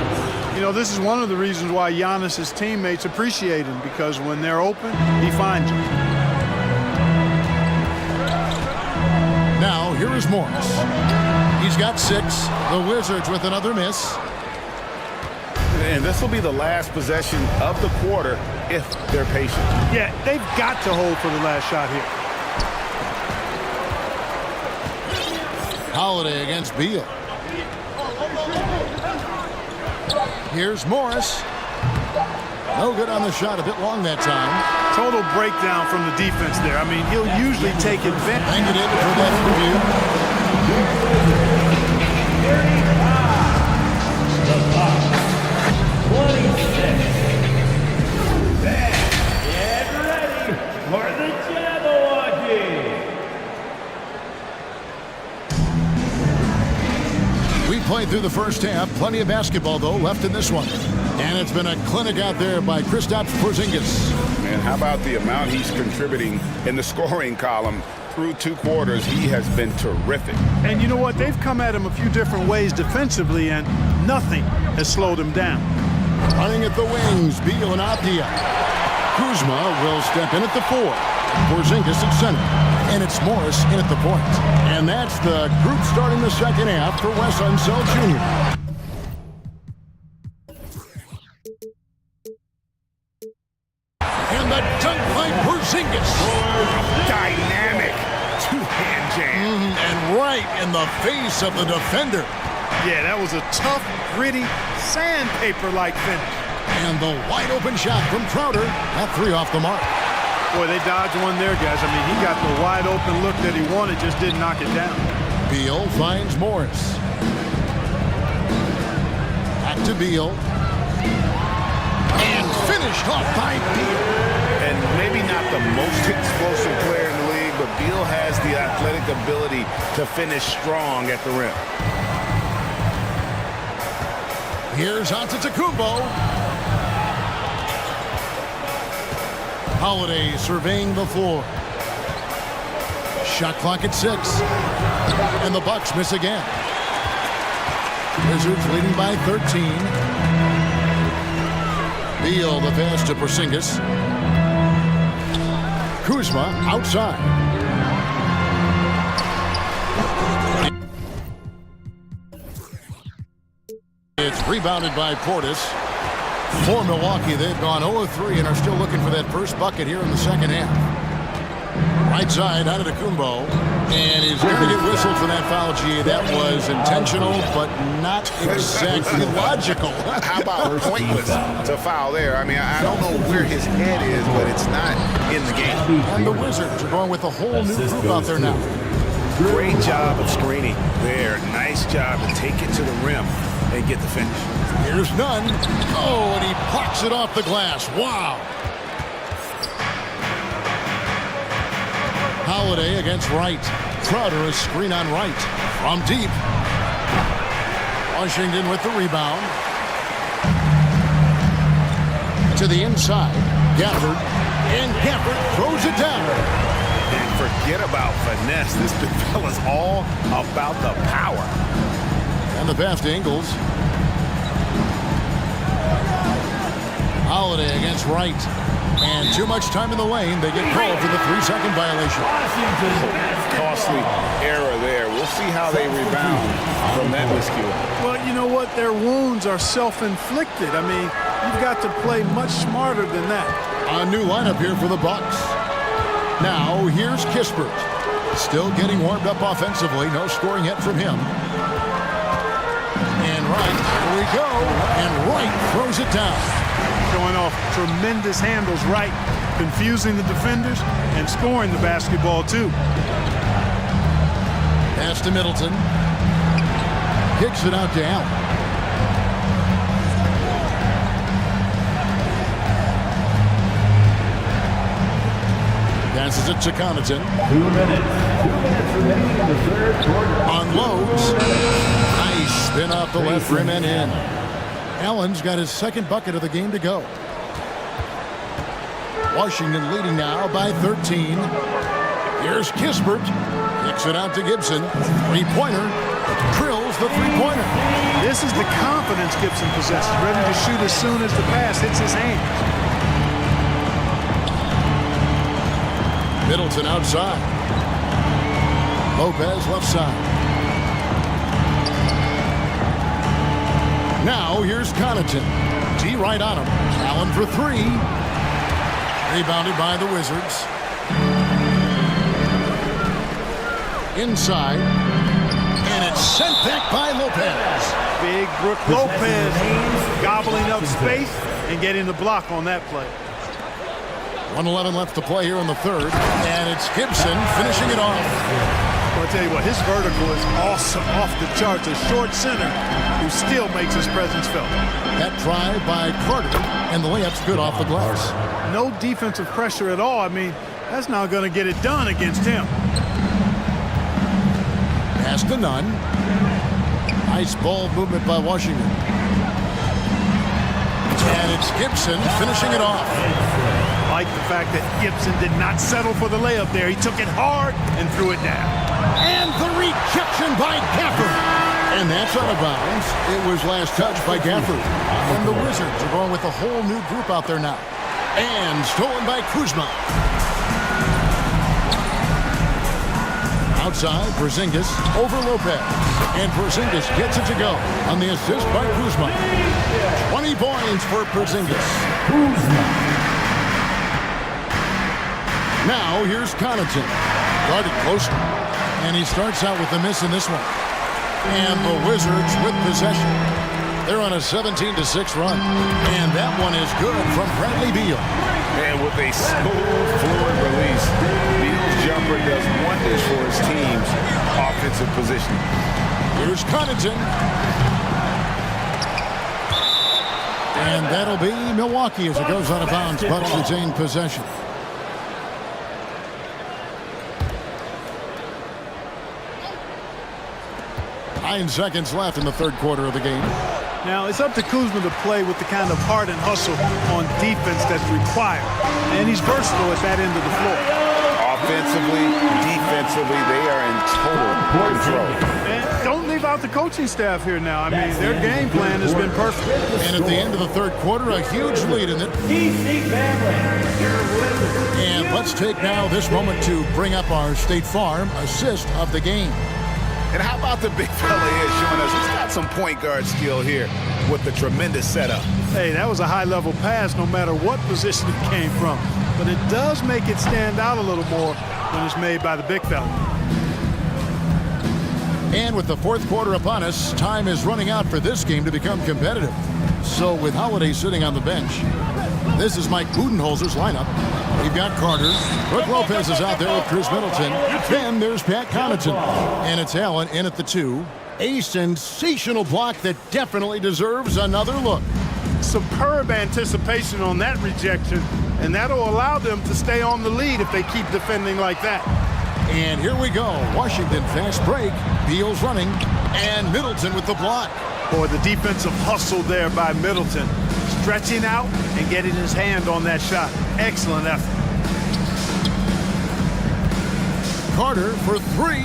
You know, this is one of the reasons why Giannis' teammates appreciate him, because when they're open, he finds them. Now, here is Morris. He's got 6. The Wizards with another miss. And this will be the last possession of the quarter if they're patient. Yeah, they've got to hold for the last shot here. Holiday against Beal. Here's Morris. No good on the shot. A bit long that time. Total breakdown from the defense there. I mean, he'll usually take advantage. Thank you, David, for that interview. The Bucks, 26. Get ready for the Jabberwocky. We played through the first half. Plenty of basketball, though, left in this one. And it's been a clinic out there by Kristaps Porzingis. And how about the amount he's contributing in the scoring column? Through 2 quarters, he has been terrific. And you know what? They've come at him a few different ways defensively, and nothing has slowed him down. Running at the wings, Beal and Avdia. Kuzma will step in at the 4. Porzingis at center. And it's Morris in at the point. And that's the group starting the second half for Wes Unseld Jr. And the dunk by Porzingis. Dynamic two-hand jam. And right in the face of the defender. Yeah, that was a tough, gritty, sandpaper-like finish. And the wide-open shot from Crowder. That 3 off the mark. Boy, they dodged one there, guys. I mean, he got the wide-open look that he wanted, just didn't knock it down. Beal finds Morris. Back to Beal. And finished off by Beal. And maybe not the most explosive player in the league, but Beal has the athletic ability to finish strong at the rim. Here's Antetokounmpo. Holiday surveying the floor. Shot clock at 6. And the Bucks miss again. Wizards leading by 13. Beal the pass to Porzingis. Kuzma outside. It's rebounded by Portis. For Milwaukee, they've gone 0-3 and are still looking for that first bucket here in the second half. Right side, Antetokounmpo. And he's going to get whistled for that foul, G. That was intentional, but not exactly logical. How about pointless to foul there? I mean, I don't know where his head is, but it's not in the game. And the Wizards are going with a whole new group out there now. Great job of screening there. Nice job to take it to the rim and get the finish. Here's Nunn. Oh, and he blocks it off the glass. Wow. Holiday against Wright. Crowder a screen on Wright. From deep. Washington with the rebound. To the inside. Gafford. And Gafford throws it down. And forget about finesse. This fella's all about the power. And the pass to Ingles. Holiday against Wright. And too much time in the lane. They get called for the 3-second violation. Costly error there. We'll see how they rebound from that miscue. Well, you know what? Their wounds are self-inflicted. I mean, you've got to play much smarter than that. A new lineup here for the Bucks. Now, here's Kispert. Still getting warmed up offensively. No scoring yet from him. And Wright, here we go. And Wright throws it down. Showing off tremendous handles, right, confusing the defenders and scoring the basketball too. Pass to Middleton. Kicks it out to Allen. Passes it to Connaughton. 2 minutes remaining in the third quarter. Unloads. Nice spin off the left rim and in. Allen's got his second bucket of the game to go. Washington leading now by 13. Here's Kispert. Kicks it out to Gibson. Three-pointer. Drills the three-pointer. This is the confidence Gibson possesses. Ready to shoot as soon as the pass hits his hand. Middleton outside. Lopez left side. Now here's Connaughton. T right on him. Allen for three. Rebounded by the Wizards. Inside. And it's sent back by Lopez. Big Brook Lopez gobbling up space and getting the block on that play. 1:11 left to play here in the third. And it's Gibson finishing it off. Well, I'll tell you what, his vertical is awesome, off the charts. A short center who still makes his presence felt. That try by Carter, and the layup's good off the glass. No defensive pressure at all. I mean, that's not going to get it done against him. Pass to Nunn. Nice ball movement by Washington. And it's Gibson finishing it off. I like the fact that Gibson did not settle for the layup there. He took it hard and threw it down. And the rejection by Gafford. And that's out of bounds. It was last touched by Gafford. And the Wizards are going with a whole new group out there now. And stolen by Kuzma. Outside, Porzingis over Lopez. And Porzingis gets it to go on the assist by Kuzma. 20 points for Porzingis. Now here's Connaughton. Guarded closely. And he starts out with a miss in this one. And the Wizards with possession. They're on a 17-6 run. And that one is good from Bradley Beal. And with a smooth, fluid release, Beal's jumper does wonders for his team's offensive position. Here's Connaughton. And that'll be Milwaukee as it goes out of bounds. Bucks retain possession. Nine seconds left in the third quarter of the game. Now, it's up to Kuzma to play with the kind of heart and hustle on defense that's required. And he's versatile at that end of the floor. Offensively, defensively, they are in total control. And don't leave out the coaching staff here now. I mean, their game plan has been perfect. And at the end of the third quarter, a huge lead in it. And let's take now this moment to bring up our State Farm assist of the game. And how about the big fella here showing us he's got some point guard skill here with the tremendous setup. Hey, that was a high-level pass no matter what position it came from. But it does make it stand out a little more when it's made by the big fella. And with the fourth quarter upon us, time is running out for this game to become competitive. So with Holiday sitting on the bench, this is Mike Budenholzer's lineup. We've got Carter. Brooke Lopez is out there with Chris Middleton. Then there's Pat Connaughton. And it's Allen in at the 2. A sensational block that definitely deserves another look. Superb anticipation on that rejection, and that'll allow them to stay on the lead if they keep defending like that. And here we go. Washington fast break. Beal's running. And Middleton with the block. Boy, the defensive hustle there by Middleton. Stretching out and getting his hand on that shot. Excellent effort. Carter for 3.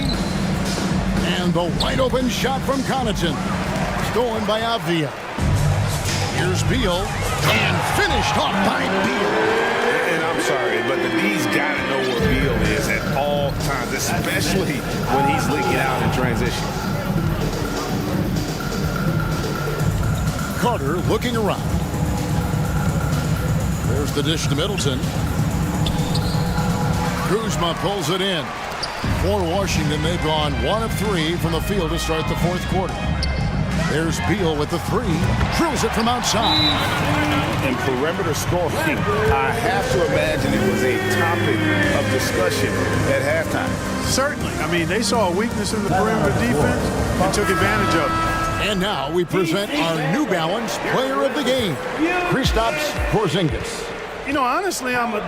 And the wide open shot from Connaughton. Stolen by Avdia. Here's Beal. And finished off by Beal. And I'm sorry, but the D's got to know where Beal is at all times, especially when he's leaking out in transition. Carter looking around. There's the dish to Middleton. Kuzma pulls it in. For Washington, they've gone 1 of 3 from the field to start the fourth quarter. There's Beal with the 3. Drills it from outside. And perimeter scoring, I have to imagine it was a topic of discussion at halftime. Certainly. I mean, they saw a weakness in the perimeter defense and took advantage of it. And now we present our New Balance player of the game, Kristaps Porzingis. You know, honestly, I'm a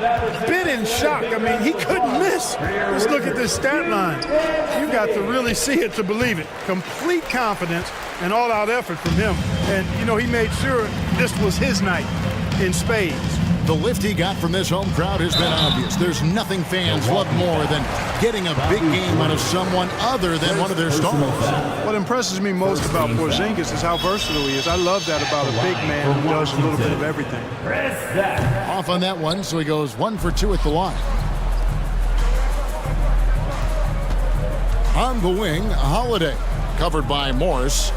bit in shock. I mean, he couldn't miss. Just look at this stat line. You got to really see it to believe it. Complete confidence and all-out effort from him. And, you know, he made sure this was his night in spades. The lift he got from this home crowd has been obvious. There's nothing fans love more than getting a big game out of someone other than one of their stars. What impresses me most about Porzingis is how versatile he is. I love that about a big man who does a little bit of everything. Off on that one, so he goes 1 for 2 at the line. On the wing, Holiday, covered by Morris.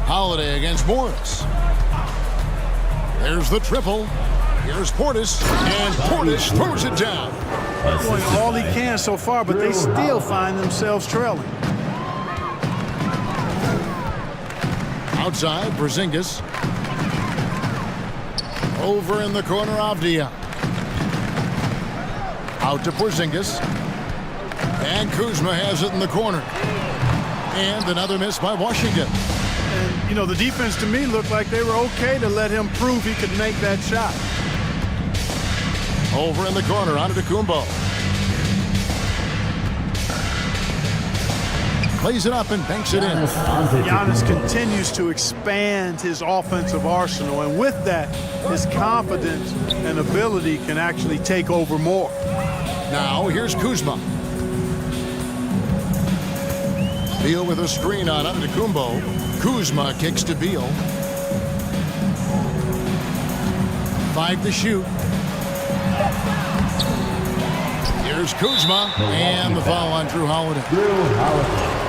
Holiday against Morris. There's the triple. Here's Portis, and Portis throws it down. Doing all he can so far, but they still find themselves trailing. Outside, Porzingis. Over in the corner, Avdia. Out to Porzingis. And Kuzma has it in the corner. And another miss by Washington. And, you know, the defense to me looked like they were okay to let him prove he could make that shot. Over in the corner, Antetokounmpo. Plays it up and banks it in. Giannis continues to expand his offensive arsenal, and with that, his confidence and ability can actually take over more. Now, here's Kuzma. Beal with a screen on Antetokounmpo. Kuzma kicks to Beal. 5 to shoot. Here's Kuzma, and the foul on Drew Holiday.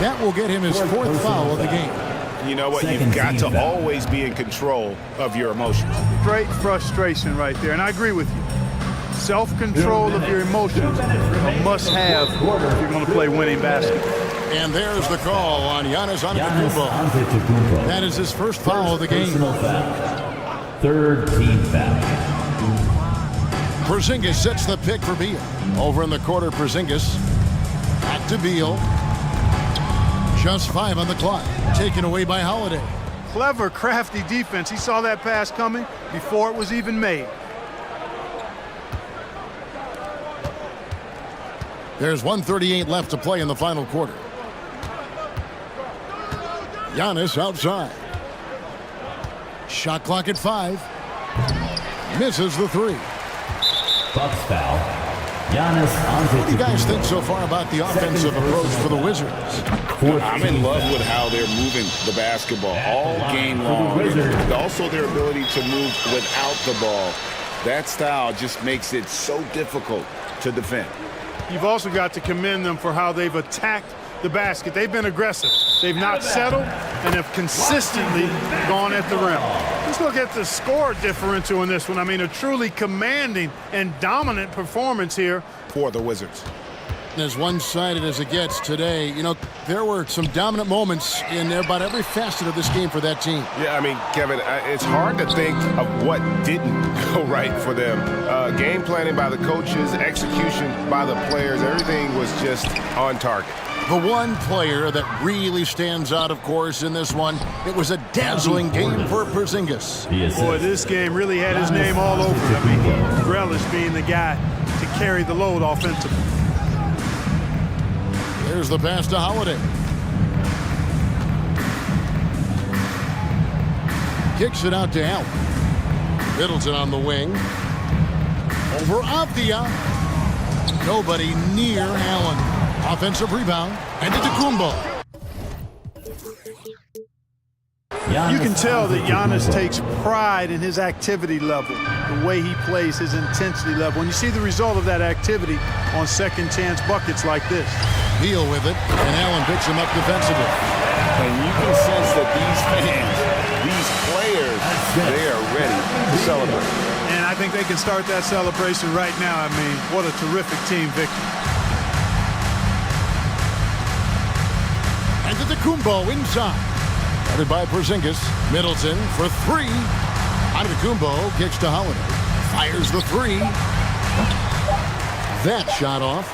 That will get him his 4th foul of the game. You know what? You've got to always be in control of your emotions. Great frustration right there, and I agree with you. Self-control of your emotions, a must-have if you're going to play winning basketball. And there's the call on Giannis Antetokounmpo. That is his 1st foul of the game. 3rd team foul. Porzingis sets the pick for Beal. Over in the quarter, Porzingis. Back to Beal. Just 5 on the clock. Taken away by Holiday. Clever, crafty defense. He saw that pass coming before it was even made. There's 1:38 left to play in the final quarter. Giannis outside. Shot clock at 5. Misses the 3. Bucks foul. Giannis Antetokounmpo. What do you guys think so far about the offensive approach for the Wizards? I'm in love with how they're moving the basketball all game long. And also their ability to move without the ball. That style just makes it so difficult to defend. You've also got to commend them for how they've attacked the basket. They've been aggressive. They've not settled and have consistently gone at the rim. Let's look at the score differential in this one. I mean, a truly commanding and dominant performance here for the Wizards. As one-sided as it gets today, you know, there were some dominant moments in about every facet of this game for that team. Yeah, I mean, Kevin, it's hard to think of what didn't go right for them. Game planning by the coaches, execution by the players, everything was just on target. The one player that really stands out, of course, in this one, it was a dazzling game for Porzingis. Boy, this game really had his name all over it. I mean, he relished being the guy to carry the load offensively. There's the pass to Holiday. Kicks it out to Allen. Middleton on the wing. Over Avdia. Nobody near Allen. Offensive rebound. And to Kumbo. You can tell that Giannis takes pride in his activity level, the way he plays, his intensity level. And you see the result of that activity on second chance buckets like this. Deal with it, and Allen picks him up defensively. And you can sense that these fans, these players, they are ready to celebrate. And I think they can start that celebration right now. I mean, what a terrific team victory. And to the Kumbo inside. Guarded by Porzingis. Middleton for three. Antetokounmpo kicks to Holiday. Fires the three. That shot off.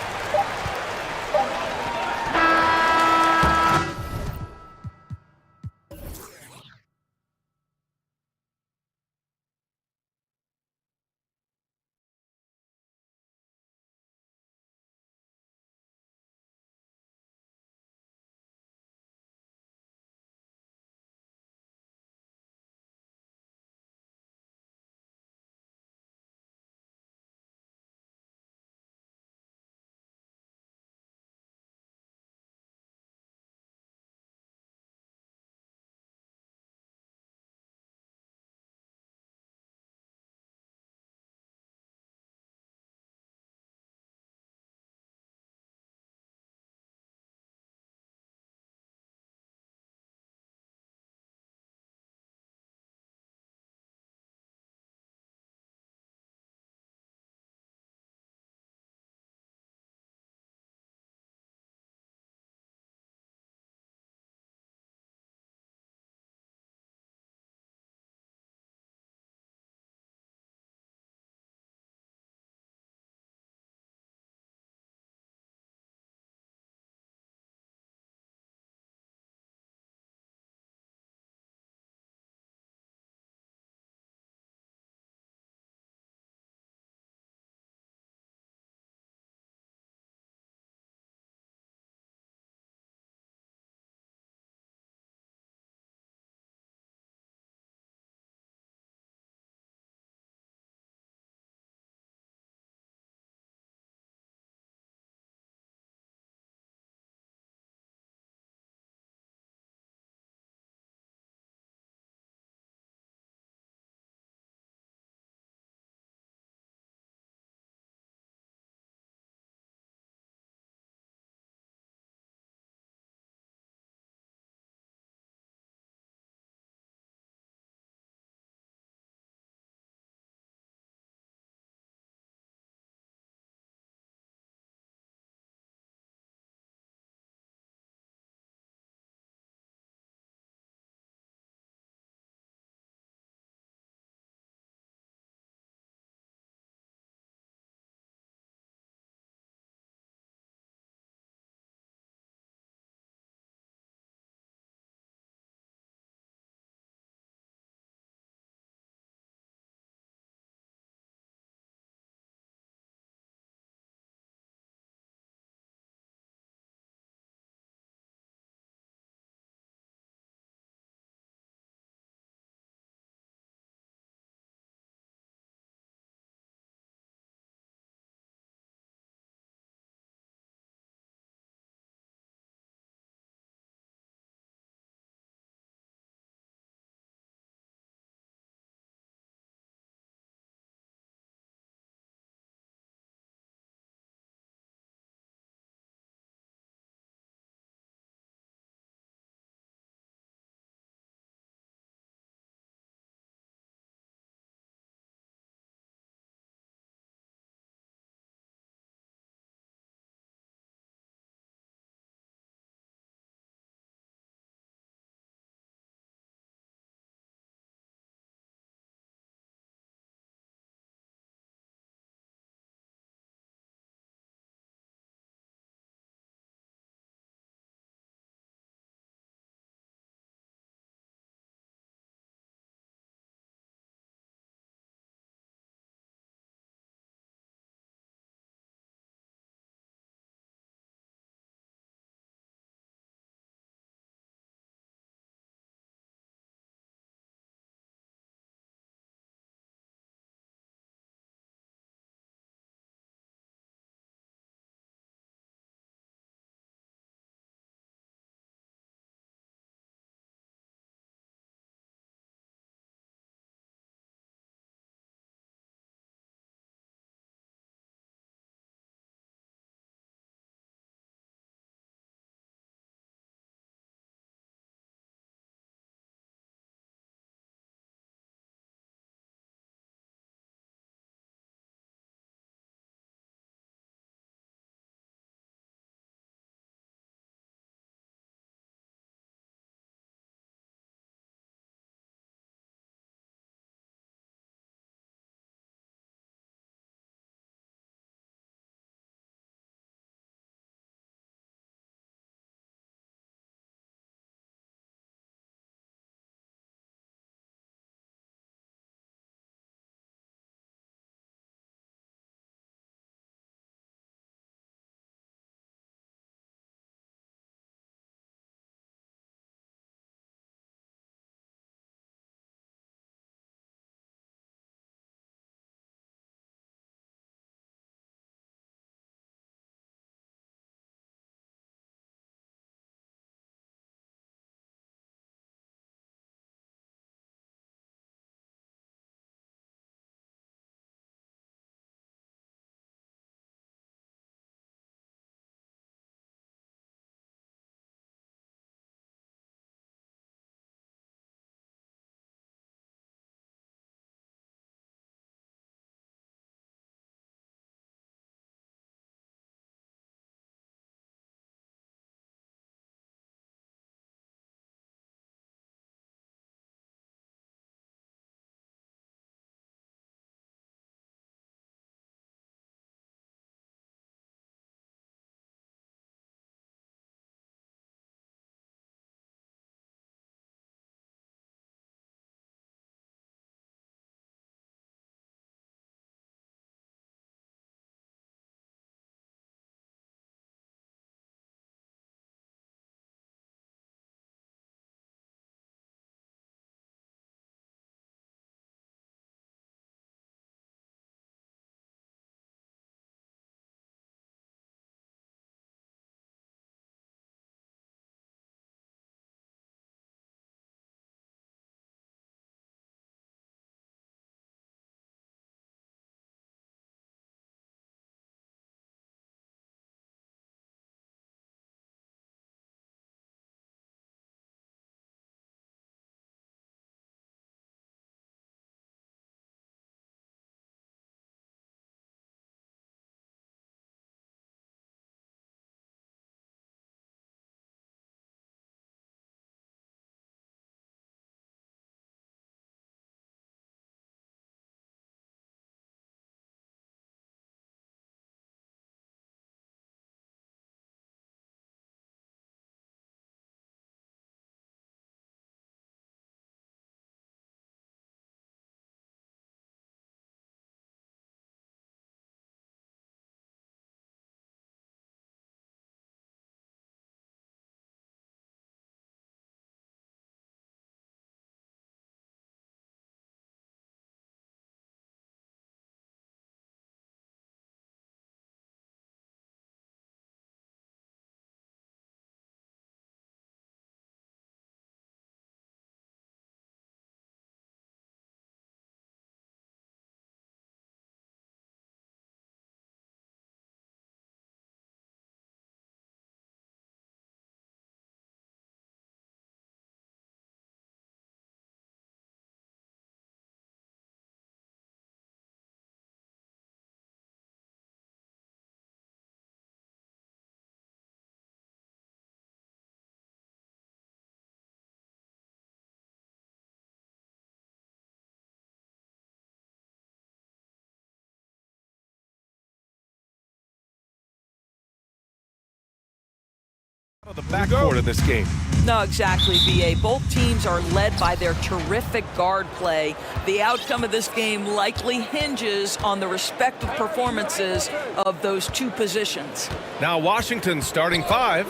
The backcourt of this game. No, exactly, B.A. Both teams are led by their terrific guard play. The outcome of this game likely hinges on the respective performances of those two positions. Now Washington starting five.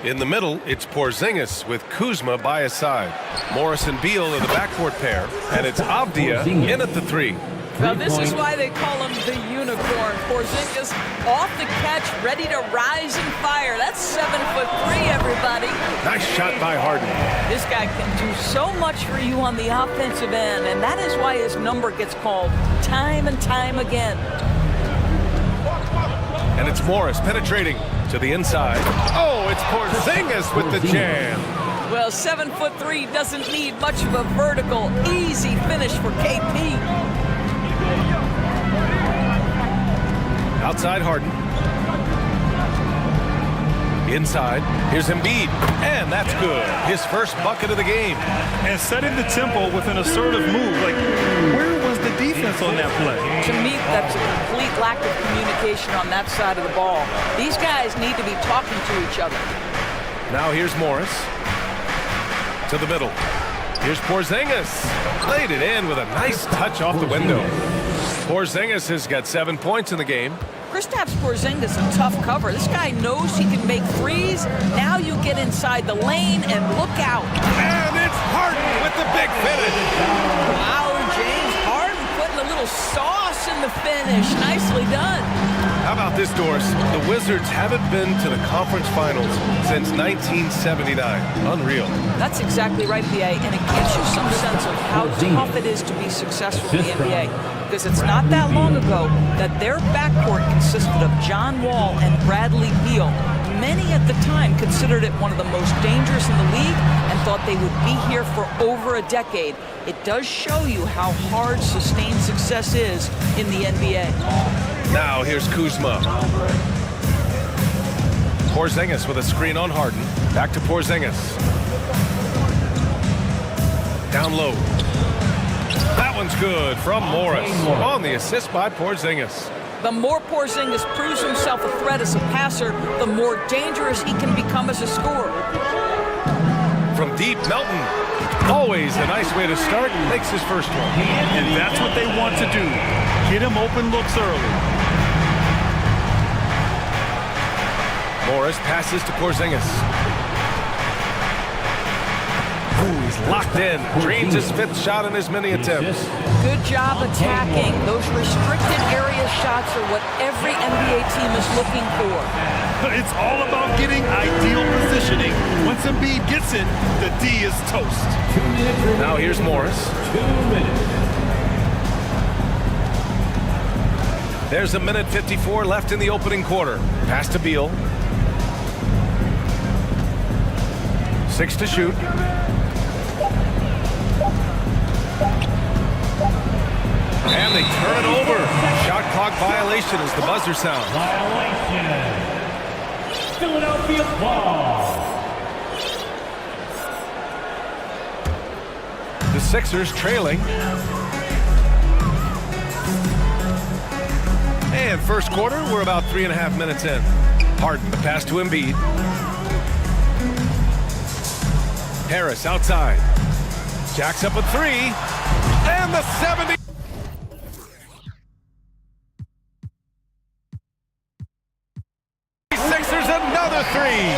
In the middle, it's Porzingis with Kuzma by his side. Morris and Beal are the backcourt pair, and it's Avdia in at the three. Well, this is why they call him the unicorn. Porzingis off the catch, ready to rise and fire. That's 7'3", everybody. Nice shot by Harden. This guy can do so much for you on the offensive end, and that is why his number gets called time and time again. And it's Morris penetrating to the inside. Oh, it's Porzingis with the jam. Well, 7'3" doesn't need much of a vertical, easy finish for KP. Outside Harden. Inside, here's Embiid, and that's good. His first bucket of the game. And setting the tempo with an assertive move. Like, where was the defense on that play? To me, that's a complete lack of communication on that side of the ball. These guys need to be talking to each other. Now here's Morris. To the middle. Here's Porzingis. Laid it in with a nice touch off the window. Porzingis has got 7 points in the game. Kristaps Porzingis a tough cover. This guy knows he can make threes. Now you get inside the lane and look out. And it's Harden with the big finish. Wow, James Harden putting a little sauce in the finish. Nicely done. How about this, Doris? The Wizards haven't been to the conference finals since 1979. Unreal. That's exactly right, NBA, and it gives you some sense of how tough it is to be successful in the NBA. Because it's not that long ago that their backcourt consisted of John Wall and Bradley Beal. Many at the time considered it one of the most dangerous in the league and thought they would be here for over a decade. It does show you how hard sustained success is in the NBA. Now here's Kuzma. Porzingis with a screen on Harden. Back to Porzingis. Down low. That one's good from Morris on the assist by Porzingis. The more Porzingis proves himself a threat as a passer, the more dangerous he can become as a scorer. From deep, Melton. Always a nice way to start. Makes his first one. And that's what they want to do. Get him open looks early. Morris passes to Porzingis. Ooh, he's locked in. Drains his fifth shot in his many attempts. Good job attacking. Those restricted area shots are what every NBA team is looking for. It's all about getting ideal positioning. Once Embiid gets it, the D is toast. Now here's Morris. 2 minutes. There's a minute 54 left in the opening quarter. Pass to Beal. 6 to shoot. And they turn it over. Shot clock violation as the buzzer sounds. Violation. Philadelphia ball. The Sixers trailing. And first quarter, we're about 3.5 minutes in. Harden, the pass to Embiid. Harris outside. Jacks up a three. And the 70. Sixers another three.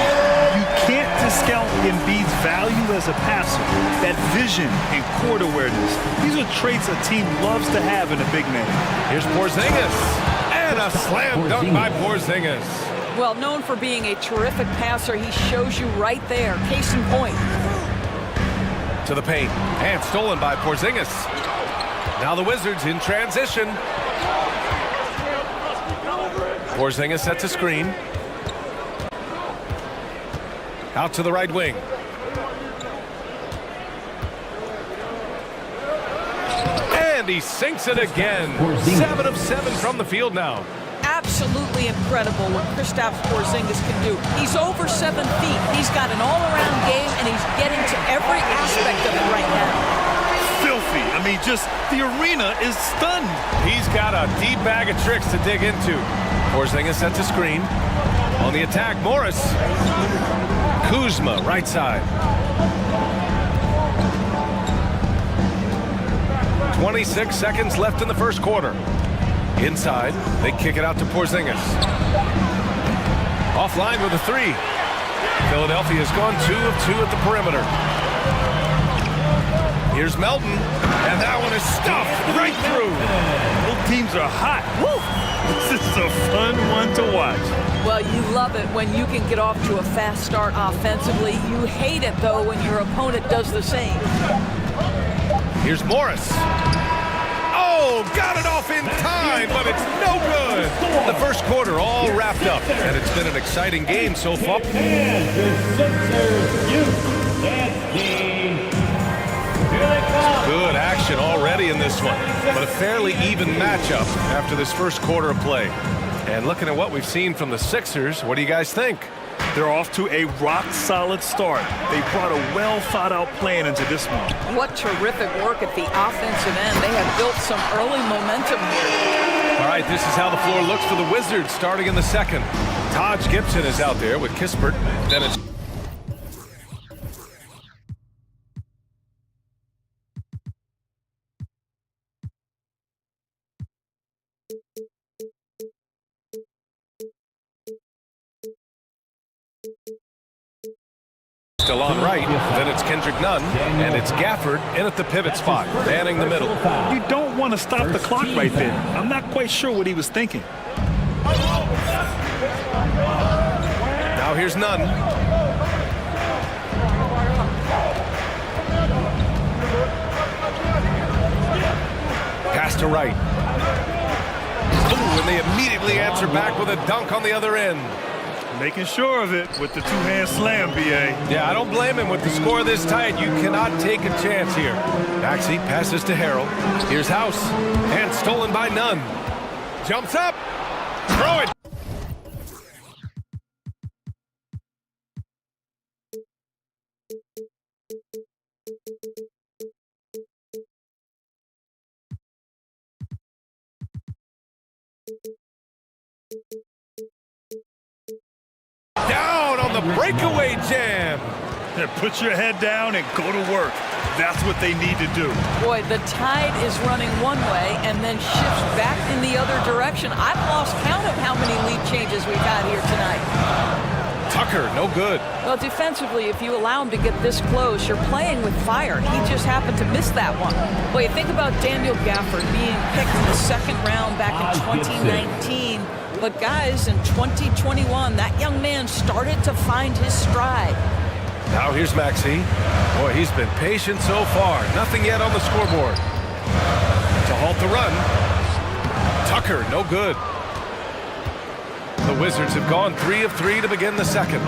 You can't discount Embiid's value as a passer. That vision and court awareness. These are traits a team loves to have in a big man. Here's Porzingis. And a slam dunk by Porzingis. Well, known for being a terrific passer, he shows you right there. Case in point. To the paint. And stolen by Porzingis. Now the Wizards in transition. Porzingis sets a screen. Out to the right wing. And he sinks it again. 7 of 7 from the field now. Absolutely incredible what Kristaps Porzingis can do. He's over 7 feet. He's got an all-around game, and he's getting to every aspect of it right now. Filthy. I mean, just the arena is stunned. He's got a deep bag of tricks to dig into. Porzingis sets a screen. On the attack, Morris. Kuzma, right side. 26 seconds left in the first quarter. Inside, they kick it out to Porzingis. Offline with a three. Philadelphia has gone 2 of 2 at the perimeter. Here's Melton, and that one is stuffed right through. Both teams are hot. Woo! This is a fun one to watch. Well, you love it when you can get off to a fast start offensively. You hate it, though, when your opponent does the same. Here's Morris. Oh, got it off in time, but it's no good. The first quarter all wrapped up, and it's been an exciting game so far. Good action already in this one, but a fairly even matchup after this first quarter of play. And looking at what we've seen from the Sixers, what do you guys think? They're off to a rock-solid start. They brought a well-thought-out plan into this one. What terrific work at the offensive end. They have built some early momentum here. All right, this is how the floor looks for the Wizards starting in the second. Taj Gibson is out there with Kispert. Then it's still on right, then it's Kendrick Nunn, and it's Gafford in at the pivot spot, manning the middle. You don't want to stop the clock right there. I'm not quite sure what he was thinking. Now here's Nunn. Pass to right. Ooh, and they immediately answer back with a dunk on the other end. Making sure of it with the two-hand slam, B.A. Yeah, I don't blame him. With the score this tight, you cannot take a chance here. Maxey passes to Harrell. Here's House. And stolen by Nunn. Jumps up. Throw it. Down on the breakaway jam. Yeah, put your head down and go to work. That's what they need to do. Boy, the tide is running one way and then shifts back in the other direction. I've lost count of how many lead changes we've had here tonight. Tucker, no good. Well, defensively, if you allow him to get this close, you're playing with fire. He just happened to miss that one. Boy, think about Daniel Gafford being picked in the second round back in 2019. But guys, in 2021, that young man started to find his stride. Now here's Maxey. Boy, he's been patient so far. Nothing yet on the scoreboard. To halt the run. Tucker, no good. The Wizards have gone 3 of 3 to begin the second.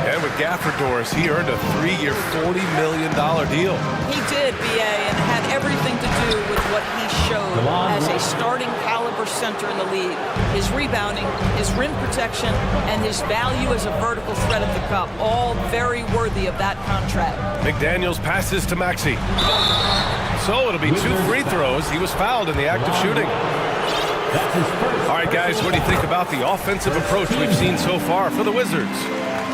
And with Gafford Doris, he earned a 3-year, $40 million deal. He did, B.A., and had everything to do with what he showed as a starting caliber center in the league. His rebounding, his rim protection, and his value as a vertical threat at the cup, all very worthy of that contract. McDaniels passes to Maxey. So it'll be 2 free throws. He was fouled in the act of shooting. All right, guys, what do you think about the offensive approach we've seen so far for the Wizards?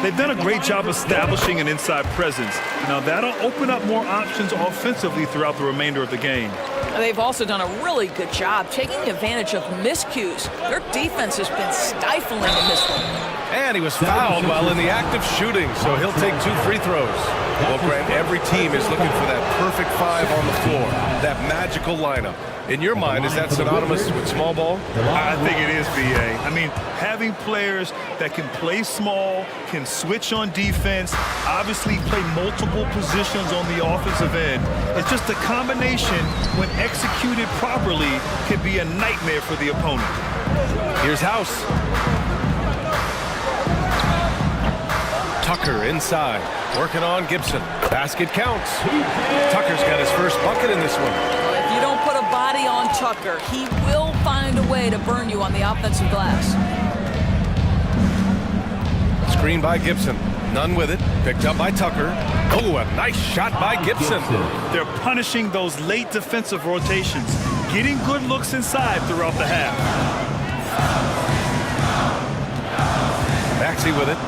They've done a great job establishing an inside presence. Now, that'll open up more options offensively throughout the remainder of the game. They've also done a really good job taking advantage of miscues. Their defense has been stifling in this one. And he was fouled while in the act of shooting, so he'll take 2 free throws. Well, Grant, every team is looking for that perfect 5 on the floor, that magical lineup. In your mind, is that synonymous with small ball? I think it is, B.A. I mean, having players that can play small, can switch on defense, obviously play multiple positions on the offensive end. It's just a combination, when executed properly, can be a nightmare for the opponent. Here's House. Tucker inside, working on Gibson. Basket counts. Tucker's got his first bucket in this one. If you don't put a body on Tucker, he will find a way to burn you on the offensive glass. Screen by Gibson. Nunn with it. Picked up by Tucker. Oh, a nice shot by Gibson. They're punishing those late defensive rotations, getting good looks inside throughout the half. Maxey with it.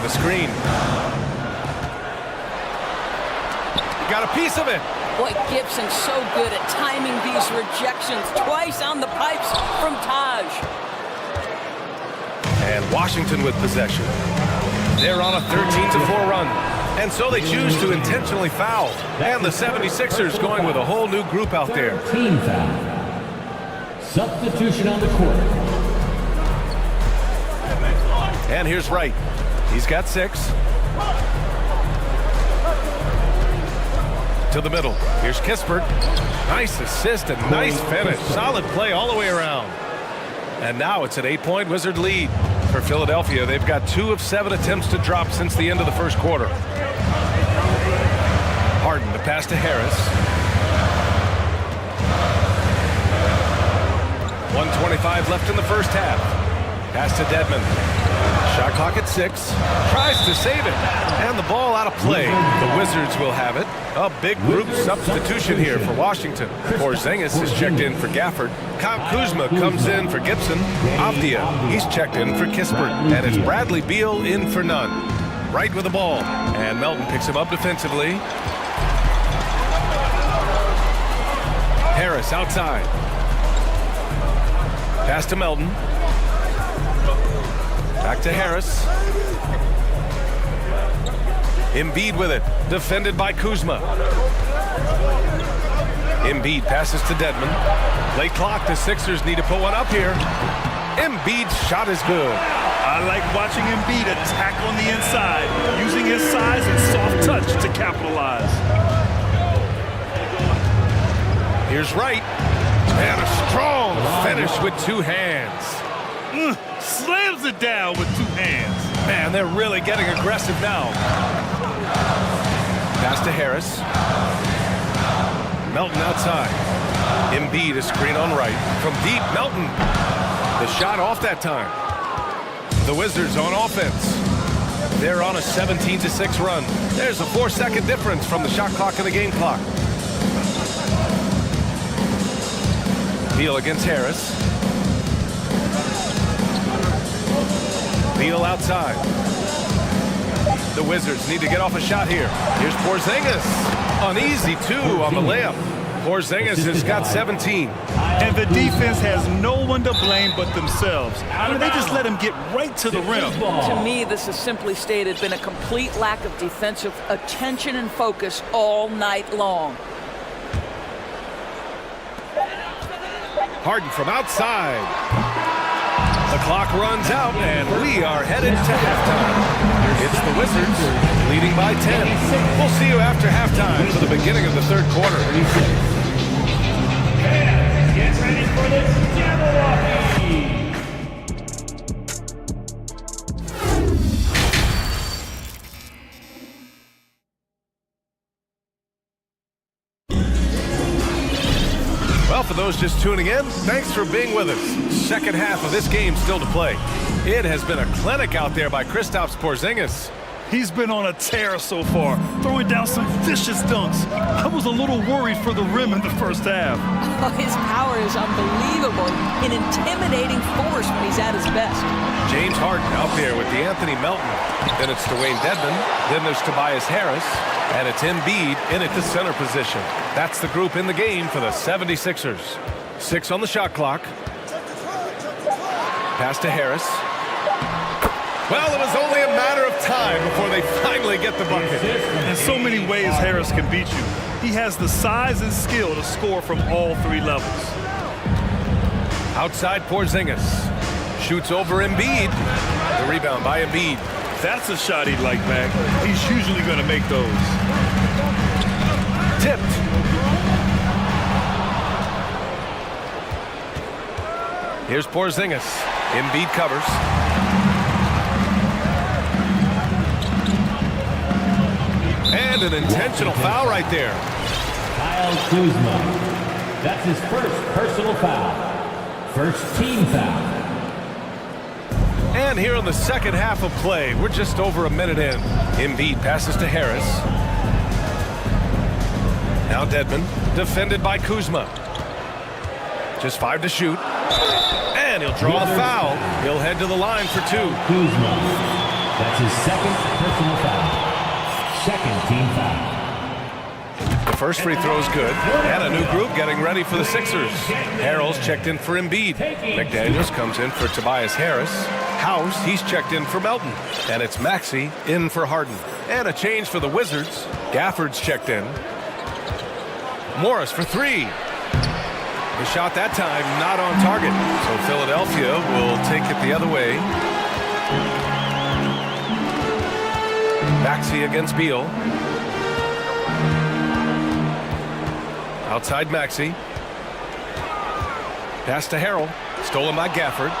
the screen. He got a piece of it. Boy, Gibson's so good at timing these rejections. Twice on the pipes from Taj. And Washington with possession. They're on a 13-4 run. And so they choose to intentionally foul. And the 76ers going with a whole new group out there. Team foul. Substitution on the court. And here's Wright. He's got 6. To the middle. Here's Kispert. Nice assist and nice finish. Solid play all the way around. And now it's an 8-point Wizard lead. For Philadelphia, they've got 2 of 7 attempts to drop since the end of the first quarter. Harden, the pass to Harris. 1:25 left in the first half. Pass to Dedmon. Shot clock at 6. Tries to save it. And the ball out of play. The Wizards will have it. A big group substitution here for Washington. Porzingis is checked in for Gafford. Kyle Kuzma comes in for Gibson. Avdia, he's checked in for Kispert. And it's Bradley Beal in for Nunn. Right with the ball. And Melton picks him up defensively. Harris outside. Pass to Melton. Back to Harris. Embiid with it. Defended by Kuzma. Embiid passes to Dedmon. Late clock. The Sixers need to put one up here. Embiid's shot is good. I like watching Embiid attack on the inside, using his size and soft touch to capitalize. Here's Wright. And a strong finish with 2 hands. Slams it down with 2 hands. Man, they're really getting aggressive now. Pass to Harris. Melton outside. Embiid, a screen on Wright. From deep, Melton. The shot off that time. The Wizards on offense. They're on a 17-6 run. There's a 4-second difference from the shot clock and the game clock. Beal against Harris. Beal outside. The Wizards need to get off a shot here. Here's Porzingis. An easy 2 on the layup. Porzingis has got 17. And the defense has no one to blame but themselves. They just let him get right to the rim. To me, this is simply stated been a complete lack of defensive attention and focus all night long. Harden from outside. The clock runs out, and we are headed to halftime. It's the Wizards leading by 10. We'll see you after halftime for the beginning of the third quarter. Get ready for this Jabberwocky. Well, for those just tuning in, thanks for being with us. Second half of this game still to play. It has been a clinic out there by Kristaps Porzingis. He's been on a tear so far, throwing down some vicious dunks. I was a little worried for the rim in the first half. Oh, his power is unbelievable. An intimidating force when he's at his best. James Harden out there with DeAnthony Melton. Then it's Dwayne Dedmon. Then there's Tobias Harris. And it's Embiid in at the center position. That's the group in the game for the 76ers. 6 on the shot clock. Pass to Harris. Well, it was only a matter of time before they finally get the bucket. In so many ways, Harris can beat you. He has the size and skill to score from all 3 levels. Outside Porzingis. Shoots over Embiid. The rebound by Embiid. That's a shot he'd like back. He's usually going to make those. Tipped. Here's Porzingis. Embiid covers. And an intentional foul right there. Kyle Kuzma. That's his first personal foul. First team foul. And here in the second half of play, we're just over a minute in. Embiid passes to Harris. Now Dedmon, defended by Kuzma. Just 5 to shoot. And he'll draw the foul. He'll head to the line for 2. Kuzma. That's his second personal foul. Second team foul. The first free throw is good, and a new group getting ready for the Sixers. Harrell's checked in for Embiid. McDaniels comes in for Tobias Harris. House, he's checked in for Melton. And it's Maxey in for Harden. And a change for the Wizards. Gafford's checked in. Morris for three. The shot that time not on target. So Philadelphia will take it the other way. Maxey against Beal. Outside Maxey. Pass to Harrell. Stolen by Gafford.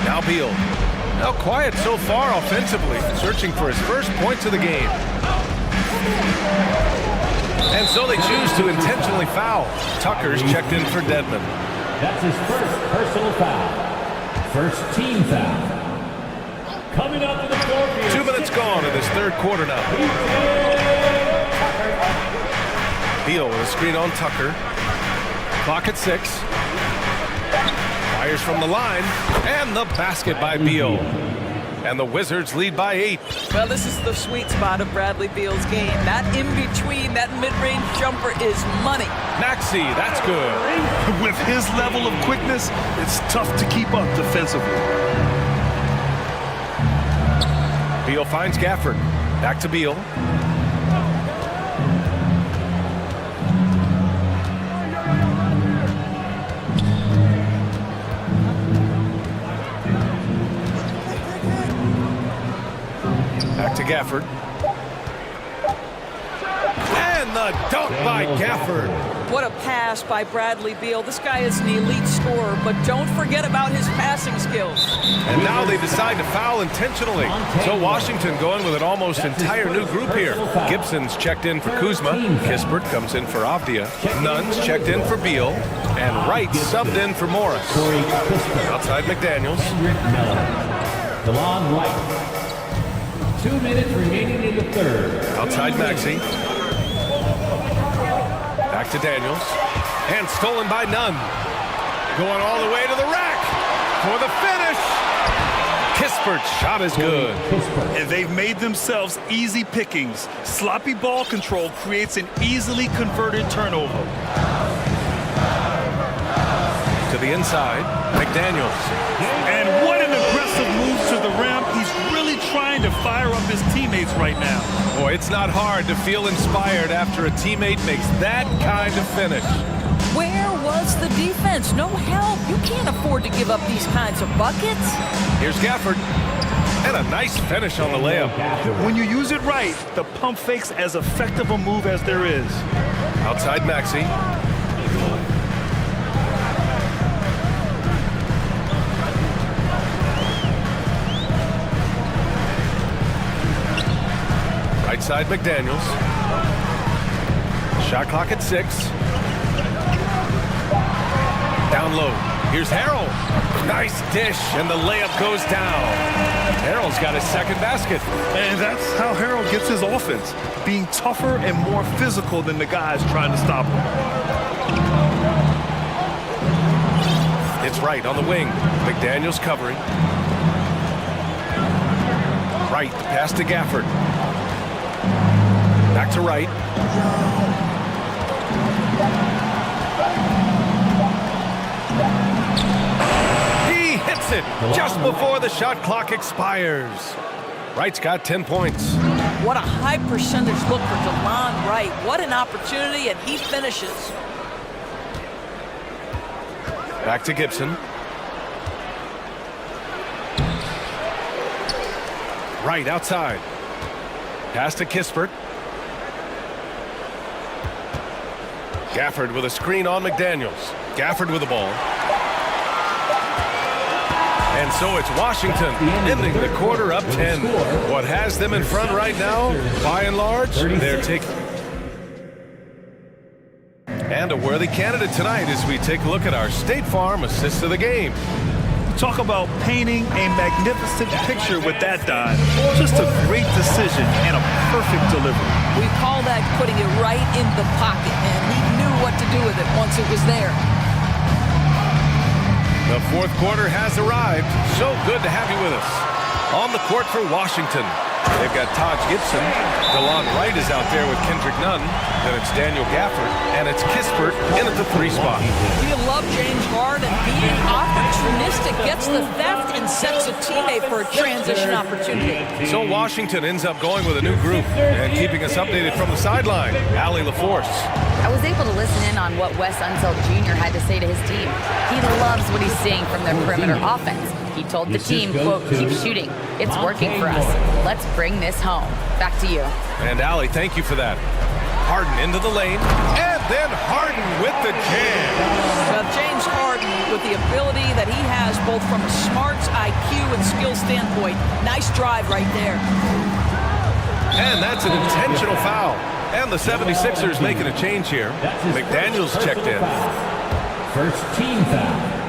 Now Beal. Now quiet so far offensively. Searching for his first points of the game. And so they choose to intentionally foul. Tucker's checked in for Dedmon. That's his first personal foul. First team foul. Coming up to the floor. 2 minutes gone in this third quarter now. Beal with a screen on Tucker. Clock at 6. Fires from the line. And the basket by Beal. And the Wizards lead by 8. Well, this is the sweet spot of Bradley Beal's game. That in-between, that mid-range jumper is money. Maxey, that's good. With his level of quickness, it's tough to keep up defensively. Beal finds Gafford. Back to Beal. Back to Gafford. And the dunk by Gafford. What a pass by Bradley Beal. This guy is an elite scorer, but don't forget about his passing skills. And now they decide to foul intentionally. So Washington going with an almost entire new group here. Gibson's checked in for Kuzma. Kispert comes in for Avdia. Nunn's checked in for Beal. And Wright subbed in for Morris. Outside McDaniels. DeLon Wright. 2 minutes remaining in the third. Outside Maxey. Back to Daniels. And stolen by Nunn. Going all the way to the rack for the finish. Kispert's shot is good. And they've made themselves easy pickings. Sloppy ball control creates an easily converted turnover. To the inside, McDaniels. And what an aggressive move to the rim. He's really trying to fire up his teammates right now. Boy, it's not hard to feel inspired after a teammate makes that kind of finish. Where was the defense? No help. You can't afford to give up these kinds of buckets. Here's Gafford. And a nice finish on the layup. When you use it right, the pump fake's as effective a move as there is. Outside Maxey. Right side McDaniels. Shot clock at 6. Down low. Here's Harrell. Nice dish, and the layup goes down. Harrell's got his second basket. And that's how Harrell gets his offense. Being tougher and more physical than the guys trying to stop him. It's Wright on the wing. McDaniels covering. Wright, pass to Gafford. Back to Wright. He hits it just before the shot clock expires. Wright's got 10 points. What a high percentage look for DeLon Wright. What an opportunity, and he finishes. Back to Gibson. Wright outside. Pass to Kispert. Gafford with a screen on McDaniels. Gafford with the ball. And so it's Washington ending the quarter up 10. What has them in front right now, by and large, they're taking. And a worthy candidate tonight as we take a look at our State Farm assist of the game. Talk about painting a magnificent picture with that dive. Just a great decision and a perfect delivery. We call that putting it right in the pocket, and he knew what to do with it once it was there. The fourth quarter has arrived. So good to have you with us. On the court for Washington, they've got Taj Gibson. DeLon Wright is out there with Kendrick Nunn. Then it's Daniel Gafford, and it's Kispert in at the 3 spot. You love James Harden being opportunistic, gets the theft and sets a teammate for a transition opportunity. So Washington ends up going with a new group and keeping us updated from the sideline. Allie LaForce. I was able to listen in on what Wes Unseld Jr. had to say to his team. He loves what he's seeing from their perimeter offense. He told the team, quote, keep shooting. It's working for us. Let's bring this home. Back to you. And Allie, thank you for that. Harden into the lane, and then Harden with the jam. Well, James Harden, with the ability that he has both from a smarts, IQ, and skill standpoint, nice drive right there. And that's an intentional foul. And the 76ers making a change here. McDaniels checked in. First team foul.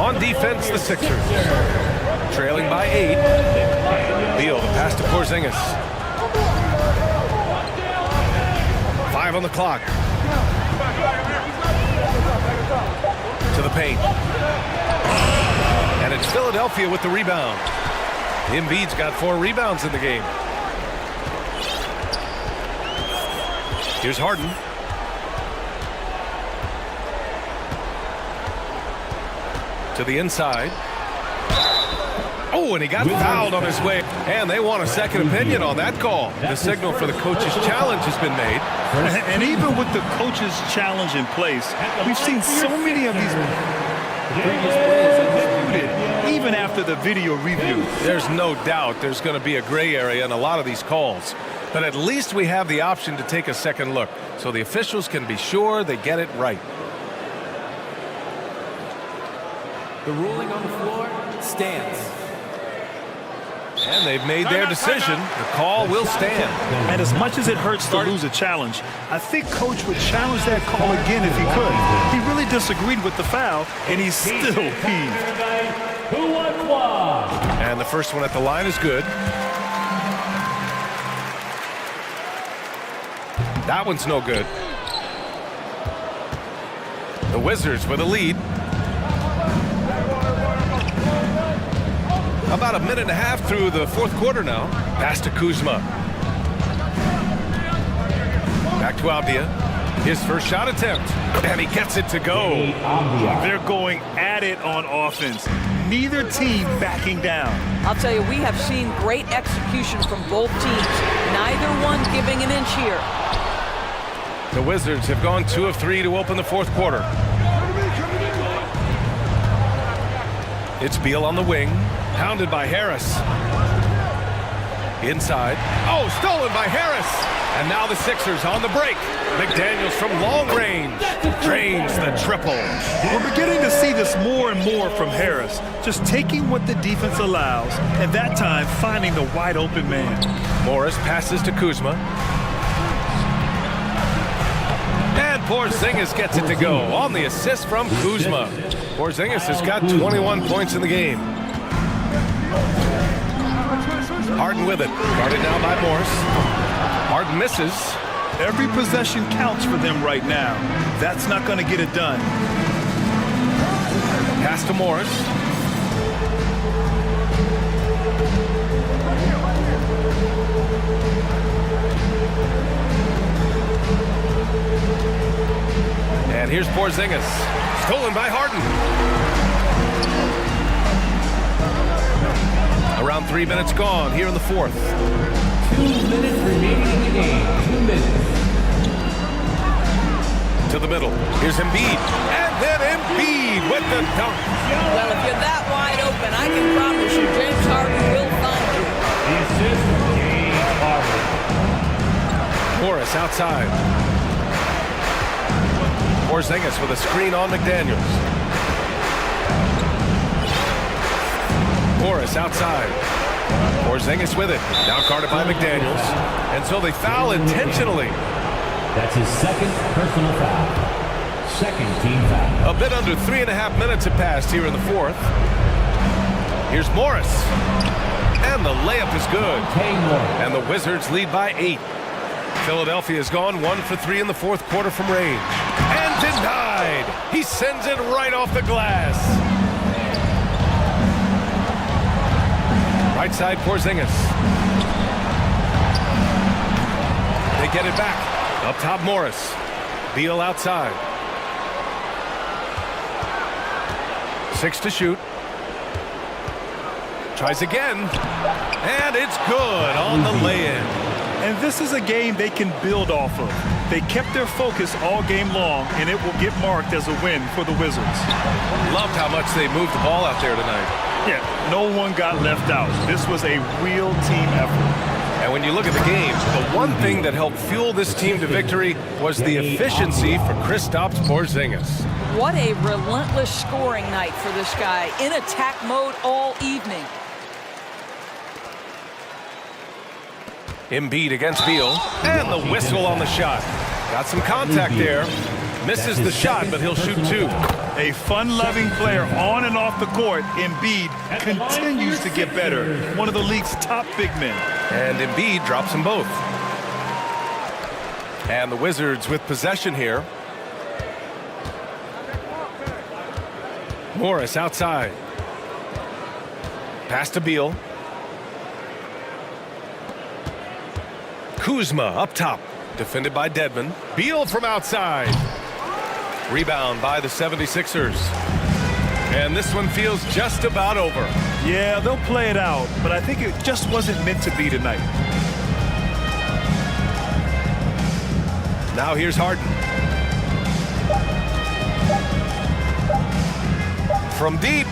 On defense, the Sixers. Trailing by 8. Beal, the pass to Porzingis. 5 on the clock. To the paint. And it's Philadelphia with the rebound. Embiid's got 4 rebounds in the game. Here's Harden. To the inside. Oh, and he got fouled on his way. And they want a second opinion on that call. The signal for the coach's challenge has been made. And even with the coach's challenge in place, we've seen so many of these even after the video review. There's no doubt there's going to be a gray area in a lot of these calls. But at least we have the option to take a second look, so the officials can be sure they get it right. The ruling on the floor stands. And they've made their decision. The call will stand. And as much as it hurts to lose a challenge, I think Coach would challenge that call again if he could. He really disagreed with the foul, and he's still peeved. And the first one at the line is good. That one's no good. The Wizards with a lead. About a minute and a half through the fourth quarter now. Pass to Kuzma. Back to Avdia. His first shot attempt. And he gets it to go. They're going at it on offense. Neither team backing down. I'll tell you, we have seen great execution from both teams. Neither one giving an inch here. The Wizards have gone 2 of 3 to open the fourth quarter. It's Beal on the wing, pounded by Harris. Inside. Oh, stolen by Harris. And now the Sixers on the break. McDaniels from long range drains the triple. We're beginning to see this more and more from Harris, just taking what the defense allows, and that time finding the wide open man. Morris passes to Kuzma. And Porzingis gets it to go on the assist from Kuzma. Porzingis has got 21 points in the game. Harden with it. Guarded now by Morris. Harden misses. Every possession counts for them right now. That's not going to get it done. Pass to Morris. And here's Porzingis. Stolen by Harden. Around 3 minutes gone here in the fourth. 2 minutes remaining in the game. 2 minutes. To the middle. Here's Embiid. And then Embiid with the dunk. Well, if you're that wide open, I can promise you James Harden will find you. The assist from James Harden. Morris outside. Porzingis with a screen on McDaniels. Morris outside. Porzingis with it. Now guarded by McDaniels. And so they foul intentionally. That's his second personal foul. Second team foul. A bit under 3.5 minutes have passed here in the fourth. Here's Morris. And the layup is good. And the Wizards lead by 8. Philadelphia has gone 1 for 3 in the fourth quarter from range. And denied. He sends it right off the glass. Right side, Porzingis. They get it back. Up top, Morris. Beal outside. 6 to shoot. Tries again. And it's good on the lay-in. And this is a game they can build off of. They kept their focus all game long, and it will get marked as a win for the Wizards. Loved how much they moved the ball out there tonight. Yeah, no one got left out. This was a real team effort. And when you look at the game, the one thing that helped fuel this team to victory was the efficiency for Kristaps Porzingis. What a relentless scoring night for this guy, in attack mode all evening. Embiid against Beal, and the whistle on the shot. Got some contact there. Misses the shot, but he'll shoot 2. A fun-loving player on and off the court, Embiid continues to get better. One of the league's top big men. And Embiid drops them both. And the Wizards with possession here. Morris outside. Pass to Beal. Kuzma up top. Defended by Dedmon. Beal from outside. Rebound by the 76ers. And this one feels just about over. Yeah, they'll play it out, but I think it just wasn't meant to be tonight. Now here's Harden. From deep.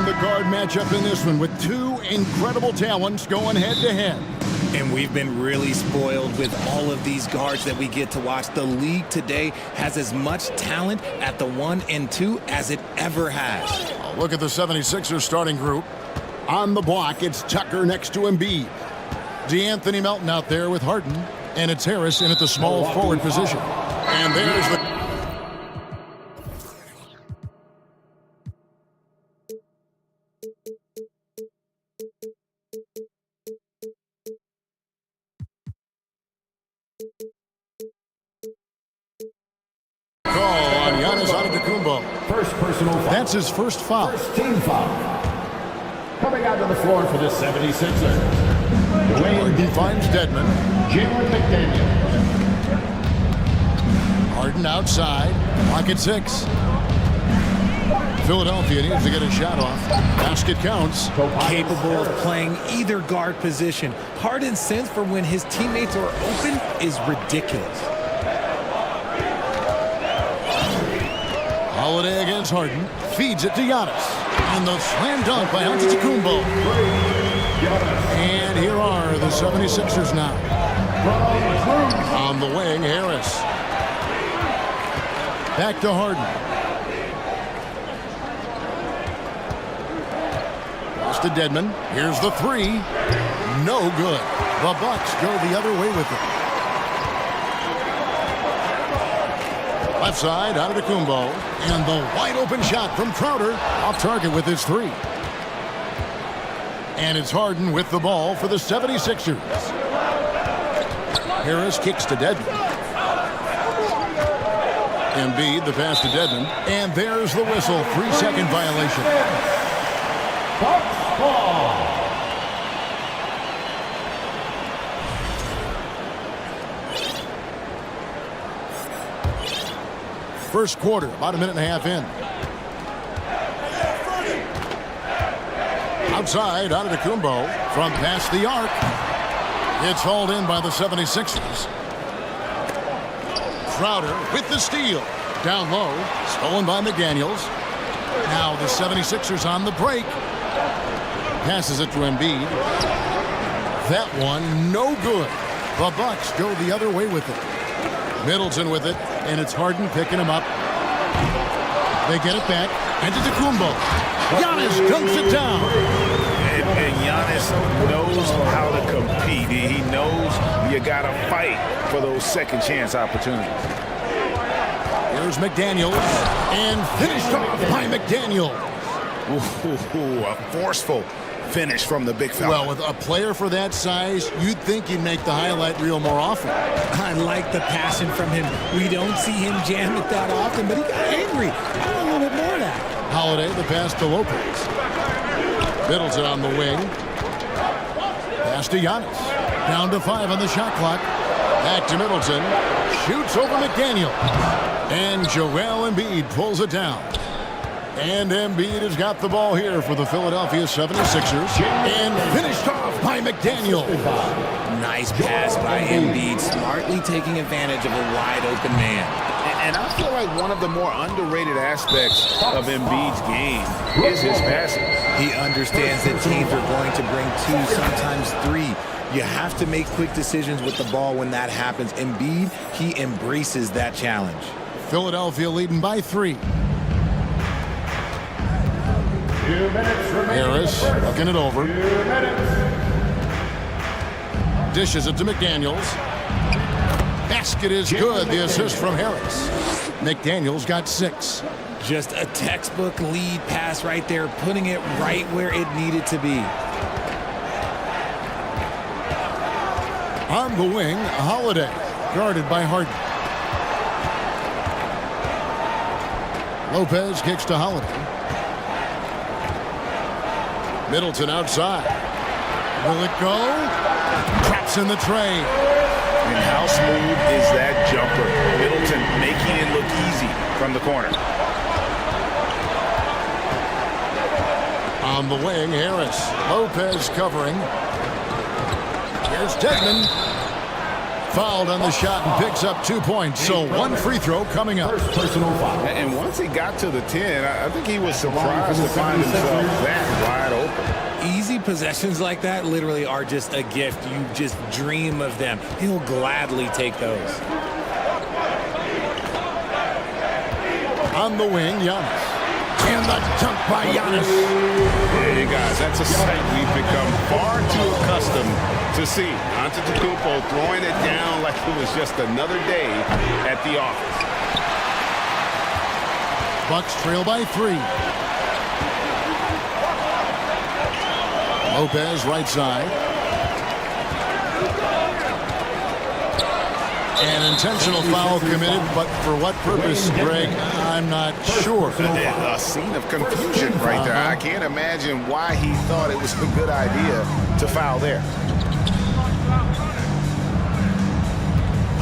And the guard matchup in this one with two incredible talents going head-to-head. And we've been really spoiled with all of these guards that we get to watch. The league today has as much talent at the 1 and 2 as it ever has. Look at the 76ers starting group. On the block, it's Tucker next to Embiid. D'Anthony Melton out there with Harden. And it's Harris in at the small forward position. And there's the... call on Giannis Antetokounmpo. First personal foul. That's his first foul. First team foul. Coming out to the floor for the 76ers. Harden finds Dedmon. Jalen McDaniel. Harden outside. Clock at 6. Philadelphia needs to get a shot off. Basket counts. Capable of playing either guard position. Harden's sense for when his teammates are open is ridiculous. Holiday against Harden. Feeds it to Giannis. And the slam dunk by Antetokounmpo. And here are the 76ers now. On the wing, Harris. Back to Harden. Pass to Dedmon. Here's the 3. No good. The Bucks go the other way with it. Left side, Antetokounmpo. And the wide open shot from Crowder. Off target with his 3. And it's Harden with the ball for the 76ers. Harris kicks to Dedmon. Embiid, the pass to Dedmon. And there's the whistle. 3-second violation. Bucks ball. First quarter, about a minute and a half in. Outside, Antetokounmpo from past the arc. It's hauled in by the 76ers. Crowder with the steal. Down low, stolen by McDaniels. Now the 76ers on the break. Passes it to Embiid. That one, no good. The Bucks go the other way with it. Middleton with it, and it's Harden picking him up. They get it back. Antetokounmpo. Giannis dunks it down. And Giannis knows how to compete. He knows you got to fight for those second chance opportunities. Here's McDaniels. And finished off by McDaniels. Ooh, a forceful finish from the big fella. Well, with a player for that size, you'd think he'd make the highlight reel more often. I like the passion from him. We don't see him jam it that often, but he got angry. I want a little bit more of that. Holiday, the pass to Lopez. Middleton on the wing. Pass to Giannis. Down to 5 on the shot clock. Back to Middleton. Shoots over McDaniel. And Joel Embiid pulls it down. And Embiid has got the ball here for the Philadelphia 76ers. And finished off by McDaniel. Nice pass by Embiid, smartly taking advantage of a wide-open man. And I feel like one of the more underrated aspects of Embiid's game is his passing. He understands that teams are going to bring 2, sometimes 3. You have to make quick decisions with the ball when that happens. Embiid, he embraces that challenge. Philadelphia leading by 3. 2 minutes remaining. Harris looking it over. 2 minutes. Dishes it to McDaniels. Basket is good. The assist from Harris. McDaniels got 6. Just a textbook lead pass right there, putting it right where it needed to be. On the wing, Holiday, guarded by Harden. Lopez kicks to Holiday. Middleton outside. Will it go? Traps in the tray. And how smooth is that jumper? Middleton making it look easy from the corner. On the wing, Harris. Lopez covering. Here's Dedmon. Fouled on the shot and picks up 2 points. So one free throw coming up. Personal foul. And once he got to the 10, I think he was surprised to find himself that wide open. Easy possessions like that literally are just a gift. You just dream of them. He'll gladly take those. On the wing, Giannis. And the dunk by Giannis. Yeah, you guys, that's a sight we've become far too accustomed to see. Antetokounmpo throwing it down like it was just another day at the office. Bucks trail by 3. Lopez right side. An intentional foul committed, but for what purpose, Greg, I'm not sure. A scene of confusion right there. I can't imagine why he thought it was a good idea to foul there.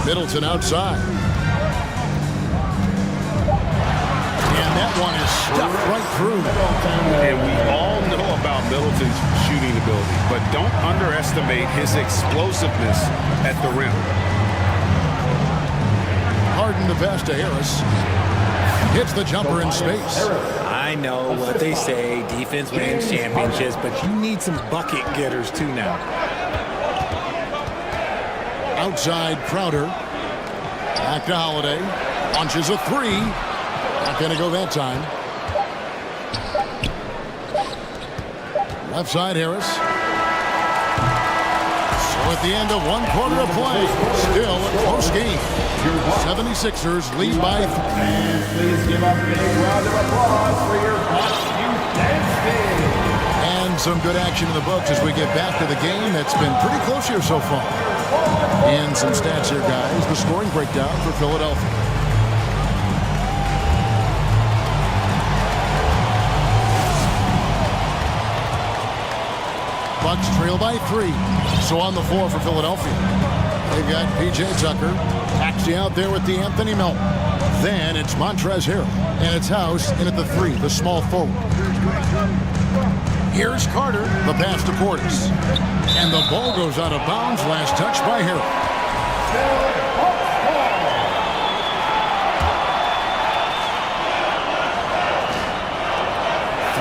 Middleton outside. And that one is stuffed right through. And we all know about Middleton's shooting ability, but don't underestimate his explosiveness at the rim. Harden the pass to Harris. Hits the jumper in space. I know what they say, defense wins championships, but you need some bucket getters too now. Outside Crowder. Back to Holiday. Launches a 3. Not going to go that time. Left side Harris. So at the end of 1 quarter of play, still a close game. 76ers lead by 3. Please give a big round of applause for your Bucks youth team. And some good action in the books as we get back to the game that's been pretty close here so far. And some stats here, guys. The scoring breakdown for Philadelphia. Bucks trail by 3. So on the floor for Philadelphia. They've got P.J. Tucker. Maxey out there with Anthony Melton. Then it's Montrezl Harrell. And it's House in at the 3, the small forward. Here's Carter. The pass to Portis. And the ball goes out of bounds. Last touch by Harrell.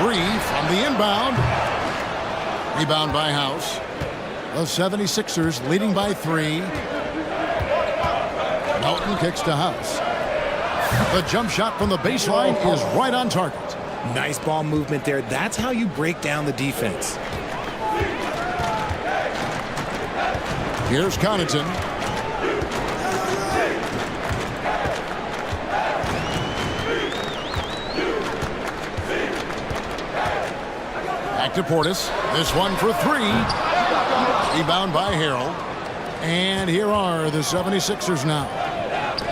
3 from the inbound. Rebound by House. The 76ers leading by 3. Melton kicks to House. The jump shot from the baseline is right on target. Nice ball movement there. That's how you break down the defense. Here's Connaughton. Back to Portis. This one for 3. Rebound by Harrell. And here are the 76ers now.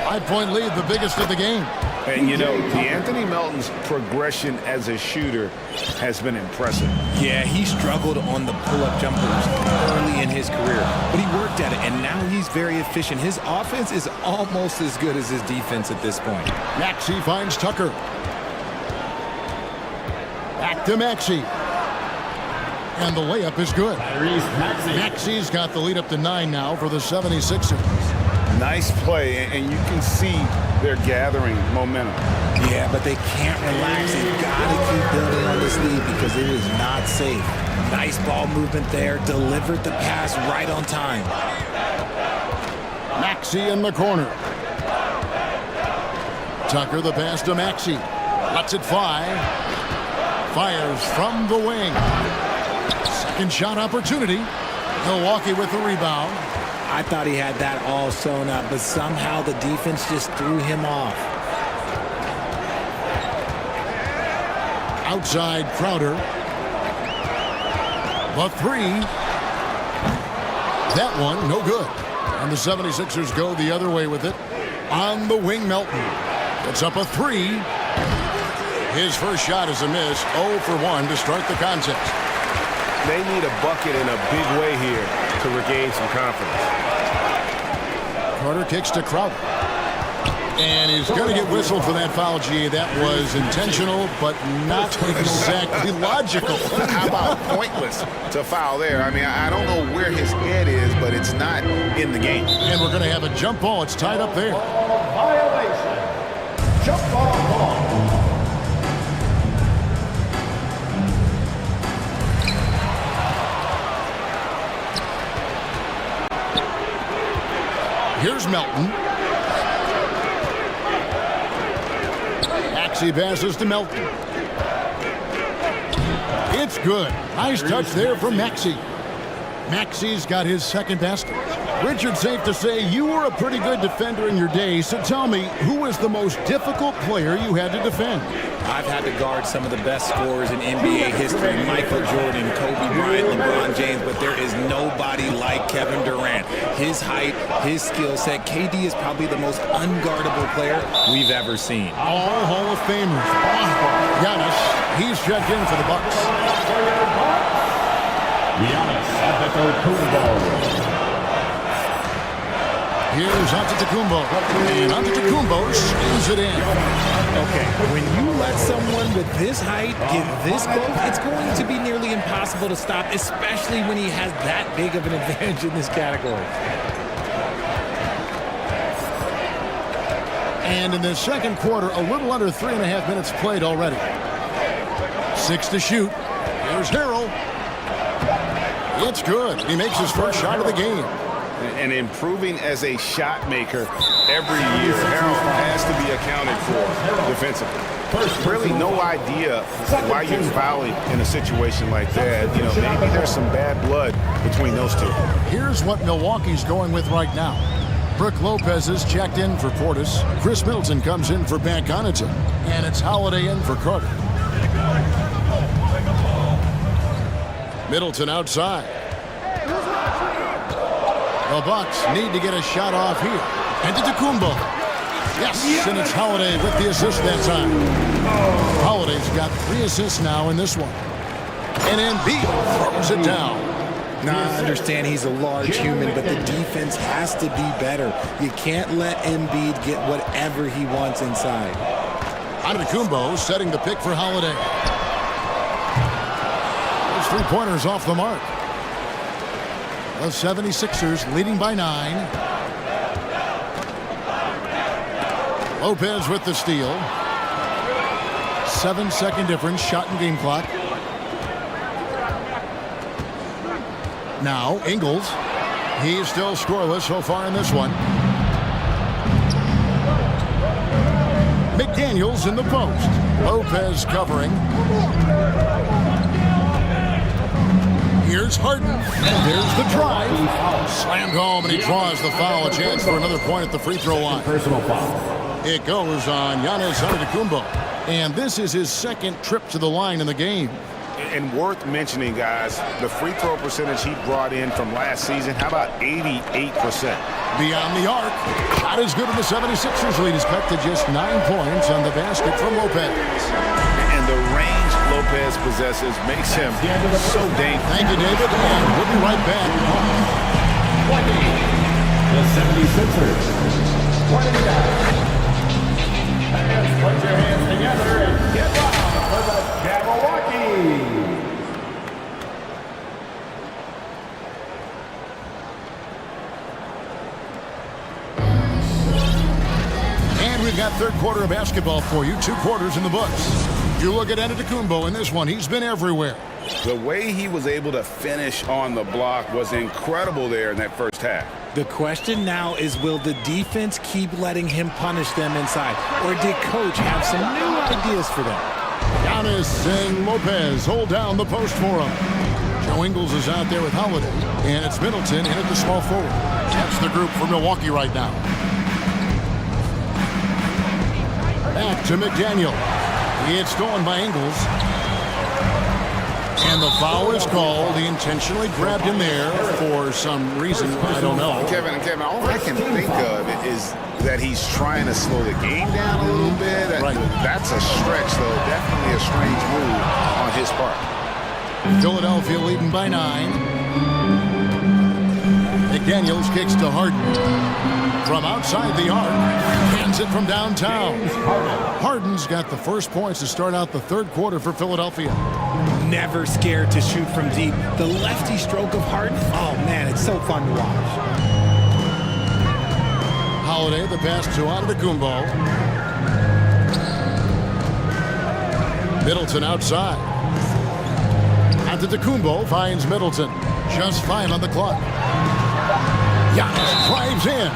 5-point lead, the biggest of the game. And, you know, Anthony Melton's progression as a shooter has been impressive. Yeah, he struggled on the pull-up jumpers early in his career, but he worked at it, and now he's very efficient. His offense is almost as good as his defense at this point. Maxey finds Tucker. Back to Maxey. And the layup is good. Maxey's got the lead up to 9 now for the 76ers. Nice play, and you can see they're gathering momentum. Yeah, but they can't relax. They've got to keep building on this lead because it is not safe. Nice ball movement there. Delivered the pass right on time. Maxey in the corner. Tucker the pass to Maxey. Lets it fly. Fires from the wing. Second shot opportunity. Milwaukee with the rebound. I thought he had that all sewn up, but somehow the defense just threw him off. Outside Crowder. The 3. That one, no good. And the 76ers go the other way with it. On the wing, Melton. It's up a 3. His first shot is a miss. 0 for 1 to start the contest. They need a bucket in a big way here to regain some confidence. Carter kicks to Crowder. And he's going to get whistled for that foul, G. That was intentional, but not exactly logical. How about pointless to foul there? I mean, I don't know where his head is, but it's not in the game. And we're going to have a jump ball. It's tied up there. Violation. Jump ball. Here's Melton. Maxey passes to Melton. It's good. Nice touch there from Maxey. Maxey's got his second basket. Richard, safe to say you were a pretty good defender in your day, so tell me, who was the most difficult player you had to defend? I've had to guard some of the best scorers in NBA history, Michael Jordan, Kobe Bryant, LeBron James, but there is nobody like Kevin Durant. His height, his skill set, KD is probably the most unguardable player we've ever seen. All Hall of Famers. Giannis, he's checked in for the Bucks. Giannis Antetokounmpo. Here's Antetokounmpo, and Antetokounmpo spins it in. Okay, when you let someone with this height get this close, it's going to be nearly impossible to stop, especially when he has that big of an advantage in this category. And in the second quarter, a little under 3.5 minutes played already. 6 to shoot. Here's Harrell. It's good. He makes his first shot of the game. And improving as a shot maker every year. Harold has to be accounted for defensively. Really no idea why you're fouling in a situation like that. You know, maybe there's some bad blood between those two. Here's what Milwaukee's going with right now. Brook Lopez is checked in for Portis. Chris Middleton comes in for Van Connaughton. And it's Holiday in for Carter. Middleton outside. The Bucks need to get a shot off here. Antetokounmpo. Yes, and it's Holiday with the assist that time. Holiday's got 3 assists now in this one. And Embiid throws it down. Now, I understand he's a large human, but the defense has to be better. You can't let Embiid get whatever he wants inside. Antetokounmpo setting the pick for Holiday. Those 3-pointers off the mark. The 76ers leading by 9. Lopez with the steal. 7-second difference, shot and game clock. Now, Ingles. He's still scoreless so far in this one. McDaniels in the post. Lopez covering. Here's Harden. And there's the drive. Slammed home, and he draws the foul. A chance for another point at the free throw line. Personal foul. It goes on Giannis Antetokounmpo. And this is his second trip to the line in the game. And worth mentioning, guys, the free throw percentage he brought in from last season, how about 88%? Beyond the arc. Not as good, and the 76ers lead is cut to just 9 points on the basket from Lopez. And the range Lopez possesses makes him so dangerous. Thank you, David, and we'll be right back. The 76ers. 20 down. Fans, put your hands together and get loud for the Jabberwocky. And we've got third quarter of basketball for you. 2 quarters in the books. You look at Antetokounmpo in this one. He's been everywhere. The way he was able to finish on the block was incredible there in that first half. The question now is, will the defense keep letting him punish them inside? Or did coach have some new ideas for them? Giannis and Lopez hold down the post for him. Joe Ingles is out there with Holiday. And it's Middleton in at the small forward. That's the group for Milwaukee right now. Back to McDaniel. It's stolen by Ingles. And the foul is called. He intentionally grabbed him there for some reason. I don't know. Kevin, all I can think of is that he's trying to slow the game down a little bit. Right. That's a stretch, though. Definitely a strange move on his part. Philadelphia leading by 9. McDaniels kicks to Harden. From outside the arc, hands it from downtown. Harden's got the first points to start out the third quarter for Philadelphia. Never scared to shoot from deep. The lefty stroke of Harden, oh man, it's so fun to watch. Holiday, the pass to Antetokounmpo. Middleton outside. Antetokounmpo finds Middleton. Just 5 on the clock. Giannis drives in.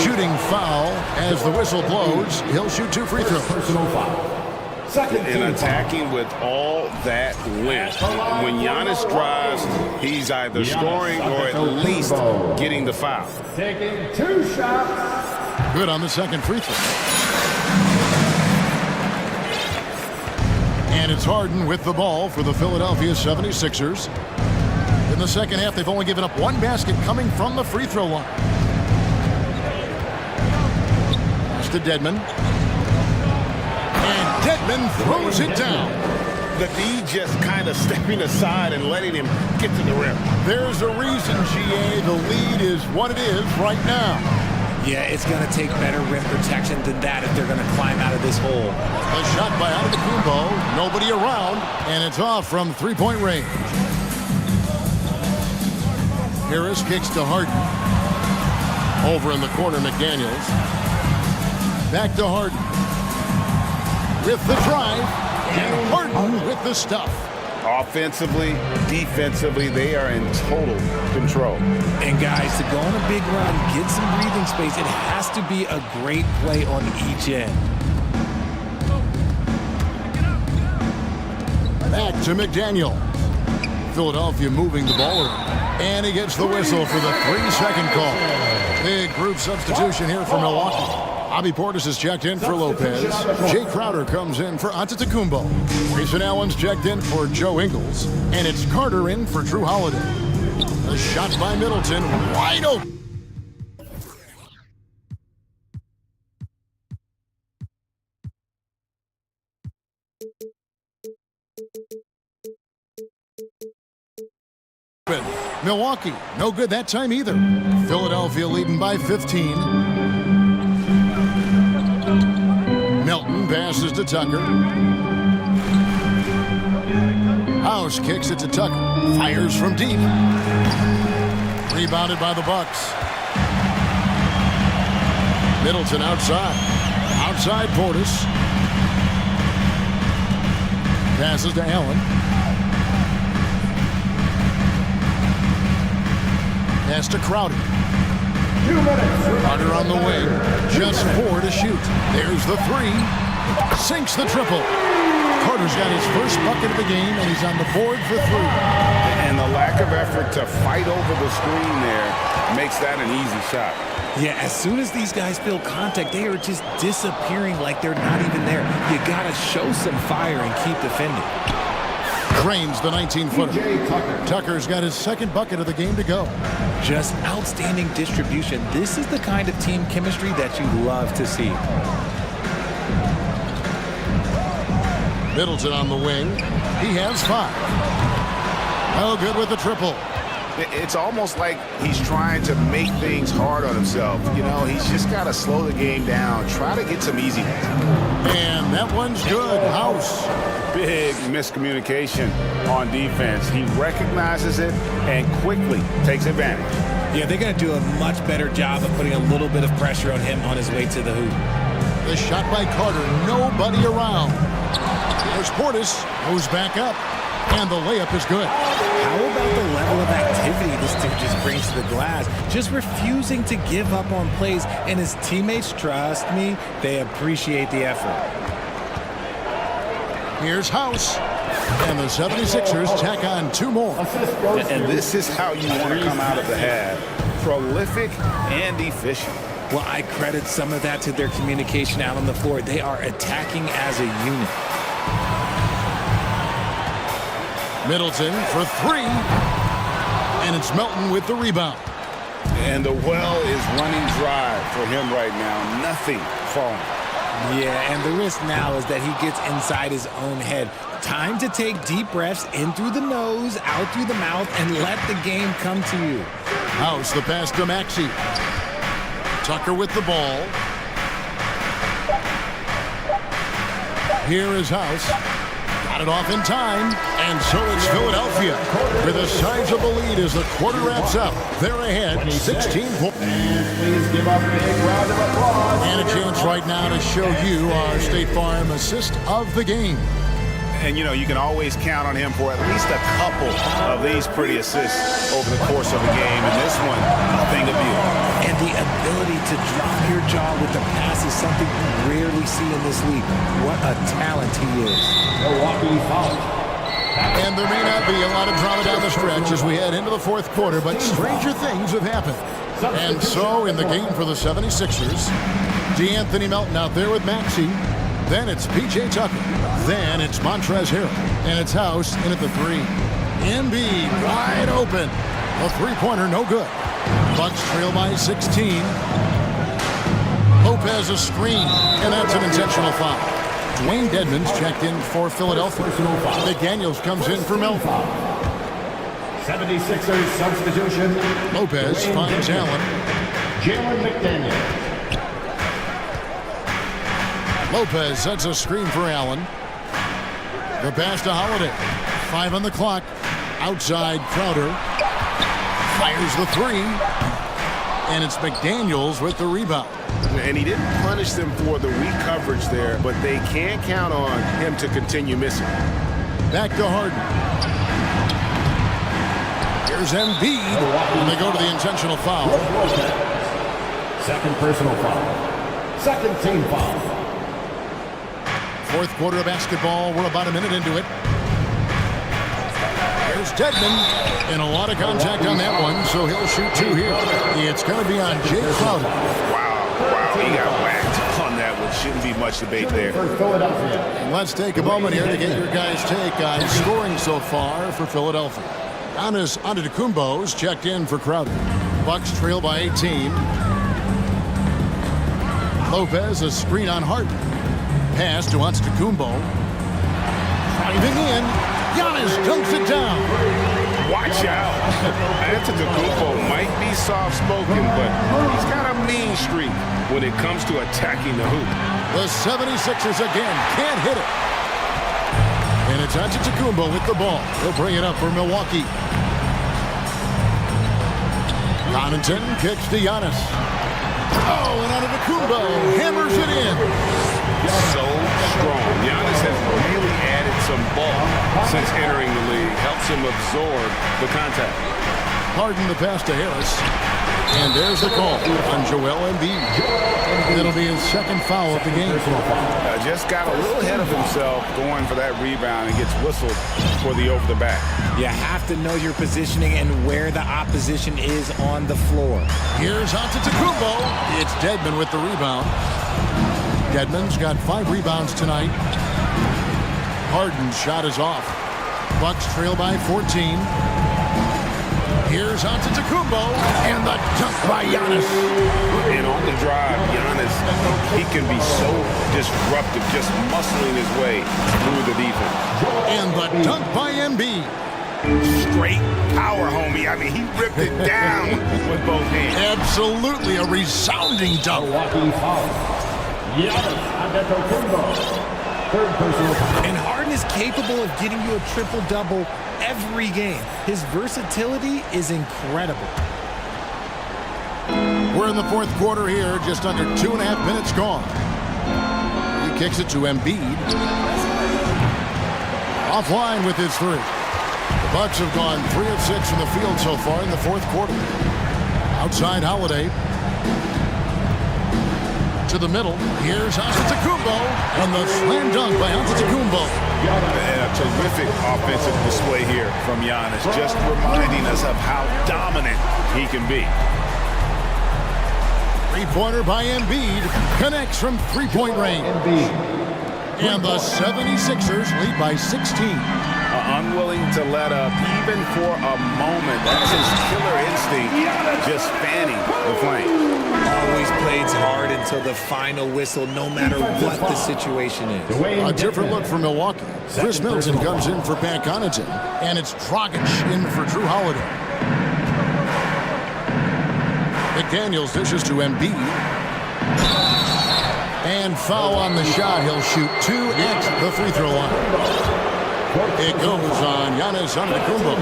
Shooting foul as the whistle blows. He'll shoot 2 free throws. Personal foul. And attacking with all that length. When Giannis drives, he's either scoring or at least getting the foul. Taking 2 shots. Good on the second free throw. And it's Harden with the ball for the Philadelphia 76ers. In the second half, they've only given up 1 basket coming from the free throw line. Pass to Dedmon. And Dedmon throws it down. The D just kind of stepping aside and letting him get to the rim. There's a reason, GA, the lead is what it is right now. Yeah, it's going to take better rim protection than that if they're going to climb out of this hole. A shot by Antetokounmpo, nobody around, and it's off from three-point range. Harris kicks to Harden. Over in the corner, McDaniels. Back to Harden. With the drive, and Harden with the stuff. Offensively, defensively, they are in total control. And guys, to go on a big run, get some breathing space, it has to be a great play on each end. Back to McDaniel. Philadelphia moving the ball around. And he gets the whistle for the 3-second call. Big group substitution here for Milwaukee. Bobby Portis is checked in for Lopez. Jay Crowder comes in for Antetokounmpo. Grayson Allen's checked in for Joe Ingles. And it's Carter in for Drew Holiday. A shot by Middleton, wide open. Milwaukee, no good that time either. Philadelphia leading by 15. Melton passes to Tucker. House kicks it to Tucker. Fires from deep. Rebounded by the Bucks. Middleton outside. Outside Portis. Passes to Allen. Pass to Crowder. 2 minutes. Crowder on the wing. Just 4 to shoot. There's the 3. Sinks the triple. Carter's got his first bucket of the game, and he's on the board for 3. And the lack of effort to fight over the screen there makes that an easy shot. Yeah, as soon as these guys feel contact, they are just disappearing like they're not even there. You got to show some fire and keep defending. Drains the 19-footer. Tucker's got his second bucket of the game to go. Just outstanding distribution. This is the kind of team chemistry that you love to see. Middleton on the wing. He has 5. Oh, good with the triple. It's almost like he's trying to make things hard on himself. You know, he's just got to slow the game down, try to get some easiness. And that one's good. House. Big miscommunication on defense. He recognizes it and quickly takes advantage. Yeah, they're going to do a much better job of putting a little bit of pressure on him on his way to the hoop. The shot by Carter. Nobody around. There's Portis. Goes back up. And the layup is good. How about the level of activity this dude just brings to the glass? Just refusing to give up on plays, and his teammates, trust me, they appreciate the effort. Here's House. And the 76ers tack on 2 more. And this is how you want to come out of the half. Prolific and efficient. Well, I credit some of that to their communication out on the floor. They are attacking as a unit. Middleton for 3. And it's Melton with the rebound. And the well is running dry for him right now. Nothing falling. Yeah, and the risk now is that he gets inside his own head. Time to take deep breaths in through the nose, out through the mouth, and let the game come to you. House, the pass to Maxey. Tucker with the ball. Here is House. Got it off in time. And so it's Philadelphia with a sizable lead as the quarter wraps up. They're ahead, 16 points. Please give a big round of applause. And a chance right now to show you our State Farm assist of the game. And, you know, you can always count on him for at least a couple of these pretty assists over the course of a game. And this one, a thing of beauty. And the ability to drop your jaw with the pass is something you rarely see in this league. What a talent he is. Milwaukee foul. And there may not be a lot of drama down the stretch as we head into the fourth quarter, but stranger things have happened. And so in the game for the 76ers, DeAnthony Melton out there with Maxey. Then it's P.J. Tucker. Then it's Montrezl Harrell. And it's House in at the 3. Embiid wide open. A three-pointer, no good. Bucks trail by 16. Lopez a screen. And that's an intentional foul. Dwayne Dedmon's checked in for Philadelphia. McDaniels comes in for Melton. 76ers substitution. Lopez finds Allen. Jalen McDaniel. Lopez sets a screen for Allen. The pass to Holiday. 5 on the clock. Outside Crowder. Fires the 3. And it's McDaniels with the rebound. And he didn't punish them for the weak coverage there, but they can't count on him to continue missing. Back to Harden. Here's Embiid. And they go to the intentional foul. Second personal foul. Second team foul. Fourth quarter of basketball. We're about a minute into it. Here's Dedmon. And a lot of contact on that one, so he'll shoot 2 here. It's going to be on Jay Crowder. Wow, he got whacked on that one. Shouldn't be much debate there. And let's take a moment here to get your guys' take on scoring so far for Philadelphia. Giannis Antetokounmpo's checked in for Crowder. Bucks trail by 18. Lopez a screen on Harden. Pass to Antetokounmpo. Driving in. Giannis dunks it down. Watch out. Antetokounmpo might be soft-spoken, but he's got a mean streak when it comes to attacking the hoop. The 76ers again can't hit it. And it's Antetokounmpo with the ball. He'll bring it up for Milwaukee. Connaughton kicks to Giannis. Oh, and Antetokounmpo hammers it in. So strong. Giannis has really added some bulk since entering the league. Helps him absorb the contact. Harden the pass to Harris. And there's the call on Joel Embiid. It'll be his second foul of the game. Just got a little ahead of himself going for that rebound and gets whistled for the over the back. You have to know your positioning and where the opposition is on the floor. Here's Antetokounmpo. It's Dedmon with the rebound. Dedmon's got 5 rebounds tonight. Harden's shot is off. Bucks trail by 14. Here's Antetokounmpo, and the dunk by Giannis. And on the drive, Giannis, he can be so disruptive, just muscling his way through the defense. And the dunk by Embiid. Straight power, homie. I mean, he ripped it down with both hands. Absolutely a resounding dunk. Milwaukee foul. Giannis Antetokounmpo. Third personal foul. And Harden is capable of getting you a triple-double every game. His versatility is incredible. We're in the fourth quarter here, just under 2.5 minutes gone. He kicks it to Embiid. Offline with his 3. The Bucks have gone 3 of 6 from the field so far in the fourth quarter. Outside Holiday. To the middle. Here's Antetokounmpo. And the slam dunk by Antetokounmpo. And a terrific offensive display here from Giannis, just reminding us of how dominant he can be. Three-pointer by Embiid. Connects from three-point range. And the 76ers lead by 16. Unwilling to let up even for a moment. That's his killer instinct, just fanning the flame. Always plays hard until the final whistle, no matter what the situation is. A different look for Milwaukee. Chris Middleton comes in for Pat Connaughton, and it's Dragic in for Drew Holiday. McDaniels dishes to Embiid. And foul on the shot. He'll shoot 2 at the free throw line. It goes on Giannis Antetokounmpo.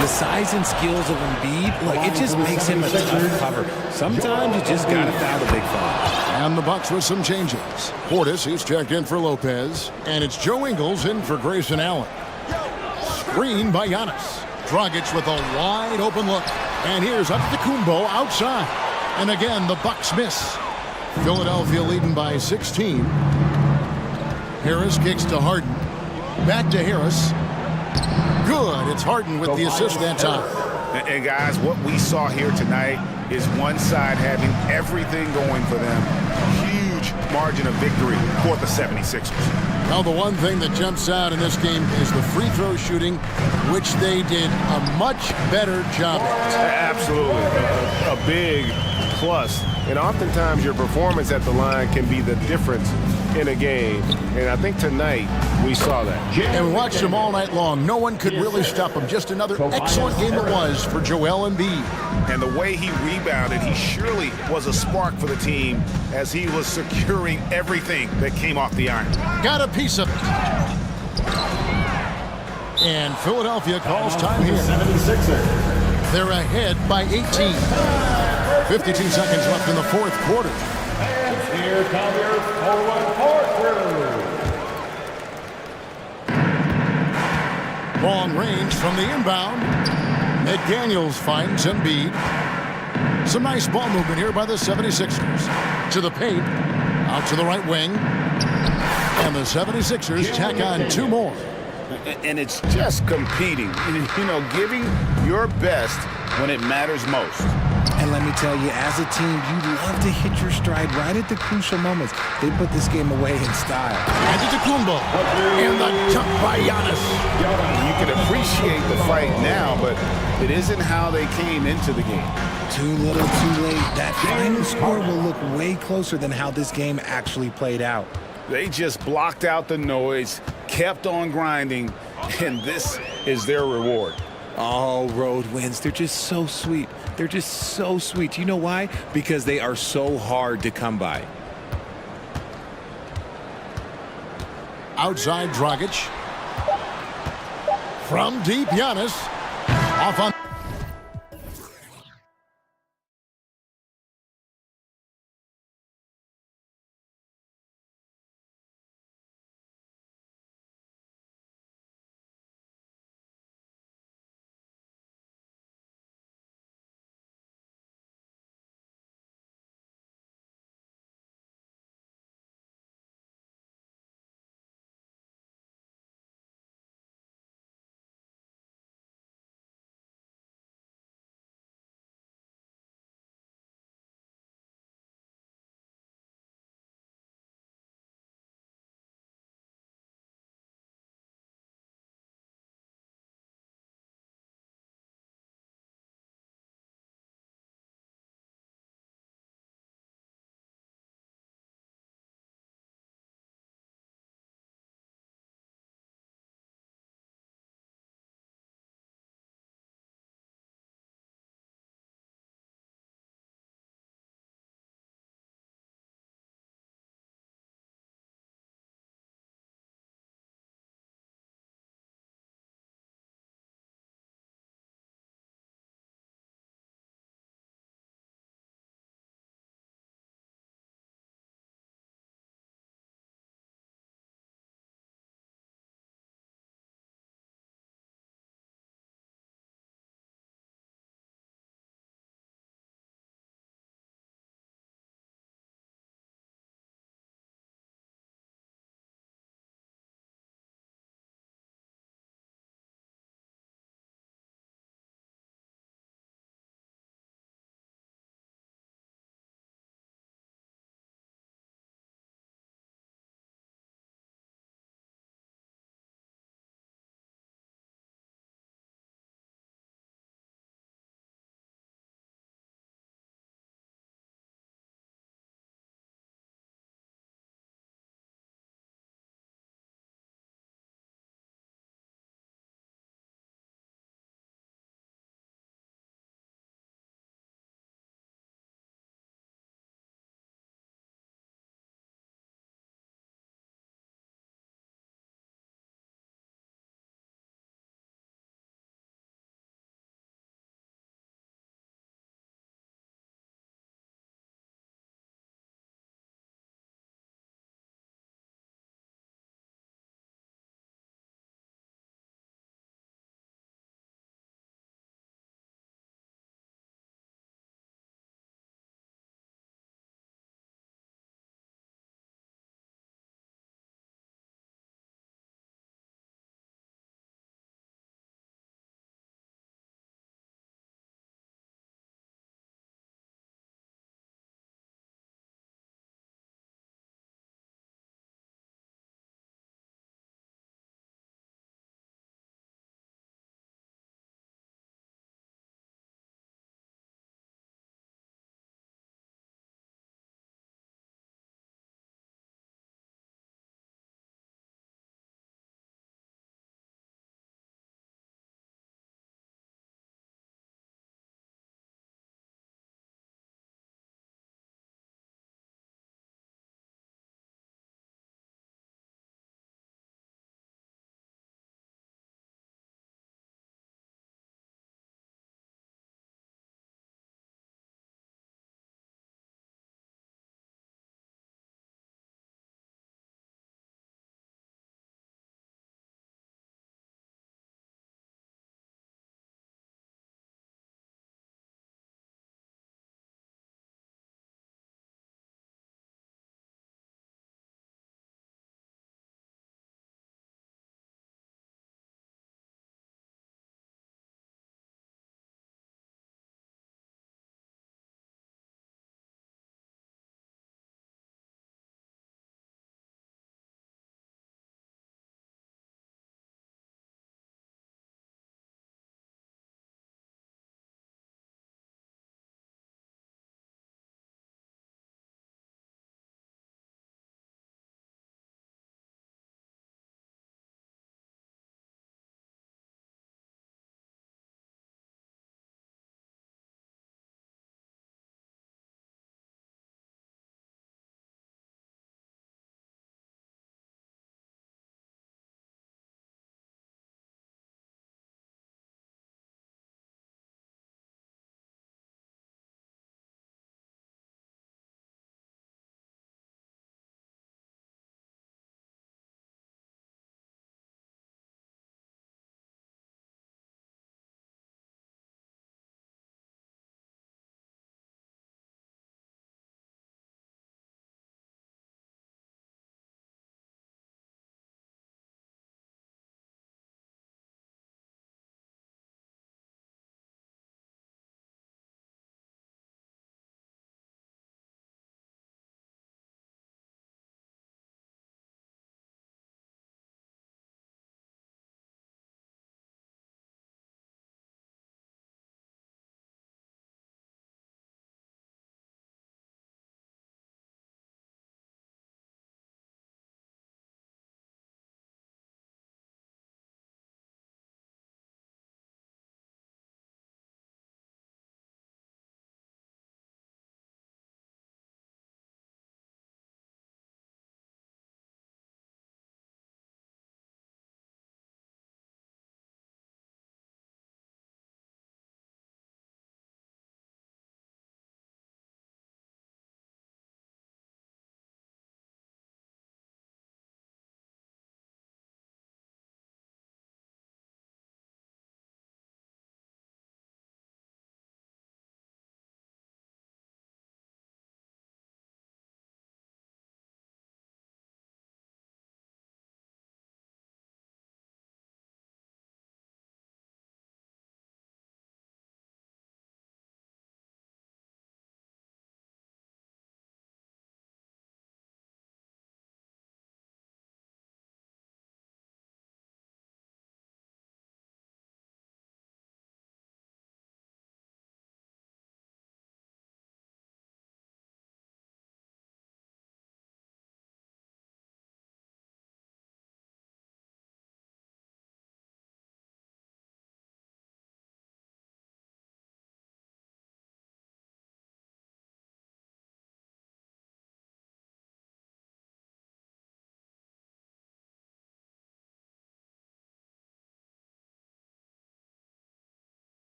The size and skills of Embiid, look, it just makes him a tough cover. Sometimes you just got to foul the big foul. And the Bucks with some changes. Portis, he's checked in for Lopez. And it's Joe Ingles in for Grayson Allen. Screen by Giannis. Dragic with a wide open look. And here's Antetokounmpo outside. And again, the Bucks miss. Philadelphia leading by 16. Harris kicks to Harden. Back to Harris. Good. It's Harden with the assist that time. And guys, what we saw here tonight is one side having everything going for them. Huge margin of victory for the 76ers. Now, the one thing that jumps out in this game is the free throw shooting, which they did a much better job at. Absolutely. A big plus. And oftentimes your performance at the line can be the difference in a game. And I think tonight we saw that. And watched him all night long. No one could really stop him. Just another excellent game it was for Joel Embiid. And the way he rebounded, he surely was a spark for the team as he was securing everything that came off the iron. Got a piece of it. And Philadelphia calls time here. They're ahead by 18. 52 seconds left in the fourth quarter. And here come your forward court crew. Long range from the inbound. McDaniels finds Embiid. Some nice ball movement here by the 76ers. To the paint. Out to the right wing. And the 76ers tack on 2 more. And it's just competing. You know, giving your best when it matters most. And let me tell you, as a team, you love to hit your stride right at the crucial moments. They put this game away in style. Antetokounmpo. And the jump by Giannis. You can appreciate the fight now, but it isn't how they came into the game. Too little, too late. That final score will look way closer than how this game actually played out. They just blocked out the noise, kept on grinding, and this is their reward. Oh, road wins. They're just so sweet. They're just so sweet. You know why? Because they are so hard to come by. Outside Dragic. From deep, Giannis. Off on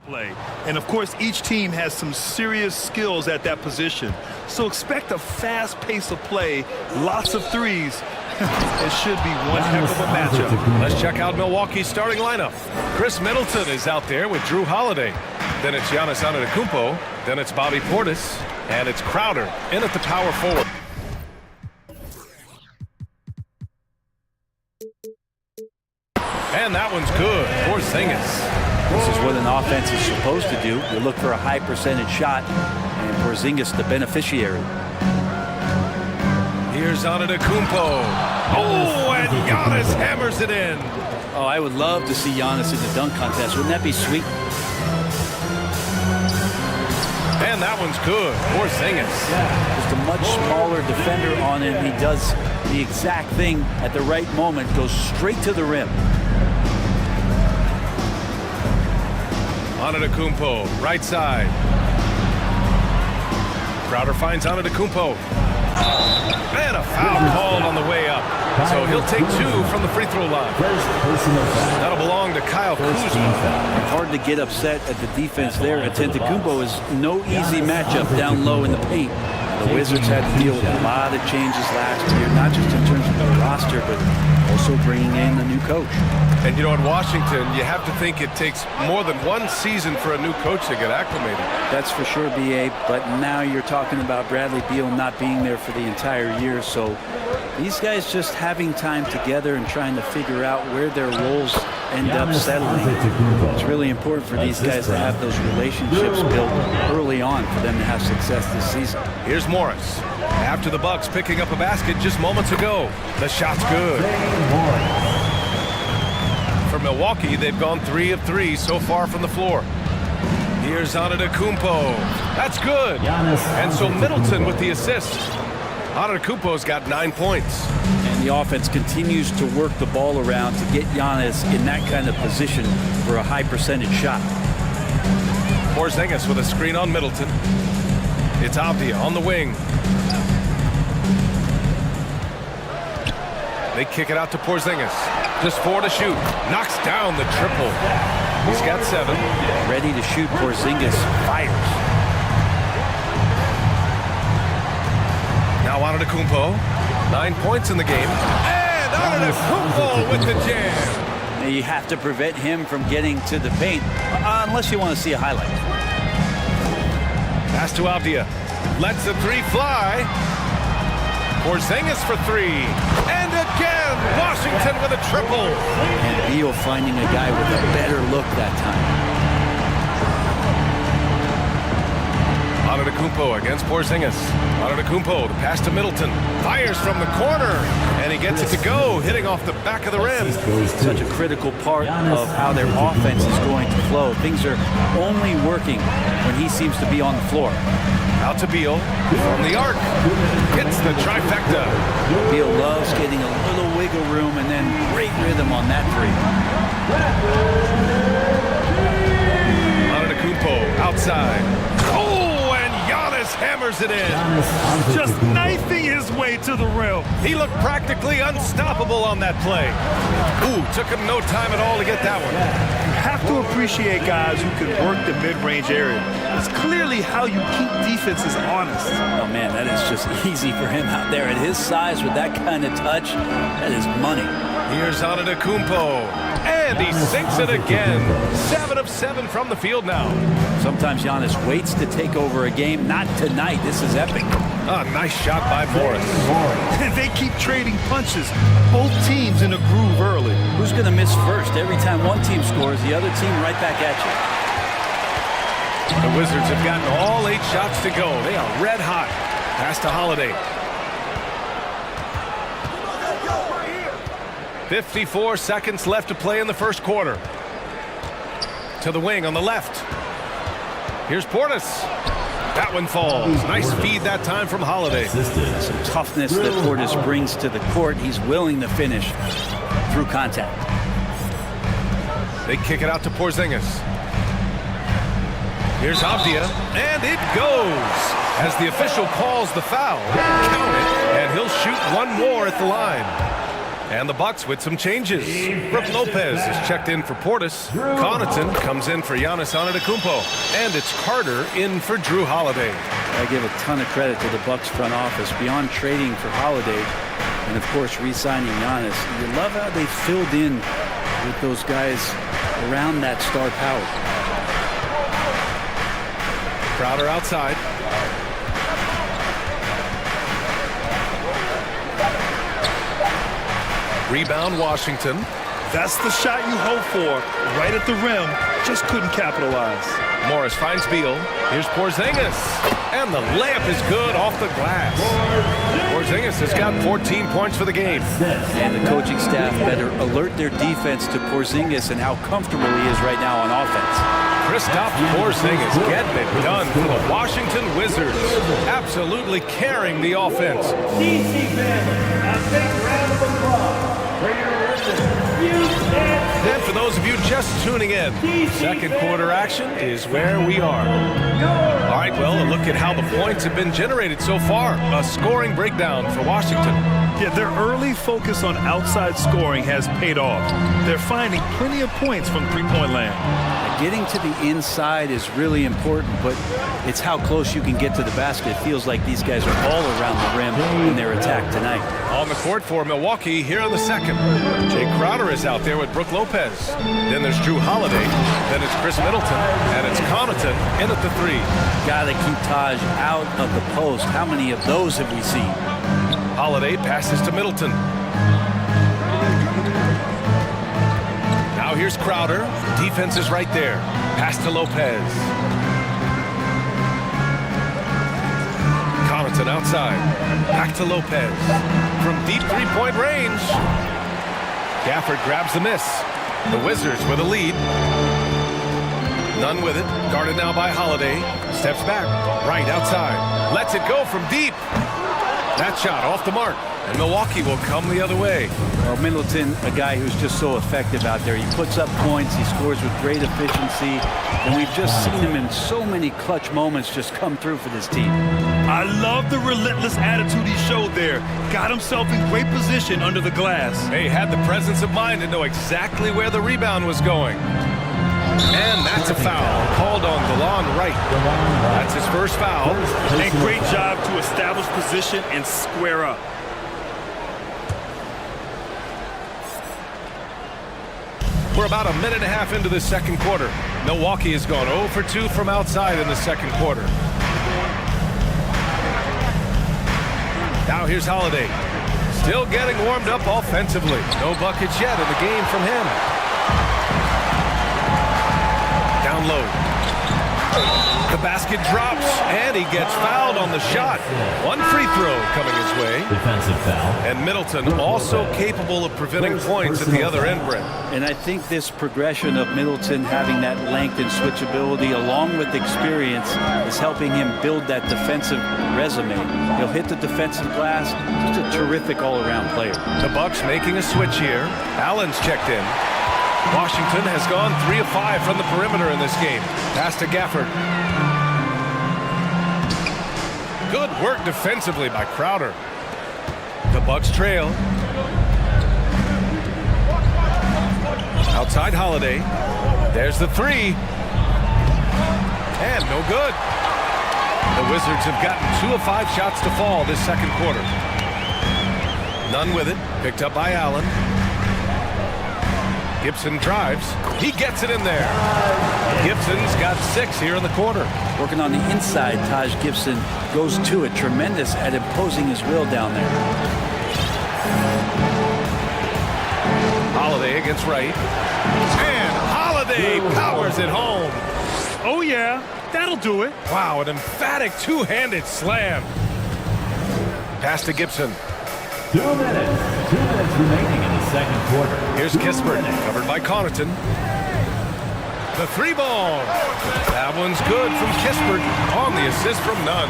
play. And of course, each team has some serious skills at that position. So expect a fast pace of play, lots of threes. It should be one heck of a matchup. Let's check out Milwaukee's starting lineup. Chris Middleton is out there with Drew Holiday. Then it's Giannis Antetokounmpo. Then it's Bobby Portis. And it's Crowder in at the power forward. And that one's good. Porzingis. This is what an offense is supposed to do. You look for a high percentage shot, and Porzingis the beneficiary. Here's Antetokounmpo. Oh, and Giannis hammers it in. Oh, I would love to see Giannis in the dunk contest. Wouldn't that be sweet? And that one's good. Porzingis. Just a much smaller defender on him. He does the exact thing at the right moment, goes straight to the rim. Antetokounmpo, right side. Crowder finds Antetokounmpo. And a foul called on the way up. So he'll take 2 from the free throw line. That'll belong to Kyle Kuzma. Hard to get upset at the defense there. Antetokounmpo is no easy matchup down low in the paint. The Wizards had to deal with a lot of changes last year, not just in terms of the roster, but also bringing in a new coach. And you know, in Washington, you have to think it takes more than one season for a new coach to get acclimated. That's for sure, B.A., but now you're talking about Bradley Beal not being there for the entire year, so these guys just having time together and trying to figure out where their roles end up settling. It's really important for these guys to have those relationships built early on for them to have success this season. Here's Morris. After the Bucks picking up a basket just moments ago. The shot's good. For Milwaukee, they've gone 3 of 3 so far from the floor. Here's Antetokounmpo. That's good. And so Middleton with the assist. Antetokounmpo's got 9 points. And the offense continues to work the ball around to get Giannis in that kind of position for a high percentage shot. Porzingis with a screen on Middleton. It's Avdia on the wing. They kick it out to Porzingis. Just 4 to shoot. Knocks down the triple. He's got 7. Ready to shoot. Porzingis fires. Now Antetokounmpo. 9 points in the game. And Antetokounmpo with the jam. Now you have to prevent him from getting to the paint, unless you want to see a highlight. Pass to Avdia. Lets the 3 fly. Porzingis for 3. And again, Washington with a triple. And Beal finding a guy with a better look that time. Antetokounmpo against Porzingis. Antetokounmpo, the pass to Middleton. Fires from the corner. And he gets it to go, hitting off the back of the rim. Such a critical part of how their offense is going to flow. Things are only working when he seems to be on the floor. Out to Beal from the arc. Hits the trifecta. Beal loves getting a little wiggle room and then great rhythm on that 3. Antetokounmpo outside. Oh, and Giannis hammers it in. Just knifing his way to the rim. He looked practically unstoppable on that play. Ooh, took him no time at all to get that one. You have to appreciate guys who can work the mid-range area. It's clearly how you keep defenses honest. Oh, man, that is just easy for him out there. At his size, with that kind of touch, that is money. Here's Antetokounmpo. And he sinks it again. 7 of 7 from the field now. Sometimes Giannis waits to take over a game. Not tonight. This is epic. A nice shot by Morris. And they keep trading punches. Both teams in a groove early. Who's going to miss first? Every time one team scores, the other team right back at you. The Wizards have gotten all 8 shots to go. They are red hot. Pass to Holiday. 54 seconds left to play in the first quarter. To the wing on the left. Here's Portis. That one falls. Nice feed that time from Holiday. Some toughness that Portis brings to the court. He's willing to finish through contact. They kick it out to Porzingis. Here's Avdia, and it goes. As the official calls the foul, count it, and he'll shoot one more at the line. And the Bucks with some changes. Brook Lopez is checked in for Portis. Connaughton comes in for Giannis Antetokounmpo. And it's Carter in for Drew Holiday. I give a ton of credit to the Bucks front office. Beyond trading for Holiday and, of course, re-signing Giannis, you love how they filled in with those guys around that star power. Crowder outside. Rebound Washington. That's the shot you hope for. Right at the rim. Just couldn't capitalize. Morris finds Beal. Here's Porzingis. And the layup is good off the glass. Porzingis has got 14 points for the game. And the coaching staff better alert their defense to Porzingis and how comfortable he is right now on offense. Kristaps Porzingis getting it done for the Washington Wizards. Absolutely carrying the offense. DC fans, a big round of applause for your And for those of you just tuning in, second quarter action is where we are. All right, well, a look at how the points have been generated so far. A scoring breakdown for Washington. Yeah, their early focus on outside scoring has paid off. They're finding plenty of points from three-point land. Getting to the inside is really important, but it's how close you can get to the basket. It feels like these guys are all around the rim in their attack tonight. On the court for Milwaukee here in the second. Jay Crowder is out there with Brook Lopez. Then there's Drew Holiday. Then it's Chris Middleton. And it's Connaughton in at the three. Gotta keep Taj out of the post. How many of those have we seen? Holiday passes to Middleton. Now here's Crowder. Defense is right there. Pass to Lopez. Connaughton outside. Back to Lopez. From deep three-point range. Gafford grabs the miss. The Wizards with a lead. Nunn with it. Guarded now by Holiday. Steps back. Right outside. Lets it go from deep. That shot off the mark. And Milwaukee will come the other way. Well, Middleton, a guy who's just so effective out there. He puts up points. He scores with great efficiency. And we've just seen him in so many clutch moments just come through for this team. I love the relentless attitude he showed there. Got himself in great position under the glass. He had the presence of mind to know exactly where the rebound was going. And that's a foul called on DeLon Wright. That's his first foul. And great job to establish position and square up. We're about a minute and a half into the second quarter. Milwaukee has gone 0 for 2 from outside in the second quarter. Now here's Holiday. Still getting warmed up offensively. No buckets yet in the game from him. Down low. The basket drops, and he gets fouled on the shot. One free throw coming his way. Defensive foul. And Middleton also capable of preventing points at the other end, Brent. And I think this progression of Middleton having that length and switchability along with experience is helping him build that defensive resume. He'll hit the defensive glass. Just a terrific all-around player. The Bucks making a switch here. Allen's checked in. Washington has gone 3 of 5 from the perimeter in this game. Pass to Gafford. Good work defensively by Crowder. The Bucks trail. Outside Holiday. There's the three. And no good. The Wizards have gotten 2 of 5 shots to fall this second quarter. Nunn with it. Picked up by Allen. Gibson drives. He gets it in there. Gibson's got 6 here in the quarter. Working on the inside, Taj Gibson goes to it. Tremendous at imposing his will down there. Holiday against Wright. And Holiday powers it home. Oh, yeah. That'll do it. Wow, an emphatic two-handed slam. Pass to Gibson. 2 minutes. 2 minutes remaining in the second quarter. Here's Kispert, covered by Connaughton. The three ball. That one's good from Kispert on the assist from Nunn.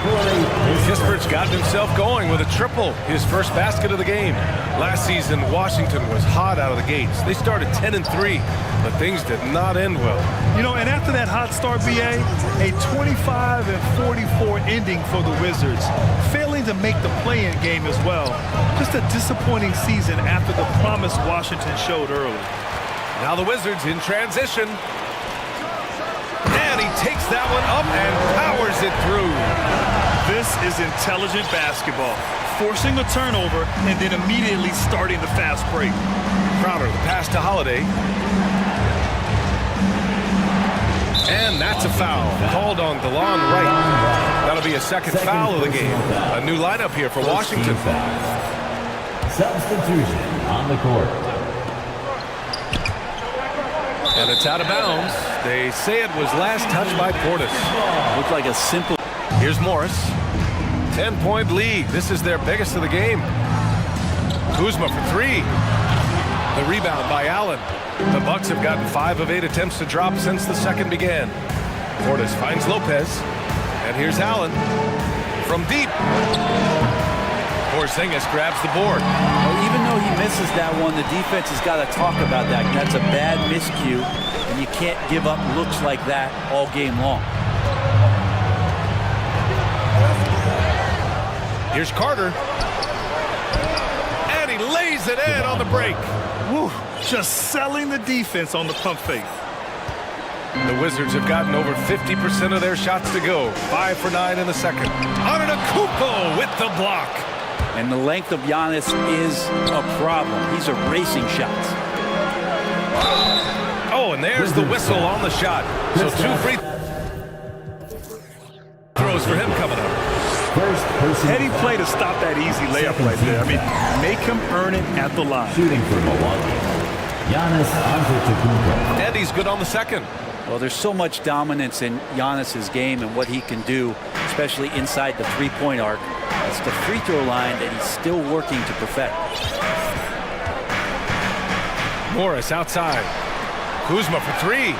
Kispert's gotten himself going with a triple, his first basket of the game. Last season, Washington was hot out of the gates. They started 10-3, but things did not end well. You know, and after that hot start, BA, a 25-44 ending for the Wizards, failing to make the play-in game as well. Just a disappointing season after the promise Washington showed early. Now the Wizards in transition. And he takes that one up and powers it through. This is intelligent basketball, forcing a turnover and then immediately starting the fast break. Crowder, the pass to Holiday. And that's a foul called on DeLon Wright. That'll be a second foul of the game. A new lineup here for Washington. Substitution on the court. And it's out of bounds. They say it was last touched by Portis. Looked like a simple. Here's Morris. 10-point lead. This is their biggest of the game. Kuzma for three. The rebound by Allen. The Bucks have gotten 5 of 8 attempts to drop since the second began. Portis finds Lopez. And here's Allen from deep. Porzingis grabs the board. Well, even though he misses that one, the defense has got to talk about that. That's a bad miscue, and you can't give up looks like that all game long. Here's Carter. And he lays it in on the break. Woo, just selling the defense on the pump fake. The Wizards have gotten over 50% of their shots to go. 5 for 9 in the second. Antetokounmpo with the block. And the length of Giannis is a problem. He's erasing shots. Oh, and there's the whistle on the shot. So 2 free throws for him coming up. Heady play to stop that easy layup right there. I mean, make him earn it at the line. Shooting for Milwaukee. Giannis Antetokounmpo. And he's good on the second. Well, there's so much dominance in Giannis's game and what he can do, especially inside the three-point arc. It's the free throw line that he's still working to perfect. Morris outside. Kuzma for 3.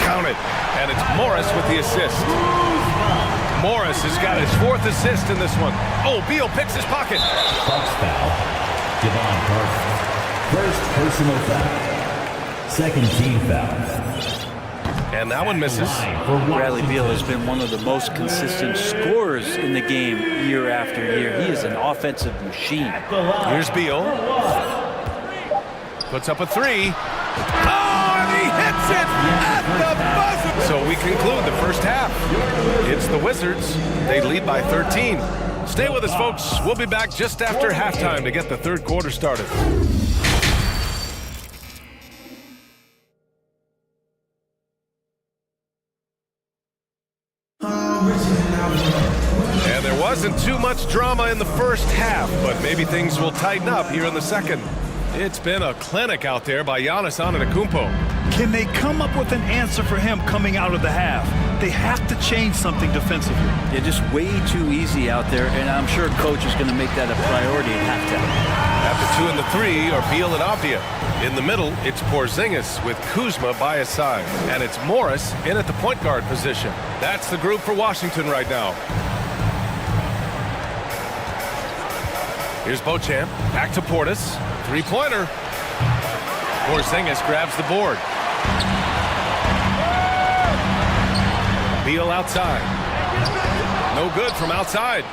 Count it. And it's Morris with the assist. Morris has got his 4th assist in this one. Oh, Beal picks his pocket. Bucks foul. Devon Carter. First personal foul. Second team foul. And that one misses. Bradley Beal has been one of the most consistent scorers in the game year after year. He is an offensive machine. Here's Beal. Puts up a 3. Oh, and he hits it at the buzzer. So we conclude the first half. It's the Wizards. They lead by 13. Stay with us, folks. We'll be back just after halftime to get the third quarter started. And there wasn't too much drama in the first half, but maybe things will tighten up here in the second. It's been a clinic out there by Giannis Antetokounmpo. Can they come up with an answer for him coming out of the half? They have to change something defensively. They're just way too easy out there, and I'm sure coach is going to make that a priority at halftime. After 2 and the 3 are Beal and Avdia. In the middle, it's Porzingis with Kuzma by his side. And it's Morris in at the point guard position. That's the group for Washington right now. Here's Beauchamp. Back to Portis. 3-pointer. Porzingis grabs the board. Beal outside. No good from outside.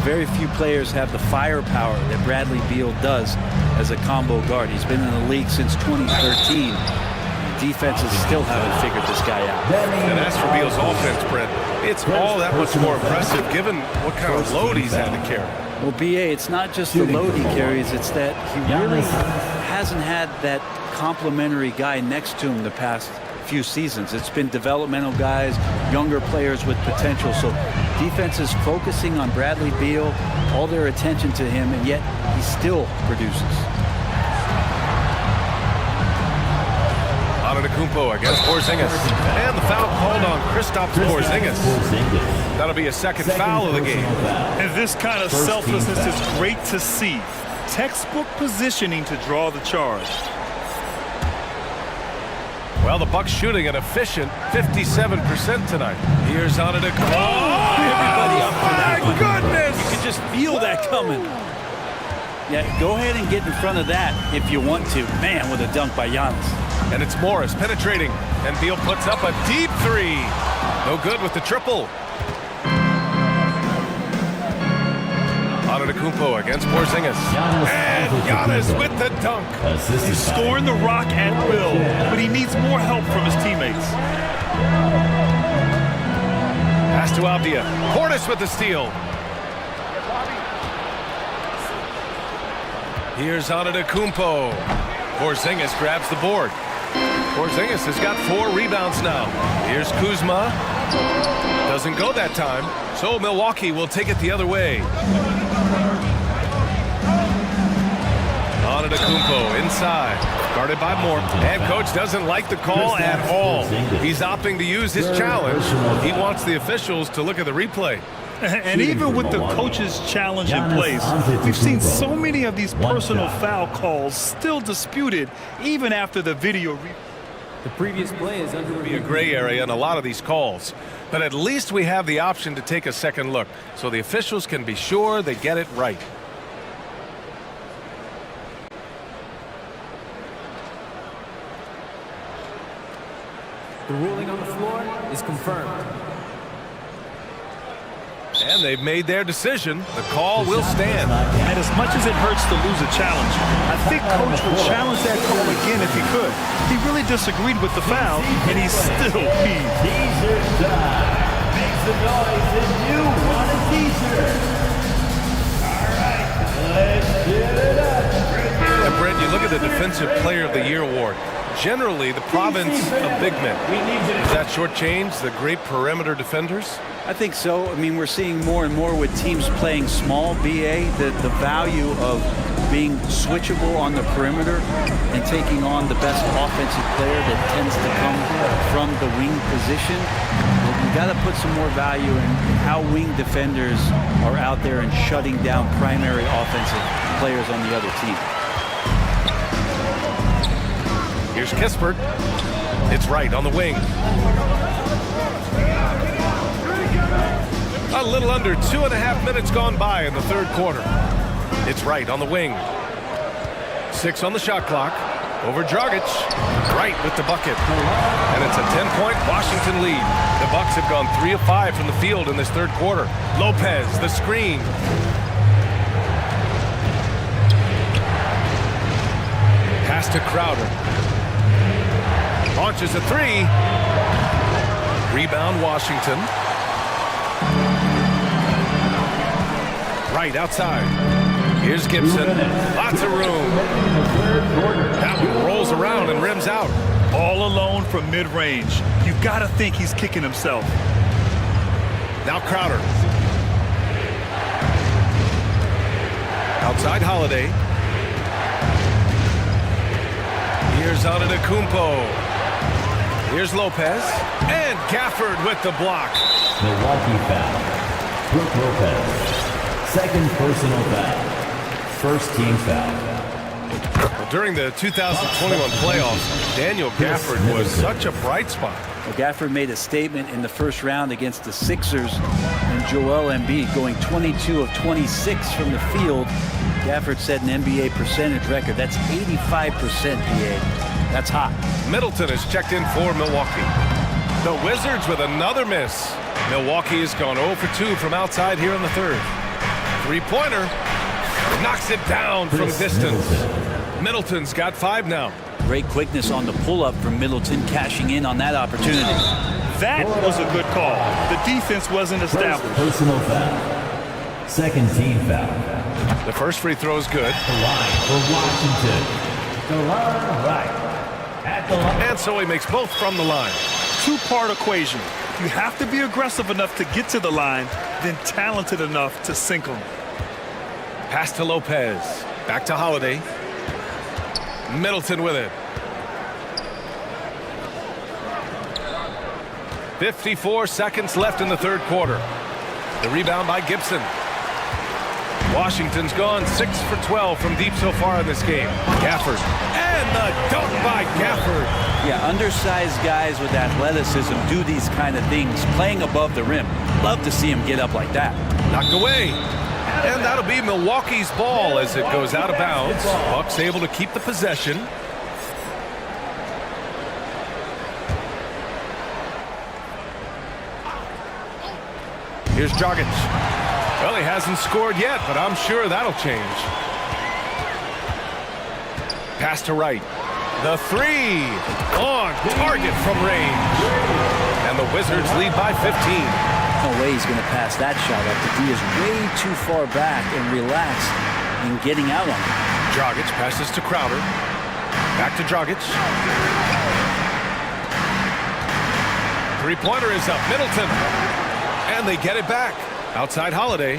Very few players have the firepower that Bradley Beal does as a combo guard. He's been in the league since 2013. Defenses still haven't figured this guy out. And as for Beal's offense, Brent, it's all that much more impressive given what kind of load he's had to carry. Well, B.A., it's not just the load he carries, it's that he really hasn't had that complimentary guy next to him the past few seasons. It's been developmental guys, younger players with potential. So defense is focusing on Bradley Beal, all their attention to him, and yet he still produces. Antetokounmpo against Porzingis. And the foul called on Kristaps Porzingis. That'll be a second foul of the game. And this kind of selflessness is great to see. Textbook positioning to draw the charge. Well, the Bucks shooting an efficient 57% tonight. Here's Antetokounmpo. Oh, everybody up for that one. My goodness! You can just feel that coming. Yeah, go ahead and get in front of that if you want to. Man, with a dunk by Giannis. And it's Morris penetrating. And Beal puts up a deep 3. No good with the triple. Antetokounmpo against Porzingis. And Giannis with the dunk. He's scoring the rock at will, but he needs more help from his teammates. Pass to Avdia. Portis with the steal. Here's Antetokounmpo. Porzingis grabs the board. Porzingis has got 4 rebounds now. Here's Kuzma. Doesn't go that time, so Milwaukee will take it the other way. Antetokounmpo inside, guarded by Moore. And coach doesn't like the call at all. He's opting to use his challenge. He wants the officials to look at the replay. And even with the coach's challenge in place, we've seen so many of these personal foul calls still disputed even after the video replay. The previous play is under Be a gray area in a lot of these calls, but at least we have the option to take a second look, so the officials can be sure they get it right. The ruling on the floor is confirmed. And they've made their decision. The call will stand. And as much as it hurts to lose a challenge, I think coach would challenge that call again if he could. He really disagreed with the foul, and he's still peeved. T-shirt time. Make some noise if you want a T-shirt. All right, let's get it up. And Brent, you look at the Defensive Player of the Year award. Generally, the province of big men. Does that shortchange the great perimeter defenders? I think so. I mean, we're seeing more and more with teams playing small, BA, the value of being switchable on the perimeter and taking on the best offensive player that tends to come from the wing position. You got to put some more value in how wing defenders are out there and shutting down primary offensive players on the other team. Here's Kispert. It's right on the wing. A little under 2.5 minutes gone by in the third quarter. It's right on the wing. 6 on the shot clock. Over Dragic. Right with the bucket. And it's a 10-point Washington lead. The Bucks have gone 3 of 5 from the field in this third quarter. Lopez, the screen. Pass to Crowder. Launches a 3. Rebound Washington. Right outside. Here's Gibson. Lots of room. That one rolls around and rims out. All alone from mid-range. You've got to think he's kicking himself. Now Crowder. Outside Holiday. Here's Antetokounmpo. Here's Lopez. And Gafford with the block. Milwaukee foul. Brook Lopez. Second personal foul. First team foul. Well, during the 2021 playoffs, Daniel Gafford was such a bright spot. Well, Gafford made a statement in the first round against the Sixers and Joel Embiid going 22 of 26 from the field. Gafford set an NBA percentage record. That's 85% BA. That's hot. Middleton has checked in for Milwaukee. The Wizards with another miss. Milwaukee has gone 0 for 2 from outside here in the third. Three-pointer. Knocks it down from distance. Middleton's got 5 now. Great quickness on the pull-up from Middleton, cashing in on that opportunity. That was a good call. The defense wasn't established. First personal foul. Second team foul. The first free throw is good. The line for Washington. The line right. At the line. And so he makes both from the line. Two-part equation. You have to be aggressive enough to get to the line, then talented enough to sink them. Pass to Lopez. Back to Holiday. Middleton with it. 54 seconds left in the third quarter. The rebound by Gibson. Washington's gone 6 for 12 from deep so far in this game. Gafford. And the dunk by Gafford. Yeah, undersized guys with athleticism do these kind of things, playing above the rim. Love to see him get up like that. Knocked away. And that'll be Milwaukee's ball as it goes out of bounds. Bucks able to keep the possession. Here's Dragic. Well, he hasn't scored yet, but I'm sure that'll change. Pass to Wright. The three on target from range. And the Wizards lead by 15. No way he's going to pass that shot up. The D is way too far back and relaxed in getting out on it. Dragic passes to Crowder. Back to Dragic. Three-pointer is up. Middleton. And they get it back. Outside Holiday.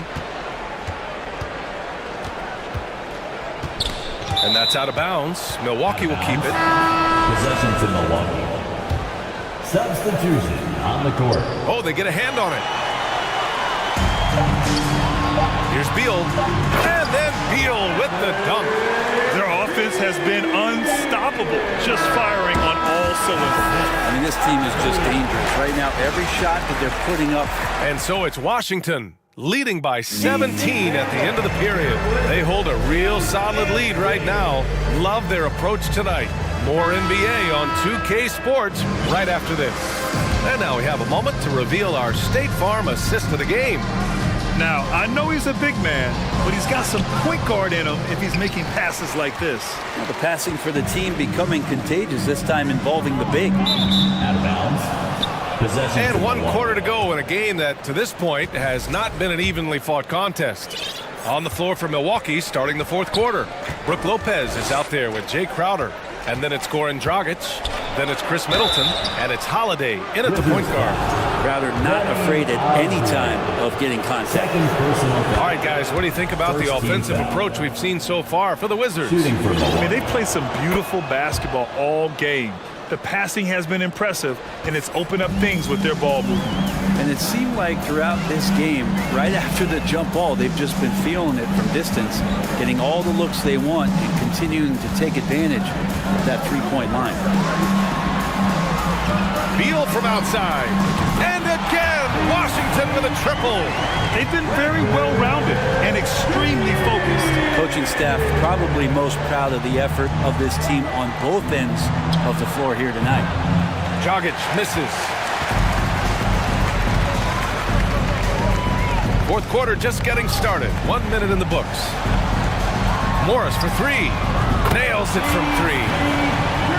And that's out of bounds. Milwaukee will keep it. Possession to Milwaukee. Substitution on the court. Oh, they get a hand on it. Here's Beal. And then Beal with the dunk. Their offense has been unstoppable, just firing on all cylinders. I mean, this team is just dangerous. Right now, every shot that they're putting up. And so it's Washington leading by 17 at the end of the period. They hold a real solid lead right now. Love their approach tonight. More NBA on 2K Sports right after this. And now we have a moment to reveal our State Farm assist of the game. Now, I know he's a big man, but he's got some point guard in him if he's making passes like this. Well, the passing for the team becoming contagious, this time involving the big. Out of bounds. Possession and 1 quarter to go in a game that, to this point, has not been an evenly fought contest. On the floor for Milwaukee, starting the 4th quarter. Brook Lopez is out there with Jay Crowder. And then it's Goran Dragic. Then it's Chris Middleton. And it's Holiday in at the point guard. Crowder not afraid at any time of getting contact. All right, guys, what do you think about the offensive approach we've seen so far for the Wizards? I mean, they played some beautiful basketball all game. The passing has been impressive, and it's opened up things with their ball movement. And it seemed like throughout this game, right after the jump ball, they've just been feeling it from distance, getting all the looks they want and continuing to take advantage of that three-point line. Beal from outside. And again, Washington with a triple. They've been very well-rounded and extremely focused. Coaching staff probably most proud of the effort of this team on both ends of the floor here tonight. Dragic misses. 4th quarter just getting started. 1 minute in the books. Morris for three. Nails it from three.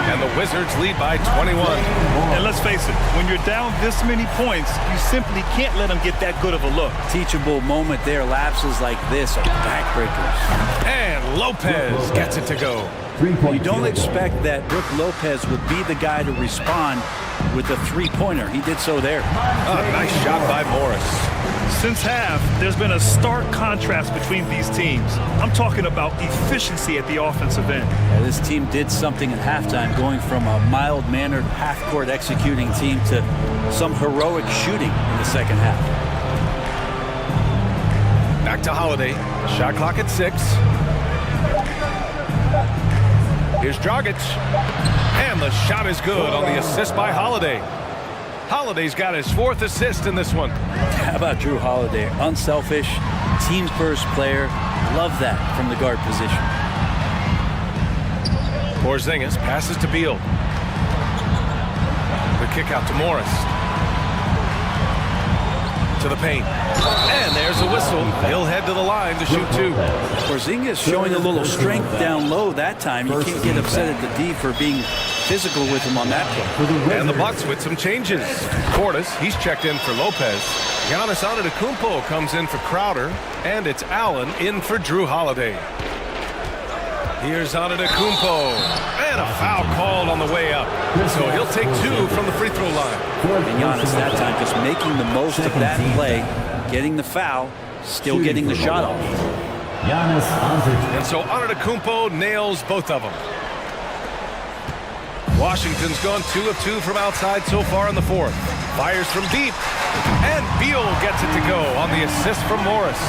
And the Wizards lead by 21. And let's face it, when you're down this many points, you simply can't let them get that good of a look. Teachable moment there. Lapses like this are backbreakers. And Lopez gets it to go. You don't expect that Brook Lopez would be the guy to respond with a three-pointer. He did so there. Nice shot by Morris. Since half, there's been a stark contrast between these teams. I'm talking about efficiency at the offensive end. Yeah, this team did something at halftime, going from a mild-mannered half-court executing team to some heroic shooting in the second half. Back to Holiday. Shot clock at 6. Here's Dragic. And the shot is good on the assist by Holiday. Holiday's got his 4th assist in this one. How about Drew Holiday? Unselfish, team-first player. Love that from the guard position. Porzingis passes to Beal. The kick out to Morris. To the paint. And there's a whistle. He'll head to the line to shoot 2. Porzingis showing a little strength down low that time. You can't get upset at the D for being physical with him on that play. And the Bucks with some changes. Portis, he's checked in for Lopez. Giannis Antetokounmpo comes in for Crowder. And it's Allen in for Drew Holiday. Here's Antetokounmpo. And a foul called on the way up. So he'll take 2 from the free throw line. And Giannis that time just making the most of that play, getting the foul, still getting the shot off. And so Antetokounmpo nails both of them. Washington's gone 2 of 2 from outside so far in the 4th. Fires from deep. And Beal gets it to go on the assist from Morris.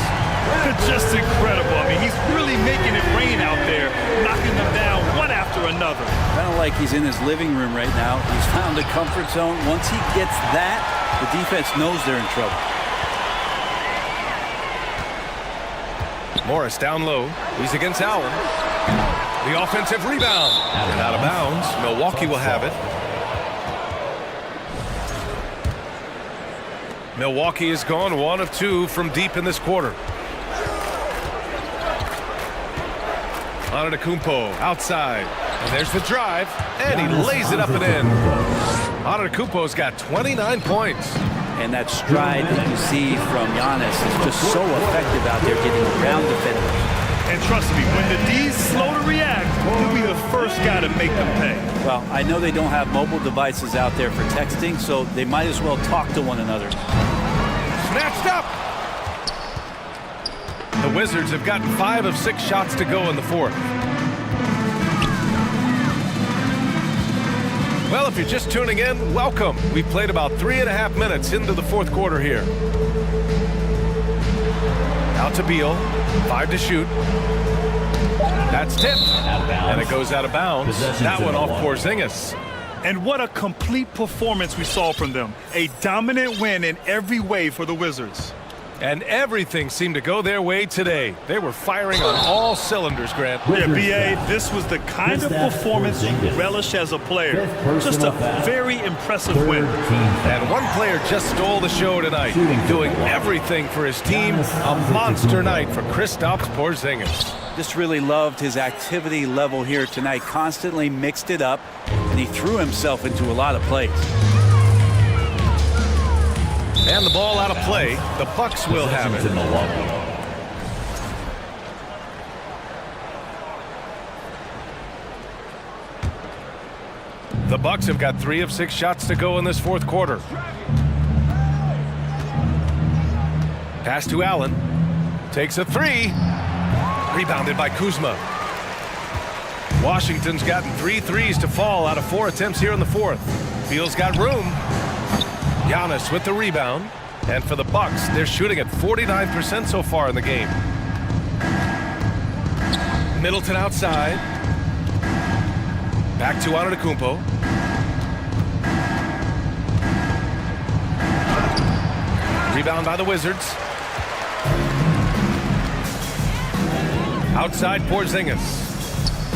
Just incredible. I mean, he's really making it rain out there, knocking them down one after another. Kind of like he's in his living room right now. He's found a comfort zone. Once he gets that, the defense knows they're in trouble. Morris down low. He's against Allen. The offensive rebound. And out of bounds. Milwaukee will have it. Milwaukee has gone 1 of 2 from deep in this quarter. Antetokounmpo outside. And there's the drive. And he lays it up and in. Antetokounmpo's got 29 points. And that stride that you see from Giannis is just so effective out there getting around defenders. And trust me, when the D's slow to react, he'll be the first guy to make them pay. Well, I know they don't have mobile devices out there for texting, so they might as well talk to one another. Snatched up! The Wizards have gotten 5 of 6 shots to go in the fourth. Well, if you're just tuning in, welcome. We've played about 3.5 minutes into the fourth quarter here. Out to Beal, 5 to shoot. That's tipped, and it goes out of bounds. That one off Porzingis. And what a complete performance we saw from them. A dominant win in every way for the Wizards. And everything seemed to go their way today. They were firing on all cylinders, Grant. Yeah, B.A., this was the kind of performance you relish as a player. Just a very impressive win. And one player just stole the show tonight, doing everything for his team. A monster night for Kristaps Porzingis. Just really loved his activity level here tonight. Constantly mixed it up, and he threw himself into a lot of plays. And the ball out of play. The Bucks will have it. The Bucks have got 3 of 6 shots to go in this fourth quarter. Pass to Allen. Takes a 3. Rebounded by Kuzma. Washington's gotten 3 threes to fall out of 4 attempts here in the fourth. Beal's got room. Giannis with the rebound. And for the Bucks, they're shooting at 49% so far in the game. Middleton outside. Back to Antetokounmpo. Rebound by the Wizards. Outside Porzingis.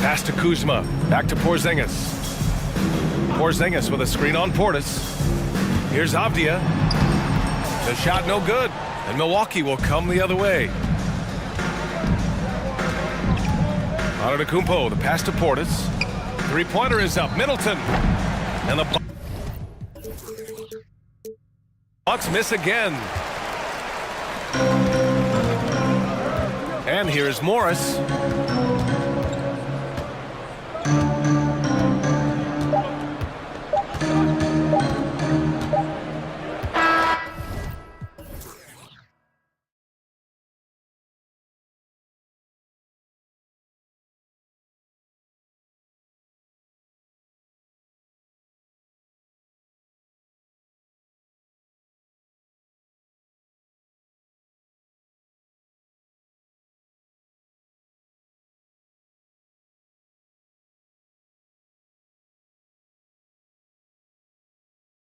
Pass to Kuzma. Back to Porzingis. Porzingis with a screen on Portis. Here's Avdia. The shot no good. And Milwaukee will come the other way. Antetokounmpo, the pass to Portis. Three-pointer is up. Middleton. And the Bucks miss again. And here's Morris.